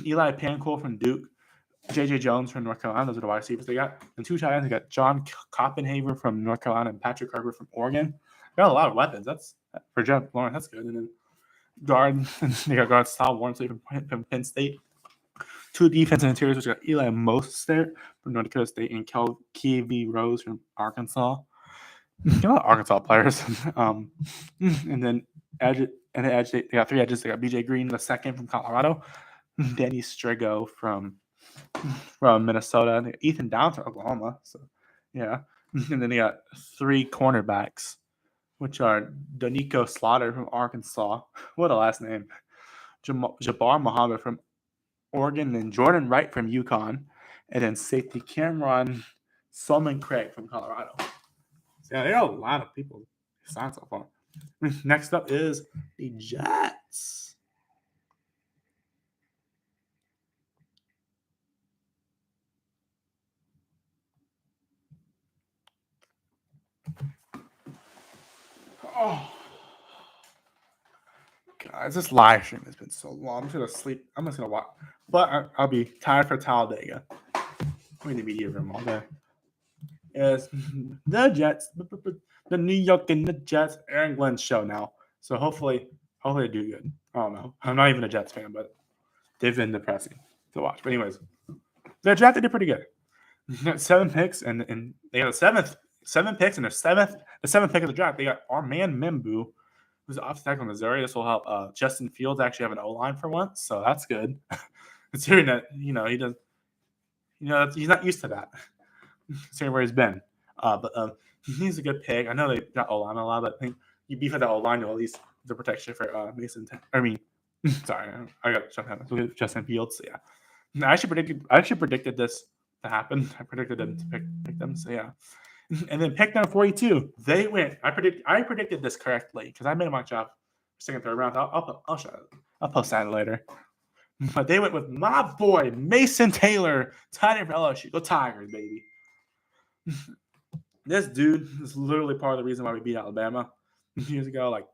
Eli Pancool from Duke, J.J. Jones from North Carolina. Those are the wide receivers they got. And 2 tight ends. They got John Koppenhaver from North Carolina and Patrick Harper from Oregon. They got a lot of weapons. That's for Jeff Lawrence. That's good. And then they got guard Sal Wormsley from Penn State. 2 defensive interiors, which got Eli Mostert from North Dakota State and Kevy Rose from Arkansas. A lot of Arkansas players. And then they got 3 edges. They got BJ Green the second from Colorado, Danny Strigo from Minnesota, and Ethan Downs from Oklahoma. So yeah. And then they got 3 cornerbacks, which are Donico Slaughter from Arkansas. What a last name. Jabbar Muhammad from Oregon, and Jordan Wright from UConn, and then safety Cameron Solomon Craig from Colorado. So yeah, there are a lot of people signed so far. Next up is the Jets. Oh, guys, this live stream has been so long. I'm just gonna sleep. I'm just gonna watch, but I'll be tired for Talladega. I'm in the media room all day. Is the Jets, the New York and the Jets, Aaron Glenn's show now. So hopefully they do good. I don't know. I'm not even a Jets fan, but they've been depressing to watch. But anyways, their draft they did pretty good. 7 picks, and they got the 7 picks, and the seventh pick of the draft, they got our man Mimbu, who's off tackle from Missouri. This will help Justin Fields actually have an O-line for once, so that's good. Considering that he does, he's not used to that. Considering where he's been, but he's a good pick. I know they got O-line a lot, but I think you beef at the O-line to at least the protection for Mason. Sorry, I got Justin Fields. So yeah, I actually predicted this to happen. I predicted them to pick them. So yeah. And then pick number 42, they went. I predicted this correctly because I made a mock draft second, third round. I'll post that later. But they went with my boy Mason Taylor, tight end for LSU. Go Tigers, baby! This dude is literally part of the reason why we beat Alabama years ago. Like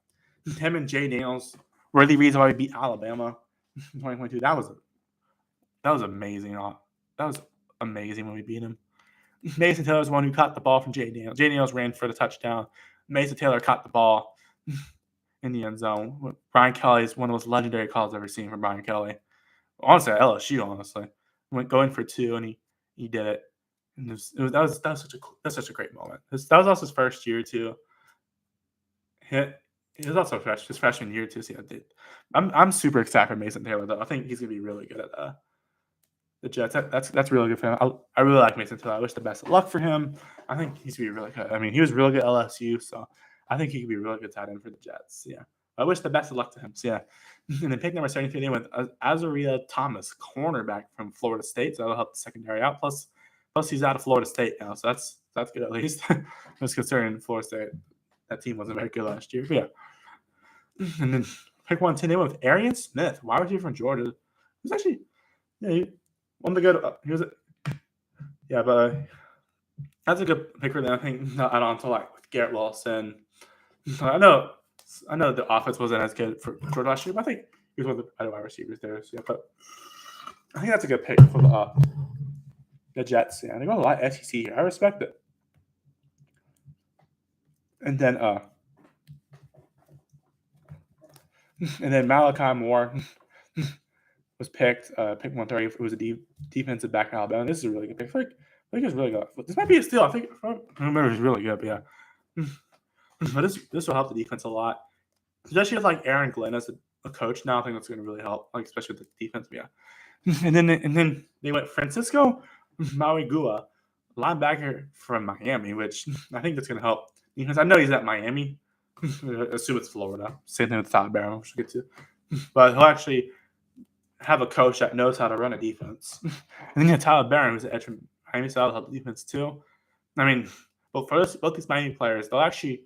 him and Jay Daniels were the reason why we beat Alabama in 2022. That was amazing. That was amazing when we beat him. Mason Taylor's the one who caught the ball from Jay Daniels. Jay Daniels ran for the touchdown. Mason Taylor caught the ball in the end zone. Brian Kelly is one of those legendary calls I've ever seen from Brian Kelly. Honestly, LSU, honestly. Went going for 2, and he did it. And that was such a great moment. That was also his first year, too. He was also his freshman year, too. So yeah, I'm super excited for Mason Taylor, though. I think he's going to be really good at the Jets. That's really good for him. I really like Mason Taylor. I wish the best of luck for him. I think he's going to be really good. I mean, he was really good at LSU, so I think he could be a really good tight end for the Jets. Yeah. I wish the best of luck to him. So, yeah. And then pick number 73, they went Azaria Thomas, cornerback from Florida State. So that'll help the secondary out. Plus he's out of Florida State now. So that's good at least. Just considering Florida State, that team wasn't very good last year. But yeah. And then pick 110, they went with Arian Smith, wide receiver from Georgia. He was actually, one of the good. But that's a good pick for them. I think not on to like with Garrett Wilson. I know the offense wasn't as good for Georgia last year, but I think he was one of the better wide receivers there. So yeah, but I think that's a good pick for the Jets. Yeah, they got a lot of SEC here. I respect it. And then Malachi Moore was picked 130. It was a defensive back in Alabama. This is a really good pick. I think it's really good. This might be a steal. I remember it's really good, but yeah. But this will help the defense a lot. Especially with like Aaron Glenn as a coach now, I think that's going to really help, like especially with the defense. Yeah. And then they went Francisco Mauigua, linebacker from Miami, which I think that's going to help because I know he's at Miami. I assume it's Florida. Same thing with Tyler Barrow, which we'll get to. But he'll actually have a coach that knows how to run a defense. And then you have Tyler Barrow, who's the edge from Miami, so that'll help the defense too. I mean, but for both these Miami players, they'll actually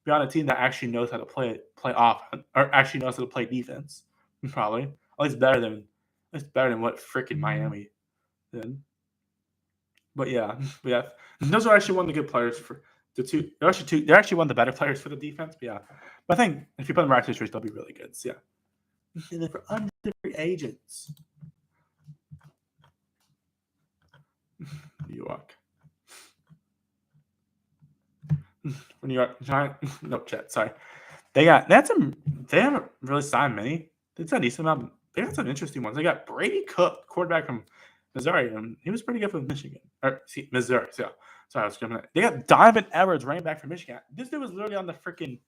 be on a team that actually knows how to play offense, or actually knows how to play defense. Probably, at least better than what freaking Miami did. But yeah, those are actually one of the good players for the two. They're actually one of the better players for the defense. But yeah, but I think if you put them in the right situation, they'll be really good. So yeah, and then for undrafted agents, New York. New York Giant, no Jets. Sorry, they haven't really signed many. It's a decent amount. They got some interesting ones. They got Brady Cook, quarterback from Missouri, and he was pretty good for Michigan. Missouri. So sorry, I was jumping. They got Donovan Edwards, running back from Michigan. This dude was literally on the freaking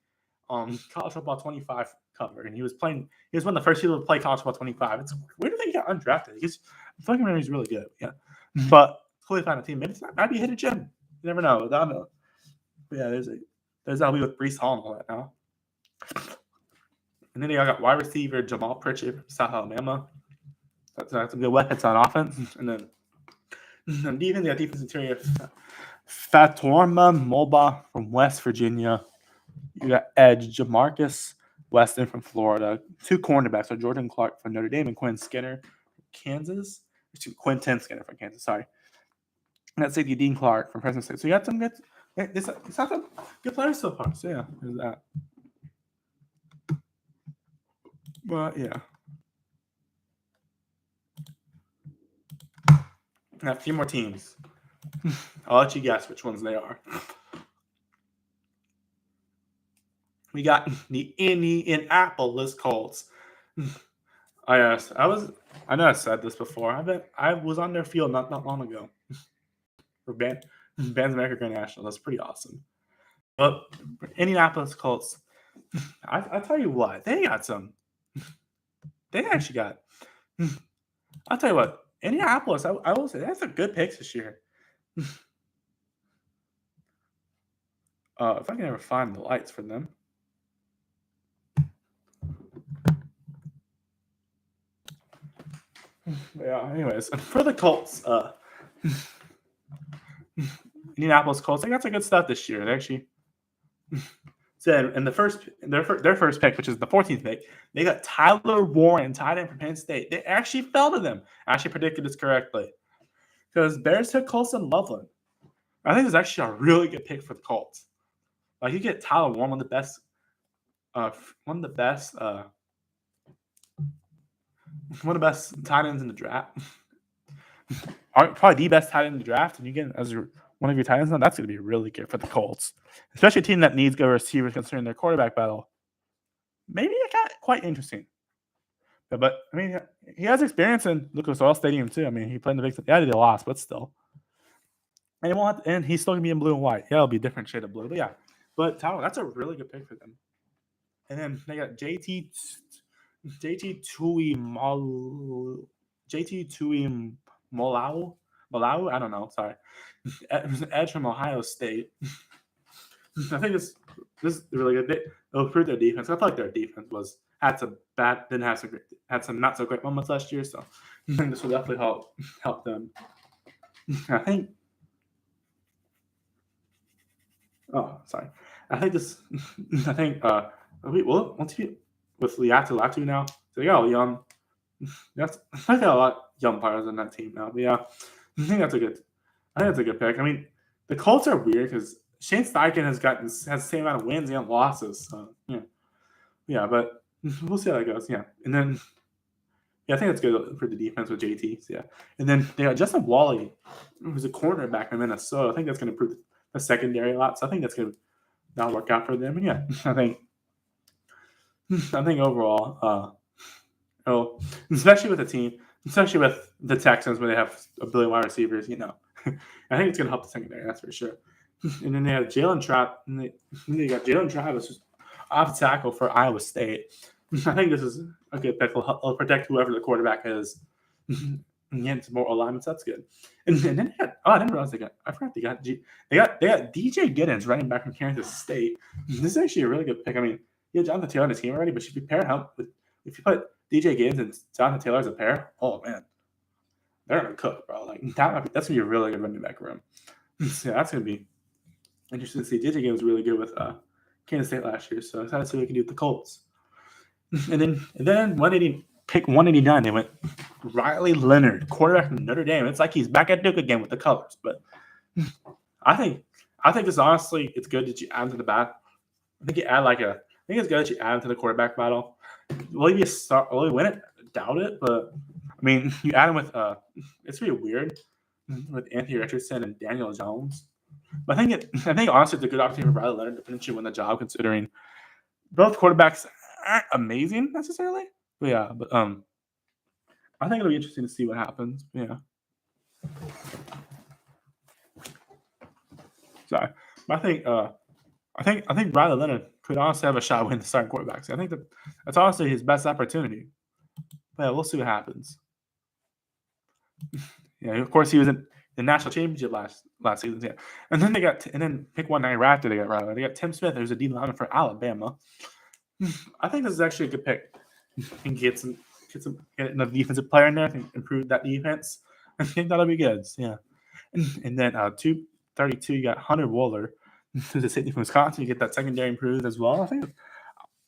college football 25 cover, and he was playing. He was one of the first people to play college football 25. It's weird to think he got undrafted. He's really good. Yeah, but totally find a team. Maybe it's not. Might be a hidden gem. You never know. I don't know. But yeah, there's that with Breece Hall and all that now. And then I got wide receiver Jamal Pritchett from South Alabama. That's a good weapons on offense. And then defense, they got defense interior Fatorma Moba from West Virginia. You got edge Jamarcus Weston from Florida. 2 cornerbacks are Jordan Clark from Notre Dame and Quentin Skinner from Kansas. Quentin Skinner from Kansas, sorry. And that's safety Dean Clark from Fresno State. So you got some good. It's not some good players so far. So yeah, there's that. But yeah. I have a few more teams. I'll let you guess which ones they are. We got the Indianapolis Colts. I know I said this before. I was on their field not long ago. For Bands America Grand National. That's pretty awesome. But Indianapolis Colts, I tell you what, they actually got. I'll tell you what, Indianapolis, I will say that's a good pick this year. If I can ever find the lights for them. Yeah, anyways, for the Colts, Indianapolis Colts, they got some good stuff this year. They actually said in their first pick, which is the 14th pick, they got Tyler Warren, tight end from Penn State. They actually fell to them. I actually predicted this correctly because Bears took Colson Loveland. I think it's actually a really good pick for the Colts. Like you get Tyler Warren, one of the best tight ends in the draft. Probably the best tight end in the draft, and you get as a one of your tight ends, that's going to be really good for the Colts, especially a team that needs good receivers considering their quarterback battle. Maybe it got quite interesting. But I mean, he has experience in Lucas Oil Stadium too. I mean, he played in the Big. Yeah, they lost, but still. And he won't. And he's still gonna be in blue and white. Yeah, it'll be a different shade of blue. But yeah, but Tyler, that's a really good pick for them. And then they got JT Molau. I don't know. Sorry, edge from Ohio State. I think this is really good. They'll improve their defense. I feel like their defense had some not so great moments last year, so I think this will definitely help them. I think. Oh, sorry. I think once you with Latu now, so they got a young. I got a lot of young players on that team now. But yeah, I think that's a good pick. I mean, the Colts are weird because Shane Steichen has the same amount of wins and losses. So yeah, but we'll see how that goes. Yeah, and then I think that's good for the defense with JT. So, yeah, and then they got Justin Wally, who's a cornerback in Minnesota. I think that's going to improve the secondary a lot. So I think that'll work out for them. And yeah, I think overall, especially with the team, especially with the Texans where they have a billion wide receivers, I think it's going to help the secondary. That's for sure. And then they have Jalen Travis. They got Jalen Travis, who's off tackle for Iowa State. I think this is a good pick. Will protect whoever the quarterback is. And get some more alignments. That's good. And then they had, I didn't realize they got DJ Giddens running back from Kansas State. This is actually a really good pick. I mean, you had Jonathan Taylor on the team already, but if you put DJ Giddens and Jonathan Taylor as a pair, oh man, they're gonna cook, bro. Like that's gonna be a really good running back room. So that's gonna be interesting to see. DJ Giddens was really good with Kansas State last year, so excited to see what we can do with the Colts. And then pick 189, they went Riley Leonard, quarterback from Notre Dame. It's like he's back at Duke again with the colors. But I think this honestly, it's good that you add him to the bat. I think it's good that you add him to the quarterback battle. Will he win it? Doubt it, but I mean, you add him with it's really weird with Anthony Richardson and Daniel Jones. But I think honestly, it's a good opportunity for Riley Leonard to potentially win the job, considering both quarterbacks aren't amazing necessarily. But yeah, I think it'll be interesting to see what happens. Yeah. Sorry, but I think Riley Leonard could honestly have a shot winning the starting quarterback. So I think that's honestly his best opportunity. But yeah, we'll see what happens. Yeah, of course he was in the national championship last season. Yeah, and then pick 190 right after they got Riley. They got Tim Smith, who's a D lineman for Alabama. I think this is actually a good pick. And get another defensive player in there. I think improve that defense. I think that'll be good. So, yeah, and then 232, you got Hunter Wohler, who's a safety from Wisconsin. You get that secondary improved as well.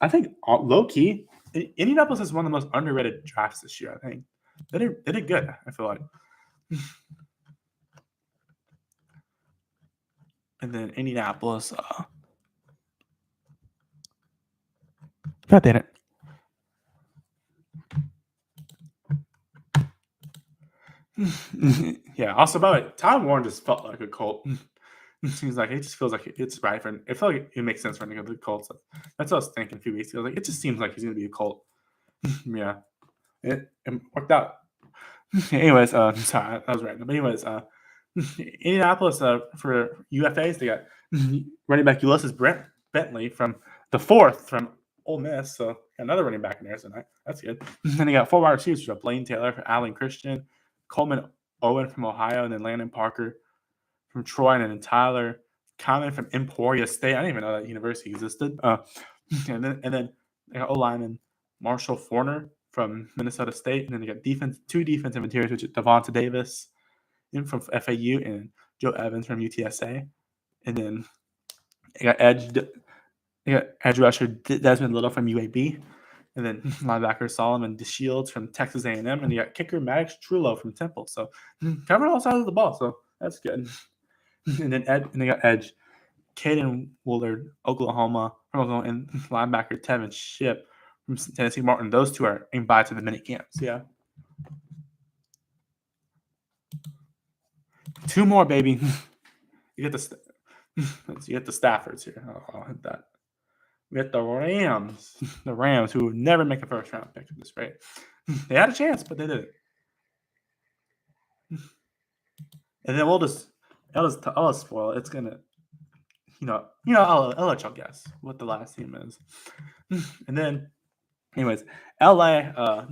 I think low key, Indianapolis is one of the most underrated drafts this year. I think they did good. I feel like. And then Indianapolis. God damn it. Yeah. Also, by the way, Tyler Warren just felt like a Colt. It just feels like it's right for him. I feel like it makes sense for him to go to the Colts. That's what I was thinking a few weeks ago. It just seems like he's going to be a Colt. Yeah. It worked out. Anyways, sorry, that was random. But anyways, Indianapolis for UFAs, they got running back Ulysses Bentley from the 4th from Ole Miss. So another running back in there, so that's good. And then they got 4 wide receivers for Blaine Taylor, for Allen Christian, Coleman Owen from Ohio, and then Landon Parker from Troy, and then Tyler Common from Emporia State. I didn't even know that university existed. And then they got O-lineman Marshall Forner from Minnesota State, and then they got 2 defensive interiors, which is Devonta Davis from FAU and Joe Evans from UTSA. And then they got edge rusher Desmond Little from UAB, and then linebacker Solomon DeShields from Texas A&M, and you got kicker Maddox Trullo from Temple. So covering all sides of the ball, so that's good. And then they got edge Caden Woolard, Oklahoma, and linebacker Tevin Ship from Tennessee Martin. Those 2 are invited to the mini camps. Yeah. 2 more, baby. you get the Staffords here. I'll hit that. We got the Rams. The Rams, who would never make a first round pick at this rate. They had a chance, but they didn't. And then I'll just spoil it. It's gonna, I'll let y'all guess what the last team is. And then, anyways, LA,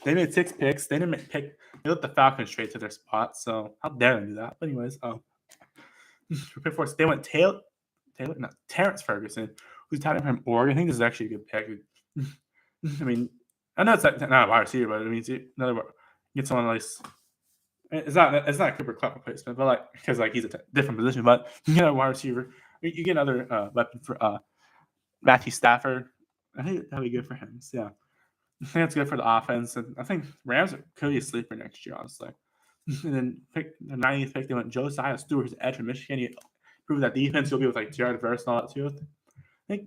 they made 6 picks. They didn't pick. They let the Falcons straight to their spot. So how dare they do that? But anyways, for pick 4, they went Terrence Ferguson, who's tied from Oregon. I think this is actually a good pick. I mean, I know it's not a wide receiver, but it means get someone like. It's not a Cooper Kupp replacement, but like because like he's a different position. But you get a wide receiver, you get another weapon for Matthew Stafford. I think that'd be good for him. So, yeah, I think that's good for the offense, and I think Rams could be a sleeper next year, honestly. And then the 90th pick, they went Josiah Stewart, who's edge from Michigan. He proved that defense. He'll be with like Jared Verse and all that too. I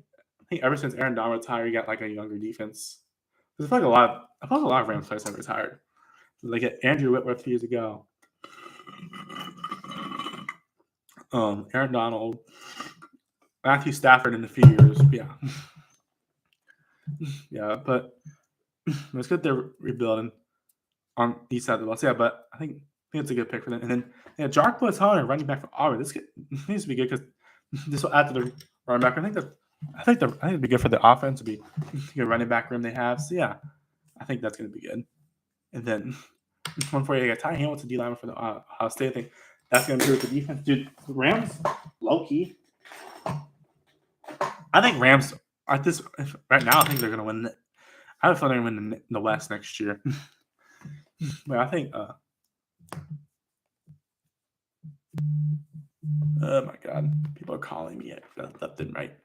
think ever since Aaron Donald retired, you got like a younger defense. There's like a lot of Rams players have retired. Like Andrew Whitworth years ago. Aaron Donald, Matthew Stafford in a few years. Yeah. Yeah, but it's good they're rebuilding on east side of the ball. So, yeah, but I think it's a good pick for them. And then Jarquez Hunter, running back from Auburn. This needs to be good because this will add to the running back. I think it'd be good for the offense to be a running back room they have. So yeah, I think that's going to be good. And then 148, I got Ty Hamilton, D lineman for the Ohio State. I think that's going to improve the defense. Dude, the Rams, low key. I think Rams at this right now. I think they're going to win. I have a feeling they're going to win the West next year. But I think. Oh my God, people are calling me left and right.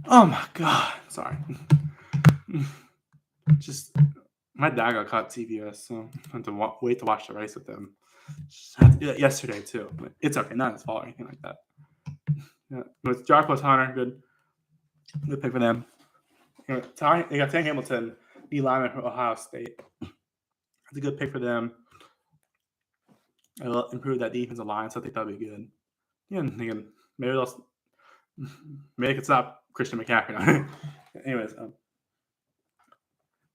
Oh my God! Sorry. Just my dad got caught TBS, so I had to wait to watch the race with them. Had to do that yesterday too, but it's okay. Not his fault or anything like that. Yeah, with Jarquez Hunter, good pick for them. They got Ty Hamilton, D lineman from Ohio State. That's a good pick for them. It'll improve that defensive line, so I think that'll be good. Yeah, and again, maybe they can stop Christian McCaffrey. Anyways,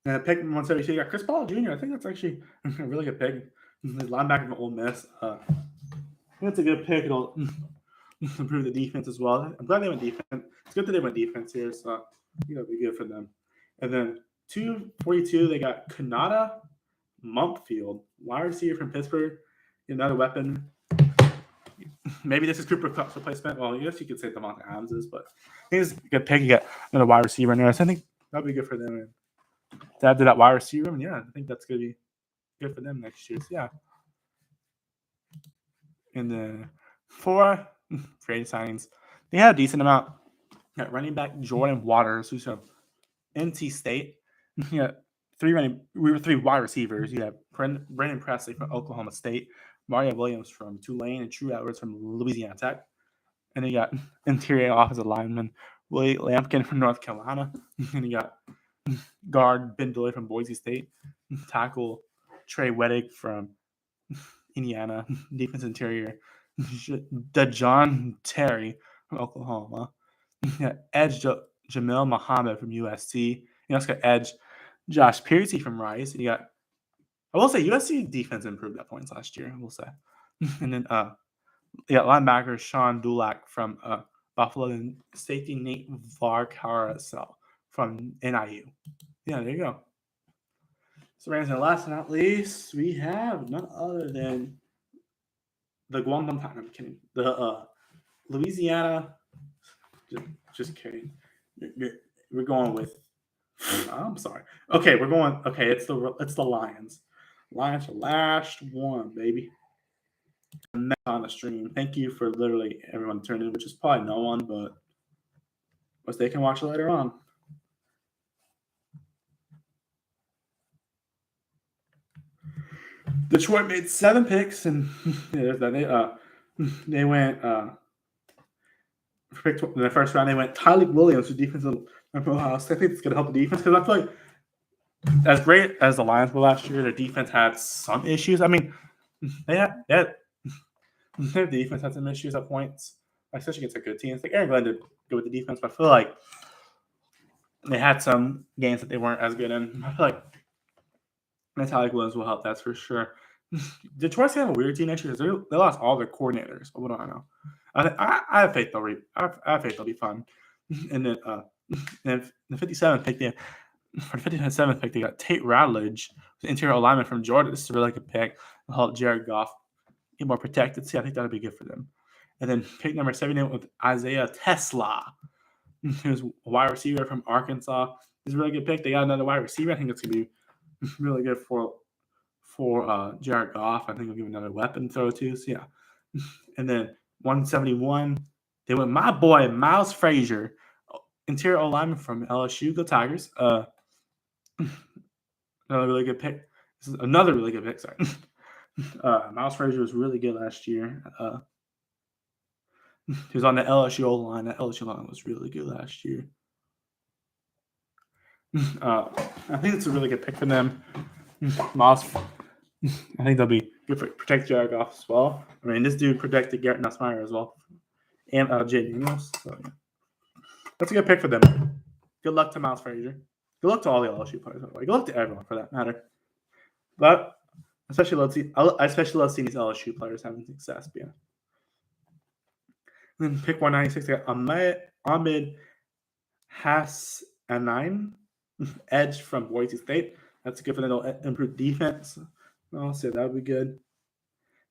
pick 172, you got Chris Paul Jr. I think that's actually a really good pick. The linebacker from Ole Miss. I think that's a good pick. It'll improve the defense as well. I'm glad they went defense. It's good that they went defense here, so I think that'll be good for them. And then 242, they got Kanata Mumpfield, wide receiver from Pittsburgh. Another weapon. Maybe this is Cooper Kupp's replacement. Well, I guess you could say Devontae Adams is, but I think it's a good pick. You got another wide receiver in there. So I think that'll be good for them. To add to that wide receiver, and yeah, I think that's going to be good for them next year. So, yeah. And then 4 free signings. They had a decent amount. Got running back Jordan Waters, who's from NC State. You got 3 wide receivers. You have Brandon Presley from Oklahoma State, Mario Williams from Tulane, and True Edwards from Louisiana Tech. And then you got interior offensive lineman Willie Lampkin from North Carolina. And you got guard Ben Dooley from Boise State, tackle Trey Wettig from Indiana, defense interior DeJohn Terry from Oklahoma. You got edge Jamil Muhammad from USC. You also got edge Josh Piercy from Rice. And you got, I will say, USC defense improved at points last year, I will say. And then you got linebacker Sean Dulac from Buffalo and safety Nate Varkarasel from NIU. Yeah, there you go. So, and last but not least, we have none other than the Guangdong Titan. I'm kidding. The Louisiana. Just kidding. We're going with. I'm sorry. Okay, we're going. Okay, it's the Lions. Lions are last one, baby. On the stream. Thank you for literally everyone tuning in, which is probably no one, but they can watch it later on. Detroit made 7 picks, and they went picked in the first round. They went Tyleik Williams, who's defensive from Ohio State. I think it's going to help the defense because I feel like as great as the Lions were last year, their defense had some issues. I mean, their defense had some issues at points, especially against a good teams. Like Aaron Glenn did good with the defense, but I feel like they had some games that they weren't as good in. I feel like Tyleik Williams will help. That's for sure. Detroit's gonna have a weird team next year because they lost all their coordinators. But what do I know? I have faith they'll be fun. And then the 57th pick, for the 57th pick, they got Tate Ratledge, interior lineman from Georgia. This is a really good pick. It'll help Jared Goff get more protected. See, I think that'll be good for them. And then pick number 78 with Isaiah Tesla, who's a wide receiver from Arkansas. It's a really good pick. They got another wide receiver. I think it's gonna be really good for Jared Goff. I think he'll give another weapon throw too. So yeah. And then 171, they went my boy Miles Frazier, interior lineman from LSU. Go Tigers. Another really good pick. This is another really good pick. Sorry. Miles Frazier was really good last year. He was on the LSU line. That LSU line was really good last year. I think it's a really good pick for them. Miles, I think they'll be good for protect Jared Goff as well. I mean, this dude protected Garrett Nussmeier as well, and Jay Daniels. So yeah. That's a good pick for them. Good luck to Miles Frazier. Good luck to all the LSU players. Good luck to everyone for that matter. But I especially love seeing these LSU players having success. Yeah. And then pick 196, I got Ahmed Hassanein, edge from Boise State. That's good for them. They'll improve defense. I'll say that would be good.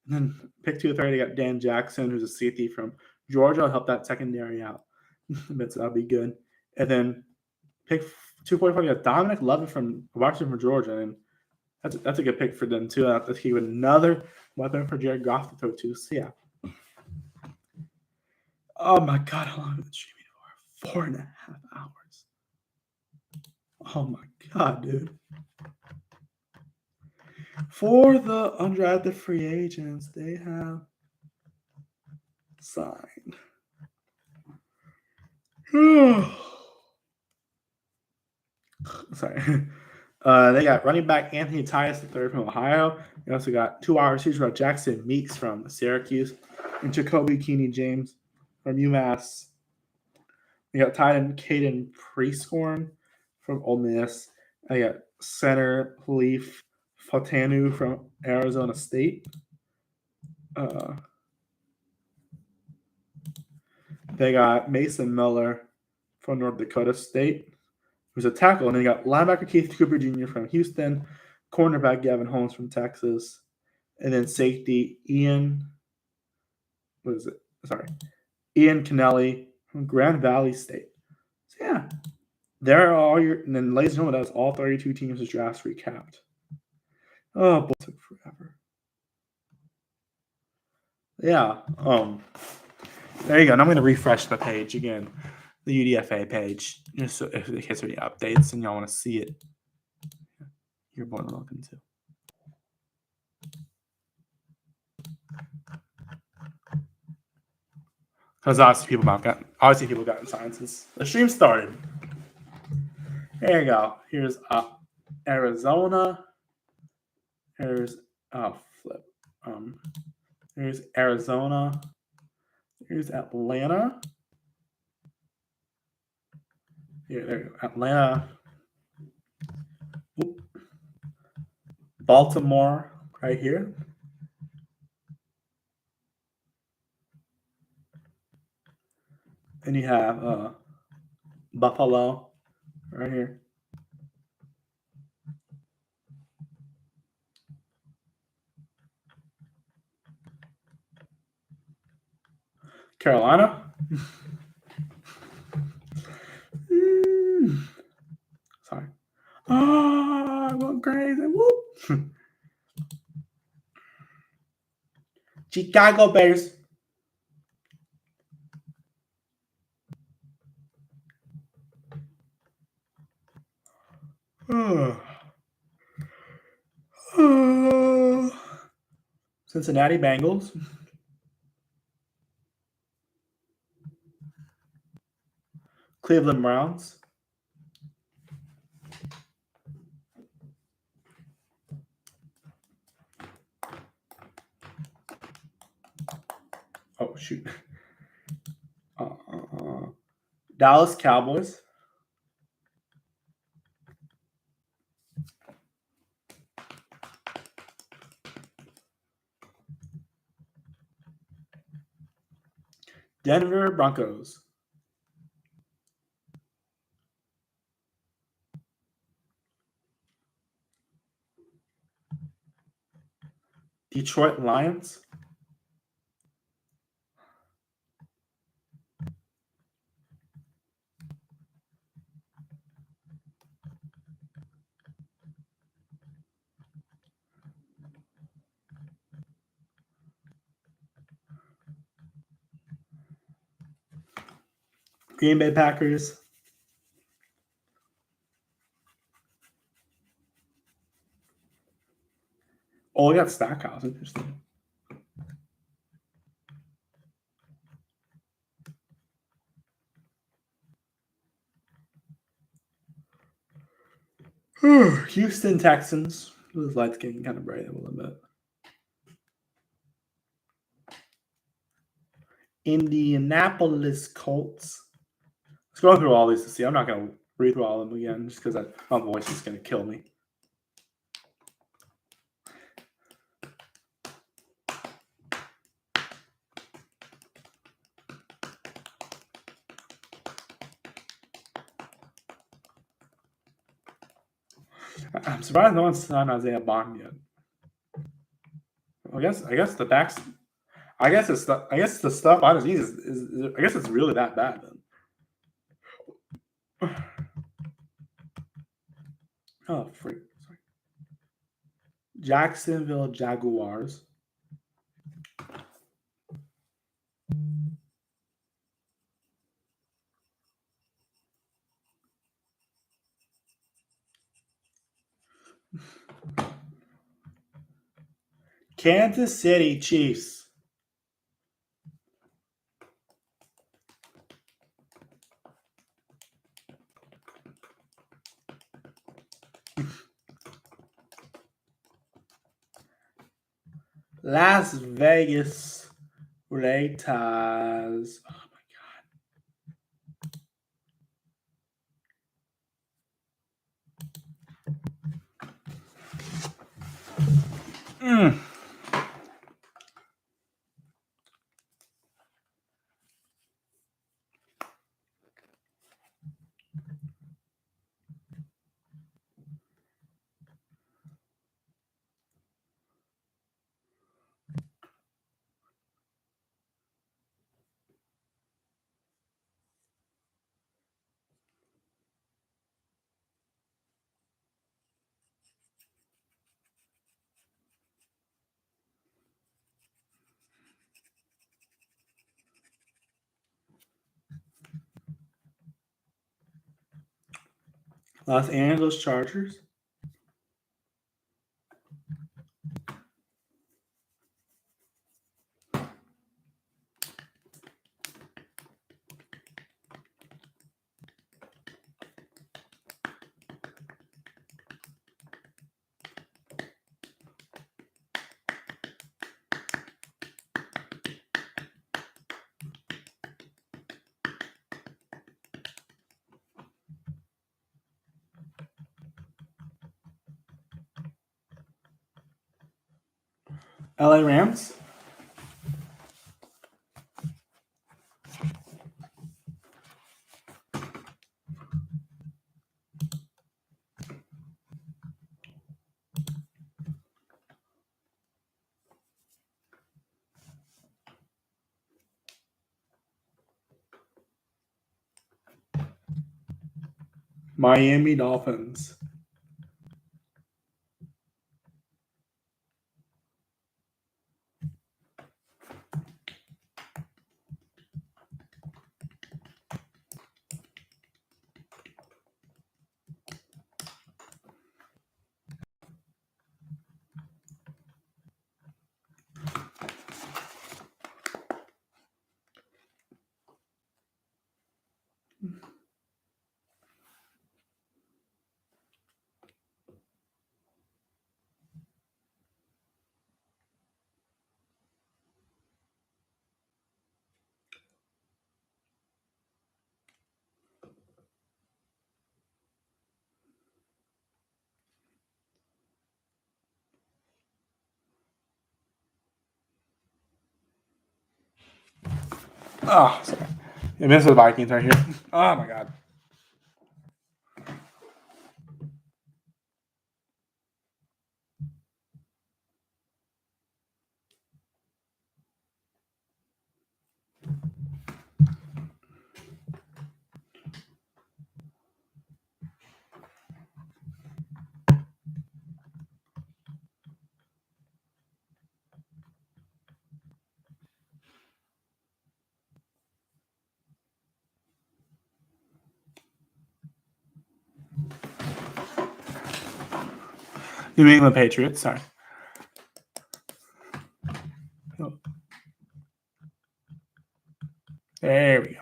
And then pick 230, they got Dan Jackson, who's a safety from Georgia. I'll help that secondary out. So that'll be good. And then pick 245, you got Dominic Lovett from Washington, from Georgia. And that's a good pick for them, too. That's another weapon for Jared Goff to throw to. So, yeah. Oh, my God. How long have I been streaming for? 4.5 hours. Oh, my God, dude. For the undrafted free agents, they have signed. Sorry. They got running back Anthony Tyus III from Ohio. They also got 2 wide receivers, Jackson Meeks from Syracuse and Jacoby Keeney-James from UMass. They got tight end Caden Prieskorn from Ole Miss. They got center Leaf Fatanu from Arizona State. They got Mason Miller from North Dakota State, who's a tackle. And then they got linebacker Keith Cooper Jr. from Houston, cornerback Gavin Holmes from Texas, and then safety Ian Kennelly from Grand Valley State. So, yeah. There are all your – and then, ladies and gentlemen, that's all 32 teams' drafts recapped. Oh, boy, it took forever. Yeah. There you go. And I'm going to refresh the page again, the UDFA page, just so if in case there are any updates and y'all want to see it, you're more than welcome to. Because obviously people got in sciences. The stream started. There you go. Here's Arizona. Here's flip. Here's Arizona. Here's Atlanta. Here, there you go. Atlanta. Oop. Baltimore, right here. Then you have Buffalo, right here. Carolina. Sorry. Oh, I went crazy. Whoop. Chicago Bears. Cincinnati Bengals. Cleveland Browns. Oh, shoot. Dallas Cowboys. Denver Broncos. Detroit Lions. Green Bay Packers. Oh, we got Stackhouse. Interesting. Houston Texans. Those lights getting kind of bright a little bit. Indianapolis Colts. Let's go through all these to see. I'm not going to read through all of them again just because my voice is going to kill me. I'm surprised no one's signed Isaiah Bond yet. I guess the backs. I guess the stuff on his knees is I guess it's really that bad then. Oh freak! Sorry. Jacksonville Jaguars. Kansas City Chiefs. Las Vegas Raiders. Oh my god. Los Angeles Chargers. LA Rams. Miami Dolphins. Oh, sorry. I missed the Vikings right here. Oh my god. New England Patriots. Sorry. There we go.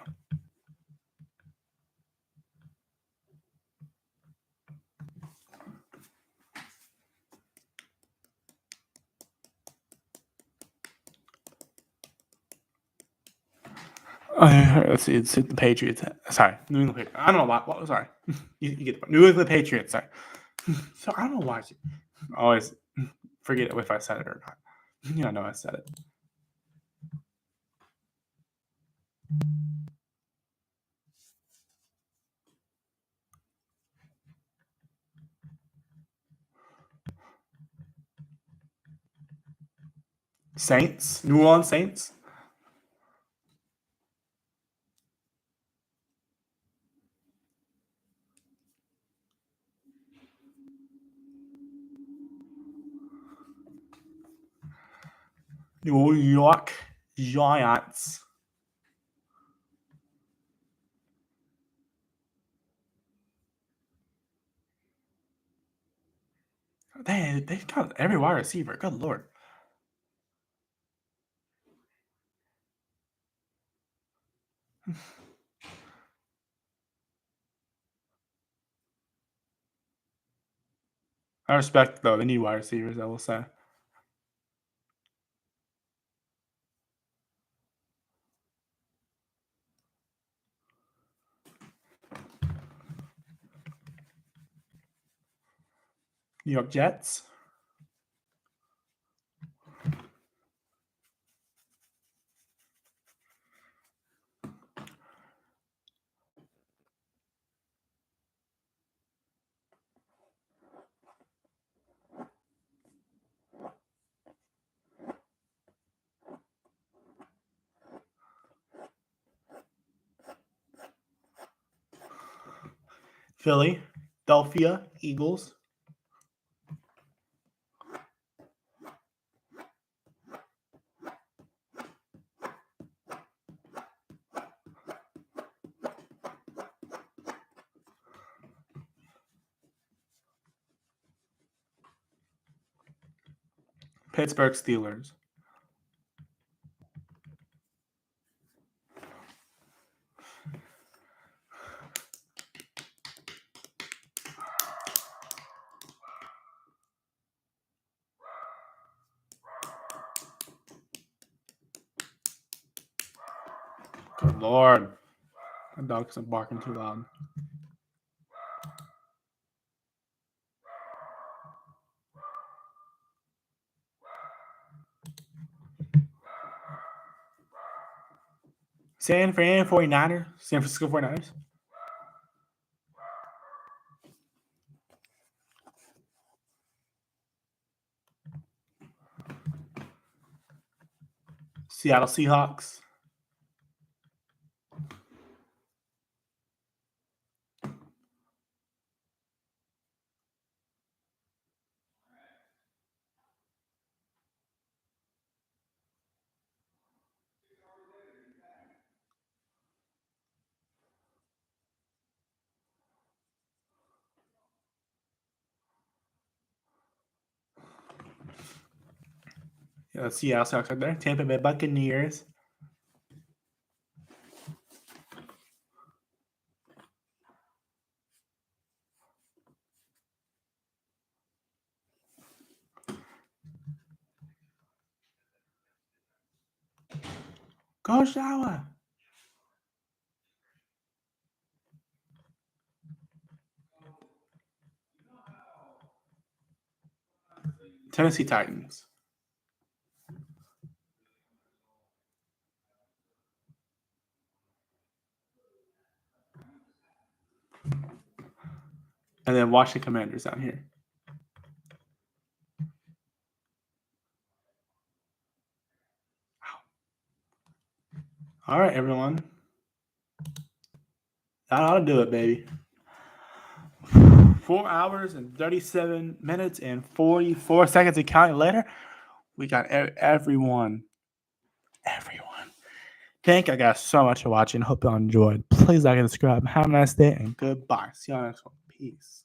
Let's see. It's the Patriots. Sorry, New England Patriots. I don't know why. Sorry, you get the point. New England Patriots. Sorry. So I don't know why. I always forget if I said it or not. Yeah, I know I said it. Saints. New Orleans Saints. New York Giants. They've got every wide receiver. Good lord. I respect though. They need wide receivers. I will say. New York Jets. Philadelphia Eagles. Pittsburgh Steelers. Good Lord. My dog isn't barking too loud. San Francisco 49ers. Seattle Seahawks. Yeah, Seattle Seahawks right there. Tampa Bay Buccaneers. Go shower. Tennessee Titans. And then Washington Commanders down here. All right, everyone. That ought to do it, baby. 4 hours and 37 minutes and 44 seconds and counting later. We got everyone. Thank you guys so much for watching. Hope you all enjoyed. Please like and subscribe. Have a nice day and goodbye. See you on the next one. Peace.